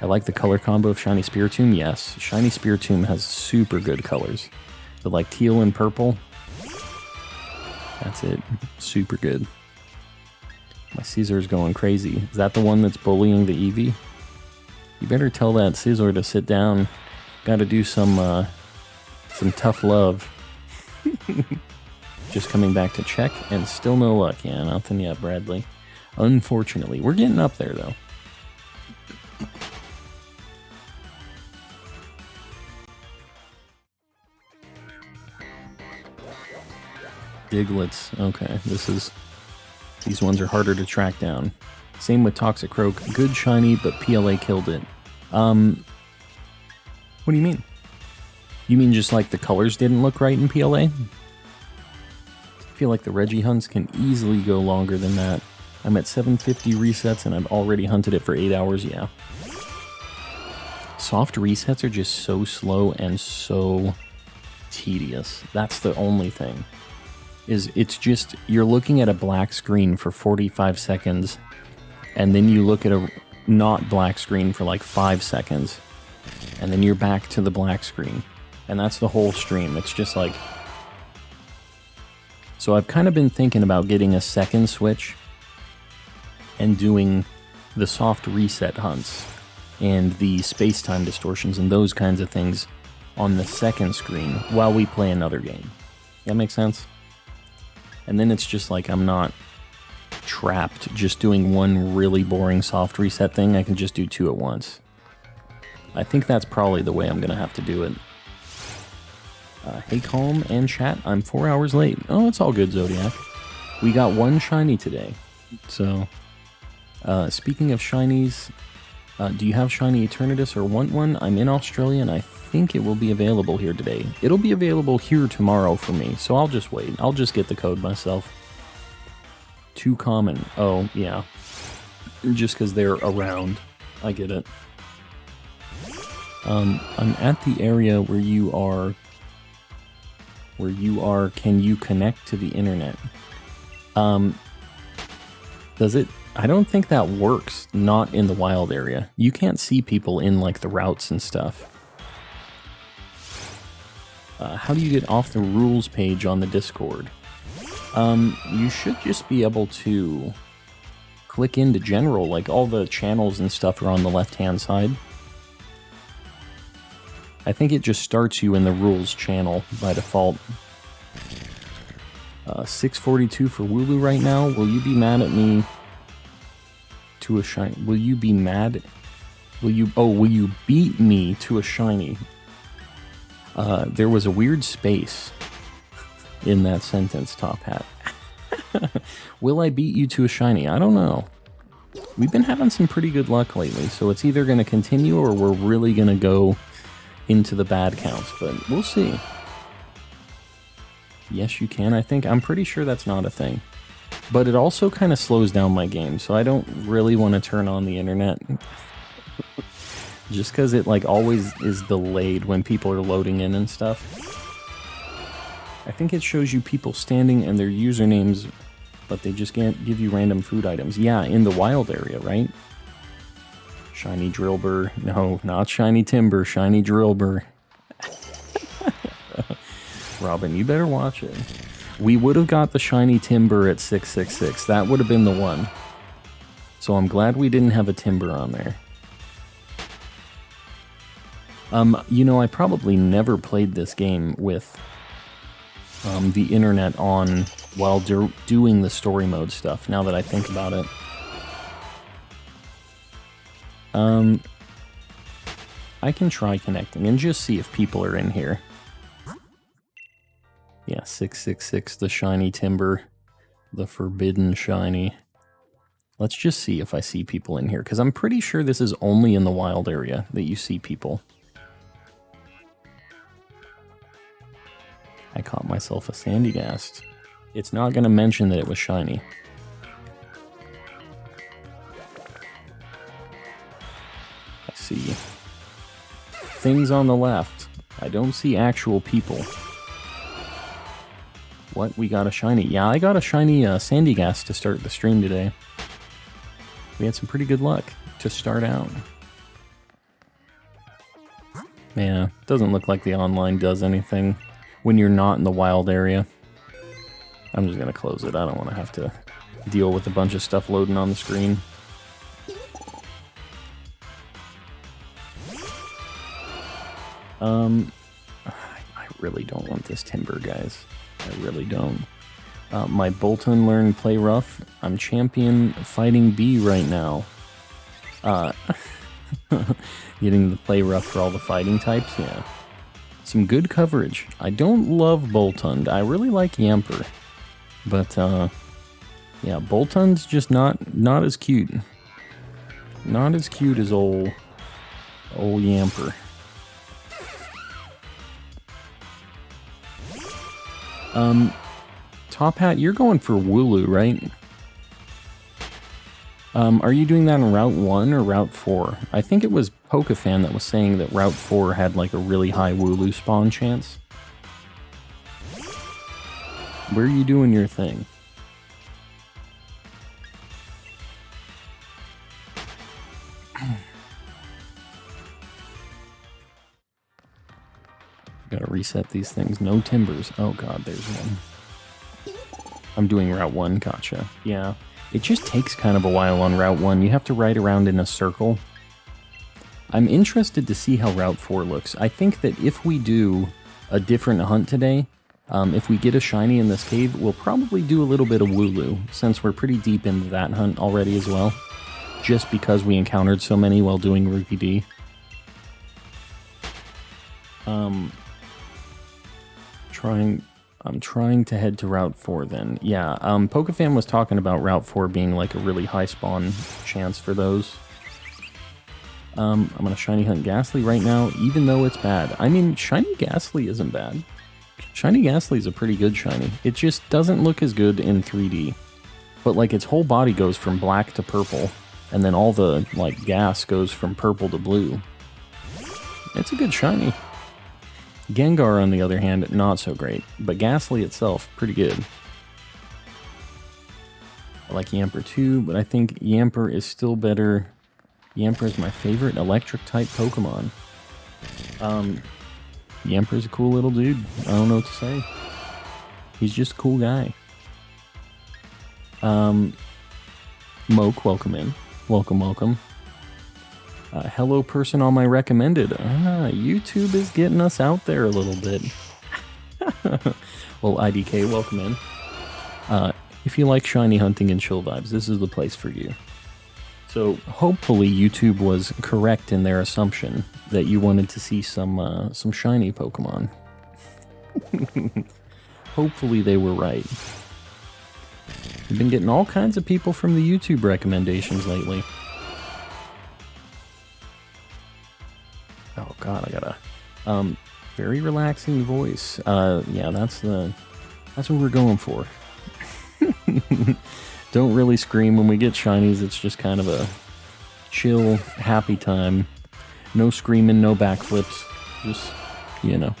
I like the color combo of Shiny Spiritomb, yes. Shiny Spiritomb has super good colors. The like teal and purple. That's it. Super good. My Caesar's going crazy. Is that the one that's bullying the Eevee? You better tell that Scizor to sit down. Gotta do some tough love. Just coming back to check, and still no luck. Yeah, nothing yet, Bradley. Unfortunately. We're getting up there, though. Diglets. Okay, these ones are harder to track down. Same with Toxicroak. Good shiny, but PLA killed it. What do you mean? You mean just like the colors didn't look right in PLA? I feel like the Reggie hunts can easily go longer than that. I'm at 750 resets and I've already hunted it for 8 hours, yeah. Soft resets are just so slow and so tedious. That's the only thing. It's just, you're looking at a black screen for 45 seconds and then you look at a not black screen for like 5 seconds, and then you're back to the black screen. And that's the whole stream. It's just like... So I've kind of been thinking about getting a second Switch and doing the soft reset hunts and the space-time distortions and those kinds of things on the second screen while we play another game. That makes sense? And then it's just like I'm not trapped just doing one really boring soft reset thing. I can just do two at once. I think that's probably the way I'm going to have to do it. Hey Calm and chat, I'm 4 hours late. Oh, it's all good, Zodiac. We got one shiny today. So, speaking of shinies, do you have shiny Eternatus or want one? I'm in Australia and I think it will be available here today. It'll be available here tomorrow for me, so I'll just wait. I'll just get the code myself. Too common. Oh, yeah. Just because they're around. I get it. I'm at the area where you are... can you connect to the internet? Does it? I don't think that works, not in the wild area. You can't see people in, like, the routes and stuff. How do you get off the rules page on the Discord? You should just be able to click into general, like all the channels and stuff are on the left-hand side. I think it just starts you in the rules channel by default. 642 for Wooloo right now. Will you be mad at me to a shiny? Will you be mad? Will you beat me to a shiny? There was a weird space in that sentence, Top Hat. Will I beat you to a shiny? I don't know. We've been having some pretty good luck lately, so it's either going to continue or we're really going to go into the bad counts, but we'll see. Yes, you can. I'm pretty sure that's not a thing. But it also kind of slows down my game, so I don't really want to turn on the internet. Just because it like always is delayed when people are loading in and stuff. I think it shows you people standing and their usernames, but they just can't give you random food items. Yeah, in the wild area, right? Shiny Drillbur. No, not Shiny Timber, Shiny Drillbur. Robin, you better watch it. We would have got the Shiny Timber at 666. That would have been the one. So I'm glad we didn't have a Timber on there. You know, I probably never played this game with the internet on while doing the story mode stuff, now that I think about it. I can try connecting and just see if people are in here. Yeah, 666, the Shiny Timber, the Forbidden Shiny. Let's just see if I see people in here, because I'm pretty sure this is only in the wild area that you see people. I caught myself a Sandygast. It's not going to mention that it was shiny. I see things on the left. I don't see actual people. What? We got a shiny. Yeah, I got a shiny Sandygast to start the stream today. We had some pretty good luck to start out. Yeah, doesn't look like the online does anything when you're not in the wild area. I'm just going to close it. I don't want to have to deal with a bunch of stuff loading on the screen. I really don't want this Timber, guys. I really don't. My Bolton learn play rough. I'm champion fighting B right now. Getting the play rough for all the fighting types, yeah. Some good coverage. I don't love Boltund. I really like Yamper. But, yeah, Boltund's just not as cute. Not as cute as old Yamper. Top Hat, you're going for Wooloo, right? Are you doing that in Route 1 or Route 4? I think it was Pokefan that was saying that Route 4 had like a really high Wooloo spawn chance. Where are you doing your thing? Gotta reset these things. No Timbers. Oh god, there's one. I'm doing Route 1, gotcha. Yeah. It just takes kind of a while on Route 1. You have to ride around in a circle. I'm interested to see how Route 4 looks. I think that if we do a different hunt today, if we get a shiny in this cave, we'll probably do a little bit of Wooloo, since we're pretty deep into that hunt already as well. Just because we encountered so many while doing Rookie D. I'm trying to head to Route 4 then. Yeah, Pokefan was talking about Route 4 being like a really high spawn chance for those. I'm gonna shiny hunt Ghastly right now, even though it's bad. I mean, shiny Ghastly isn't bad. Shiny Ghastly is a pretty good shiny. It just doesn't look as good in 3D. But like its whole body goes from black to purple, and then all the like gas goes from purple to blue. It's a good shiny. Gengar, on the other hand, not so great, but Ghastly itself, pretty good. I like Yamper too, but I think Yamper is still better. Yamper is my favorite electric-type Pokemon. Yamper's a cool little dude. I don't know what to say. He's just a cool guy. Moke, welcome in. Welcome, welcome. Hello, person on my recommended. YouTube is getting us out there a little bit. Well, IDK, welcome in. If you like shiny hunting and chill vibes, this is the place for you. So, hopefully YouTube was correct in their assumption that you wanted to see some shiny Pokemon. Hopefully they were right. We've been getting all kinds of people from the YouTube recommendations lately. Oh god, I gotta... very relaxing voice. Yeah, that's the That's what we're going for. Don't really scream when we get shinies. It's just kind of a chill, happy time. No screaming, no backflips. Just, you know,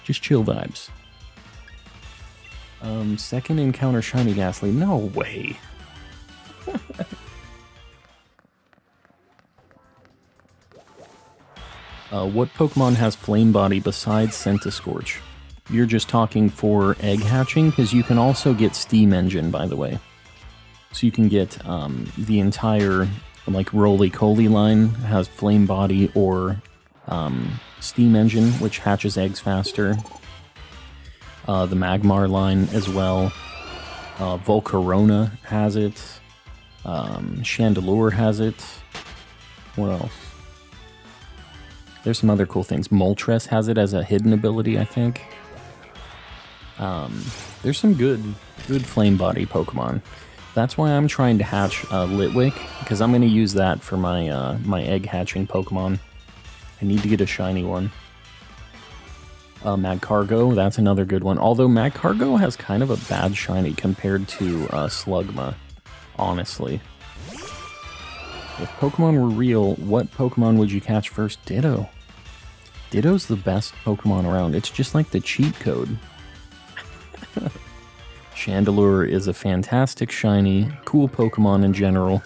just chill vibes. Second encounter shiny Ghastly. No way. What Pokemon has Flame Body besides Scentiscorch? You're just talking for egg hatching, because you can also get Steam Engine, by the way. So you can get the entire, like, Roly-Coly line has Flame Body or Steam Engine, which hatches eggs faster. The Magmar line as well. Volcarona has it. Chandelure has it. What else? There's some other cool things. Moltres has it as a hidden ability, I think. There's some good Flame Body Pokemon. That's why I'm trying to hatch Litwick, because I'm going to use that for my my egg hatching Pokemon. I need to get a shiny one. Magcargo, that's another good one. Although Magcargo has kind of a bad shiny compared to Slugma, honestly. If Pokemon were real, what Pokemon would you catch first? Ditto. Ditto's the best Pokemon around. It's just like the cheat code. Chandelure is a fantastic shiny, cool Pokemon in general,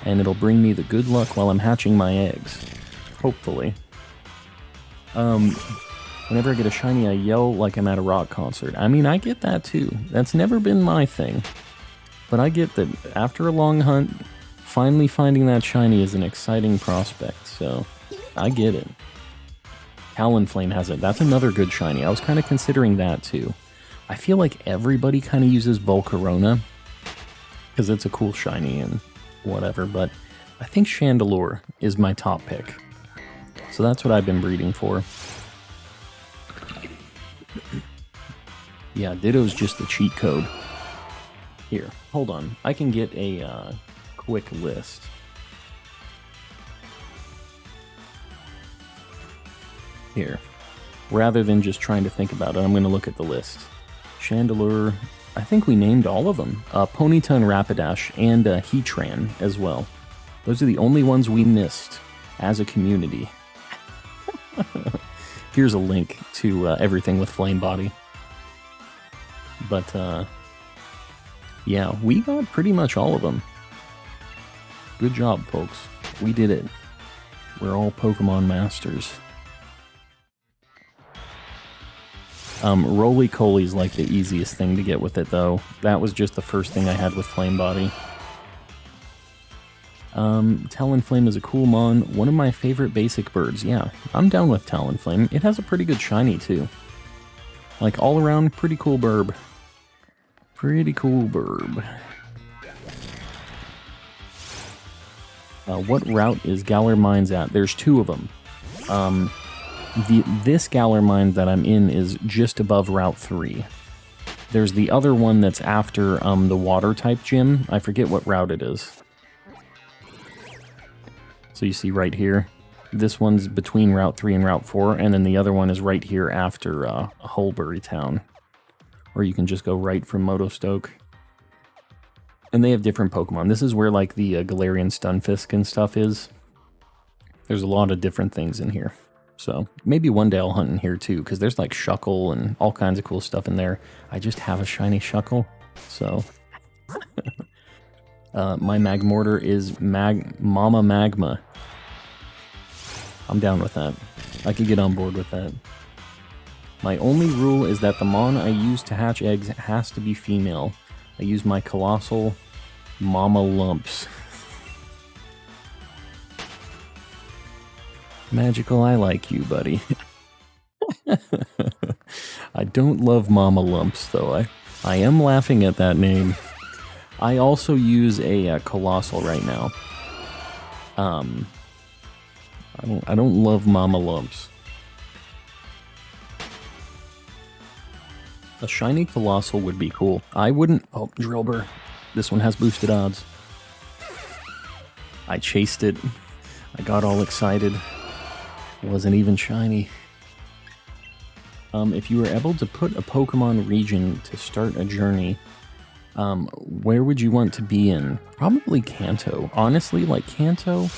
and it'll bring me the good luck while I'm hatching my eggs. Hopefully. Whenever I get a shiny, I yell like I'm at a rock concert. I mean, I get that too. That's never been my thing. But I get that after a long hunt, finally finding that shiny is an exciting prospect, so I get it. Talonflame has it. That's another good shiny. I was kind of considering that too. I feel like everybody kind of uses Volcarona because it's a cool shiny and whatever, but I think Chandelure is my top pick. So that's what I've been breeding for. Yeah, Ditto's just the cheat code. Here, hold on. I can get a quick list. Here. Rather than just trying to think about it, I'm going to look at the list. Chandelure, I think we named all of them. Ponyta and Rapidash, and Heatran as well. Those are the only ones we missed as a community. Here's a link to everything with Flame Body. But, yeah, we got pretty much all of them. Good job, folks. We did it. We're all Pokemon masters. Roly-Coly's like the easiest thing to get with it, though. That was just the first thing I had with Flame Body. Talonflame is a cool mon. One of my favorite basic birds. Yeah, I'm down with Talonflame. It has a pretty good shiny, too. Like, all around, pretty cool burb. Pretty cool burb. What route is Galar Mines at? There's two of them. This Galar Mine that I'm in is just above Route 3. There's the other one that's after the water-type gym. I forget what route it is. So you see right here. This one's between Route 3 and Route 4, and then the other one is right here after Hulbury Town. Or you can just go right from Motostoke. And they have different Pokemon. This is where, like, the Galarian Stunfisk and stuff is. There's a lot of different things in here. So, maybe one day I'll hunt in here, too, because there's, like, Shuckle and all kinds of cool stuff in there. I just have a shiny Shuckle, so... my Magmortar is Mama Magma. I'm down with that. I could get on board with that. My only rule is that the mon I use to hatch eggs has to be female. I use my Colossal Mama Lumps. Magical, I like you, buddy. I don't love Mama Lumps, though. I am laughing at that name. I also use a Colossal right now. I don't love Mama Lumps. A shiny Colossal would be cool. I wouldn't... Oh, Drillbur. This one has boosted odds. I chased it. I got all excited. Wasn't even shiny. If you were able to put a Pokemon region to start a journey, where would you want to be in? Probably Kanto. Honestly, like Kanto,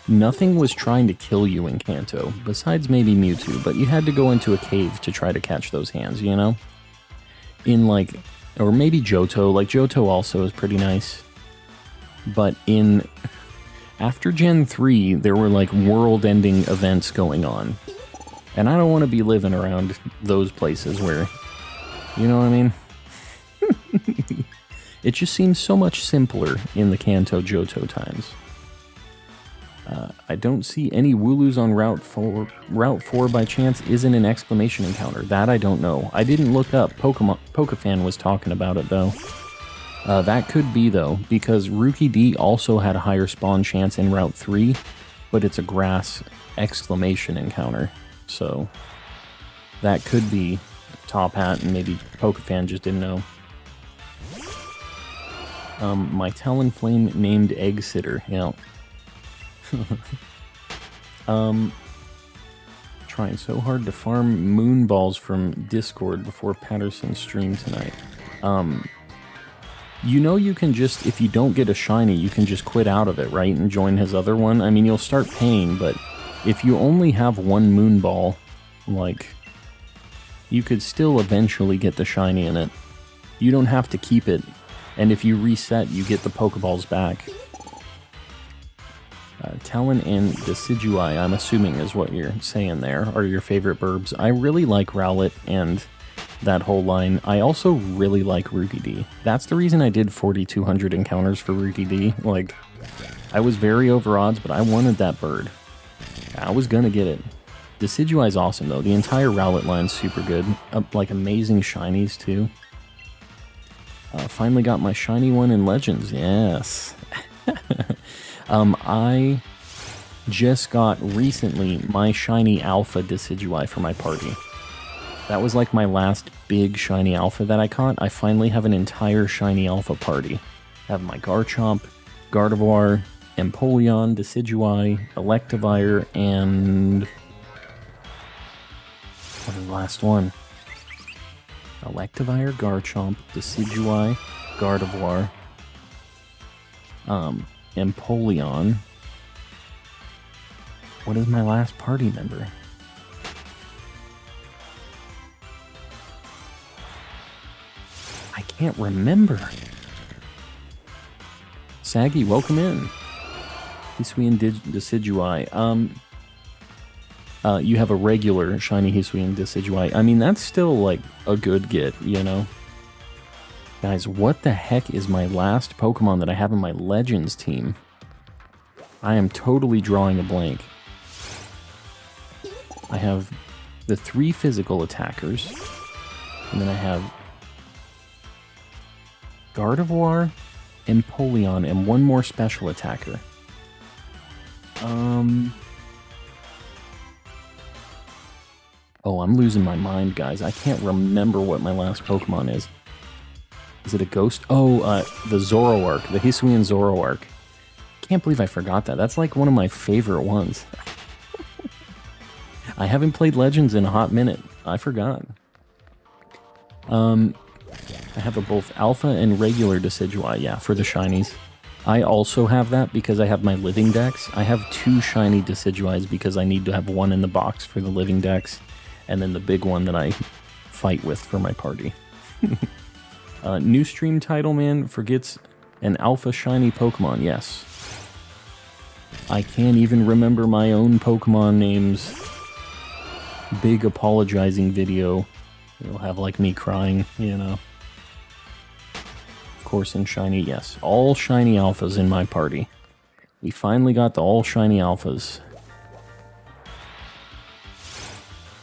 nothing was trying to kill you in Kanto, besides maybe Mewtwo, but you had to go into a cave to try to catch those hands, you know? In like, or maybe Johto, like Johto also is pretty nice. But after Gen 3, there were like world-ending events going on. And I don't want to be living around those places where, you know what I mean? It just seems so much simpler in the Kanto Johto times. I don't see any Wooloos on Route 4. Route 4 by chance isn't an exclamation encounter. That I don't know. I didn't look up. Pokefan was talking about it though. That could be though, because Rookie D also had a higher spawn chance in Route 3, but it's a grass exclamation encounter. So that could be Top Hat, and maybe Pokefan just didn't know. My Talonflame named Egg Sitter, you know. Trying so hard to farm moon balls from Discord before Patterson's stream tonight. You know, you can just, if you don't get a shiny, you can just quit out of it, right? And join his other one. I mean, you'll start paying, but if you only have one moon ball, like, you could still eventually get the shiny in it. You don't have to keep it. And if you reset, you get the Pokeballs back. Talon and Decidueye, I'm assuming is what you're saying there, are your favorite burbs. I really like Rowlet and that whole line. I also really like Rookie D. That's the reason I did 4,200 encounters for Rookie D. Like, I was very over odds, but I wanted that bird. I was gonna get it. Decidueye's awesome though. The entire Rowlet line's super good. Like amazing shinies too. Finally got my shiny one in Legends. Yes. I just got recently my shiny alpha Decidueye for my party. That was like my last big shiny alpha that I caught. I finally have an entire shiny alpha party. I have my Garchomp, Gardevoir, Empoleon, Decidueye, Electivire, and what is the last one? Electivire, Garchomp, Decidueye, Gardevoir, Empoleon. What is my last party member? I can't remember. Saggy, welcome in. Hisuian Decidueye. You have a regular shiny Hisuian Decidueye. I mean, that's still like a good get, you know? Guys, what the heck is my last Pokemon that I have in my Legends team? I am totally drawing a blank. I have the 3 physical attackers, and then I have Gardevoir, Empoleon, and one more special attacker. Oh, I'm losing my mind, guys. I can't remember what my last Pokemon is. Is it a ghost? Oh, the Zoroark, the Hisuian Zoroark. Can't believe I forgot that. That's like one of my favorite ones. I haven't played Legends in a hot minute. I forgot. I have a both Alpha and regular Decidueye, yeah, for the shinies. I also have that because I have my living dex. I have 2 shiny Decidueyes because I need to have one in the box for the living dex, and then the big one that I fight with for my party. New stream title, man, forgets an alpha shiny Pokemon, yes. I can't even remember my own Pokemon names. Big apologizing video. It'll have like me crying, you know. Of course in shiny, yes. All shiny alphas in my party. We finally got the all shiny alphas.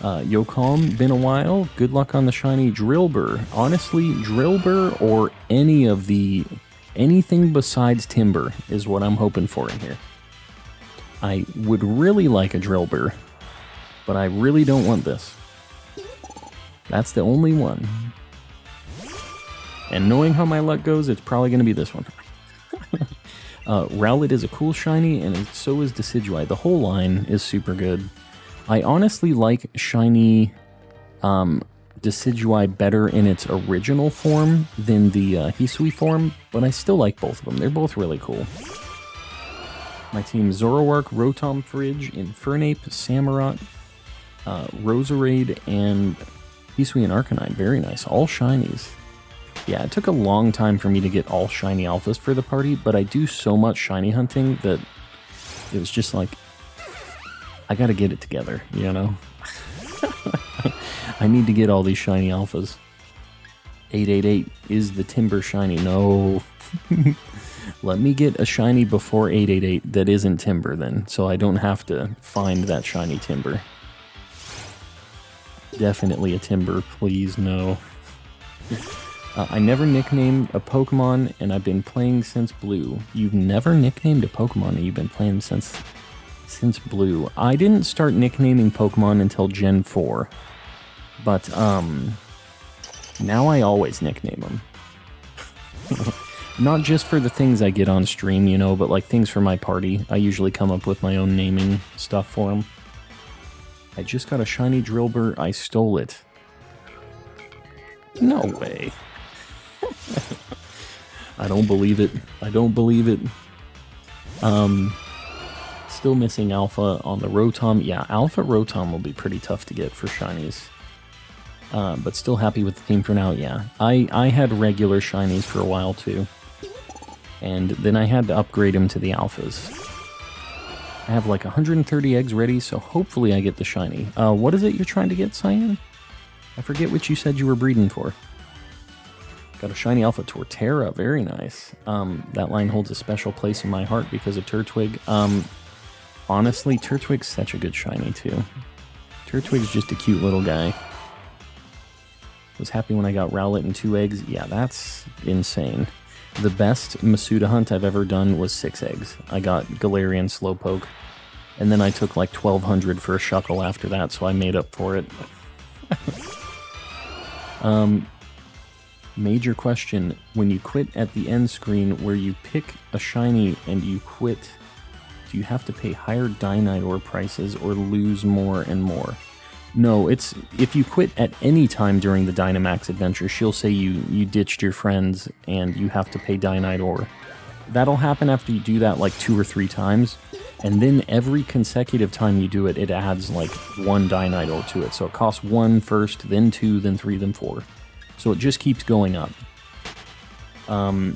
Yocom, been a while. Good luck on the shiny Drillbur. Honestly, Drillbur or anything besides Timber is what I'm hoping for in here. I would really like a Drillbur, but I really don't want this. That's the only one. And knowing how my luck goes, it's probably going to be this one. Rowlet is a cool shiny, and so is Decidueye. The whole line is super good. I honestly like shiny Decidueye better in its original form than the Hisui form, but I still like both of them. They're both really cool. My team: Zoroark, Rotom Fridge, Infernape, Samurott, Roserade, and Hisui and Arcanine. Very nice. All shinies. Yeah, it took a long time for me to get all shiny alphas for the party, but I do so much shiny hunting that it was just like, I gotta get it together, you know? I need to get all these shiny alphas. 888 is the Timber shiny. No. Let me get a shiny before 888 that isn't Timber then, so I don't have to find that shiny Timber. Definitely a Timber, please, no. I never nicknamed a Pokemon, and I've been playing since Blue. You've never nicknamed a Pokemon, and you've been playing since Blue. I didn't start nicknaming Pokemon until Gen 4, but now I always nickname them. Not just for the things I get on stream, you know, but like things for my party. I usually come up with my own naming stuff for them. I just got a shiny Drillbur. I stole it. No way. I don't believe it. I don't believe it. Still missing Alpha on the Rotom. Yeah, Alpha Rotom will be pretty tough to get for shinies. But still happy with the team for now, yeah. I had regular shinies for a while too. And then I had to upgrade them to the alphas. I have like 130 eggs ready, so hopefully I get the shiny. What is it you're trying to get, Cyan? I forget what you said you were breeding for. Got a shiny Alpha Torterra, very nice. That line holds a special place in my heart because of Turtwig. Honestly, Turtwig's such a good shiny too. Turtwig's just a cute little guy. Was happy when I got Rowlet and 2 eggs. Yeah, that's insane. The best Masuda hunt I've ever done was 6 eggs. I got Galarian Slowpoke, and then I took like 1,200 for a Shuckle after that, so I made up for it. Major question: when you quit at the end screen where you pick a shiny and you quit, do you have to pay higher Dynite prices or lose more and more? No, it's if you quit at any time during the Dynamax adventure, she'll say you ditched your friends and you have to pay Dynite ore. That'll happen after you do that like 2 or 3 times, and then every consecutive time you do it, it adds like 1 Dynite ore to it. So it costs 1 first, then 2, then 3, then 4. So it just keeps going up. I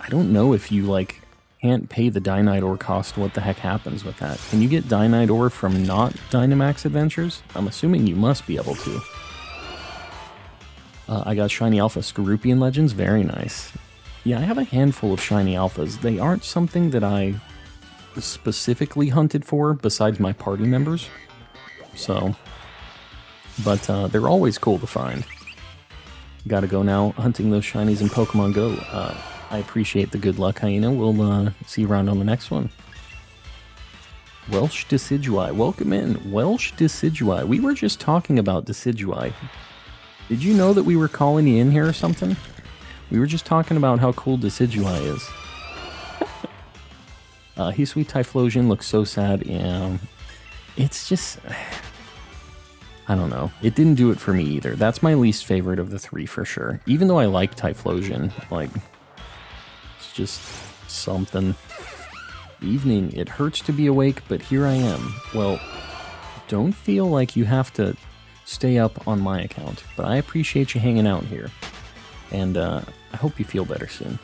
don't know if you like can't pay the Dynite ore cost, what the heck happens with that? Can you get Dynite ore from not Dynamax adventures? I'm assuming you must be able to. I got shiny Alpha Skorupian Legends, very nice. Yeah, I have a handful of shiny Alphas. They aren't something that I specifically hunted for besides my party members. So, but they're always cool to find. Gotta go now, hunting those shinies in Pokemon Go. I appreciate the good luck, Hyena. We'll see you around on the next one. Welsh Decidueye, welcome in. Welsh Decidueye. We were just talking about Decidueye. Did you know that we were calling you in here or something? We were just talking about how cool Decidueye is. Hisui Typhlosion looks so sad. Yeah, it's just... I don't know. It didn't do it for me either. That's my least favorite of the 3 for sure. Even though I like Typhlosion, like... it's just something. Evening. It hurts to be awake, but here I am. Well, don't feel like you have to stay up on my account, but I appreciate you hanging out here. And I hope you feel better soon.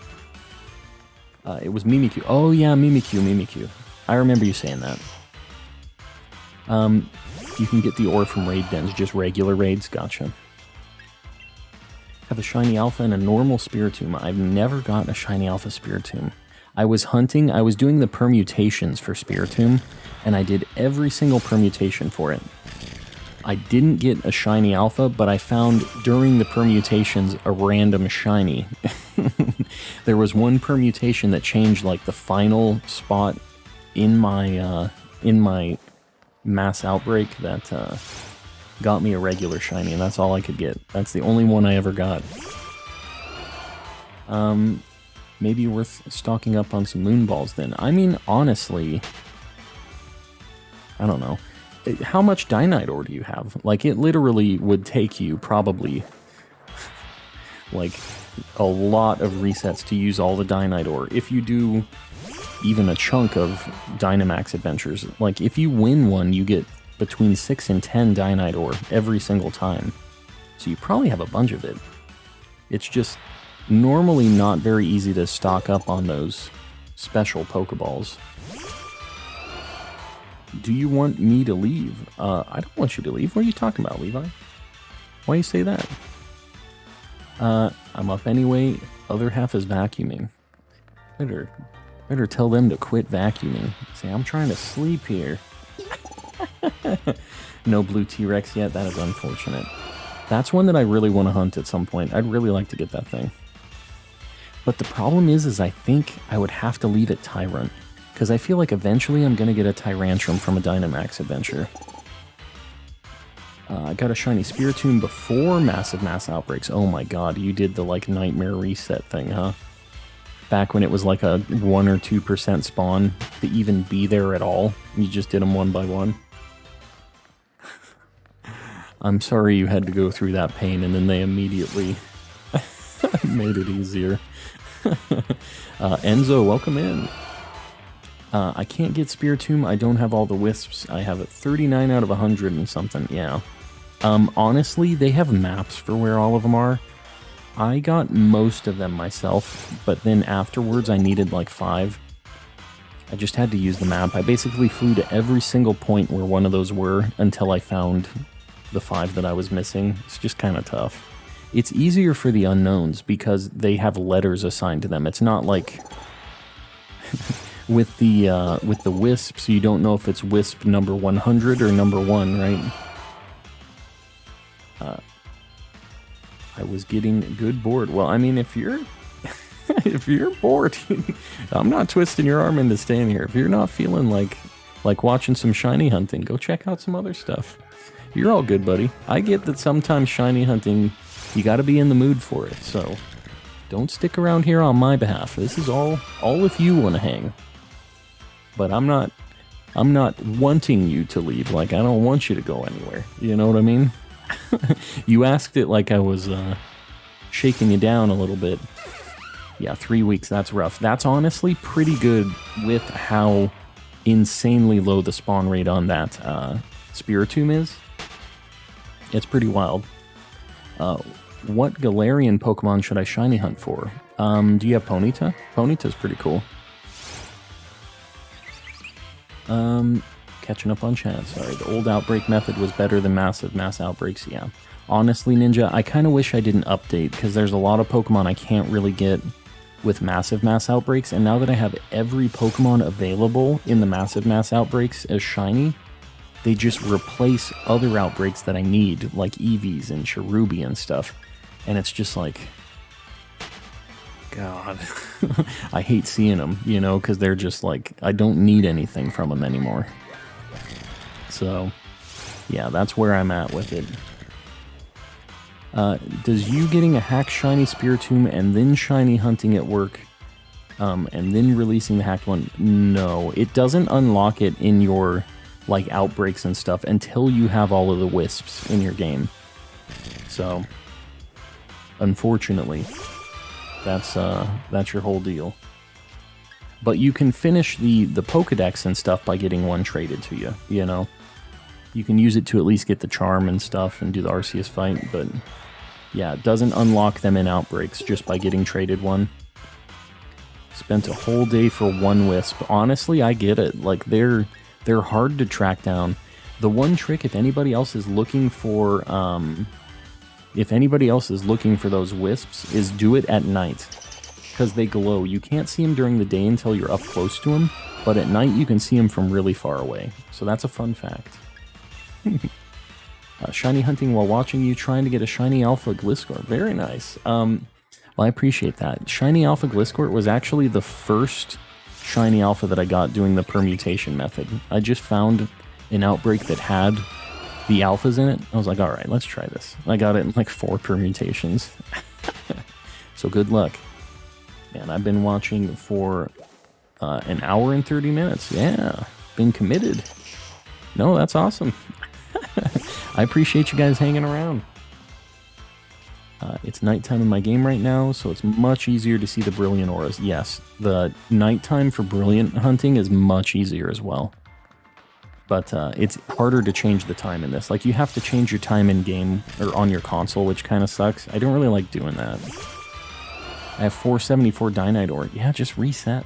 It was Mimikyu. Oh yeah, Mimikyu. I remember you saying that. You can get the ore from raid dens, just regular raids. Gotcha. Have a shiny Alpha and a normal Spiritomb. I've never got a shiny Alpha Spiritomb. I was hunting, I was doing the permutations for Spiritomb, and I did every single permutation for it. I didn't get a shiny Alpha, but I found during the permutations a random shiny. There was one permutation that changed like the final spot in my mass outbreak that got me a regular shiny, and that's all I could get. That's the only one I ever got. Maybe worth stocking up on some moon balls then. I mean, honestly, I don't know. how much Dynite ore do you have? Like, it literally would take you probably, like, a lot of resets to use all the Dynite ore. If you do even a chunk of Dynamax adventures, like, if you win one, you get between 6 and 10 Dynite ore every single time. So you probably have a bunch of it. It's just normally not very easy to stock up on those special Pokeballs. Do you want me to leave? I don't want you to leave. What are you talking about, Levi? Why you say that? I'm up anyway. Other half is vacuuming. Better tell them to quit vacuuming. Say, I'm trying to sleep here. No blue T-Rex yet. That is unfortunate. That's one that I really want to hunt at some point. I'd really like to get that thing. But the problem is I think I would have to leave it Tyrant. Because I feel like eventually I'm going to get a Tyrantrum from a Dynamax adventure. I got a shiny Spiritomb before Massive Mass Outbreaks. Oh my god, you did the like Nightmare Reset thing, huh? Back when it was like a 1 or 2% spawn to even be there at all. You just did them one by one. I'm sorry you had to go through that pain and then they immediately made it easier. Enzo, welcome in. I can't get Spiritomb. I don't have all the wisps. I have it 39 out of 100 and something. Yeah. Honestly, they have maps for where all of them are. I got most of them myself, but then afterwards I needed like 5. I just had to use the map. I basically flew to every single point where one of those were until I found the 5 that I was missing. It's just kind of tough. It's easier for the unknowns because they have letters assigned to them. It's not like with the wisps, you don't know if it's wisp number 100 or number 1, right? I was getting good bored. Well, I mean, if you're if you're bored, I'm not twisting your arm into staying here. If you're not feeling like watching some shiny hunting, go check out some other stuff. You're all good, buddy. I get that sometimes shiny hunting, you got to be in the mood for it. So don't stick around here on my behalf. This is all if you want to hang. But I'm not wanting you to leave. Like, I don't want you to go anywhere. You know what I mean? You asked it like I was shaking you down a little bit. Yeah, 3 weeks, that's rough. That's honestly pretty good with how insanely low the spawn rate on that Spiritomb is. It's pretty wild. What Galarian Pokemon should I shiny hunt for? Do you have Ponyta? Ponyta's pretty cool. Catching up on chat, sorry. The old Outbreak method was better than Massive Mass Outbreaks, yeah. Honestly, Ninja, I kind of wish I didn't update, because there's a lot of Pokemon I can't really get with Massive Mass Outbreaks, and now that I have every Pokemon available in the Massive Mass Outbreaks as shiny, they just replace other Outbreaks that I need, like Eevees and Cherubi and stuff, and it's just like... God, I hate seeing them, you know, because they're just like, I don't need anything from them anymore. So, yeah, that's where I'm at with it. Does you getting a hack shiny Spiritomb and then shiny hunting at work, and then releasing the hacked one? No, it doesn't unlock it in your, like, outbreaks and stuff until you have all of the wisps in your game. So, unfortunately... That's your whole deal. But you can finish the Pokedex and stuff by getting one traded to you, you know? You can use it to at least get the charm and stuff and do the Arceus fight, but yeah, it doesn't unlock them in Outbreaks just by getting traded one. Spent a whole day for one wisp. Honestly, I get it. Like, they're hard to track down. The one trick, if anybody else is looking for... If anybody else is looking for those wisps, is do it at night. Because they glow. You can't see them during the day until you're up close to them, but at night you can see them from really far away. So that's a fun fact. Shiny hunting while watching you, trying to get a shiny Alpha Gliscor. Very nice. Well, I appreciate that. Shiny Alpha Gliscor was actually the first shiny Alpha that I got doing the permutation method. I just found an outbreak that had... the alphas in it. I was like, all right, let's try this. I got it in like 4 permutations. So good luck. Man, I've been watching for an hour and 30 minutes. Yeah, been committed. No, that's awesome. I appreciate you guys hanging around. It's nighttime in my game right now, so it's much easier to see the brilliant auras. Yes, the nighttime for brilliant hunting is much easier as well. But it's harder to change the time in this. Like, you have to change your time in game or on your console, which kind of sucks. I don't really like doing that. I have 474 Dynite ore. Yeah, just reset.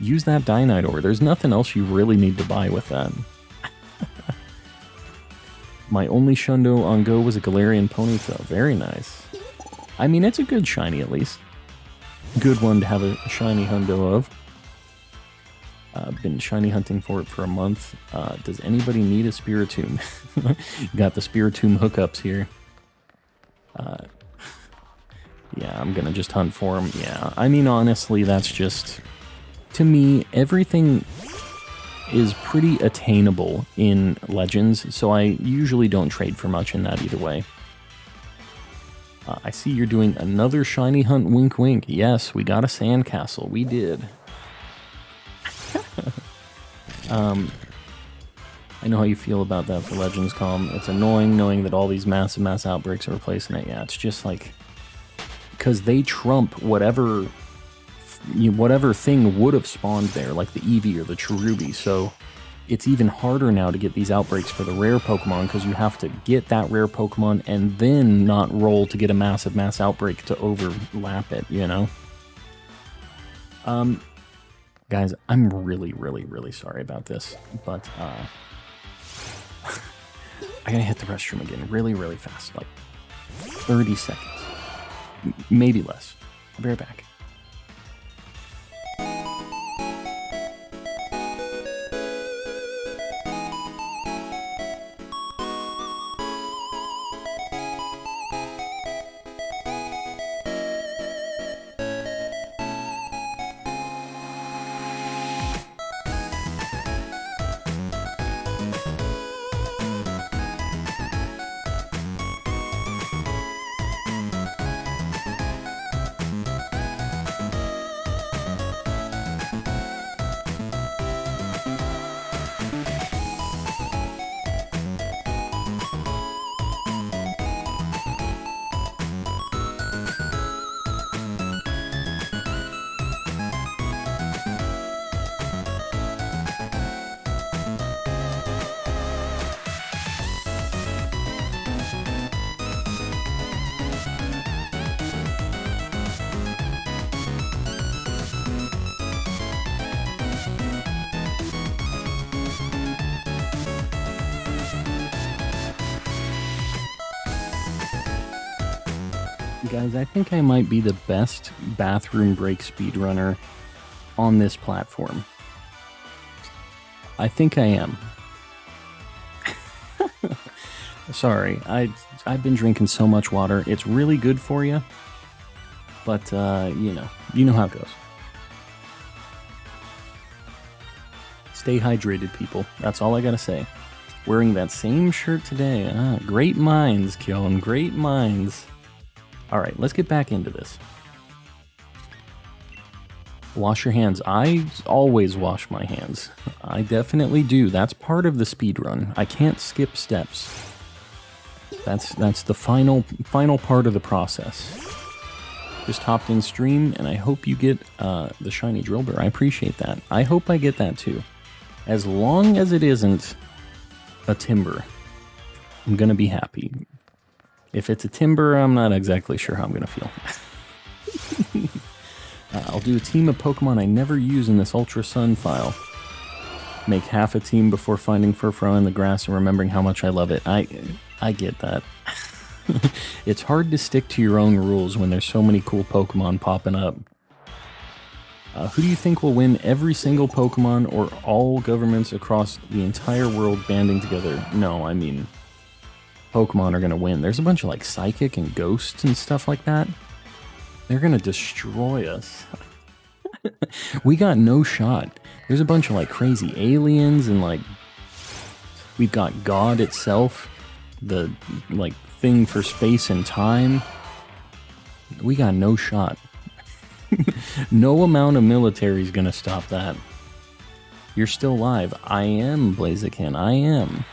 Use that Dynite ore. There's nothing else you really need to buy with that. My only shundo on Go was a Galarian Ponytail. Very nice. I mean, it's a good shiny at least. Good one to have a shiny hundo of. Been shiny hunting for it for a month. Does anybody need a Spiritomb? Got the Spiritomb hookups here. Yeah, I'm gonna just hunt for him. Yeah, I mean, honestly, that's just... To me, everything is pretty attainable in Legends, so I usually don't trade for much in that either way. I see you're doing another shiny hunt, wink wink. Yes, we got a sandcastle. We did. I know how you feel about that for Legends Calm. It's annoying knowing that all these massive outbreaks are replacing it. Yeah, it's just like... Because they trump whatever thing would have spawned there, like the Eevee or the Cherubi, so it's even harder now to get these outbreaks for the rare Pokemon, because you have to get that rare Pokemon and then not roll to get a mass outbreak to overlap it, you know? Guys, I'm really sorry about this, but I gotta hit the restroom again really fast, like 30 seconds. Maybe less. I'll be right back. Guys, I think I might be the best bathroom break speedrunner on this platform. I think I am. Sorry, I've been drinking so much water. It's really good for you, but you know how it goes. Stay hydrated, people. That's all I gotta say. Wearing that same shirt today. Great minds, Kyon. Great minds. Alright, let's get back into this. Wash your hands. I always wash my hands. I definitely do. That's part of the speedrun. I can't skip steps. That's the final part of the process. Just hopped in stream, and I hope you get the shiny drill burr. I appreciate that. I hope I get that too. As long as it isn't a timber, I'm gonna be happy. If it's a timber, I'm not exactly sure how I'm gonna feel. I'll do a team of Pokemon I never use in this Ultra Sun file. Make half a team before finding Furfrou in the grass and remembering how much I love it. I get that. It's hard to stick to your own rules when there's so many cool Pokemon popping up. Who do you think will win every single Pokemon or all governments across the entire world banding together? No, I mean, Pokemon are going to win. There's a bunch of like Psychic and Ghosts and stuff like that. They're going to destroy us. We got no shot. There's a bunch of like crazy aliens and like we've got God itself, the like thing for space and time. We got no shot. No amount of military is going to stop that. You're still live. I am, Blaziken. I am.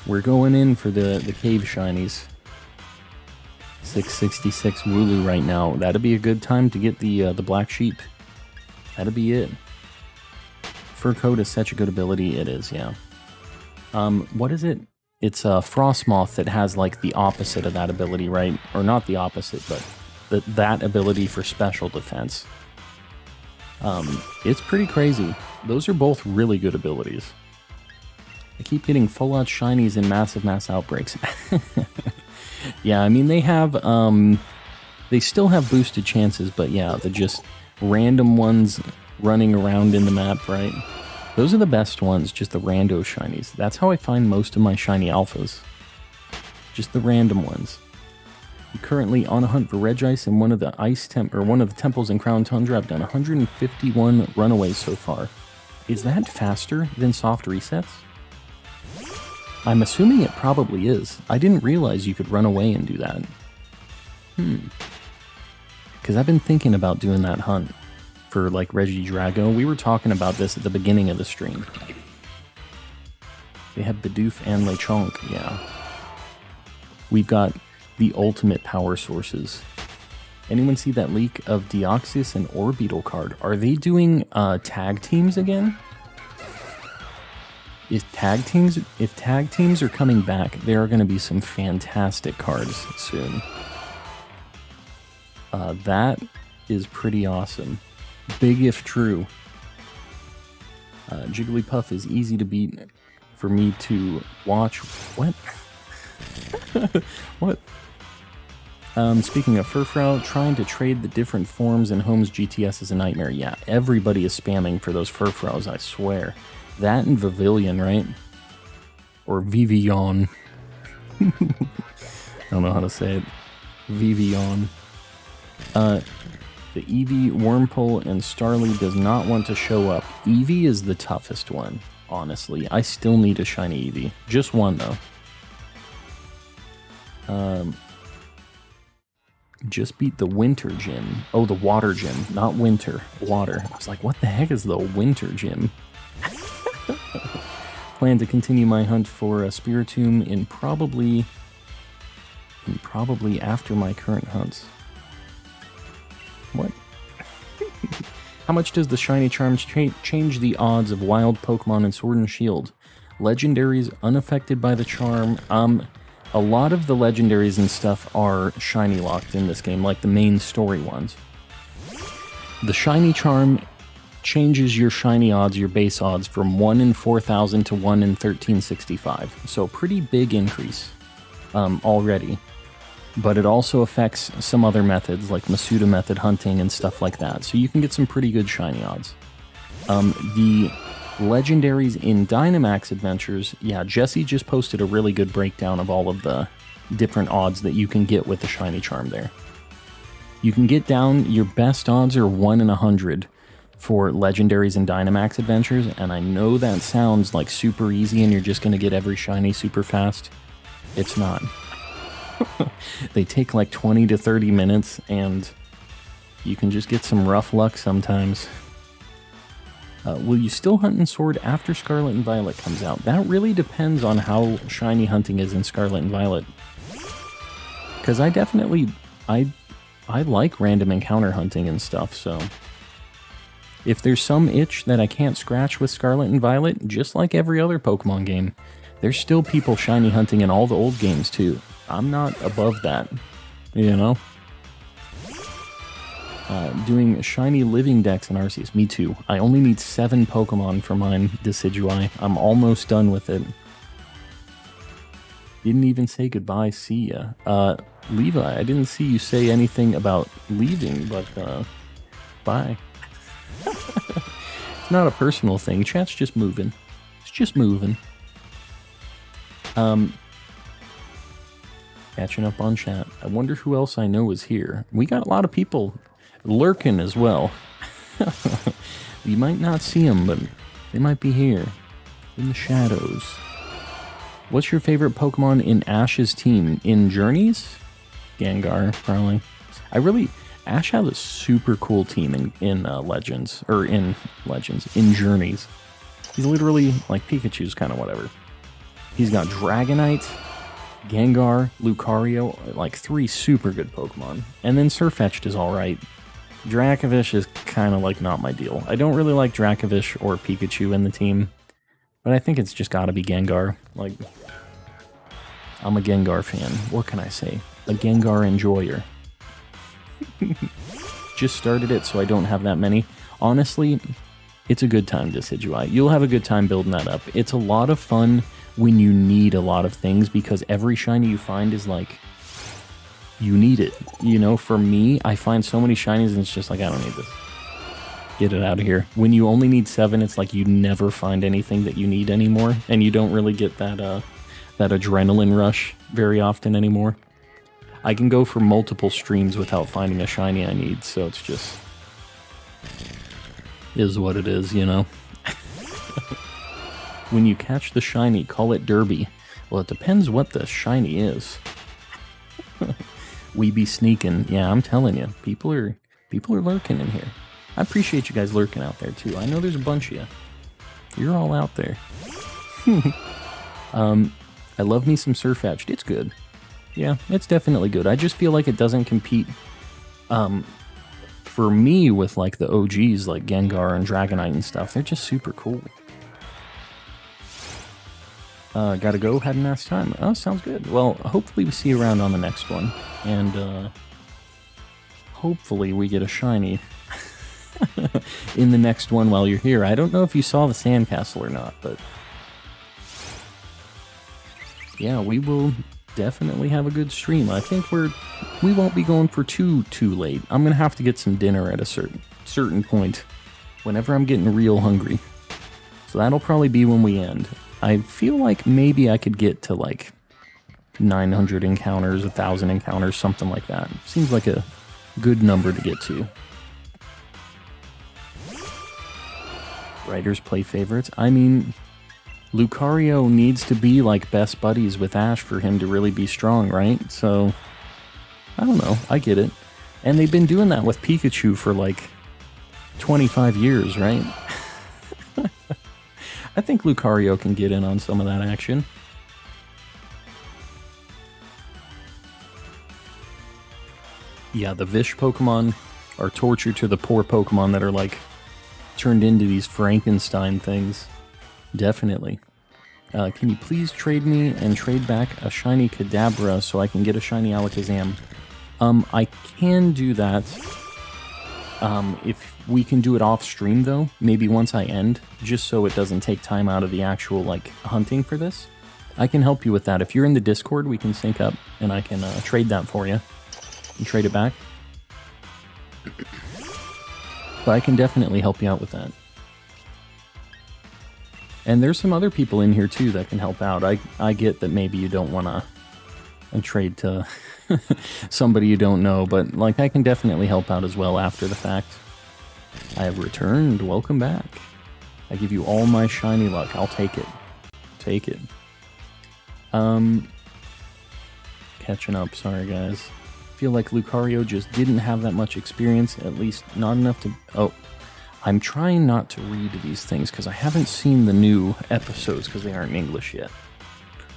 We're going in for the cave shinies. 666 Wooloo right now. That'd be a good time to get the black sheep. That'd be it. Fur coat is such a good ability. It is, yeah. What is it? It's a Frostmoth that has like the opposite of that ability, right? Or not the opposite, but that ability for special defense. It's pretty crazy. Those are both really good abilities. I keep getting full-out shinies in massive mass outbreaks. Yeah, I mean, they have, they still have boosted chances, but yeah, the just random ones running around in the map, right? Those are the best ones, just the rando shinies. That's how I find most of my shiny alphas. Just the random ones. I'm currently on a hunt for Regice in one of the one of the temples in Crown Tundra. I've done 151 runaways so far. Is that faster than soft resets? I'm assuming it probably is. I didn't realize you could run away and do that. Because I've been thinking about doing that hunt for like Regidrago. We were talking about this at the beginning of the stream. They have Bidoof and Lechonk, yeah. We've got the ultimate power sources. Anyone see that leak of Deoxys and Orbeetle card? Are they doing tag teams again? If tag teams are coming back, there are going to be some fantastic cards soon. That is pretty awesome. Big if true. Jigglypuff is easy to beat for me to watch. What? What? Speaking of Furfrou, trying to trade the different forms in Homes GTS is a nightmare. Yeah, everybody is spamming for those Furfrous, I swear. That and Vivillon, right? Or Vivillon. I don't know how to say it. Vivillon. The Eevee, Wurmple, and Starly does not want to show up. Eevee is the toughest one, honestly. I still need a shiny Eevee. Just one, though. Just beat the Winter Gym. Oh, the Water Gym. Not Winter. Water. I was like, what the heck is the Winter Gym? Plan to continue my hunt for a Spiritomb in probably after my current hunts. What? How much does the shiny charms change the odds of wild Pokemon in Sword and Shield? Legendaries unaffected by the charm. A lot of the legendaries and stuff are shiny locked in this game, like the main story ones. The shiny charm changes your shiny odds, your base odds, from 1 in 4,000 to 1 in 1365. So pretty big increase already. But it also affects some other methods, like Masuda method hunting and stuff like that. So you can get some pretty good shiny odds. The legendaries in Dynamax Adventures, yeah, Jesse just posted a really good breakdown of all of the different odds that you can get with the shiny charm there. You can get down, your best odds are 1 in 100 for legendaries in Dynamax Adventures, and I know that sounds like super easy and you're just going to get every shiny super fast. It's not. They take like 20 to 30 minutes, and you can just get some rough luck sometimes. Will you still hunt in Sword after Scarlet and Violet comes out? That really depends on how shiny hunting is in Scarlet and Violet. Because I definitely, I like random encounter hunting and stuff, so... If there's some itch that I can't scratch with Scarlet and Violet, just like every other Pokemon game, there's still people shiny hunting in all the old games too. I'm not above that, you know? Doing shiny living decks in Arceus. Me too. I only need 7 Pokemon for mine, Decidueye. I'm almost done with it. Didn't even say goodbye, see ya. Levi, I didn't see you say anything about leaving, but, bye. It's not a personal thing. Chat's just moving. It's just moving. Catching up on chat. I wonder who else I know is here. We got a lot of people lurking as well. You might not see them, but they might be here in the shadows. What's your favorite Pokemon in Ash's team? In Journeys? Gengar, probably. Ash has a super cool team in Legends, or in Journeys. He's literally like Pikachu's kind of whatever. He's got Dragonite, Gengar, Lucario, like 3 super good Pokemon. And then Sirfetch'd is alright. Dracovish is kind of like not my deal. I don't really like Dracovish or Pikachu in the team, but I think it's just gotta be Gengar. Like, I'm a Gengar fan. What can I say? A Gengar enjoyer. Just started it, so I don't have that many. Honestly, it's a good time, Decidueye. You'll have a good time building that up. It's a lot of fun when you need a lot of things, because every shiny you find is like, you need it. You know, for me, I find so many shinies and it's just like, I don't need this. Get it out of here. When you only need 7, it's like you never find anything that you need anymore, and you don't really get that that adrenaline rush very often anymore. I can go for multiple streams without finding a shiny I need, so it's just is what it is, you know. When you catch the shiny, call it Derby. Well, it depends what the shiny is. We be sneaking. Yeah, I'm telling you, people are lurking in here. I appreciate you guys lurking out there too. I know there's a bunch of you. You're all out there. I love me some Sirfetch'd. It's good. Yeah, it's definitely good. I just feel like it doesn't compete for me with like the OGs like Gengar and Dragonite and stuff. They're just super cool. Gotta go, had a nice time. Oh, sounds good. Well, hopefully we see you around on the next one. And hopefully we get a shiny in the next one while you're here. I don't know if you saw the sandcastle or not, but yeah, we will definitely have a good stream. I think we won't be going for too late. I'm gonna have to get some dinner at a certain point whenever I'm getting real hungry. So that'll probably be when we end. I feel like maybe I could get to like 900 encounters, 1,000 encounters, something like that. Seems like a good number to get to. Writers play favorites. I mean, Lucario needs to be like best buddies with Ash for him to really be strong, right? So, I don't know. I get it. And they've been doing that with Pikachu for like 25 years, right? I think Lucario can get in on some of that action. Yeah, the Vish Pokemon are torture to the poor Pokemon that are like turned into these Frankenstein things. Definitely. Can you please trade me and trade back a shiny Kadabra so I can get a shiny Alakazam? I can do that. If we can do it off stream though, maybe once I end, just so it doesn't take time out of the actual like hunting for this. I can help you with that. If you're in the Discord, we can sync up and I can trade that for you and trade it back. But I can definitely help you out with that. And there's some other people in here too that can help out. I get that maybe you don't want to trade to somebody you don't know, but like I can definitely help out as well after the fact. I have returned. Welcome back. I give you all my shiny luck. I'll take it. Take it. Catching up. Sorry, guys. Feel like Lucario just didn't have that much experience, at least not enough to... Oh, I'm trying not to read these things because I haven't seen the new episodes because they aren't in English yet.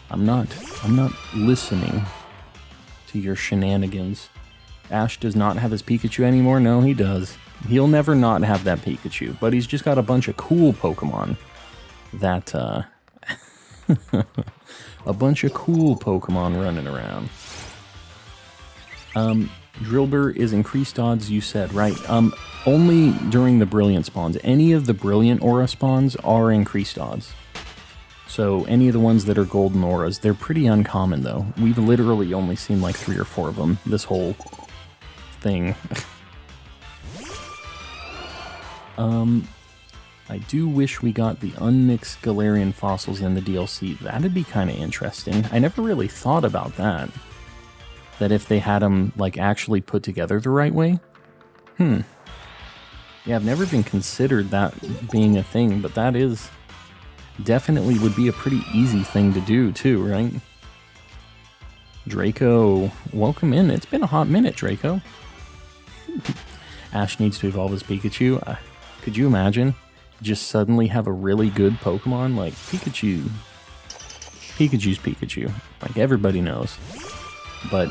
I'm not listening to your shenanigans. Ash does not have his Pikachu anymore? No, he does. He'll never not have that Pikachu, but he's just got a bunch of cool Pokemon that, a bunch of cool Pokemon running around. Drillbur is increased odds, you said, right? Only during the Brilliant spawns. Any of the Brilliant Aura spawns are increased odds. So any of the ones that are Golden Auras, they're pretty uncommon though. We've literally only seen like 3 or 4 of them this whole thing. I do wish we got the unmixed Galarian fossils in the DLC. That'd be kind of interesting. I never really thought about that. That if they had them like actually put together the right way. Yeah, I've never even considered that being a thing, but that is definitely would be a pretty easy thing to do too, right? Draco, welcome in. It's been a hot minute, Draco. Ash needs to evolve his Pikachu. Could you imagine? Just suddenly have a really good Pokemon like Pikachu. Pikachu's Pikachu. Like everybody knows. But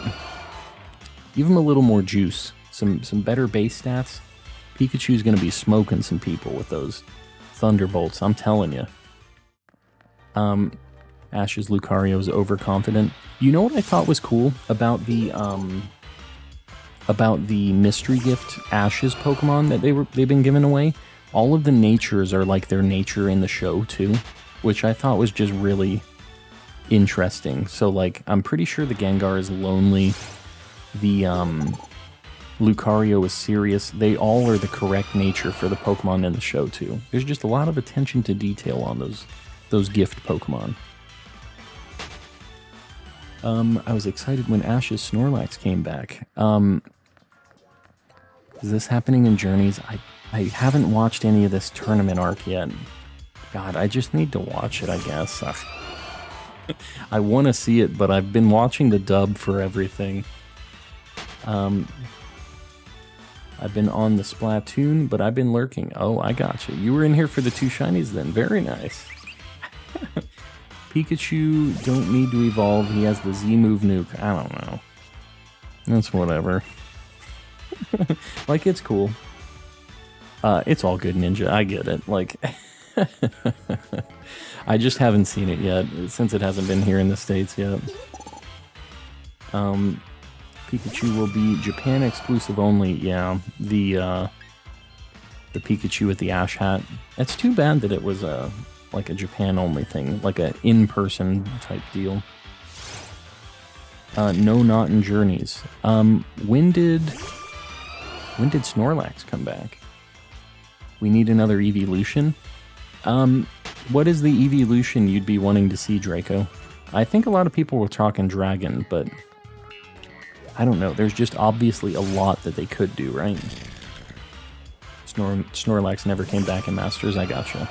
give him a little more juice. Some better base stats. Pikachu's going to be smoking some people with those Thunderbolts. I'm telling you. Ash's Lucario is overconfident. You know what I thought was cool about the mystery gift Ash's Pokemon that they've been giving away? All of the natures are like their nature in the show too, which I thought was just really interesting. So like, I'm pretty sure the Gengar is lonely. The Lucario is serious. They all are the correct nature for the Pokemon in the show too. There's just a lot of attention to detail on those gift Pokemon. I was excited when Ash's Snorlax came back. Is this happening in Journeys? I haven't watched any of this tournament arc yet. God, I just need to watch it, I guess. I want to see it, but I've been watching the dub for everything. I've been on the Splatoon, but I've been lurking. Oh, I gotcha. You were in here for the 2 shinies then. Very nice. Pikachu don't need to evolve. He has the Z-move nuke. I don't know. That's whatever. Like, it's cool. It's all good, Ninja. I get it. Like, I just haven't seen it yet, since it hasn't been here in the States yet. Pikachu will be Japan exclusive only. Yeah, the Pikachu with the Ash hat. It's too bad that it was like a Japan only thing, like a in-person type deal. No, not in Journeys. When did Snorlax come back? We need another evolution. What is the evolution you'd be wanting to see, Draco? I think a lot of people were talking dragon, but I don't know. There's just obviously a lot that they could do, right? Snorlax never came back in Masters. I gotcha.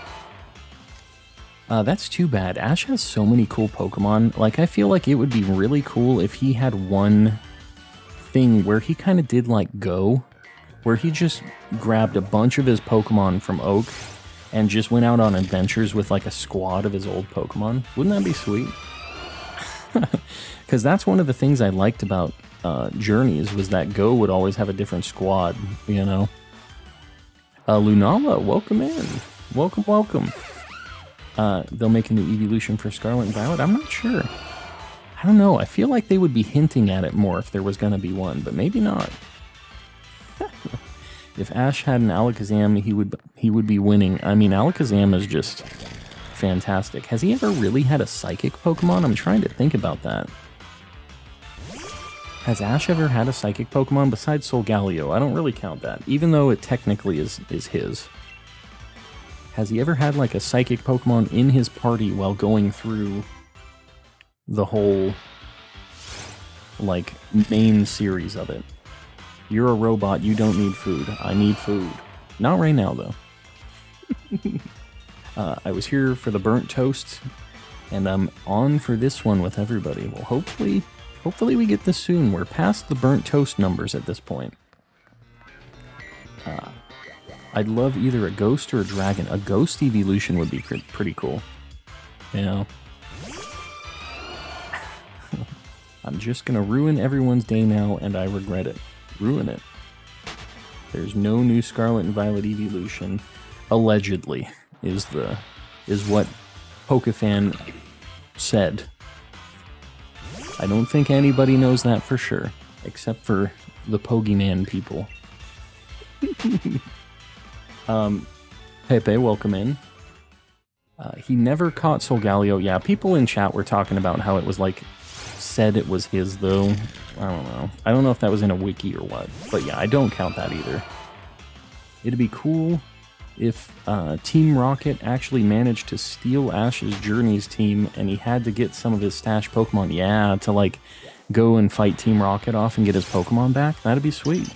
That's too bad. Ash has so many cool Pokemon. Like, I feel like it would be really cool if he had one thing where he kind of did like Go, where he just grabbed a bunch of his Pokemon from Oak and just went out on adventures with like a squad of his old Pokemon. Wouldn't that be sweet? Because that's one of the things I liked about Journeys, was that Go would always have a different squad, you know? Lunala, welcome in. Welcome, welcome. They'll make a new evolution for Scarlet and Violet? I'm not sure. I don't know. I feel like they would be hinting at it more if there was going to be one, but maybe not. If Ash had an Alakazam, he would be winning. I mean, Alakazam is just fantastic. Has he ever really had a Psychic Pokemon? I'm trying to think about that. Has Ash ever had a Psychic Pokemon besides Solgaleo? I don't really count that, even though it technically is his. Has he ever had like a Psychic Pokemon in his party while going through the whole like main series of it? You're a robot, you don't need food. I need food. Not right now, though. I was here for the burnt toast, and I'm on for this one with everybody. Well, hopefully we get this soon. We're past the burnt toast numbers at this point. I'd love either a ghost or a dragon. A ghost evolution would be pretty cool. Yeah. I'm just gonna ruin everyone's day now, and I regret it. Ruin it. There's no new Scarlet and Violet evolution. Allegedly, is what Pokefan said. I don't think anybody knows that for sure, except for the Pokemon people. Pepe, welcome in. He never caught Solgaleo. Yeah, people in chat were talking about how it was like said it was his though. I don't know. I don't know if that was in a wiki or what. But yeah, I don't count that either. It'd be cool if Team Rocket actually managed to steal Ash's Journeys team and he had to get some of his stash Pokemon. Yeah, to like go and fight Team Rocket off and get his Pokemon back. That'd be sweet.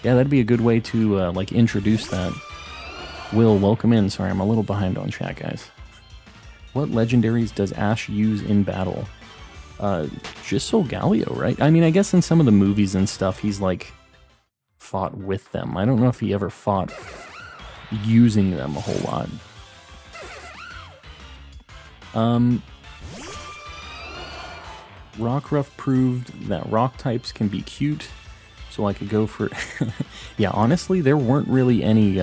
Yeah, that'd be a good way to like introduce that. Will, welcome in. Sorry, I'm a little behind on chat, guys. What legendaries does Ash use in battle? Just Solgaleo, right? I mean, I guess in some of the movies and stuff, he's like fought with them. I don't know if he ever fought using them a whole lot. Rockruff proved that rock types can be cute, so I could go for... Yeah, honestly, there weren't really any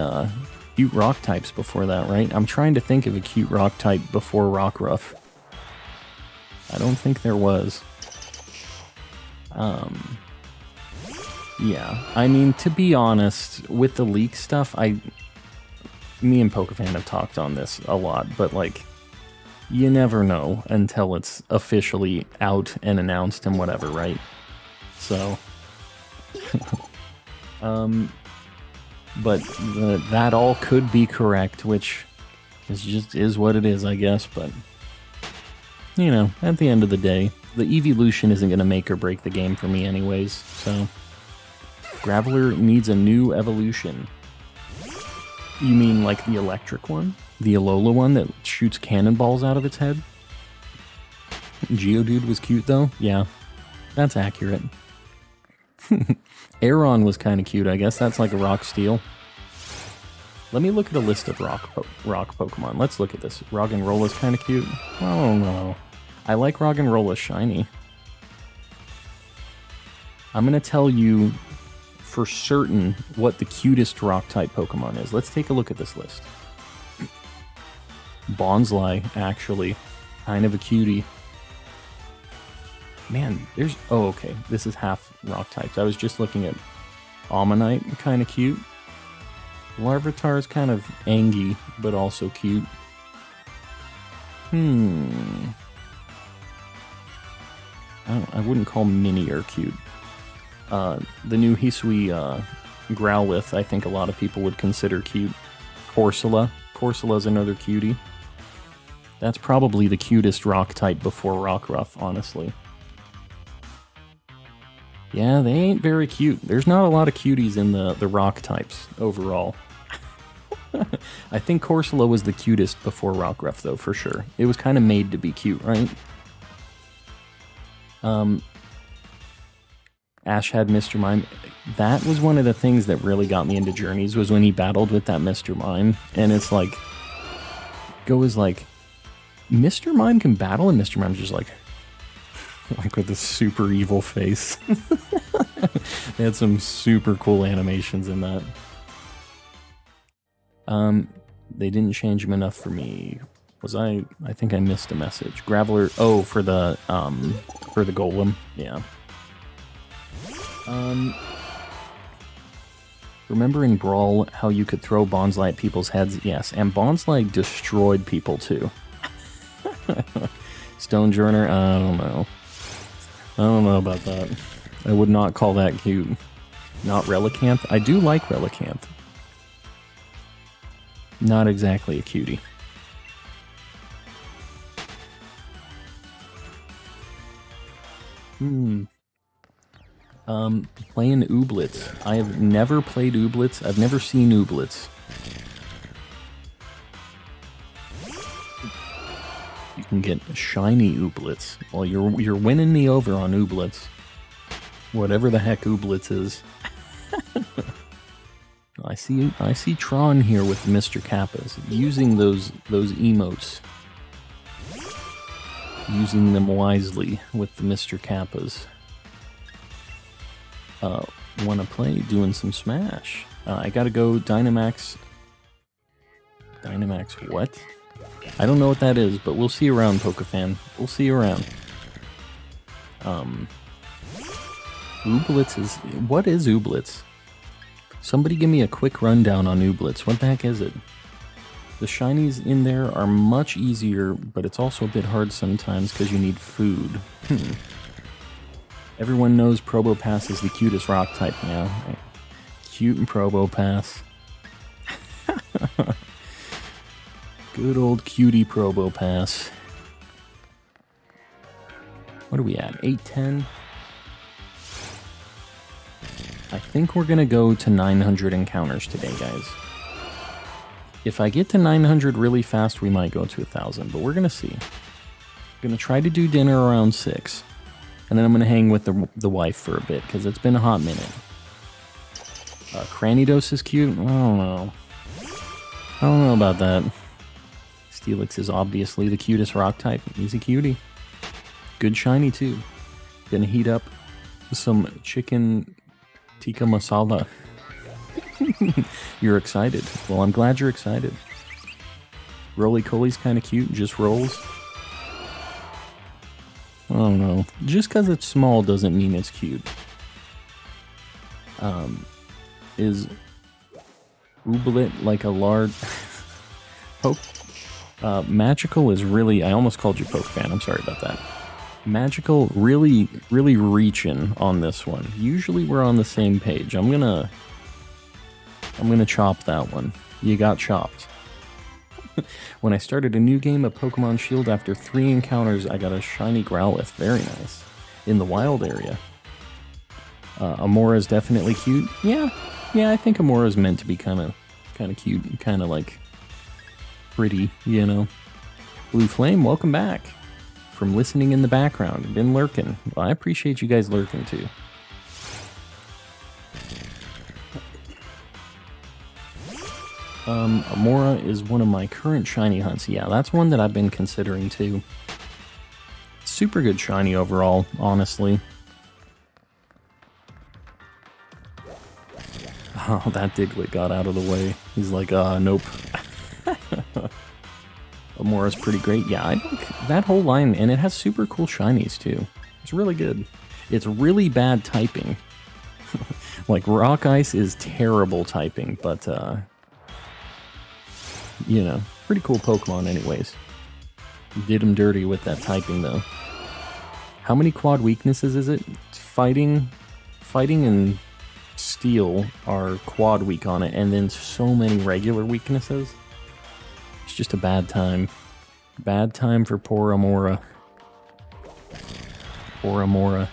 cute rock types before that, right? I'm trying to think of a cute rock type before Rockruff. I don't think there was. Yeah, I mean, to be honest, with the leak stuff, me and Pokefan have talked on this a lot, but like, you never know until it's officially out and announced and whatever, right? So, but that all could be correct, which is what it is, I guess, but, you know, at the end of the day, the evolution isn't going to make or break the game for me anyways, so... Graveler needs a new evolution. You mean like the electric one? The Alola one that shoots cannonballs out of its head? Geodude was cute though? Yeah, that's accurate. Aeron was kind of cute, I guess. That's like a rock steel. Let me look at a list of rock Pokemon. Let's look at this. Roggenrola's kind of cute. Oh no. I like Roggenrola shiny. I'm going to tell you for certain what the cutest rock-type Pokemon is. Let's take a look at this list. Bonsly, actually. Kind of a cutie. Man, there's... Oh, okay. This is half rock-types. I was just looking at Ammonite, kind of cute. Larvitar is kind of angy, but also cute. I wouldn't call Minior cute. The new Hisui Growlithe, I think a lot of people would consider cute. Corsola. Corsola's another cutie. That's probably the cutest rock type before Rockruff, honestly. Yeah, they ain't very cute. There's not a lot of cuties in the rock types overall. I think Corsola was the cutest before Rockruff, though, for sure. It was kind of made to be cute, right? Ash had Mr. Mime. That was one of the things that really got me into Journeys, was when he battled with that Mr. Mime. And it's like, goes like, Mr. Mime can battle? And Mr. Mime's just like with a super evil face. They had some super cool animations in that. They didn't change him enough for me. I think I missed a message. Graveler, oh, for the Golem, yeah. Remember in Brawl how you could throw Bonsly at people's heads? Yes, and Bonsly destroyed people too. Stonejourner, I don't know. I don't know about that. I would not call that cute. Not Relicanth? I do like Relicanth. Not exactly a cutie. Playing Ooblets. I have never played Ooblets. I've never seen Ooblets. You can get shiny Ooblets. Well, you're winning me over on Ooblets. Whatever the heck Ooblets is. I see Tron here with Mr. Kappas, using those emotes. Using them wisely with the Mr. Kappas. Wanna play? Doing some Smash. I gotta go Dynamax. Dynamax what? I don't know what that is, but we'll see you around, Pokefan. We'll see you around. Ooblets is... What is Ooblets? Somebody give me a quick rundown on Ooblets. What the heck is it? The shinies in there are much easier, but it's also a bit hard sometimes because you need food. Everyone knows Probopass is the cutest rock type now. Right? Cute and Probopass. Good old cutie Probopass. What are we at? 810? I think we're gonna go to 900 encounters today, guys. If I get to 900 really fast, we might go to 1,000, but we're gonna see. I'm gonna try to do dinner around 6. And then I'm gonna hang with the wife for a bit, because it's been a hot minute. Cranidos is cute. I don't know. I don't know about that. Steelix is obviously the cutest rock type. He's a cutie. Good shiny, too. Gonna heat up some chicken tikka masala. You're excited. Well, I'm glad you're excited. Roly-Coly's kind of cute. Just rolls. I don't know. Just because it's small doesn't mean it's cute. Is Ooblet like a large... Poke? Magical is really... I almost called you Poke Fan. I'm sorry about that. Magical really reaching on this one. Usually we're on the same page. I'm gonna chop that one. You got chopped. When I started a new game of Pokemon Shield, after 3 encounters, I got a shiny Growlithe. Very nice. In the wild area. Amora's definitely cute. Yeah, I think Amora's meant to be kind of cute and kind of like pretty, you know. Blue Flame, welcome back. From listening in the background, been lurking. Well, I appreciate you guys lurking too. Amora is one of my current shiny hunts. Yeah, that's one that I've been considering too. Super good shiny overall, honestly. Oh, that Diglett got out of the way. He's like, nope. Amora's pretty great. Yeah, I think that whole line, and it has super cool shinies too. It's really good. It's really bad typing. Like, Rock Ice is terrible typing, but, you know, pretty cool Pokemon anyways. Did him dirty with that typing, though. How many quad weaknesses is it? Fighting and Steel are quad weak on it, and then so many regular weaknesses. It's just a bad time. Bad time for poor Amora. Poor Amora.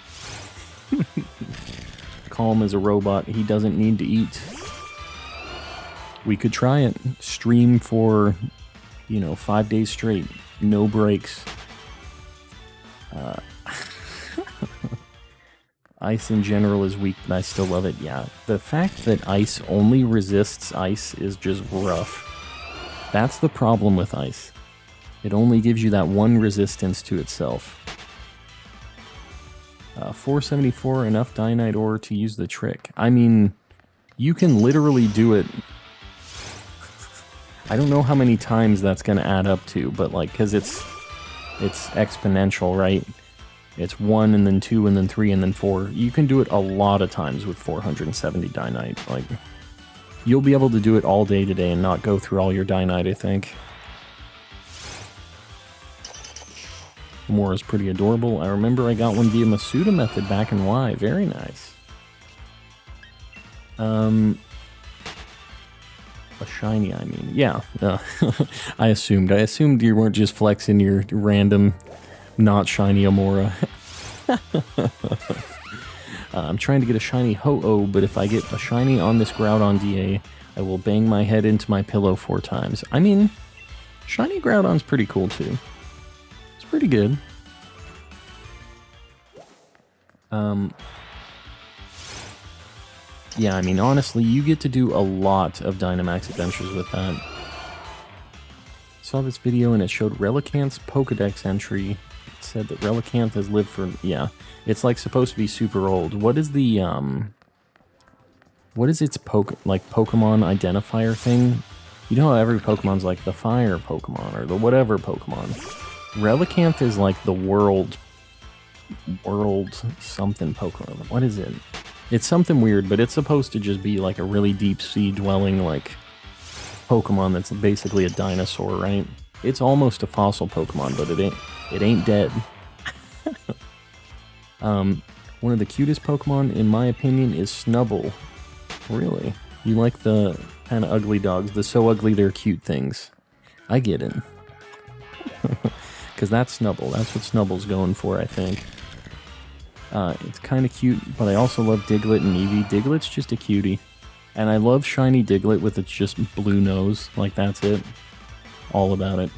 Calm as a robot. He doesn't need to eat. We could try it. Stream for, 5 days straight. No breaks. Ice in general is weak, but I still love it. Yeah, the fact that ice only resists ice is just rough. That's the problem with ice. It only gives you that one resistance to itself. 474, enough Dynite ore to use the trick. I mean, you can literally do it. I don't know how many times that's going to add up to, but like, because it's exponential, right? It's 1 and then 2 and then 3 and then 4. You can do it a lot of times with 470 Dynite. Like, you'll be able to do it all day today and not go through all your Dynite, I think. Amora's pretty adorable. I remember I got one via Masuda method back in Y. Very nice. A shiny, I mean. Yeah. I assumed you weren't just flexing your random not shiny Amora. I'm trying to get a shiny Ho-Oh, but if I get a shiny on this Groudon DA, I will bang my head into my pillow 4 times. I mean, shiny Groudon's pretty cool too. It's pretty good. Yeah, I mean, honestly, you get to do a lot of Dynamax adventures with that. Saw this video and it showed Relicanth's Pokedex entry. It said that Relicanth has lived for... Yeah, it's like supposed to be super old. What is the, what is its Pokemon identifier thing? You know how every Pokemon's like the fire Pokemon or the whatever Pokemon. Relicanth is like the world something Pokemon. What is it? It's something weird, but it's supposed to just be like a really deep sea dwelling like Pokemon that's basically a dinosaur, right? It's almost a fossil Pokemon, but it ain't dead. One of the cutest Pokemon, in my opinion, is Snubbull. Really? You like the kind of ugly dogs, the so ugly they're cute things. I get it. Because that's Snubbull. That's what Snubble's going for, I think. It's kind of cute, but I also love Diglett and Eevee. Diglett's just a cutie. And I love shiny Diglett with its just blue nose. Like, that's it. All about it.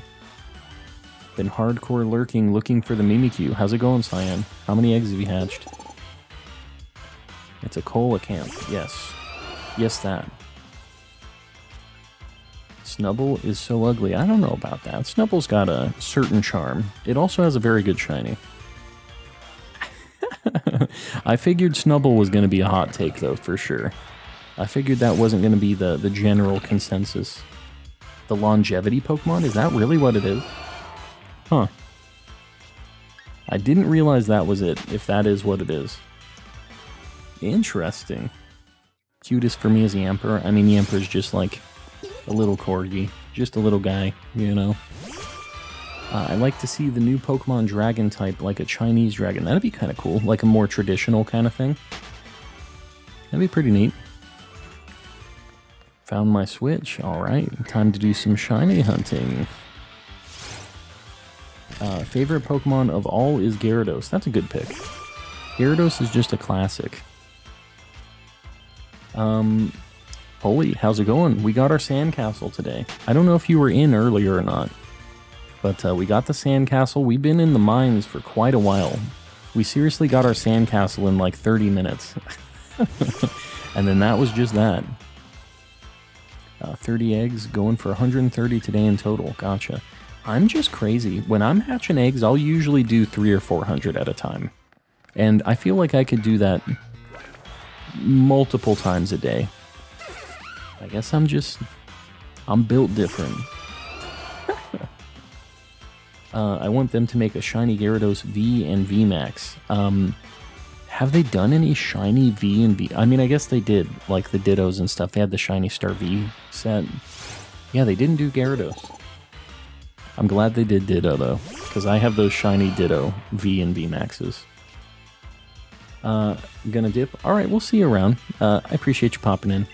Been hardcore lurking, looking for the Mimikyu. How's it going, Cyan? How many eggs have you hatched? It's a Coelacanth, yes. Yes, that. Snubble is so ugly. I don't know about that. Snubble's got a certain charm. It also has a very good shiny. I figured Snubble was going to be a hot take, though, for sure. I figured that wasn't going to be the general consensus. The longevity Pokemon? Is that really what it is? Huh. I didn't realize that was it, if that is what it is. Interesting. Cutest for me is Yamper. I mean, Yamper's just like a little corgi. Just a little guy, you know? I'd like to see the new Pokemon Dragon type, like a Chinese dragon. That'd be kind of cool. Like a more traditional kind of thing. That'd be pretty neat. Found my Switch. Alright, time to do some shiny hunting. Favorite Pokemon of all is Gyarados. That's a good pick. Gyarados is just a classic. Holy, how's it going? We got our sandcastle today. I don't know if you were in earlier or not, but we got the sandcastle. We've been in the mines for quite a while. We seriously got our sandcastle in like 30 minutes. And then that was just that. 30 eggs, going for 130 today in total. Gotcha. I'm just crazy. When I'm hatching eggs, I'll usually do 300 or 400 at a time. And I feel like I could do that multiple times a day. I guess I'm built different. I want them to make a shiny Gyarados V and VMAX. Have they done any shiny V and V? I mean, I guess they did, like the Dittos and stuff. They had the Shiny Star V set. Yeah, they didn't do Gyarados. I'm glad they did Ditto, though, because I have those shiny Ditto V and VMAXs. Gonna dip? Alright, we'll see you around. I appreciate you popping in.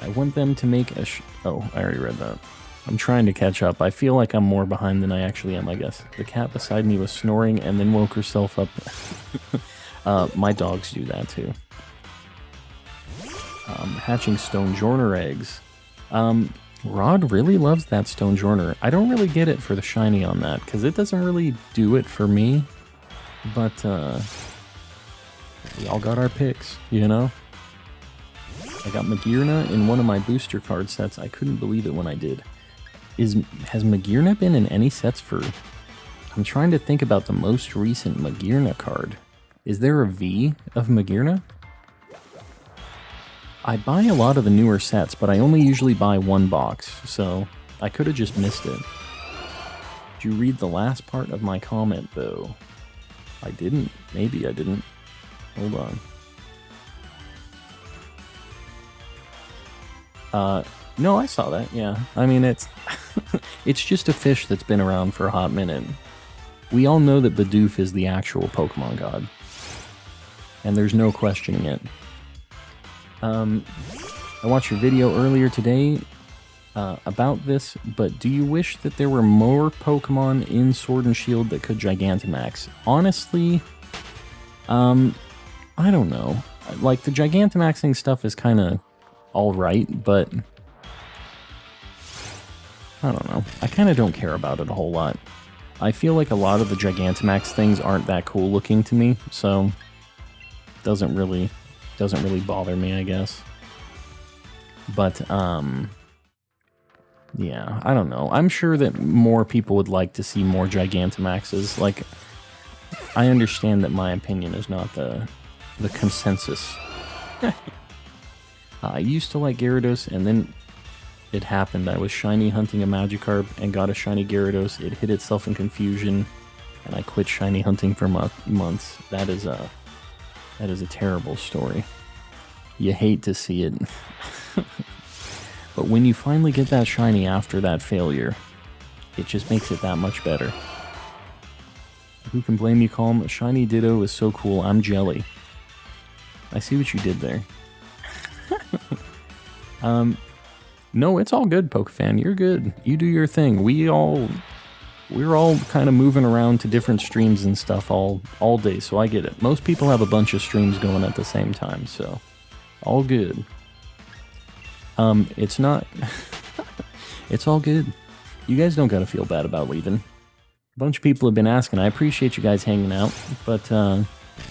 I want them to make a oh, I already read that. I'm trying to catch up. I feel like I'm more behind than I actually am, I guess. The cat beside me was snoring and then woke herself up. My dogs do that too. Hatching Stonjourner eggs. Rod really loves that Stonjourner. I don't really get it for the shiny on that, because it doesn't really do it for me. But, we all got our picks, you know? I got Magearna in one of my booster card sets. I couldn't believe it when I did. Has Magearna been in any sets for... I'm trying to think about the most recent Magearna card. Is there a V of Magearna? I buy a lot of the newer sets, but I only usually buy one box, so I could have just missed it. Did you read the last part of my comment, though? I didn't. Maybe I didn't. Hold on. No, I saw that, yeah. I mean, it's it's just a fish that's been around for a hot minute. We all know that Bidoof is the actual Pokemon god. And there's no questioning it. I watched your video earlier today about this, but do you wish that there were more Pokemon in Sword and Shield that could Gigantamax? Honestly, I don't know. Like, the Gigantamaxing stuff is kind of alright, but I don't know. I kind of don't care about it a whole lot. I feel like a lot of the Gigantamax things aren't that cool looking to me, so doesn't really bother me, I guess. But yeah, I don't know. I'm sure that more people would like to see more Gigantamaxes. Like, I understand that my opinion is not the consensus. I used to like Gyarados, and then it happened. I was shiny hunting a Magikarp and got a shiny Gyarados. It hid itself in confusion, and I quit shiny hunting for months. That is a terrible story. You hate to see it. But when you finally get that shiny after that failure, it just makes it that much better. Who can blame you, Calm? Shiny Ditto is so cool. I'm jelly. I see what you did there. No, it's all good, Pokefan. You're good. You do your thing. We're all kind of moving around to different streams and stuff all day, so I get it. Most people have a bunch of streams going at the same time, so all good. It's not... It's all good. You guys don't gotta feel bad about leaving. A bunch of people have been asking. I appreciate you guys hanging out, but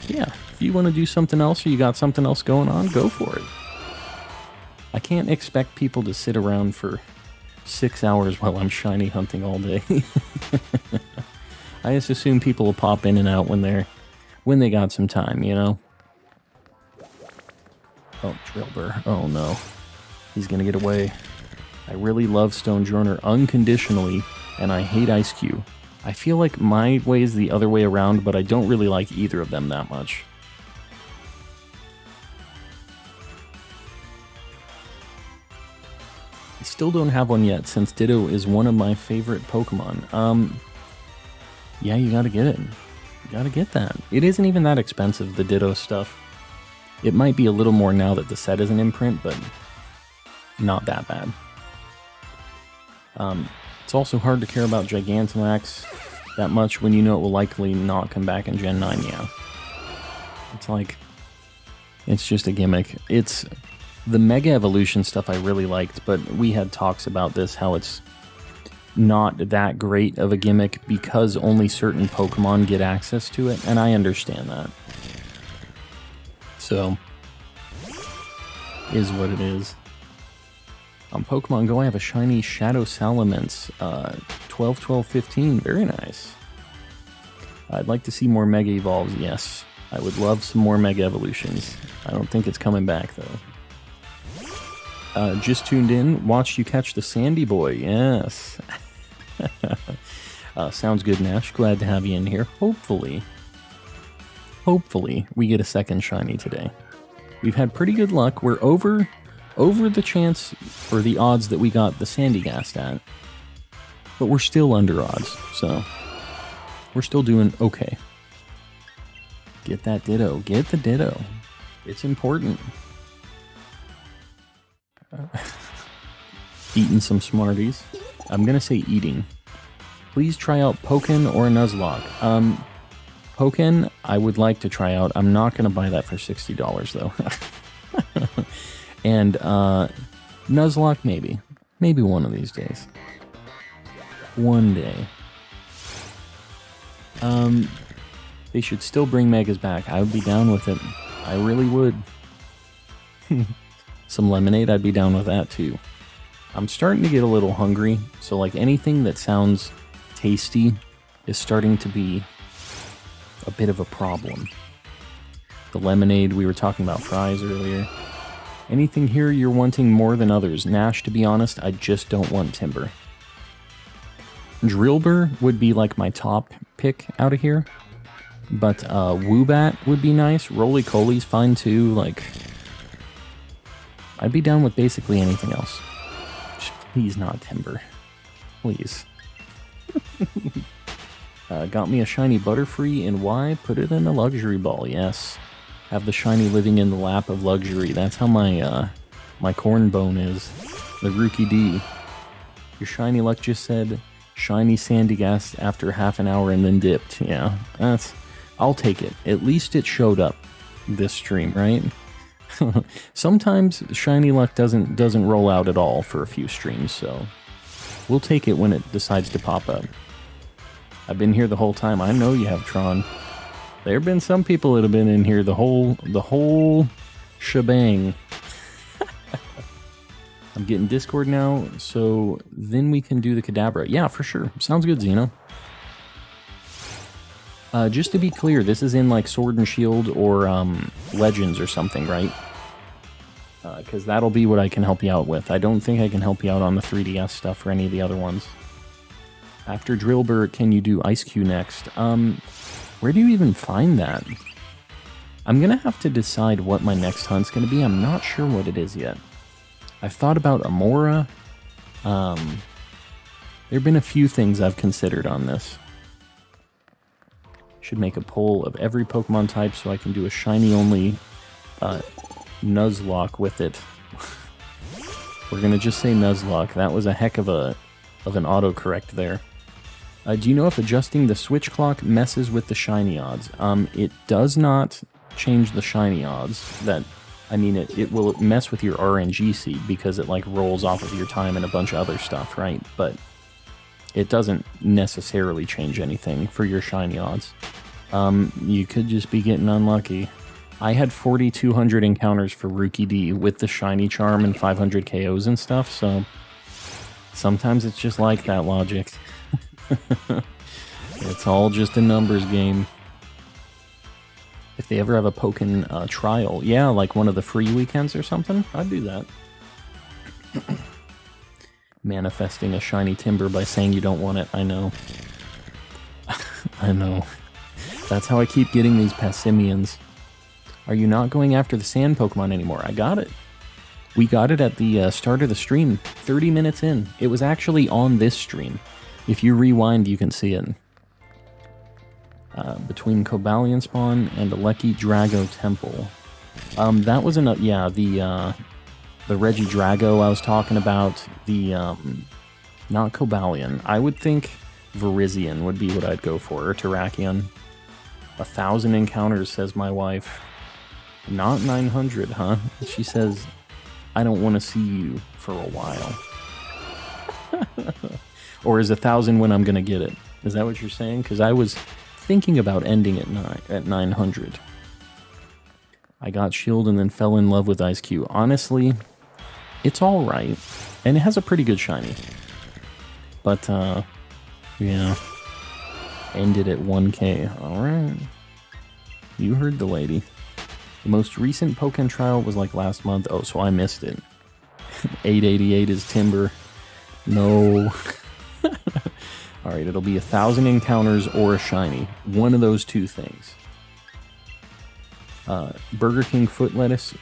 Yeah, if you want to do something else or you got something else going on, go for it. I can't expect people to sit around for 6 hours while I'm shiny hunting all day. I just assume people will pop in and out when they got some time, you know? Oh, Drillbur. Oh no. He's gonna get away. I really love Stone Droner unconditionally, and I hate Ice Cube. I feel like my way is the other way around, but I don't really like either of them that much. I still don't have one yet, since Ditto is one of my favorite Pokemon. Yeah, you gotta get it. You gotta get that. It isn't even that expensive, the Ditto stuff. It might be a little more now that the set is an imprint, but not that bad. It's also hard to care about Gigantamax that much when you know it will likely not come back in Gen 9, yeah. It's like, it's just a gimmick. It's the Mega Evolution stuff I really liked, but we had talks about this, how it's not that great of a gimmick because only certain Pokemon get access to it, and I understand that. So, is what it is. On Pokemon Go, I have a shiny Shadow Salamence, 12, 12, 15. Very nice. I'd like to see more Mega Evolves, yes. I would love some more Mega Evolutions. I don't think it's coming back, though. Just tuned in, watched you catch the Sandy Boy, yes. Sounds good, Nash. Glad to have you in here. Hopefully, we get a second shiny today. We've had pretty good luck. We're over the chance, or the odds that we got the Sandygast at. But we're still under odds, so we're still doing okay. Get that Ditto. Get the Ditto. It's important. Eating some Smarties. I'm going to say eating. Please try out Pokken or a Nuzlocke. Pokken, I would like to try out. I'm not going to buy that for $60, though. And Nuzlocke, maybe. Maybe one of these days. One day. They should still bring Megas back. I would be down with it. I really would. Some lemonade, I'd be down with that too. I'm starting to get a little hungry, so like anything that sounds tasty is starting to be a bit of a problem. The lemonade, we were talking about fries earlier. Anything here you're wanting more than others? Nash, to be honest, I just don't want Timber. Drillbur would be like my top pick out of here. But Woobat would be nice. Roly-Coly's fine too. Like, I'd be down with basically anything else. Just please not Timber. Please. Got me a shiny Butterfree, and why? Put it in a luxury ball, yes. Have the shiny living in the lap of luxury. That's how my my corn bone is. The Rookie D. Your shiny luck just said shiny Sandygast after half an hour and then dipped. Yeah, I'll take it. At least it showed up this stream, right? Sometimes shiny luck doesn't roll out at all for a few streams, so we'll take it when it decides to pop up. I've been here the whole time. I know you have, Tron. There have been some people that have been in here the whole shebang. I'm getting Discord now, so then we can do the Kadabra. Yeah, for sure. Sounds good, Xeno. Just to be clear, this is in like Sword and Shield or Legends or something, right? Because that'll be what I can help you out with. I don't think I can help you out on the 3DS stuff or any of the other ones. After Drillbur, can you do Ice Cube next? Where do you even find that? I'm going to have to decide what my next hunt's going to be. I'm not sure what it is yet. I've thought about Amora. There have been a few things I've considered on this. Should make a poll of every Pokemon type so I can do a shiny-only Nuzlocke with it. We're going to just say Nuzlocke. That was a heck of an autocorrect there. Do you know if adjusting the switch clock messes with the shiny odds? It does not change the shiny odds. It will mess with your RNG seed because it like rolls off of your time and a bunch of other stuff, right? But it doesn't necessarily change anything for your shiny odds. You could just be getting unlucky. I had 4,200 encounters for Rookie D with the shiny charm and 500 KOs and stuff, so sometimes it's just like that logic. It's all just a numbers game. If they ever have a Pokken trial, yeah, like one of the free weekends or something, I'd do that. Manifesting a shiny Timber by saying you don't want it, I know. I know. That's how I keep getting these Passimians. Are you not going after the sand Pokemon anymore? I got it. We got it at the start of the stream, 30 minutes in. It was actually on this stream. If you rewind, you can see it. Between Cobalion Spawn and Aleki Drago Temple. That was enough. Yeah, the Reggie Drago I was talking about. The not Cobalion. I would think Virizion would be what I'd go for, or Terrakion. 1,000 encounters, says my wife. Not 900, huh? She says, I don't want to see you for a while. Or is 1,000 when I'm going to get it? Is that what you're saying? Because I was thinking about ending at 900. I got Shield and then fell in love with Ice Cube. Honestly, it's alright. And it has a pretty good shiny. But, yeah. Ended at 1k. Alright. You heard the lady. The most recent Pokken trial was like last month. Oh, so I missed it. 888 is Timber. No. Alright, it'll be 1,000 encounters or a shiny. One of those two things. Burger King foot lettuce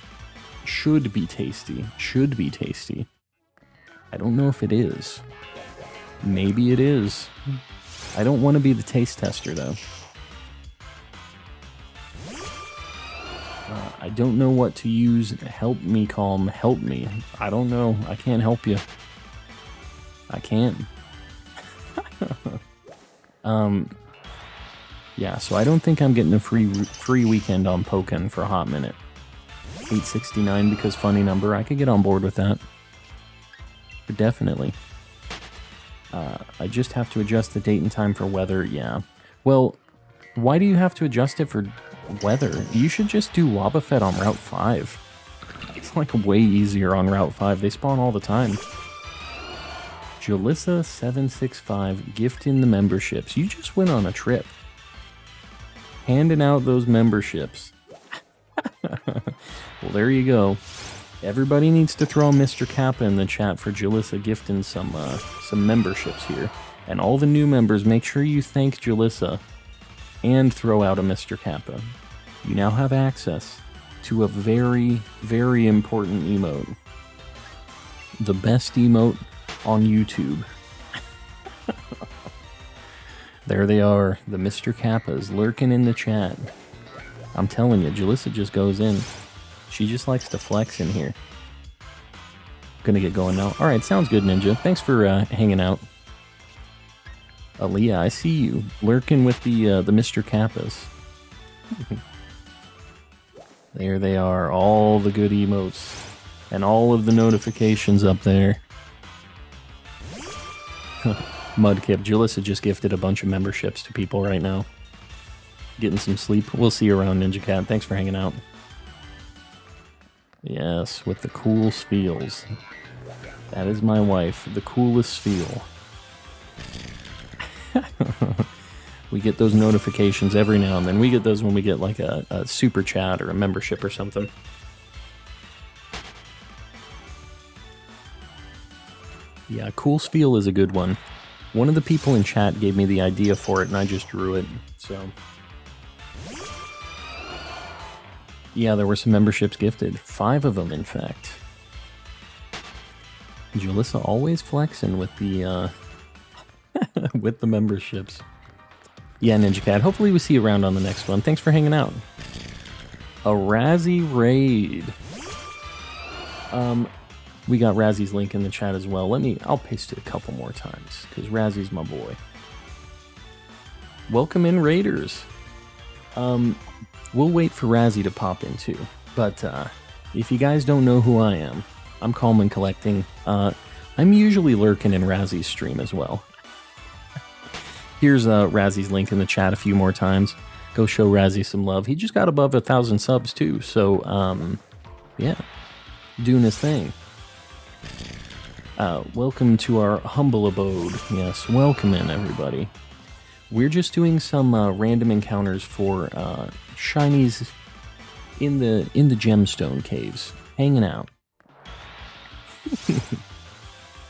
should be tasty. Should be tasty. I don't know if it is. Maybe it is. I don't want to be the taste tester, though. I don't know what to use. Help me, Calm. Help me. I don't know. I can't help you. I can't. Yeah, so I don't think I'm getting a free weekend on Pokken for a hot minute. 869 because funny number. I could get on board with that. But definitely. I just have to adjust the date and time for weather. Yeah. Well, why do you have to adjust it for weather? You should just do Wobbuffet on Route 5. It's like way easier on Route 5. They spawn all the time. Jalissa765 gifting the memberships. You just went on a trip. Handing out those memberships. Well, there you go. Everybody needs to throw Mr. Kappa in the chat for Jalissa gifting some memberships here. And all the new members, make sure you thank Jalissa and throw out a Mr. Kappa. You now have access to a very, very important emote. The best emote on YouTube. There they are, the Mr. Kappas lurking in the chat. I'm telling you, Jalissa just goes in. She just likes to flex in here. Gonna get going now. Alright, sounds good, Ninja. Thanks for hanging out. Aaliyah, I see you. Lurking with the Mr. Kappas. There they are, all the good emotes. And all of the notifications up there. Mudkip, Jalissa just gifted a bunch of memberships to people right now. Getting some sleep. We'll see you around, Ninja Cat. Thanks for hanging out. Yes, with the cool feels. That is my wife, the coolest feel. We get those notifications every now and then. We get those when we get like a super chat or a membership or something. Yeah, cool feel is a good one. One of the people in chat gave me the idea for it and I just drew it, so... Yeah, there were some memberships gifted. 5 of them, in fact. Jalissa always flexing with the, with the memberships. Yeah, Ninja Cat, hopefully we see you around on the next one. Thanks for hanging out. A Razzie raid. We got Razzie's link in the chat as well. I'll paste it a couple more times, because Razzie's my boy. Welcome in, Raiders. We'll wait for Razzie to pop in too. But if you guys don't know who I am, I'm Calm and Collecting. I'm usually lurking in Razzie's stream as well. Here's Razzie's link in the chat a few more times. Go show Razzie some love. He just got above 1,000 subs too, so yeah, doing his thing. Welcome to our humble abode. Yes, welcome in everybody. We're just doing some random encounters for shinies in the gemstone caves, hanging out.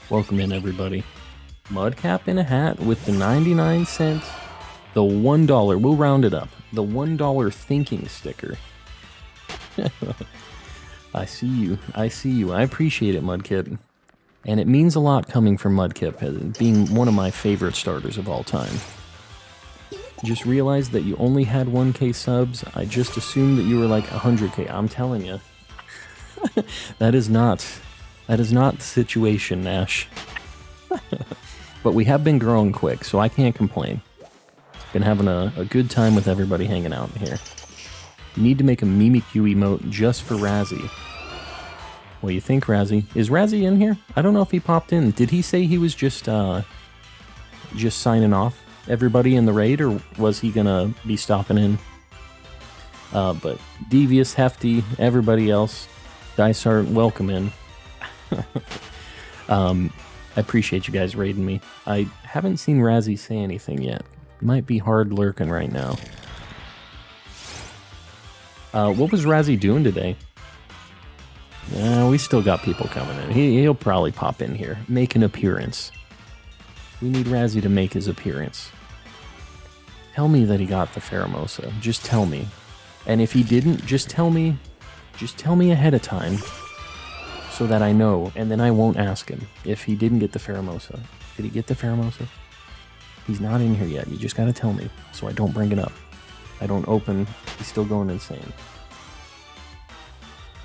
Welcome in everybody. Mudcap in a hat with the 99 cents. The $1, we'll round it up. The $1 thinking sticker. I see you. I see you. I appreciate it, Mudkip. And it means a lot coming from Mudkip, being one of my favorite starters of all time. Just realized that you only had 1K subs. I just assumed that you were like 100K. I'm telling you. That is not the situation, Nash. But we have been growing quick, so I can't complain. Been having a good time with everybody hanging out here. Need to make a Mimikyu emote just for Razzie. What do you think, Razzie? Is Razzie in here? I don't know if he popped in. Did he say he was just signing off everybody in the raid, or was he gonna be stopping in? But Devious, Hefty, everybody else, Dysart, welcome in. I appreciate you guys raiding me. I haven't seen Razzie say anything yet. Might be hard lurking right now. What was Razzie doing today? We still got people coming in. He'll probably pop in here. Make an appearance. We need Razzie to make his appearance. Tell me that he got the Pheromosa. Just tell me. And if he didn't, just tell me ahead of time so that I know, and then I won't ask him if he didn't get the Pheromosa. Did he get the Pheromosa? He's not in here yet. You just gotta tell me so I don't bring it up. I don't open. He's still going insane.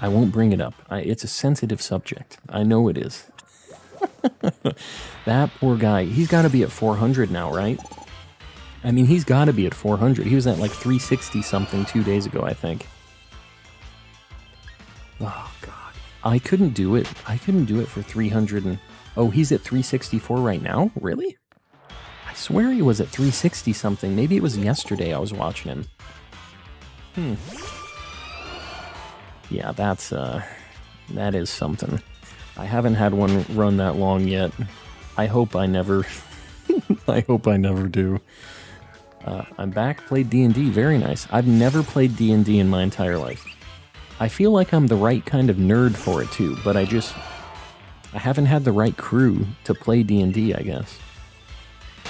I won't bring it up. It's a sensitive subject. I know it is. That poor guy. He's got to be at 400 now, right? I mean, he's got to be at 400. He was at like 360 something 2 days ago, I think. Oh, God. I couldn't do it. I couldn't do it for 300 and... Oh, he's at 364 right now? Really? I swear he was at 360 something. Maybe it was yesterday I was watching him. Yeah, that is something. I haven't had one run that long yet. I hope I never... I hope I never do. I'm back, played D&D, very nice. I've never played D&D in my entire life. I feel like I'm the right kind of nerd for it too, but I haven't had the right crew to play D&D, I guess.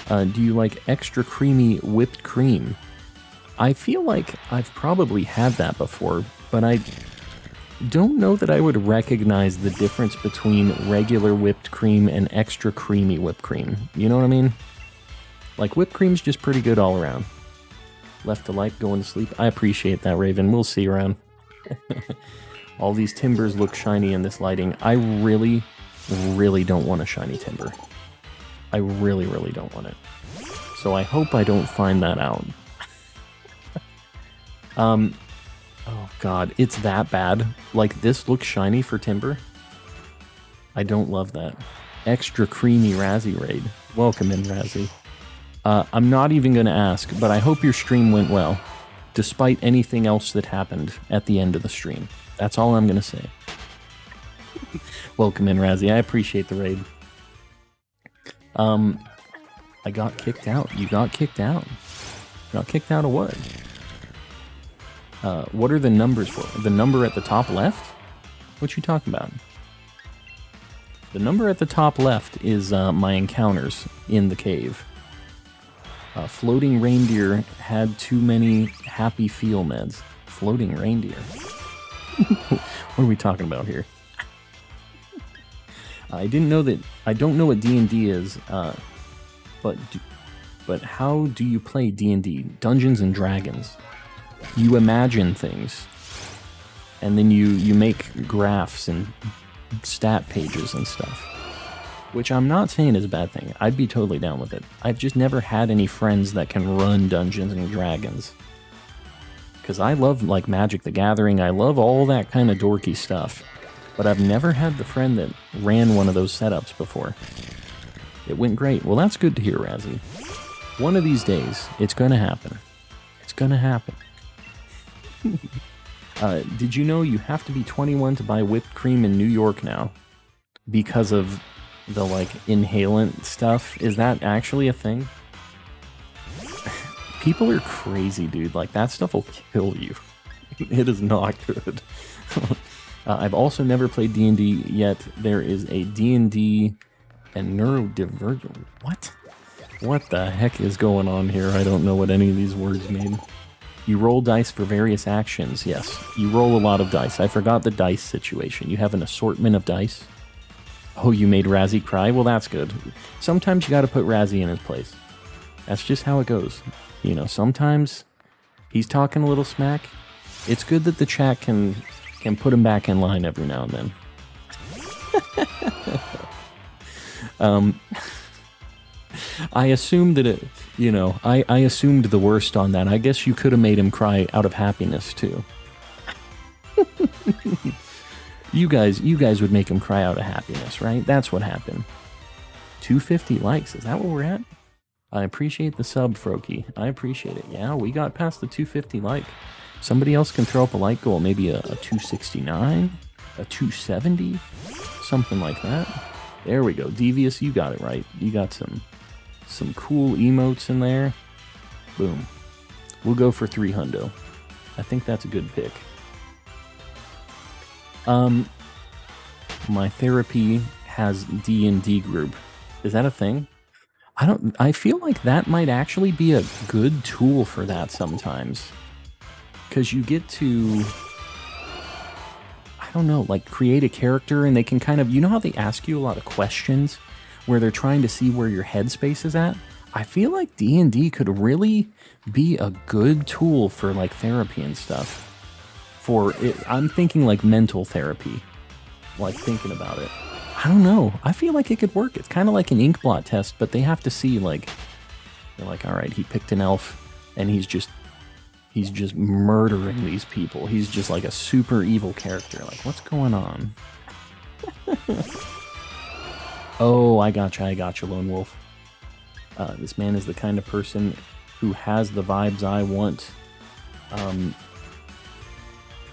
Do you like extra creamy whipped cream? I feel like I've probably had that before, but I don't know that I would recognize the difference between regular whipped cream and extra creamy whipped cream. You know what I mean? Like, whipped cream's just pretty good all around. Left to like, going to sleep. I appreciate that, Raven. We'll see you around. All these timbers look shiny in this lighting. I really, really don't want a shiny timber. I really, really don't want it. So I hope I don't find that out. Oh god, it's that bad. Like, this looks shiny for timber? I don't love that. Extra creamy Razzie raid. Welcome in, Razzie. I'm not even gonna ask, but I hope your stream went well, despite anything else that happened at the end of the stream. That's all I'm gonna say. Welcome in, Razzie. I appreciate the raid. I got kicked out. You got kicked out. Got kicked out of what? What are the numbers for? The number at the top left? What you talking about? The number at the top left is my encounters in the cave. Floating reindeer had too many happy feel meds. Floating reindeer. What are we talking about here? I didn't know that. I don't know what D&D is, but how do you play D&D? Dungeons and Dragons. You imagine things, and then you make graphs and stat pages and stuff. Which I'm not saying is a bad thing. I'd be totally down with it. I've just never had any friends that can run Dungeons and Dragons. Because I love, like, Magic the Gathering. I love all that kind of dorky stuff. But I've never had the friend that ran one of those setups before. It went great. Well, that's good to hear, Razzie. One of these days, it's going to happen. It's gonna happen. Did you know you have to be 21 to buy whipped cream in New York now? Because of the, like, inhalant stuff? Is that actually a thing? People are crazy, dude. Like, that stuff will kill you. It is not good. I've also never played D&D yet. There is a D&D and neurodivergent. What? What the heck is going on here? I don't know what any of these words mean. You roll dice for various actions. Yes, you roll a lot of dice. I forgot the dice situation. You have an assortment of dice. Oh, you made Razzie cry? Well, that's good. Sometimes you gotta put Razzie in his place. That's just how it goes. You know, sometimes he's talking a little smack. It's good that the chat can put him back in line every now and then. I assumed that it, you know, I assumed the worst on that. I guess you could have made him cry out of happiness too. You guys would make him cry out of happiness, right? That's what happened. 250 likes, is that what we're at? I appreciate the sub, Froky. I appreciate it. Yeah, we got past the 250 like. Somebody else can throw up a like goal, maybe a 269, a 270, something like that. There we go. Devious, you got it right. You got some cool emotes in there. Boom. We'll go for 300. I think that's a good pick. My therapy has D&D group. Is that a thing? I feel like that might actually be a good tool for that sometimes. Because you get to, I don't know, like create a character and they can kind of, you know how they ask you a lot of questions where they're trying to see where your headspace is at? I feel like D&D could really be a good tool for like therapy and stuff. I'm thinking like mental therapy, like thinking about it. I don't know. I feel like it could work. It's kind of like an ink blot test, but they have to see like, they're like, all right, he picked an elf and he's just murdering these people. He's just like a super evil character. Like, what's going on? Oh, I gotcha, Lone Wolf. This man is the kind of person who has the vibes I want.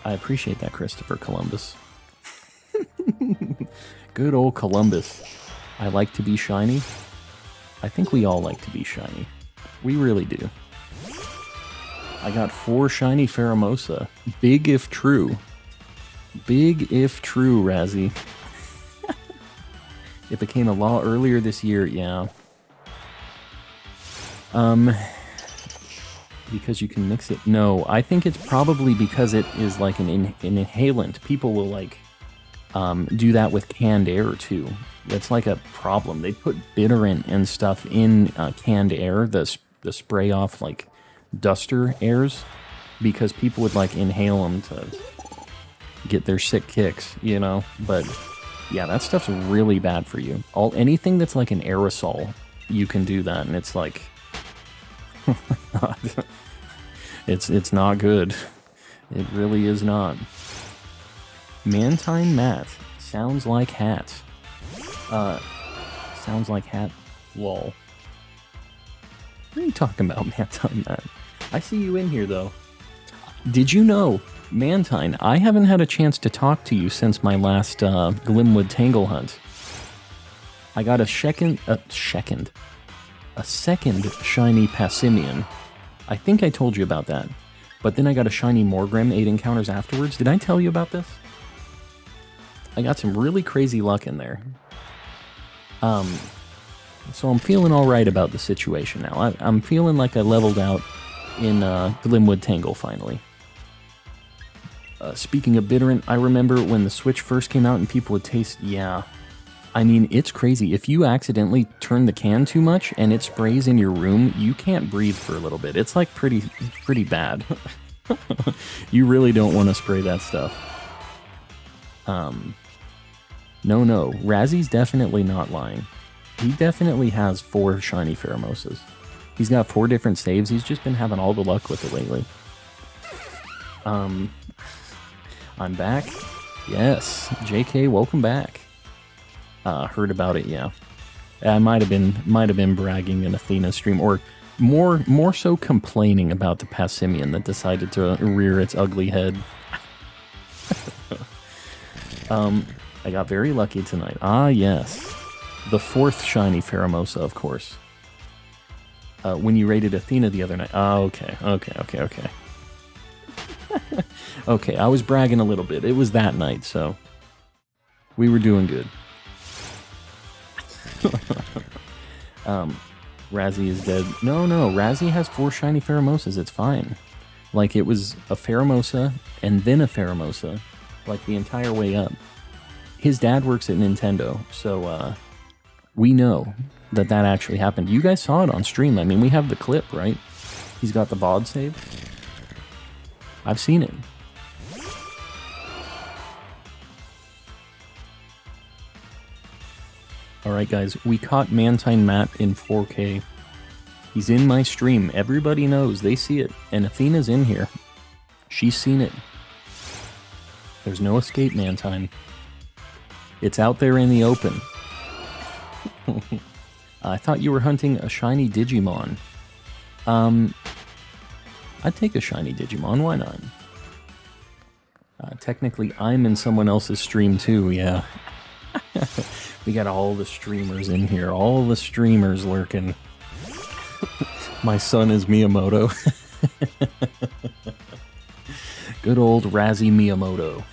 I appreciate that, Christopher Columbus. Good old Columbus. I like to be shiny. I think we all like to be shiny. We really do. I got 4 shiny Pheromosa. Big if true. Big if true, Razzie. It became a law earlier this year, yeah. Because you can mix it. No, I think it's probably because it is like an inhalant. People will like do that with canned air too. That's like a problem. They put bitterant and stuff in canned air, the spray off like duster airs, because people would like inhale them to get their sick kicks, you know. But yeah, that stuff's really bad for you. Anything that's like an aerosol, you can do that, and it's like it's not good. It really is not. Mantine Matt sounds like hat. Sounds like hat. Lol. What are you talking about, Mantine Matt? I see you in here though. Did you know, Mantine, I haven't had a chance to talk to you since my last Glimwood Tangle hunt. I got a second shiny Passimian. I think I told you about that. But then I got a shiny Morgrim 8 encounters afterwards. Did I tell you about this? I got some really crazy luck in there. So I'm feeling alright about the situation now. I'm feeling like I leveled out in Glimwood Tangle finally. Speaking of bitterant, I remember when the Switch first came out and people would taste... Yeah. I mean, it's crazy. If you accidentally turn the can too much and it sprays in your room, you can't breathe for a little bit. It's like pretty bad. You really don't want to spray that stuff. No. Razzie's definitely not lying. He definitely has 4 shiny Pheromosas. He's got 4 different saves. He's just been having all the luck with it lately. I'm back. Yes, JK, welcome back. Heard about it, yeah. I might have been bragging in Athena's stream, or More so complaining about the Passimian that decided to rear its ugly head. I got very lucky tonight. Ah, yes. The 4th shiny Pheromosa, of course. When you raided Athena the other night. Ah, okay. Okay, I was bragging a little bit. It was that night, so we were doing good. Razzie is dead. No, Razzie has 4 shiny Pheromosas. It's fine. Like, it was a Pheromosa and then a Pheromosa, like, the entire way up. His dad works at Nintendo, so we know that actually happened. You guys saw it on stream. I mean, we have the clip, right? He's got the VOD saved. I've seen it. Alright guys, we caught Mantine Matt in 4K. He's in my stream. Everybody knows. They see it. And Athena's in here. She's seen it. There's no escape, Mantine. It's out there in the open. I thought you were hunting a shiny Digimon. I'd take a shiny Digimon. Why not? Technically, I'm in someone else's stream too, yeah. We got all the streamers in here. All the streamers lurking. My son is Miyamoto. Good old Razzie Miyamoto.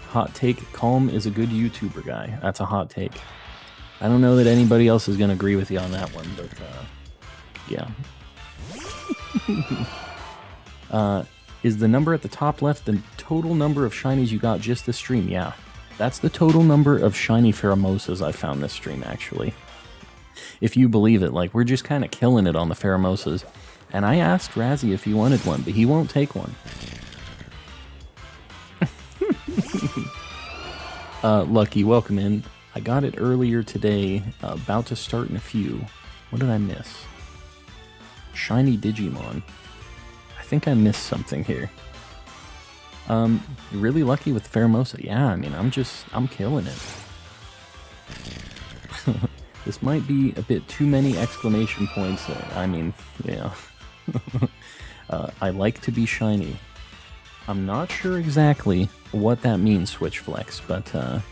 Hot take, Calm is a good YouTuber guy. That's a hot take. I don't know that anybody else is going to agree with you on that one, but yeah. Is the number at the top left the total number of shinies you got just this stream? Yeah. That's the total number of shiny Pheromosas I found this stream, actually. If you believe it, like, we're just kind of killing it on the Pheromosas. And I asked Razzie if he wanted one, but he won't take one. Lucky, welcome in. I got it earlier today, about to start in a few. What did I miss? Shiny Digimon. I think I missed something here. You're really lucky with Pheromosa. Yeah, I mean, I'm killing it. This might be a bit too many exclamation points. I mean, yeah. I like to be shiny. I'm not sure exactly what that means, Switchflex, but,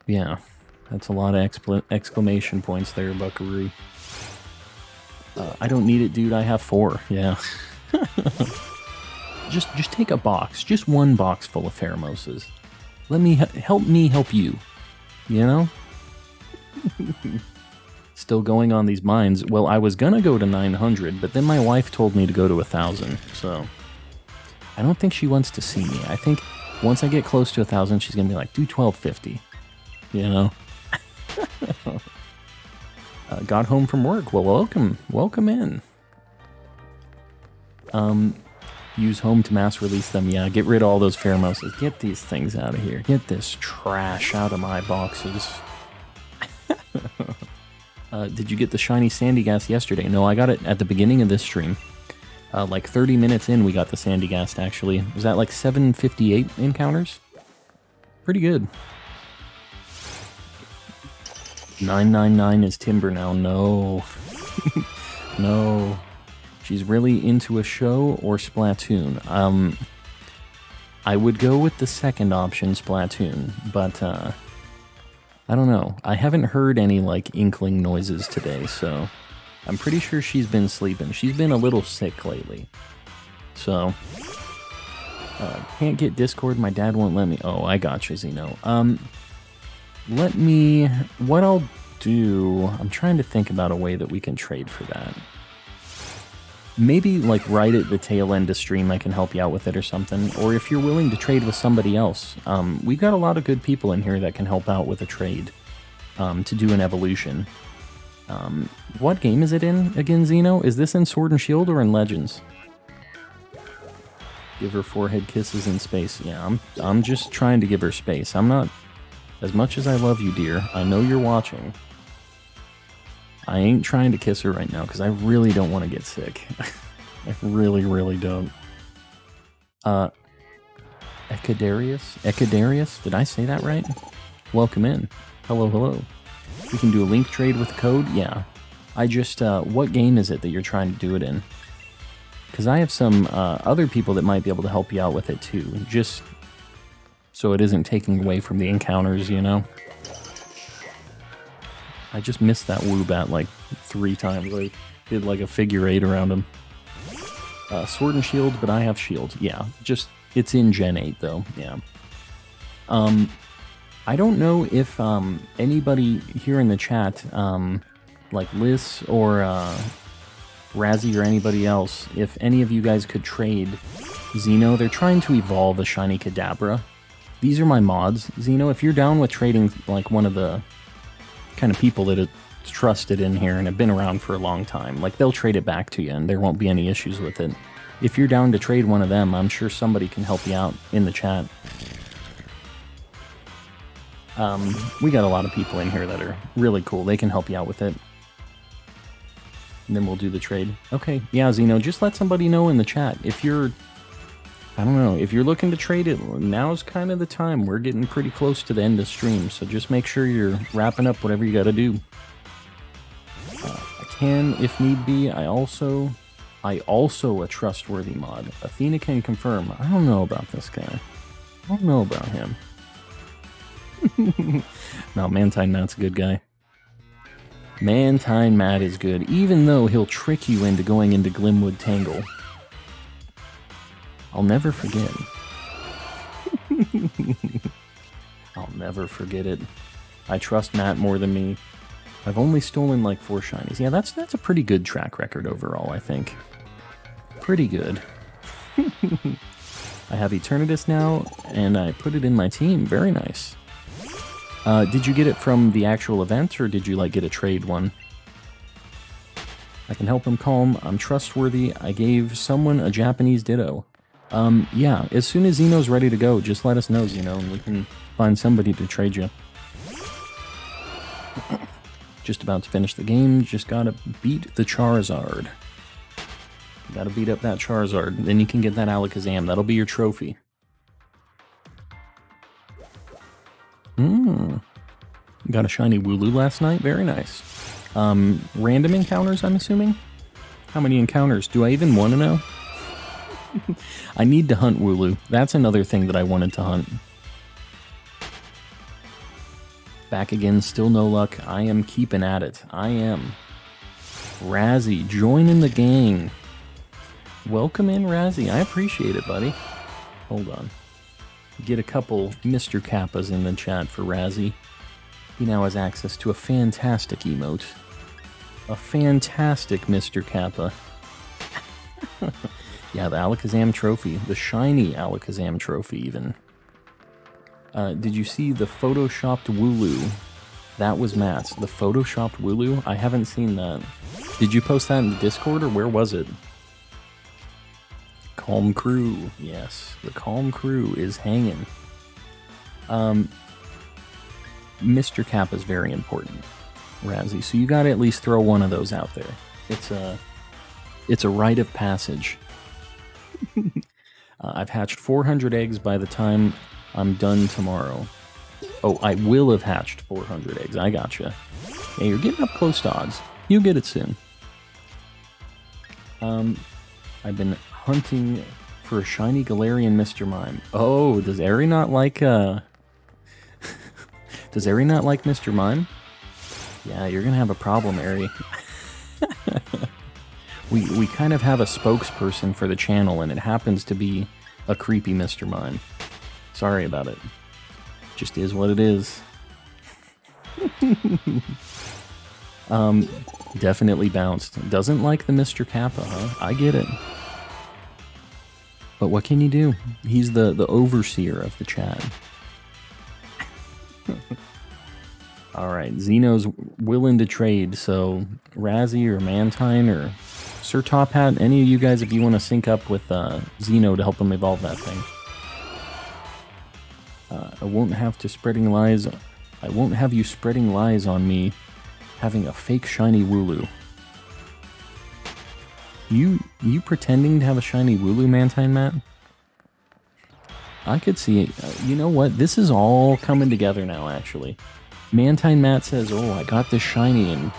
yeah. That's a lot of exclamation points there, Buckaroo. I don't need it, dude. I have 4. Yeah. Just take a box. Just one box full of Pheromosas. Let me help you. You know? Still going on these mines. Well, I was gonna go to 900, but then my wife told me to go to 1,000, so... I don't think she wants to see me. I think once I get close to 1,000, she's gonna be like, do 1,250. You know? Got home from work. Well, welcome in. Use home to mass release them. Yeah, get rid of all those Pheromosas. Get these things out of here. Get this trash out of my boxes. Did you get the shiny Sandygast yesterday? No, I got it at the beginning of this stream. Like 30 minutes in, we got the Sandygast, actually. Was that like 758 encounters? Pretty good. 999 is Timber now. No. No. She's really into a show or Splatoon. I would go with the second option, Splatoon, but I don't know. I haven't heard any like inkling noises today, so I'm pretty sure she's been sleeping. She's been a little sick lately. So can't get Discord. My dad won't let me. Oh, I got you, Zeno. What I'll do, I'm trying to think about a way that we can trade for that. Maybe, like, right at the tail end of stream, I can help you out with it or something. Or if you're willing to trade with somebody else, we've got a lot of good people in here that can help out with a trade to do an evolution. What game is it in, again, Zeno? Is this in Sword and Shield or in Legends? Give her forehead kisses in space. Yeah, I'm just trying to give her space. I'm not... As much as I love you, dear, I know you're watching. I ain't trying to kiss her right now, because I really don't want to get sick. I really, really don't. Echidarius? Did I say that right? Welcome in. Hello, hello. We can do a link trade with code? Yeah. I just, what game is it that you're trying to do it in? Because I have some other people that might be able to help you out with it too, just so it isn't taking away from the encounters, you know? I just missed that Woobat like 3 times. I did like a figure 8 around him. Sword and Shield, but I have Shield. Yeah, just, it's in Gen 8 though, yeah. I don't know if anybody here in the chat, like Liz or Razzie or anybody else, if any of you guys could trade Xeno. They're trying to evolve a shiny Kadabra. These are my mods. Xeno, if you're down with trading like one of the kind of people that are trusted in here and have been around for a long time, like they'll trade it back to you and there won't be any issues with it. If you're down to trade one of them, I'm sure somebody can help you out in the chat. We got a lot of people in here that are really cool. They can help you out with it. And then we'll do the trade. Okay, yeah, Xeno, just let somebody know in the chat. If you're, I don't know, if you're looking to trade it, now's kind of the time. We're getting pretty close to the end of stream, so just make sure you're wrapping up whatever you gotta do. I can, if need be. I also a trustworthy mod. Athena can confirm. I don't know about this guy. I don't know about him. No, Mantine Matt's a good guy. Mantine Matt is good, even though he'll trick you into going into Glimwood Tangle. I'll never forget. I'll never forget it. I trust Matt more than me. I've only stolen like 4 shinies. Yeah, that's a pretty good track record overall, I think. Pretty good. I have Eternatus now, and I put it in my team. Very nice. Did you get it from the actual event, or did you like get a trade one? I can help him calm. I'm trustworthy. I gave someone a Japanese ditto. Yeah, as soon as Xeno's ready to go, just let us know, Xeno, and we can find somebody to trade you. Just about to finish the game. Just gotta beat the Charizard. Gotta beat up that Charizard. Then you can get that Alakazam. That'll be your trophy. Got a shiny Wooloo last night. Very nice. Random encounters, I'm assuming? How many encounters? Do I even want to know? I need to hunt Wooloo. That's another thing that I wanted to hunt. Back again, still no luck. I am keeping at it. I am. Razzie, join in the gang. Welcome in, Razzie. I appreciate it, buddy. Hold on. Get a couple Mr. Kappas in the chat for Razzie. He now has access to a fantastic emote. A fantastic Mr. Kappa. Yeah, the Alakazam trophy. The shiny Alakazam trophy, even. Did you see the photoshopped Wooloo? That was Matt's. The photoshopped Wooloo? I haven't seen that. Did you post that in the Discord, or where was it? Calm Crew. Yes, the Calm Crew is hanging. Mr. Kappa is very important, Razzie. So you gotta at least throw one of those out there. It's a rite of passage. I've hatched 400 eggs by the time I'm done tomorrow. Oh, I will have hatched 400 eggs. I gotcha. Yeah, you're getting up close to odds. You'll get it soon. I've been hunting for a shiny Galarian Mr. Mime. Oh, does Eri not like, does Eri not like Mr. Mime? Yeah, you're gonna have a problem, Eri. We kind of have a spokesperson for the channel, and it happens to be a creepy Mr. Mime. Sorry about it. Just is what it is. Definitely bounced. Doesn't like the Mr. Kappa, huh? I get it. But what can you do? He's the overseer of the chat. Alright, Xeno's willing to trade, so Razzie or Mantine or Sir Top Hat, any of you guys, if you want to sync up with Xeno to help him evolve that thing. I won't have to spreading lies. I won't have you spreading lies on me having a fake shiny Wooloo. You pretending to have a shiny Wooloo, Mantine Matt? I could see it. You know what? This is all coming together now, actually. Mantine Matt says, oh, I got this shiny, and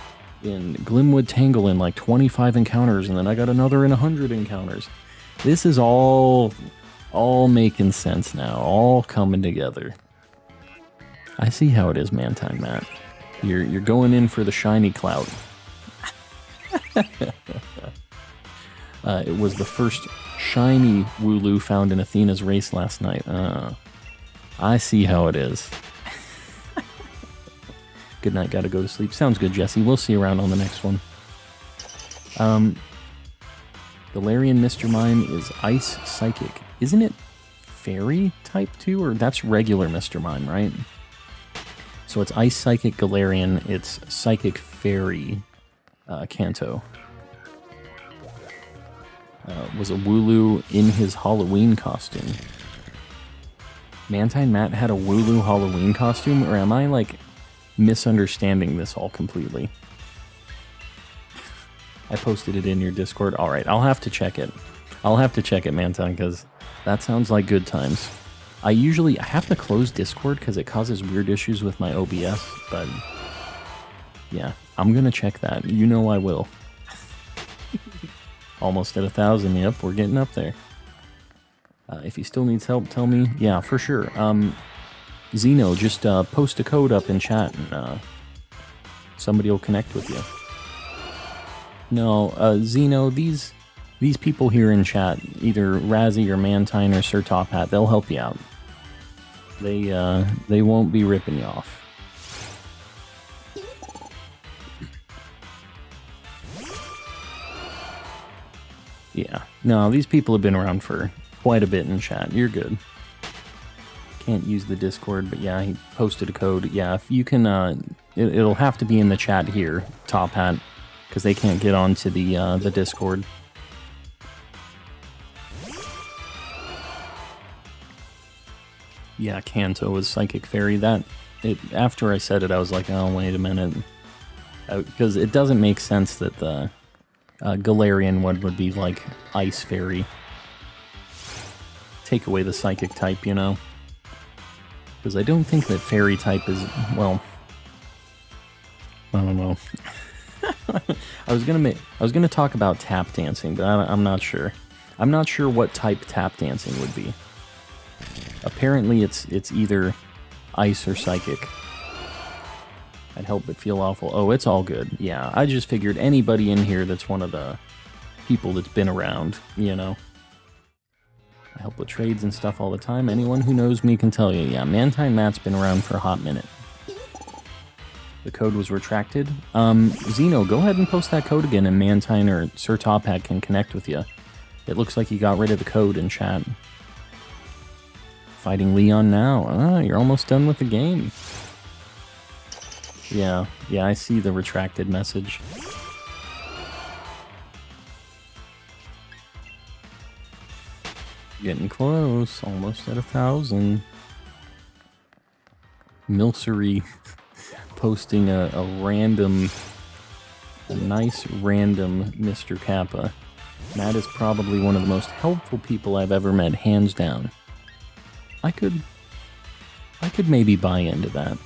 in Glimwood Tangle in like 25 encounters, and then I got another in 100 encounters. This is all making sense now, all coming together. I see how it is, Mantine Matt. You're going in for the shiny clout. It was the first shiny Wooloo found in Athena's race last night. I see how it is. Good night, gotta go to sleep. Sounds good, Jesse. We'll see you around on the next one. Galarian Mr. Mime is Ice Psychic. Isn't it Fairy type too? Or that's regular Mr. Mime, right? So it's Ice Psychic Galarian. It's Psychic Fairy Kanto. Was a Wooloo in his Halloween costume. Mantine Matt had a Wooloo Halloween costume? Or am I, like, misunderstanding this all completely? I posted it in your Discord. Alright, I'll have to check it. I'll have to check it, Mantine, because that sounds like good times. I have to close Discord because it causes weird issues with my OBS, but yeah, I'm gonna check that. You know I will. Almost at 1,000, yep, we're getting up there. If he still needs help, tell me. Yeah, for sure. Zeno, just post a code up in chat and somebody will connect with you. No, Zeno, these people here in chat, either Razzie or Mantine or Sir Top Hat, they'll help you out. They won't be ripping you off. Yeah, no, these people have been around for quite a bit in chat. You're good. Can't use the Discord, but yeah, he posted a code. Yeah, if you can, it'll have to be in the chat here, Top Hat, because they can't get onto the Discord. Yeah, Kanto is Psychic Fairy. After I said it, I was like, oh, wait a minute. Because it doesn't make sense that the Galarian one would be like Ice Fairy. Take away the Psychic type, you know? Because I don't think that Fairy type is, well, I don't know. I was gonna talk about tap dancing, but I'm not sure. I'm not sure what type tap dancing would be. Apparently it's either ice or psychic. I'd help but feel awful. Oh, it's all good. Yeah, I just figured anybody in here that's one of the people that's been around, you know. I help with trades and stuff all the time. Anyone who knows me can tell you, yeah, Mantine Matt's been around for a hot minute. The code was retracted. Zeno, go ahead and post that code again and Mantine or Sir Top Hat can connect with you. It looks like you got rid of the code in chat. Fighting Leon now. Ah, you're almost done with the game. Yeah, I see the retracted message. Getting close, almost at 1,000. Milcery posting a nice random Mr. Kappa. Matt is probably one of the most helpful people I've ever met, hands down. I could maybe buy into that.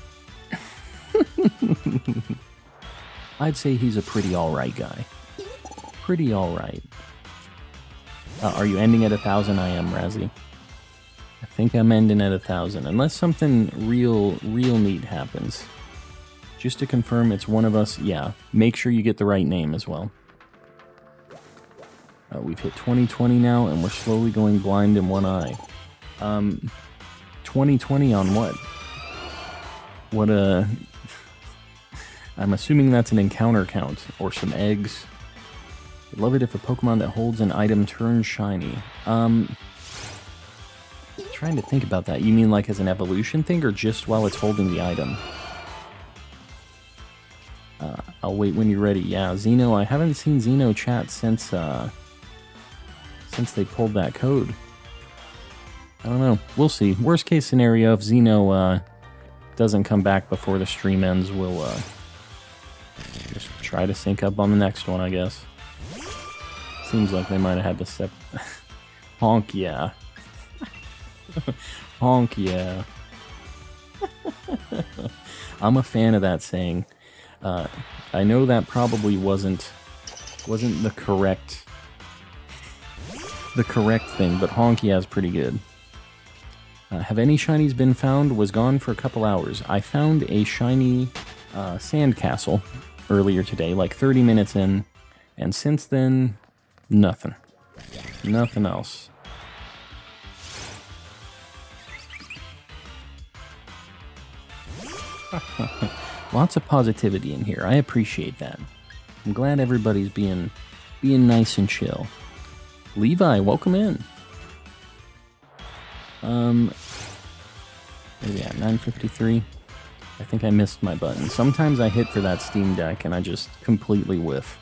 I'd say he's a pretty alright guy. Pretty alright. Are you ending at 1,000? I am, Razzie. I think I'm ending at 1,000. Unless something real neat happens. Just to confirm it's one of us, yeah. Make sure you get the right name as well. We've hit 2020 now, and we're slowly going blind in one eye. 2020 on what? What I'm assuming that's an encounter count, or some eggs. I'd love it if a Pokemon that holds an item turns shiny. Trying to think about that. You mean like as an evolution thing, or just while it's holding the item? I'll wait when you're ready. Yeah, Zeno, I haven't seen Zeno chat since they pulled that code. I don't know. We'll see. Worst case scenario, if Zeno doesn't come back before the stream ends, we'll just try to sync up on the next one, I guess. Seems like they might have had to step... Honk, yeah. Honk, yeah. I'm a fan of that saying. I know that probably wasn't the correct thing, but Honky has pretty good. Have any shinies been found? Was gone for a couple hours. I found a shiny sandcastle earlier today, like 30 minutes in, and since then, nothing. Nothing else. Lots of positivity in here. I appreciate that. I'm glad everybody's being nice and chill. Levi, welcome in. What are we at? 9:53. I think I missed my button. Sometimes I hit for that Steam Deck and I just completely whiff.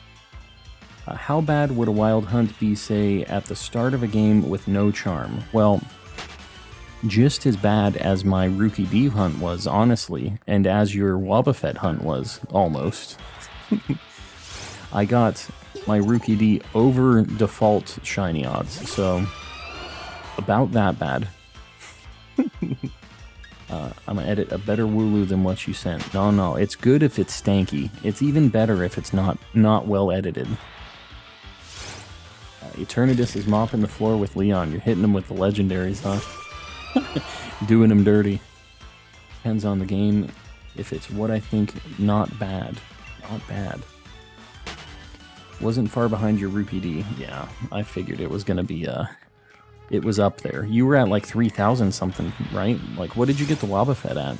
How bad would a wild hunt be, say, at the start of a game with no charm? Well, just as bad as my Rookie D hunt was, honestly, and as your Wobbuffet hunt was, almost. I got my Rookie D over default shiny odds, so about that bad. I'm gonna edit a better Wooloo than what you sent. No, it's good if it's stanky. It's even better if it's not well edited. Eternatus is mopping the floor with Leon. You're hitting him with the legendaries, huh? Doing him dirty. Depends on the game. If it's what I think, not bad. Not bad. Wasn't far behind your Rookie D. Yeah, I figured it was gonna be, it was up there. You were at like 3,000 something, right? Like, what did you get the Wobbuffet at?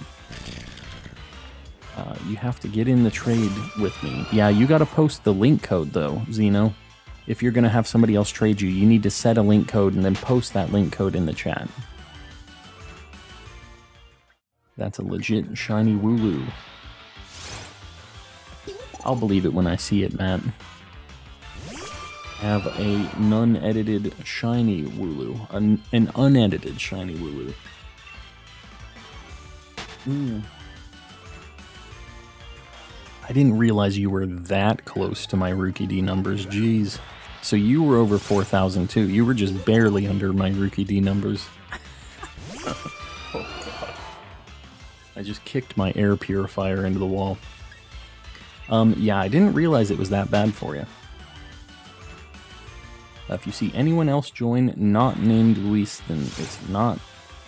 You have to get in the trade with me. Yeah, you gotta post the link code though, Zeno. If you're gonna have somebody else trade you, you need to set a link code and then post that link code in the chat. That's a legit shiny Wooloo. I'll believe it when I see it, Matt. Have a none-edited shiny Wooloo. An unedited shiny Wooloo. I didn't realize you were that close to my Rookie D numbers. Jeez. So you were over 4,000 too. You were just barely under my Rookie D numbers. Oh, God. I just kicked my air purifier into the wall. Yeah, I didn't realize it was that bad for you. If you see anyone else join not named Luis, then it's not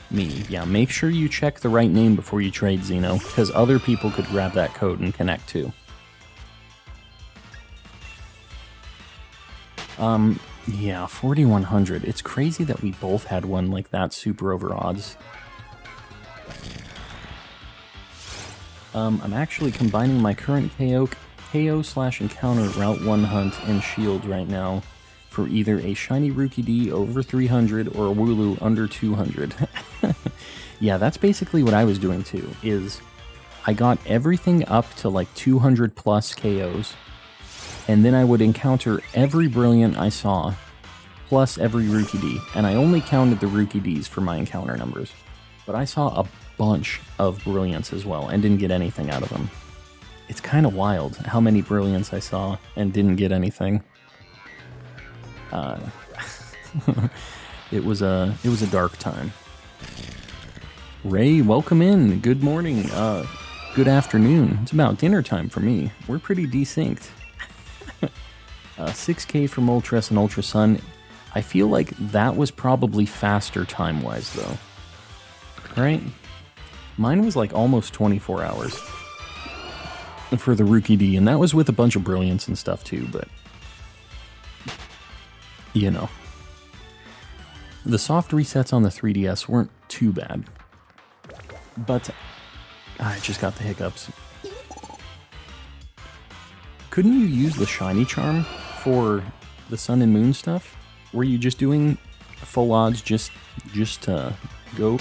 me. Yeah, make sure you check the right name before you trade, Zeno, because other people could grab that code and connect too. Yeah, 4,100. It's crazy that we both had one like that super over odds. I'm actually combining my current KO/encounter Route 1 hunt and shield right now for either a shiny Rookie D over 300 or a Wooloo under 200. Yeah, that's basically what I was doing too, is I got everything up to like 200 plus KOs, and then I would encounter every Brilliant I saw, plus every Rookie D, and I only counted the Rookie Ds for my encounter numbers. But I saw a bunch of Brilliants as well, and didn't get anything out of them. It's kind of wild how many Brilliants I saw and didn't get anything. It was a dark time. Ray, welcome in. Good morning. Good afternoon. It's about dinner time for me. We're pretty desynced. 6K from Ultras and Ultra Sun. I feel like that was probably faster time-wise, though. Right? Mine was like almost 24 hours for the Rookie D, and that was with a bunch of Brilliants and stuff too, but you know. The soft resets on the 3DS weren't too bad, but I just got the hiccups. Couldn't you use the shiny charm for the Sun and Moon stuff? Were you just doing full odds just to go?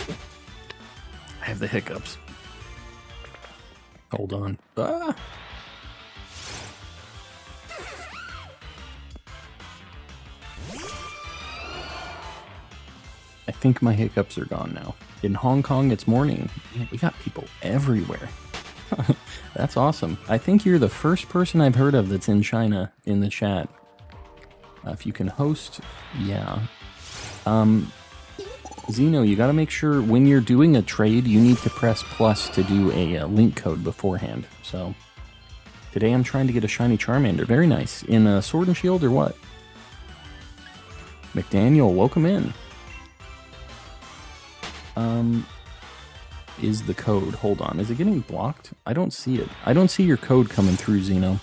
I have the hiccups. Hold on. Ah. I think my hiccups are gone now. In Hong Kong, it's morning. Man, we got people everywhere. That's awesome. I think you're the first person I've heard of that's in China in the chat. If you can host, yeah. Zeno, you gotta make sure when you're doing a trade, you need to press plus to do a link code beforehand. So, Today I'm trying to get a shiny Charmander. Very nice. In a Sword and Shield or what? McDaniel, welcome in. Is the code. Hold on. Is it getting blocked? I don't see it. I don't see your code coming through, Xeno.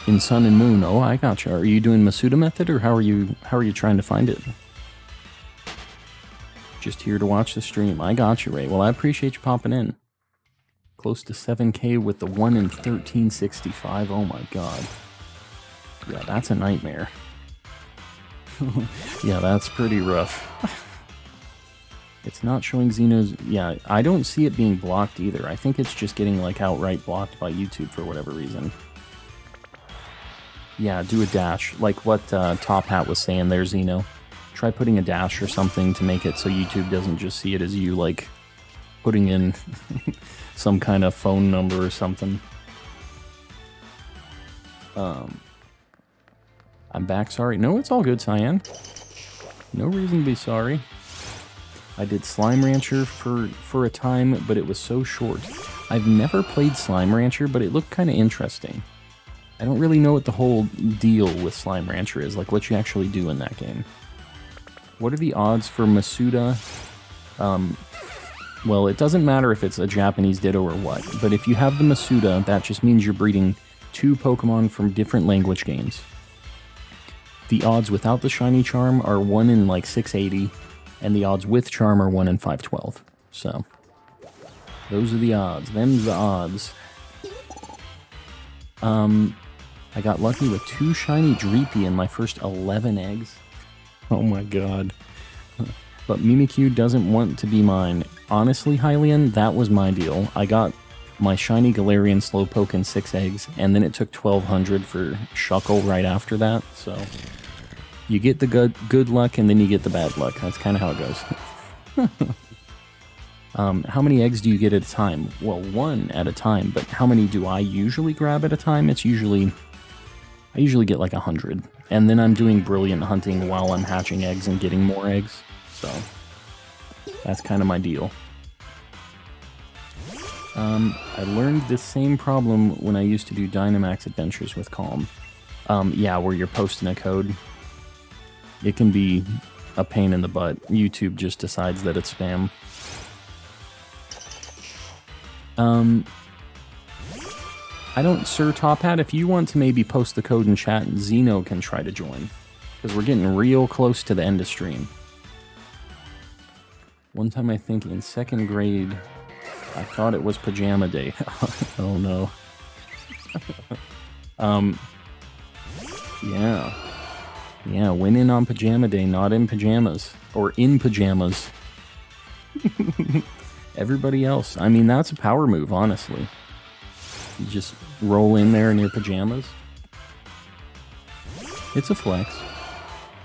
In Sun and Moon. Oh, I gotcha. Are you doing Masuda method, or how are you trying to find it? Just here to watch the stream. I got you, Ray. Well, I appreciate you popping in. Close to 7K with the 1 in 1365. Oh my god. Yeah, that's a nightmare. Yeah, that's pretty rough. It's not showing Xeno's... Yeah, I don't see it being blocked either. I think it's just getting, like, outright blocked by YouTube for whatever reason. Yeah, do a dash. Like what Top Hat was saying there, Xeno. Try putting a dash or something to make it so YouTube doesn't just see it as you, like, putting in some kind of phone number or something. I'm back, sorry. No, it's all good, Cyan. No reason to be sorry. I did Slime Rancher for a time, but it was so short. I've never played Slime Rancher, but it looked kind of interesting. I don't really know what the whole deal with Slime Rancher is, like what you actually do in that game. What are the odds for Masuda? Well, it doesn't matter if it's a Japanese Ditto or what, but if you have the Masuda, that just means you're breeding 2 Pokemon from different language games. The odds without the shiny charm are 1 in like 680, and the odds with charm are 1 in 512. So, those are the odds. Them's the odds. I got lucky with 2 shiny Dreepy in my first 11 eggs. Oh my god. But Mimikyu doesn't want to be mine. Honestly, Hylian, that was my deal. I got my shiny Galarian Slowpoke in 6 eggs, and then it took 1200 for Shuckle right after that, so... You get the good luck, and then you get the bad luck. That's kind of how it goes. How many eggs do you get at a time? Well, 1 at a time, but how many do I usually grab at a time? It's usually... I usually get like 100. And then I'm doing brilliant hunting while I'm hatching eggs and getting more eggs. So, that's kind of my deal. I learned this same problem when I used to do Dynamax Adventures with Calm. Yeah, where you're posting a code. It can be a pain in the butt. YouTube just decides that it's spam. I don't, Sir Top Hat, if you want to maybe post the code in chat, Xeno can try to join. Because we're getting real close to the end of stream. One time I think in 2nd grade, I thought it was pajama day. Oh no. Yeah. Yeah, went in on pajama day, not in pajamas. Or in pajamas. Everybody else. I mean, that's a power move, honestly. You just roll in there in your pajamas. It's a flex.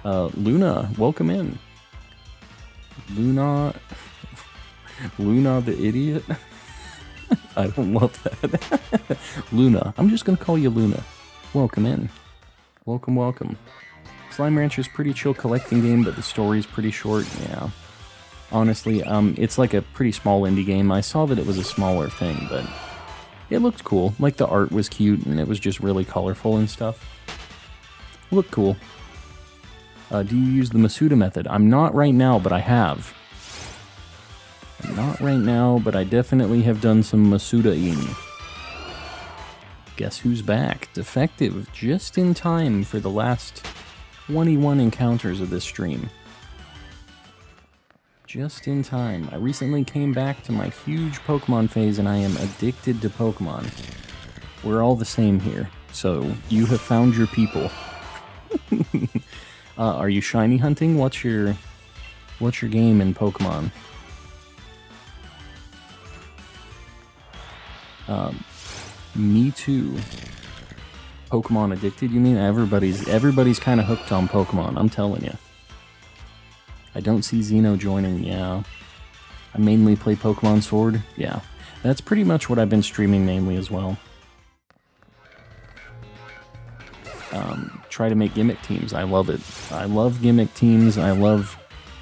Luna, welcome in. Luna the idiot? I don't love that. Luna, I'm just gonna call you Luna. Welcome in. Welcome, welcome. Slime Rancher's pretty chill collecting game, but the story's pretty short, yeah. Honestly, it's like a pretty small indie game. I saw that it was a smaller thing, but it looked cool. Like, the art was cute, and it was just really colorful and stuff. Looked cool. Do you use the Masuda method? I'm not right now, but I have. I'm not right now, but I definitely have done some Masuda-ing. Guess who's back? Defective, just in time for the last 21 encounters of this stream. Just in time. I recently came back to my huge Pokemon phase, and I am addicted to Pokemon. We're all the same here, so you have found your people. Are you shiny hunting? What's your game in Pokemon? Me too. Pokemon addicted, you mean? Everybody's kind of hooked on Pokemon, I'm telling you. I don't see Xeno joining, yeah. I mainly play Pokemon Sword, yeah. That's pretty much what I've been streaming mainly as well. Try to make gimmick teams, I love it. I love gimmick teams, I love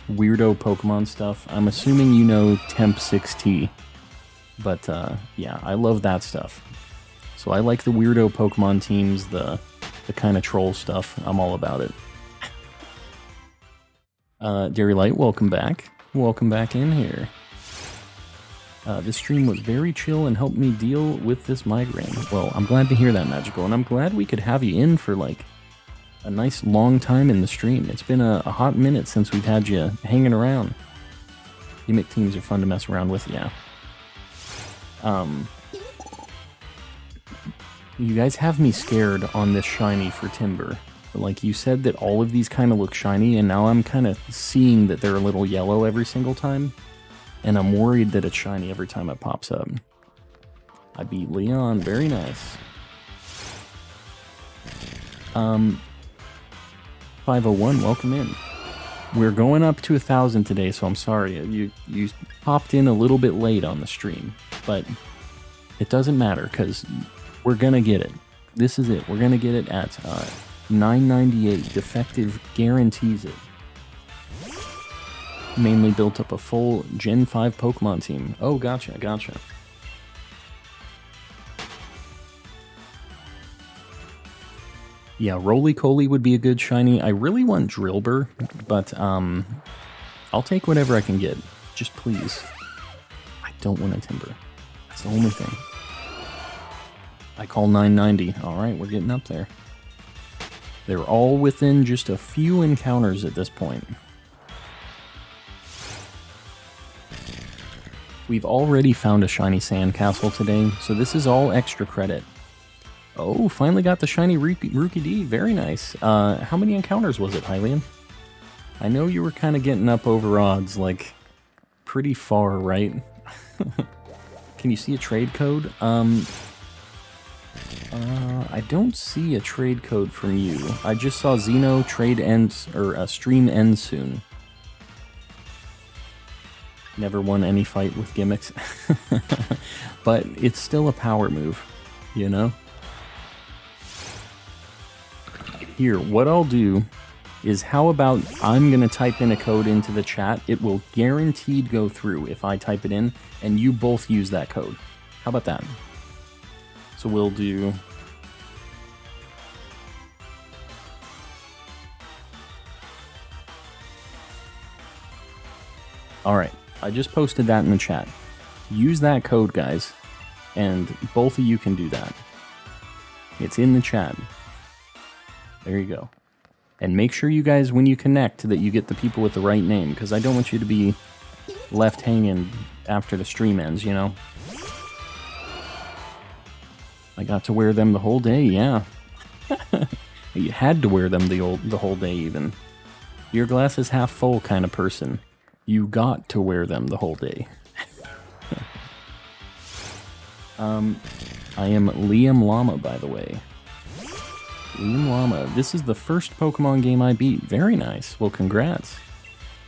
weirdo Pokemon stuff. I'm assuming you know Temp 6T. But yeah, I love that stuff. So I like the weirdo Pokemon teams, the kind of troll stuff. I'm all about it. Dairy Light, welcome back. Welcome back in here. This stream was very chill and helped me deal with this migraine. Well, I'm glad to hear that, Magical, and I'm glad we could have you in for like a nice long time in the stream. It's been a hot minute since we've had you hanging around. Gimmick teams are fun to mess around with, yeah. You guys have me scared on this shiny for Timber. Like, you said that all of these kind of look shiny, and now I'm kind of seeing that they're a little yellow every single time. And I'm worried that it's shiny every time it pops up. I beat Leon, very nice. 501, welcome in. We're going up to 1,000 today, so I'm sorry. You popped in a little bit late on the stream, but it doesn't matter, because we're going to get it. This is it. We're going to get it at 998. Defective guarantees it. Mainly built up a full Gen 5 Pokemon team. Oh, gotcha, gotcha. Yeah, Roly-Coly would be a good shiny. I really want Drillbur, but I'll take whatever I can get. Just please. I don't want a Timber. That's the only thing. I call 990. Alright, we're getting up there. They're all within just a few encounters at this point. We've already found a shiny Sandcastle today, so this is all extra credit. Oh, finally got the shiny Rookie D. Very nice. How many encounters was it, Hylian? I know you were kind of getting up over odds, like, pretty far, right? Can you see a trade code? I don't see a trade code from you. I just saw Xeno trade ends, or stream ends soon. Never won any fight with gimmicks. But it's still a power move, you know? Here, what I'll do is, how about I'm going to type in a code into the chat. It will guaranteed go through if I type it in, and you both use that code. How about that? So we'll do... Alright, I just posted that in the chat. Use that code, guys, and both of you can do that. It's in the chat. There you go. And make sure you guys, when you connect, that you get the people with the right name, because I don't want you to be left hanging after the stream ends, you know? I got to wear them the whole day, yeah. You had to wear them the whole day, even. You're glass is half full kind of person. You got to wear them the whole day. I am Liam Llama, by the way. Liam Llama. This is the first Pokemon game I beat. Very nice. Well, congrats.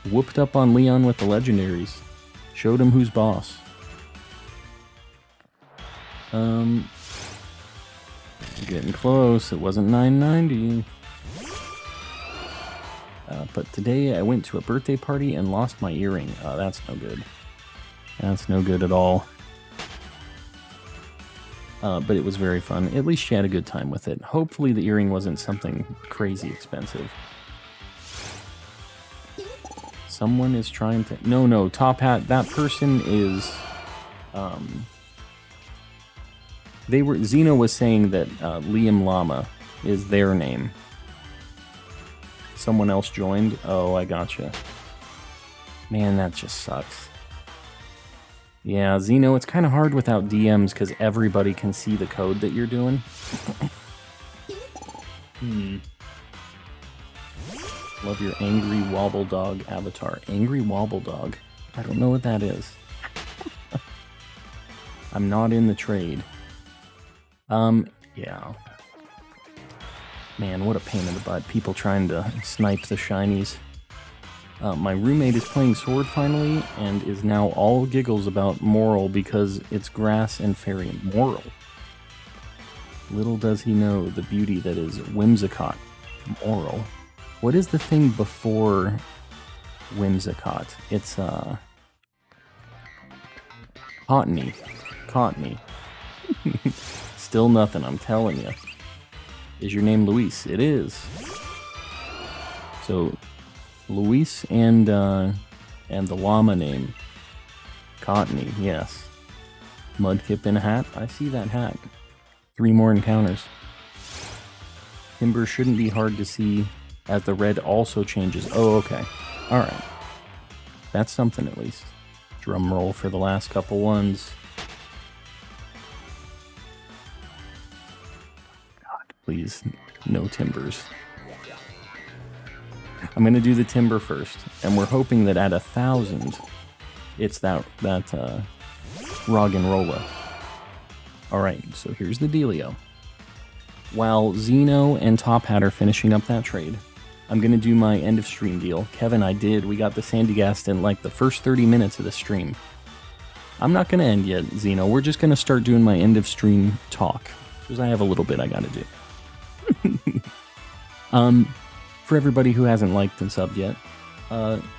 Whooped up on Leon with the legendaries. Showed him who's boss. Getting close. It wasn't 990. But today I went to a birthday party and lost my earring. That's no good. That's no good at all. But it was very fun. At least she had a good time with it. Hopefully the earring wasn't something crazy expensive. Someone is trying to... No, Top Hat. That person is... Xeno was saying that Liam Llama is their name. Someone else joined? Oh, I gotcha. Man, that just sucks. Yeah, Xeno, it's kind of hard without DMs because everybody can see the code that you're doing. Love your angry wobble dog avatar. Angry wobble dog? I don't know what that is. I'm not in the trade. Yeah. Man, what a pain in the butt. People trying to snipe the shinies. My roommate is playing Sword finally, and is now all giggles about Moral because it's grass and fairy. Moral. Little does he know the beauty that is Whimsicott. Moral. What is the thing before Whimsicott? It's, Cottony. Cottony. Still nothing, I'm telling you. Is your name Luis? It is. So, Luis and the llama name. Cottony, yes. Mudkip in a hat. I see that hat. 3 more encounters. Timber shouldn't be hard to see as the red also changes. Oh, okay. Alright. That's something at least. Drum roll for the last couple ones. God, please. No timbers. I'm going to do the timber first. And we're hoping that at 1,000, it's that Rog and Rolla. Alright, so here's the dealio. While Zeno and Top Hat are finishing up that trade, I'm going to do my end of stream deal. Kevin, we got the Sandygast in like the first 30 minutes of the stream. I'm not going to end yet, Zeno. We're just going to start doing my end of stream talk, because I have a little bit I got to do. For everybody who hasn't liked and subbed yet,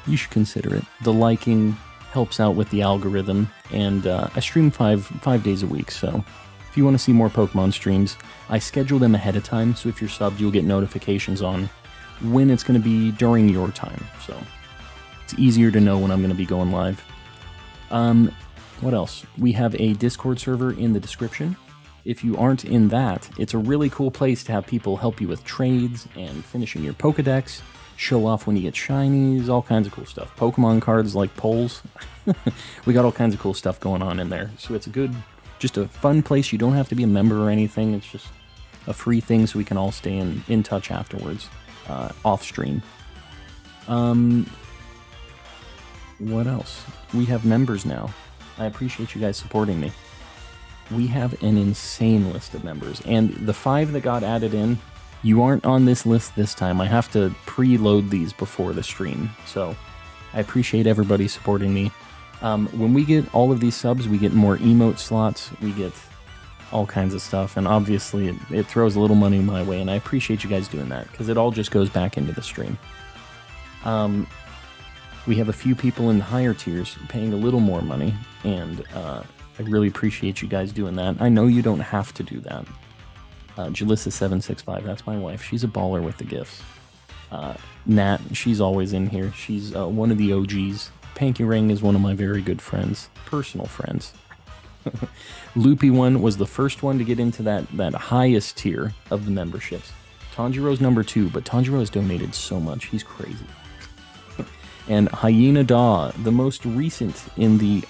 you should consider it. The liking helps out with the algorithm, and I stream five days a week, so if you want to see more Pokemon streams, I schedule them ahead of time, so if you're subbed, you'll get notifications on when it's going to be during your time, so it's easier to know when I'm going to be going live. What else? We have a Discord server in the description. If you aren't in that, it's a really cool place to have people help you with trades and finishing your Pokedex, show off when you get shinies, all kinds of cool stuff. Pokemon cards like polls. We got all kinds of cool stuff going on in there. So it's just a fun place. You don't have to be a member or anything. It's just a free thing so we can all stay in touch afterwards, off stream. What else? We have members now. I appreciate you guys supporting me. We have an insane list of members, and the 5 that got added in, you aren't on this list this time. I have to preload these before the stream, so I appreciate everybody supporting me. When we get all of these subs, we get more emote slots, we get all kinds of stuff, and obviously it throws a little money my way, and I appreciate you guys doing that, because it all just goes back into the stream. We have a few people in the higher tiers paying a little more money, and I really appreciate you guys doing that. I know you don't have to do that. Jalissa765, that's my wife. She's a baller with the gifts. Nat, she's always in here. She's one of the OGs. Panky Ring is one of my very good friends. Personal friends. Loopy One was the first one to get into that highest tier of the memberships. Tanjiro's number 2, but Tanjiro has donated so much. He's crazy. And Hyena Daw, the most recent in the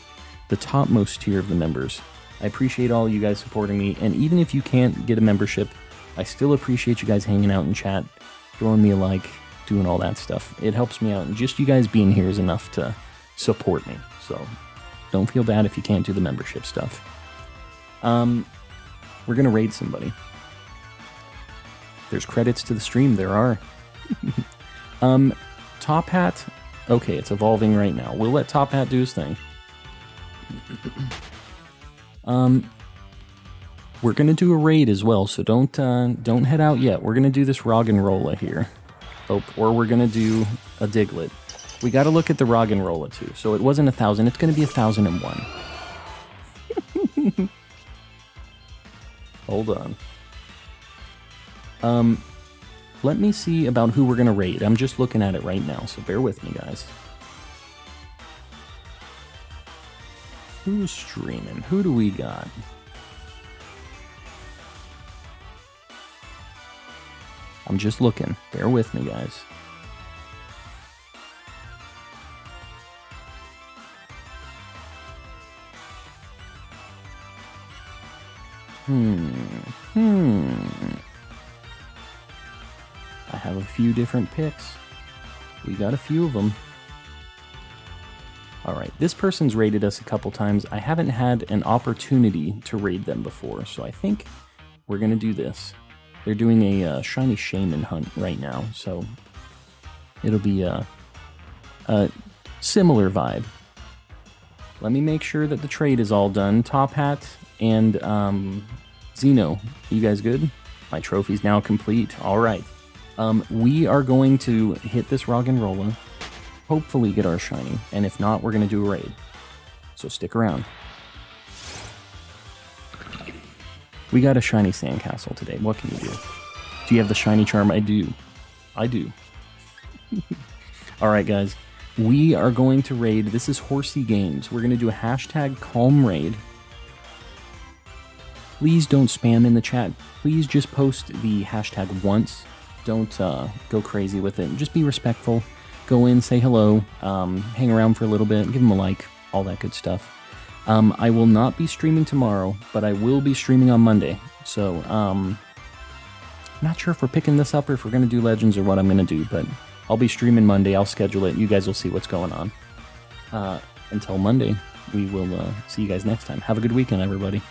topmost tier of the members. I appreciate all you guys supporting me, and even if you can't get a membership, I still appreciate you guys hanging out in chat, throwing me a like, doing all that stuff. It helps me out, and just you guys being here is enough to support me, so don't feel bad if you can't do the membership stuff. We're gonna raid somebody. There's credits to the stream, there are. Top Hat, okay, it's evolving right now. We'll let Top Hat do his thing. We're gonna do a raid as well, so don't head out yet. We're gonna do this Rog and Rolla here. Oh, or we're gonna do a Diglett. We gotta look at the Rog and Rolla too. So it wasn't 1,000, it's gonna be 1,001. Hold on. Let me see about who we're gonna raid. I'm just looking at it right now, so bear with me, guys. Who's streaming? Who do we got? I'm just looking. Bear with me, guys. I have a few different picks. We got a few of them. Alright, this person's raided us a couple times. I haven't had an opportunity to raid them before, so I think we're going to do this. They're doing a shiny shaman hunt right now, so it'll be a similar vibe. Let me make sure that the trade is all done. Top Hat and Zeno, you guys good? My trophy's now complete. Alright. We are going to hit this Rog and Rolla. Hopefully get our shiny, and if not, we're going to do a raid. So stick around. We got a shiny sandcastle today. What can you do? Do you have the shiny charm? I do. I do. Alright, guys. We are going to raid. This is Horsey Games. We're going to do a hashtag calm raid. Please don't spam in the chat. Please just post the hashtag once. Don't go crazy with it. Just be respectful. Go in, say hello, hang around for a little bit, give them a like, all that good stuff. I will not be streaming tomorrow, but I will be streaming on Monday. So, I'm not sure if we're picking this up or if we're going to do Legends or what I'm going to do, but I'll be streaming Monday. I'll schedule it. You guys will see what's going on. Until Monday, we will see you guys next time. Have a good weekend, everybody.